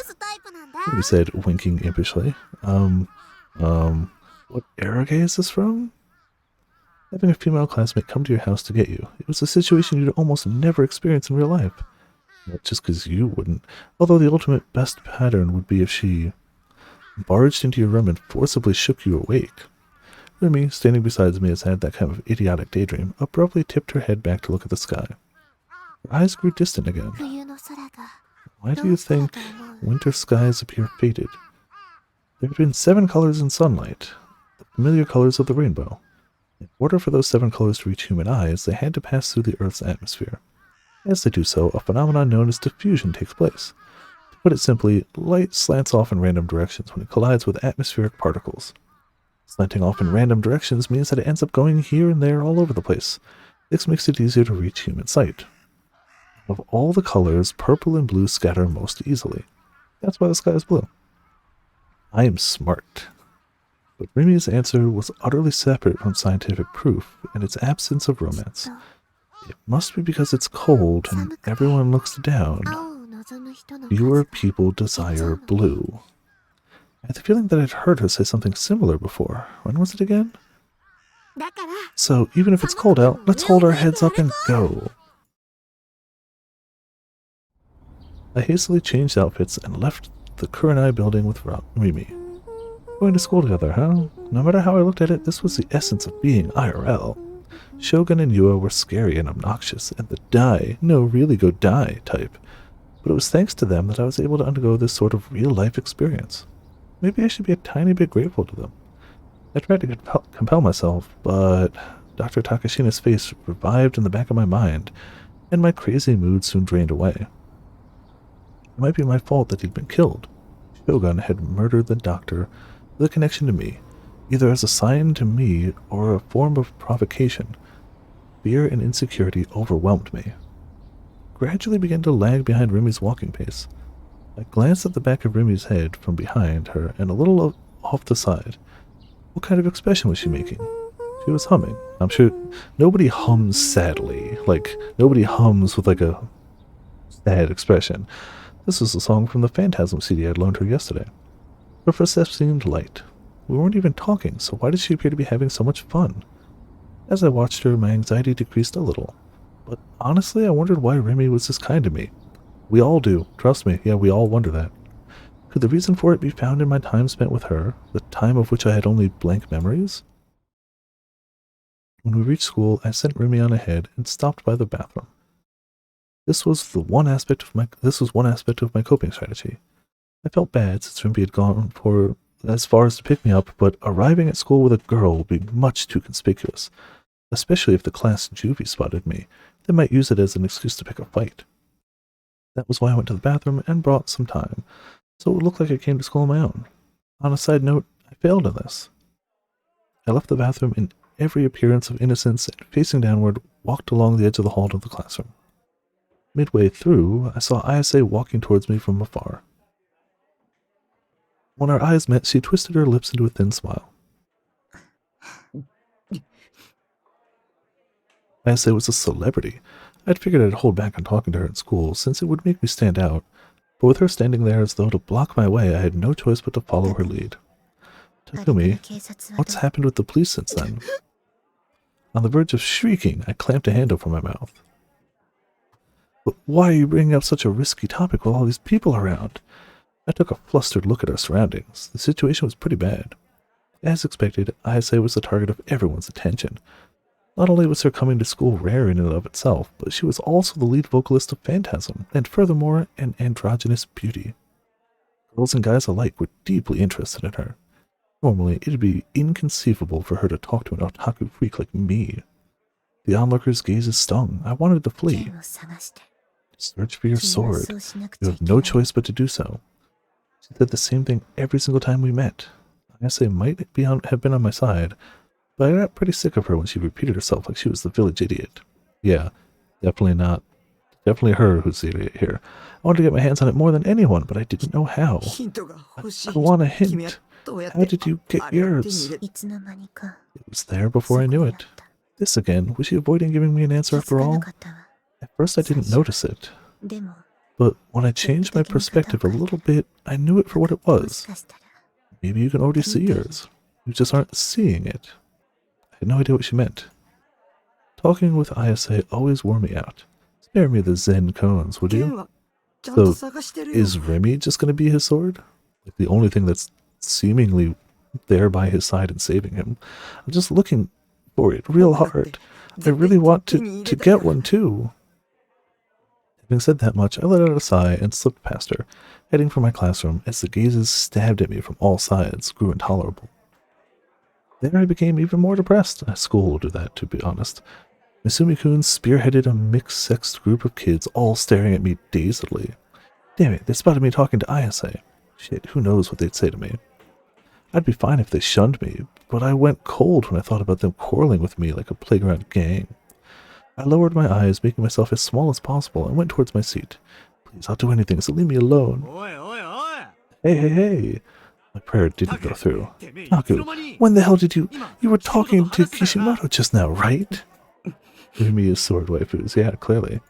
S1: He said, winking impishly. What eroge is this from? Having a female classmate come to your house to get you. It was a situation you'd almost never experience in real life. Not just because you wouldn't. Although the ultimate best pattern would be if she barged into your room and forcibly shook you awake. Remy, standing beside me as I had that kind of idiotic daydream, abruptly tipped her head back to look at the sky. Her eyes grew distant again. Why do you think winter skies appear faded? There had been 7 colors in sunlight, the familiar colors of the rainbow. In order for those 7 colors to reach human eyes, they had to pass through the Earth's atmosphere. As they do so, a phenomenon known as diffusion takes place. To put it simply, light slants off in random directions when it collides with atmospheric particles. Slanting off in random directions means that it ends up going here and there all over the place. This makes it easier to reach human sight. Of all the colors, purple and blue scatter most easily. That's why the sky is blue. I am smart. But Remy's answer was utterly separate from scientific proof and its absence of romance. It must be because it's cold and everyone looks down. Fewer people desire blue. I had the feeling that I'd heard her say something similar before. When was it again? So, even if it's cold out, let's hold our heads up and go. I hastily changed outfits and left the Kurenai building with Remy. Going to school together, huh? No matter how I looked at it, this was the essence of being IRL. Shogun and Yua were scary and obnoxious, and the die, no, really go die type. But it was thanks to them that I was able to undergo this sort of real-life experience. Maybe I should be a tiny bit grateful to them. I tried to compel myself, but Dr. Takashina's face revived in the back of my mind, and my crazy mood soon drained away. It might be my fault that he'd been killed. Shogun had murdered the doctor with a connection to me, either as a sign to me or a form of provocation. Fear and insecurity overwhelmed me. Gradually began to lag behind Remy's walking pace. I glanced at the back of Remy's head from behind her and a little off the side. What kind of expression was she making? She was humming. I'm sure nobody hums sadly. Like, nobody hums with like a sad expression. This was a song from the Phantasm CD I'd loaned her yesterday. Her footsteps seemed light. We weren't even talking, so why did she appear to be having so much fun? As I watched her, my anxiety decreased a little. But honestly, I wondered why Remy was this kind to me. We all do. Trust me. Yeah, we all wonder that. Could the reason for it be found in my time spent with her, the time of which I had only blank memories? When we reached school, I sent Remy on ahead and stopped by the bathroom. This was one aspect of my coping strategy. I felt bad since Remy had gone for as far as to pick me up, but arriving at school with a girl would be much too conspicuous, especially if the class juvie spotted me. They might use it as an excuse to pick a fight. That was why I went to the bathroom and brought some time, so it would look like I came to school on my own. On a side note, I failed in this. I left the bathroom in every appearance of innocence and, facing downward, walked along the edge of the hall to the classroom. Midway through, I saw Ayase walking towards me from afar. When our eyes met, she twisted her lips into a thin smile. Ayase was a celebrity. I'd figured I'd hold back on talking to her in school, since it would make me stand out, but with her standing there as though to block my way, I had no choice but to follow her lead. Takumi, what's happened with the police since then? On the verge of shrieking, I clamped a hand over my mouth. But why are you bringing up such a risky topic with all these people around? I took a flustered look at our surroundings. The situation was pretty bad. As expected, Ayase was the target of everyone's attention. Not only was her coming to school rare in and of itself, but she was also the lead vocalist of Phantasm, and furthermore, an androgynous beauty. Girls and guys alike were deeply interested in her. Normally, it'd be inconceivable for her to talk to an otaku freak like me. The onlooker's gazes stung. I wanted to
S2: 剣
S1: flee.
S2: を探して
S1: Search for your
S2: 君は
S1: sword.
S2: そうしなく
S1: You
S2: ちゃい
S1: have
S2: け
S1: no
S2: ない
S1: choice but to do so. She said the same thing every single time we met. I guess they might have been on my side, but I got pretty sick of her when she repeated herself like she was the village idiot. Yeah, definitely not. Definitely her who's the idiot here. I wanted to get my hands on it more than anyone, but I didn't know how.
S5: ヒントが欲しい
S1: I want a
S5: 君は
S1: hint.
S5: どうやって
S1: How did you get
S5: あれを手に
S1: yours?
S5: 入れ
S2: いつの間にか
S1: It was there before I knew
S2: そこに
S1: it.
S2: あった
S1: This again? Was she avoiding giving me an
S2: 気
S1: answer
S2: づ
S1: after
S2: かな
S1: all?
S2: かったわ
S1: At first I didn't notice it,
S2: でも
S1: but when I changed my perspective a little bit, I knew it for what it
S2: もし
S1: was.
S2: かしたら
S1: Maybe you can already see yours. You just aren't seeing it. I had no idea what she meant. Talking with Ayase always wore me out. Spare me the Zen koans, would
S5: 剣
S1: you?
S5: はちゃんと
S1: So,
S5: 探してるよ
S1: Is Remy just going to be his sword? Like the only thing that's seemingly there by his side and saving him. I'm just looking for it real hard. I really want to get one too. Having said that much, I let out a sigh and slipped past her, heading for my classroom as the gazes stabbed at me from all sides grew intolerable. Then I became even more depressed. School will do that, to be honest. Misumi-kun spearheaded a mixed-sexed group of kids all staring at me dazedly. Damn it, they spotted me talking to Ayase. Shit, who knows what they'd say to me. I'd be fine if they shunned me, but I went cold when I thought about them quarreling with me like a playground gang. I lowered my eyes, making myself as small as possible, and went towards my seat. Please, I'll do anything, so leave me alone.
S5: おいおいおい
S1: Hey. My prayer didn't go through. Taku, when the hell did you... You were talking to Kishimoto just now, right? Giving me his sword waifus. Yeah, clearly.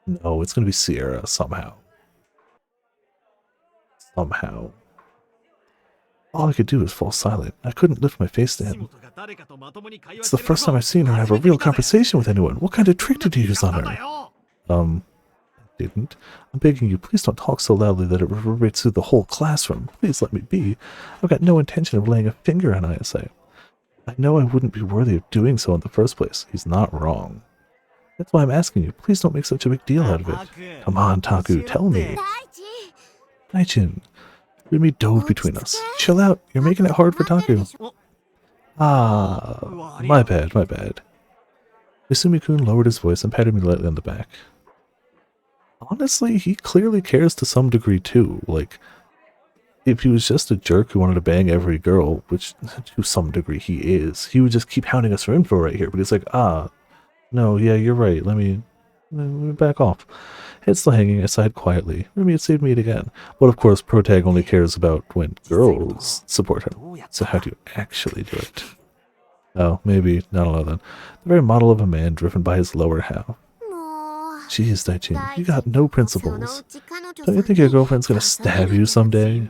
S1: No, it's gonna be Sierra somehow. Somehow. All I could do was fall silent. I couldn't lift my face to him. It's the first time I've seen her have a real conversation with anyone. What kind of trick did you use on her? I didn't. I'm begging you, please don't talk so loudly that it reverberates through the whole classroom. Please let me be. I've got no intention of laying a finger on Ayase. I know I wouldn't be worthy of doing so in the first place. He's not wrong. That's why I'm asking you. Please don't make such a big deal out of it. Come on, Taku, tell me.
S2: 大地
S1: Naichin. Remy dove between us. Chill out. You're making it hard for Taku. Ah, my bad. Misumi-kun lowered his voice and patted me lightly on the back. Honestly, he clearly cares to some degree too. Like, if he was just a jerk who wanted to bang every girl, which to some degree he is, he would just keep hounding us for info right here. But he's like, no, yeah, you're right. Let me back off. Head still hanging, I sighed quietly. Remy had saved me it again. But of course, Protag only cares about when girls support him. So how do you actually do it? Oh, maybe, not know then. The very model of a man driven by his lower half.
S2: もう
S1: Jeez, Daichin, you got no
S2: その
S1: principles.
S2: うち彼女
S1: Don't you think your girlfriend's gonna stab you someday?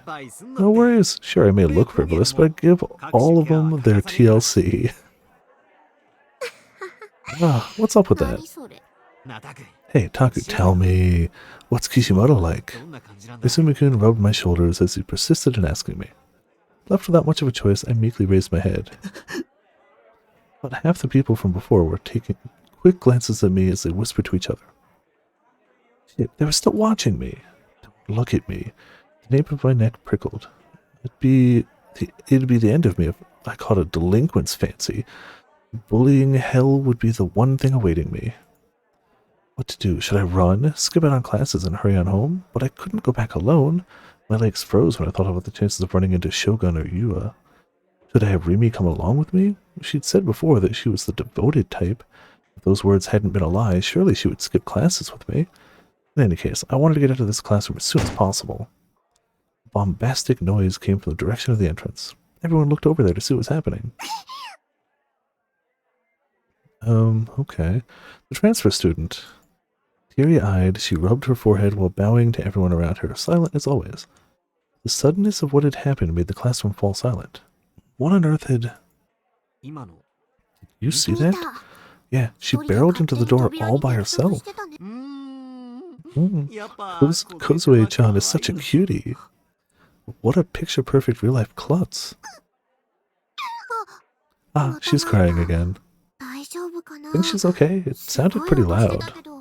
S1: No worries. Sure, I may look frivolous, but I give all of them their TLC. What's up with that?
S2: 何それ
S1: Hey, Taku, tell me, what's Kishimoto like? Misumi-kun rubbed my shoulders as he persisted in asking me. Left without much of a choice, I meekly raised my head. About half the people from before were taking quick glances at me as they whispered to each other. Shit, they were still watching me. Don't look at me. The nape of my neck prickled. It'd be the end of me if I caught a delinquent's fancy. Bullying hell would be the one thing awaiting me. What to do? Should I run, skip out on classes, and hurry on home? But I couldn't go back alone. My legs froze when I thought about the chances of running into Shogun or Yua. Should I have Remy come along with me? She'd said before that she was the devoted type. If those words hadn't been a lie, surely she would skip classes with me. In any case, I wanted to get out of this classroom as soon as possible. A bombastic noise came from the direction of the entrance. Everyone looked over there to see what was happening. Okay. The transfer student. Teary-eyed, she rubbed her forehead while bowing to everyone around her, silent as always. The suddenness of what had happened made the classroom fall silent. What on earth had... You see
S2: 見
S1: that?
S2: た
S1: Yeah, she
S2: 一人で
S1: barreled into the
S2: 勝手に
S1: door
S2: 扉
S1: all
S2: に
S1: by
S2: 約束
S1: herself.
S2: してたね
S1: Kozue-chan is such a cutie. What a picture-perfect real-life klutz. She's crying again.
S2: 大丈夫かな
S1: Think she's okay? It
S2: すご
S1: sounded
S2: い
S1: pretty
S2: 音して
S1: loud.
S2: たけど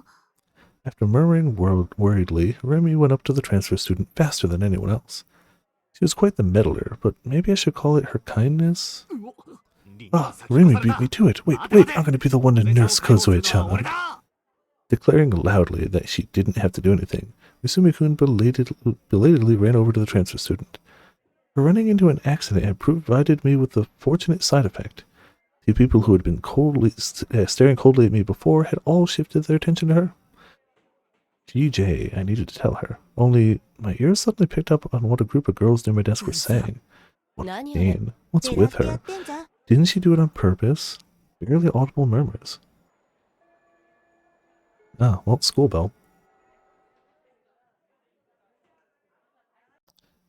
S1: After murmuring worriedly, Remy went up to the transfer student faster than anyone else. She was quite the meddler, but maybe I should call it her kindness? Ah, Remy beat me to it. Wait, I'm gonna be the one to nurse Kozue-chan. Declaring loudly that she didn't have to do anything, Misumi-kun belatedly ran over to the transfer student. Her running into an accident had provided me with the fortunate side effect. The people who had been staring coldly at me before had all shifted their attention to her. GJ, I needed to tell her. Only, my ears suddenly picked up on what a group of girls near my desk were saying. What pain. What's with her? Didn't she do it on purpose? Barely audible murmurs. Ah, well, school bell.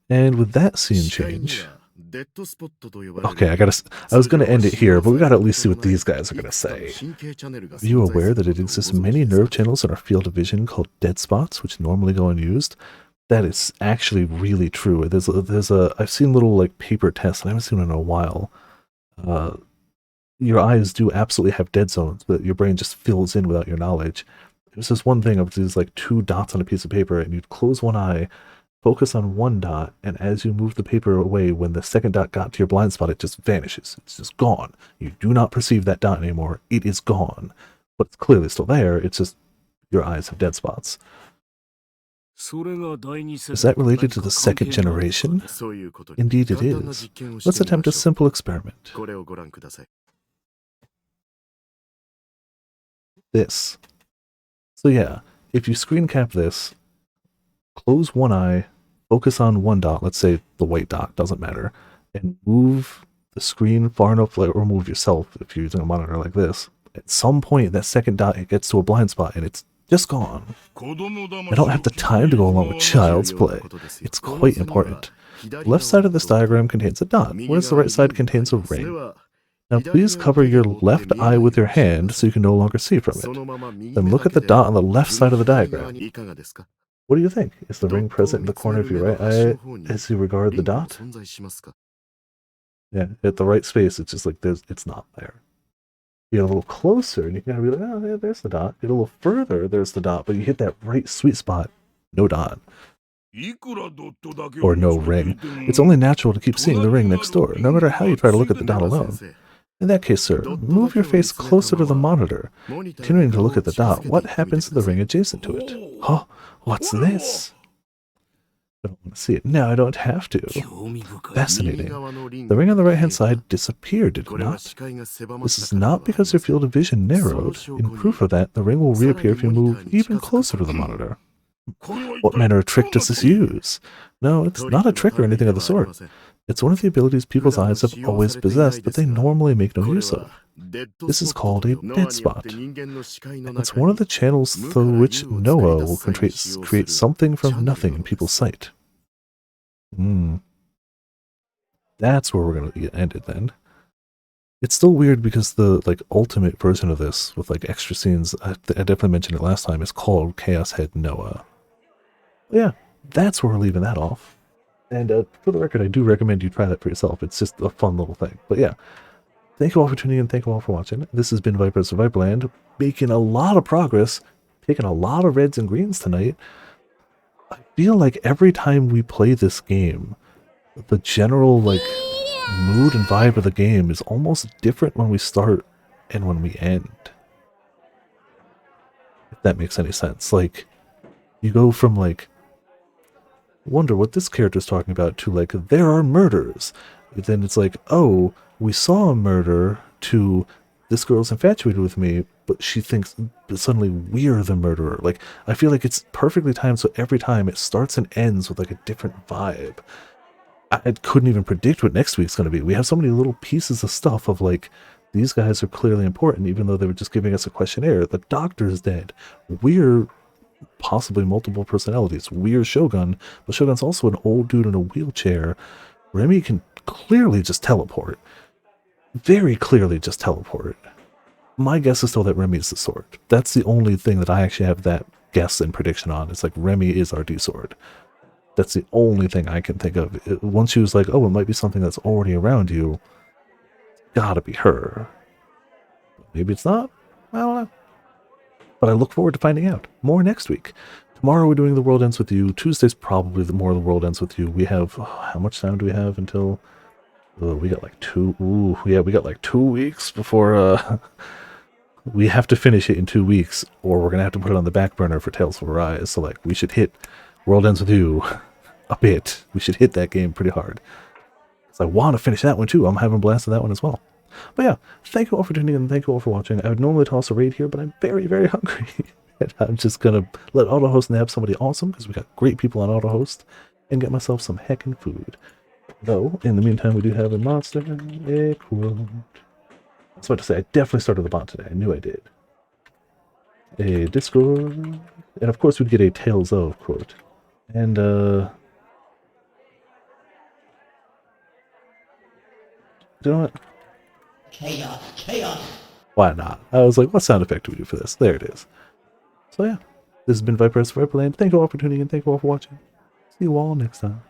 S1: And with that scene change... Okay, I was gonna end it here, but we gotta at least see what these guys are gonna say. Are you aware that it exists many nerve channels in our field of vision called dead spots, which normally go unused? That is actually really true. I've seen little like paper tests, and I haven't seen one in a while. Your eyes do absolutely have dead zones, but your brain just fills in without your knowledge. There's this one thing of these like 2 dots on a piece of paper, and you'd close one eye, focus on one dot, and as you move the paper away, when the second dot got to your blind spot, it just vanishes. It's just gone. You do not perceive that dot anymore. It is gone. But it's clearly still there. It's just your eyes have dead spots. Is that related to the second generation? Indeed it is. Let's attempt a simple experiment. This. So yeah, if you screen cap this, close one eye, focus on one dot, let's say the white dot, doesn't matter, and move the screen far enough, or move yourself if you're using a monitor like this. At some point, that second dot, it gets to a blind spot, and it's just gone. I don't have the time to go along with child's play. It's quite important. The left side of this diagram contains a dot, whereas the right side contains a ring. Now please cover your left eye with your hand so you can no longer see from it. Then look at the dot on the left side of the diagram. What do you think? Is the ring present in the corner of your right eye as you regard the dot? Yeah, at the right space, it's just like it's not there. You get a little closer and you gotta be like, oh yeah, there's the dot. Get a little further, there's the dot, but you hit that right sweet spot, no dot. Or no ring. It's only natural to keep seeing the ring next door, no matter how you try to look at the dot alone. In that case, sir, move your face closer to the monitor. Continuing to look at the dot, what happens to the ring adjacent to it? Oh, what's this? I don't want to see it. No, I don't have to. Fascinating. The ring on the right-hand side disappeared, did it not? This is not because your field of vision narrowed. In proof of that, the ring will reappear if you move even closer to the monitor. What manner of trick does this use? No, it's not a trick or anything of the sort. It's one of the abilities people's eyes have always possessed, but they normally make no use of. This is called a dead spot. It's one of the channels through which Noah will create something from nothing in people's sight. That's where we're going to end it then. It's still weird because the ultimate version of this with extra scenes, I definitely mentioned it last time, is called Chaos Head Noah. But yeah, that's where we're leaving that off. And for the record, I do recommend you try that for yourself. It's just a fun little thing. But yeah, thank you all for tuning in. Thank you all for watching. This has been Vipers of Viperland, making a lot of progress, taking a lot of reds and greens tonight. I feel like every time we play this game, the general mood and vibe of the game is almost different when we start and when we end. If that makes any sense. You go from wonder what this character's talking about to there are murders. Then it's oh, we saw a murder, to this girl's infatuated with me, but she thinks suddenly we're the murderer. I feel like it's perfectly timed, so every time it starts and ends with a different vibe. I couldn't even predict what next week's going to be. We have so many little pieces of stuff of these guys are clearly important, even though they were just giving us a questionnaire. The doctor's dead. We're possibly multiple personalities. We're Shogun, but Shogun's also an old dude in a wheelchair. Remy can clearly just teleport. Very clearly just teleport. My guess is still that Remy is the sword. That's the only thing that I actually have that guess and prediction on. It's Remy is our D-sword. That's the only thing I can think of. Once she was oh, it might be something that's already around you, gotta be her. Maybe it's not. I don't know. But I look forward to finding out. More next week. Tomorrow we're doing The World Ends With You. Tuesday's probably more The World Ends With You. We have... how much time do we have until... Oh, we got like we got like 2 weeks before we have to finish it in 2 weeks, or we're gonna have to put it on the back burner for Tales of Arise. So like we should hit World Ends With You a bit. We should hit that game pretty hard. So I want to finish that one too. I'm having a blast with that one as well. But yeah, thank you all for tuning in. Thank you all for watching. I would normally toss a raid here, but I'm very, very hungry. And I'm just gonna let AutoHost nab somebody awesome, because we got great people on AutoHost, and get myself some heckin' food. Though, in the meantime, we do have a monster, a quote. I was about to say, I definitely started the bot today. I knew I did. A Discord, and of course we'd get a Tales of quote. And, you know what? Chaos. Why not? I was like, what sound effect do we do for this? There it is. So yeah, this has been Viper S Viperland. Thank you all for tuning in. Thank you all for watching. See you all next time.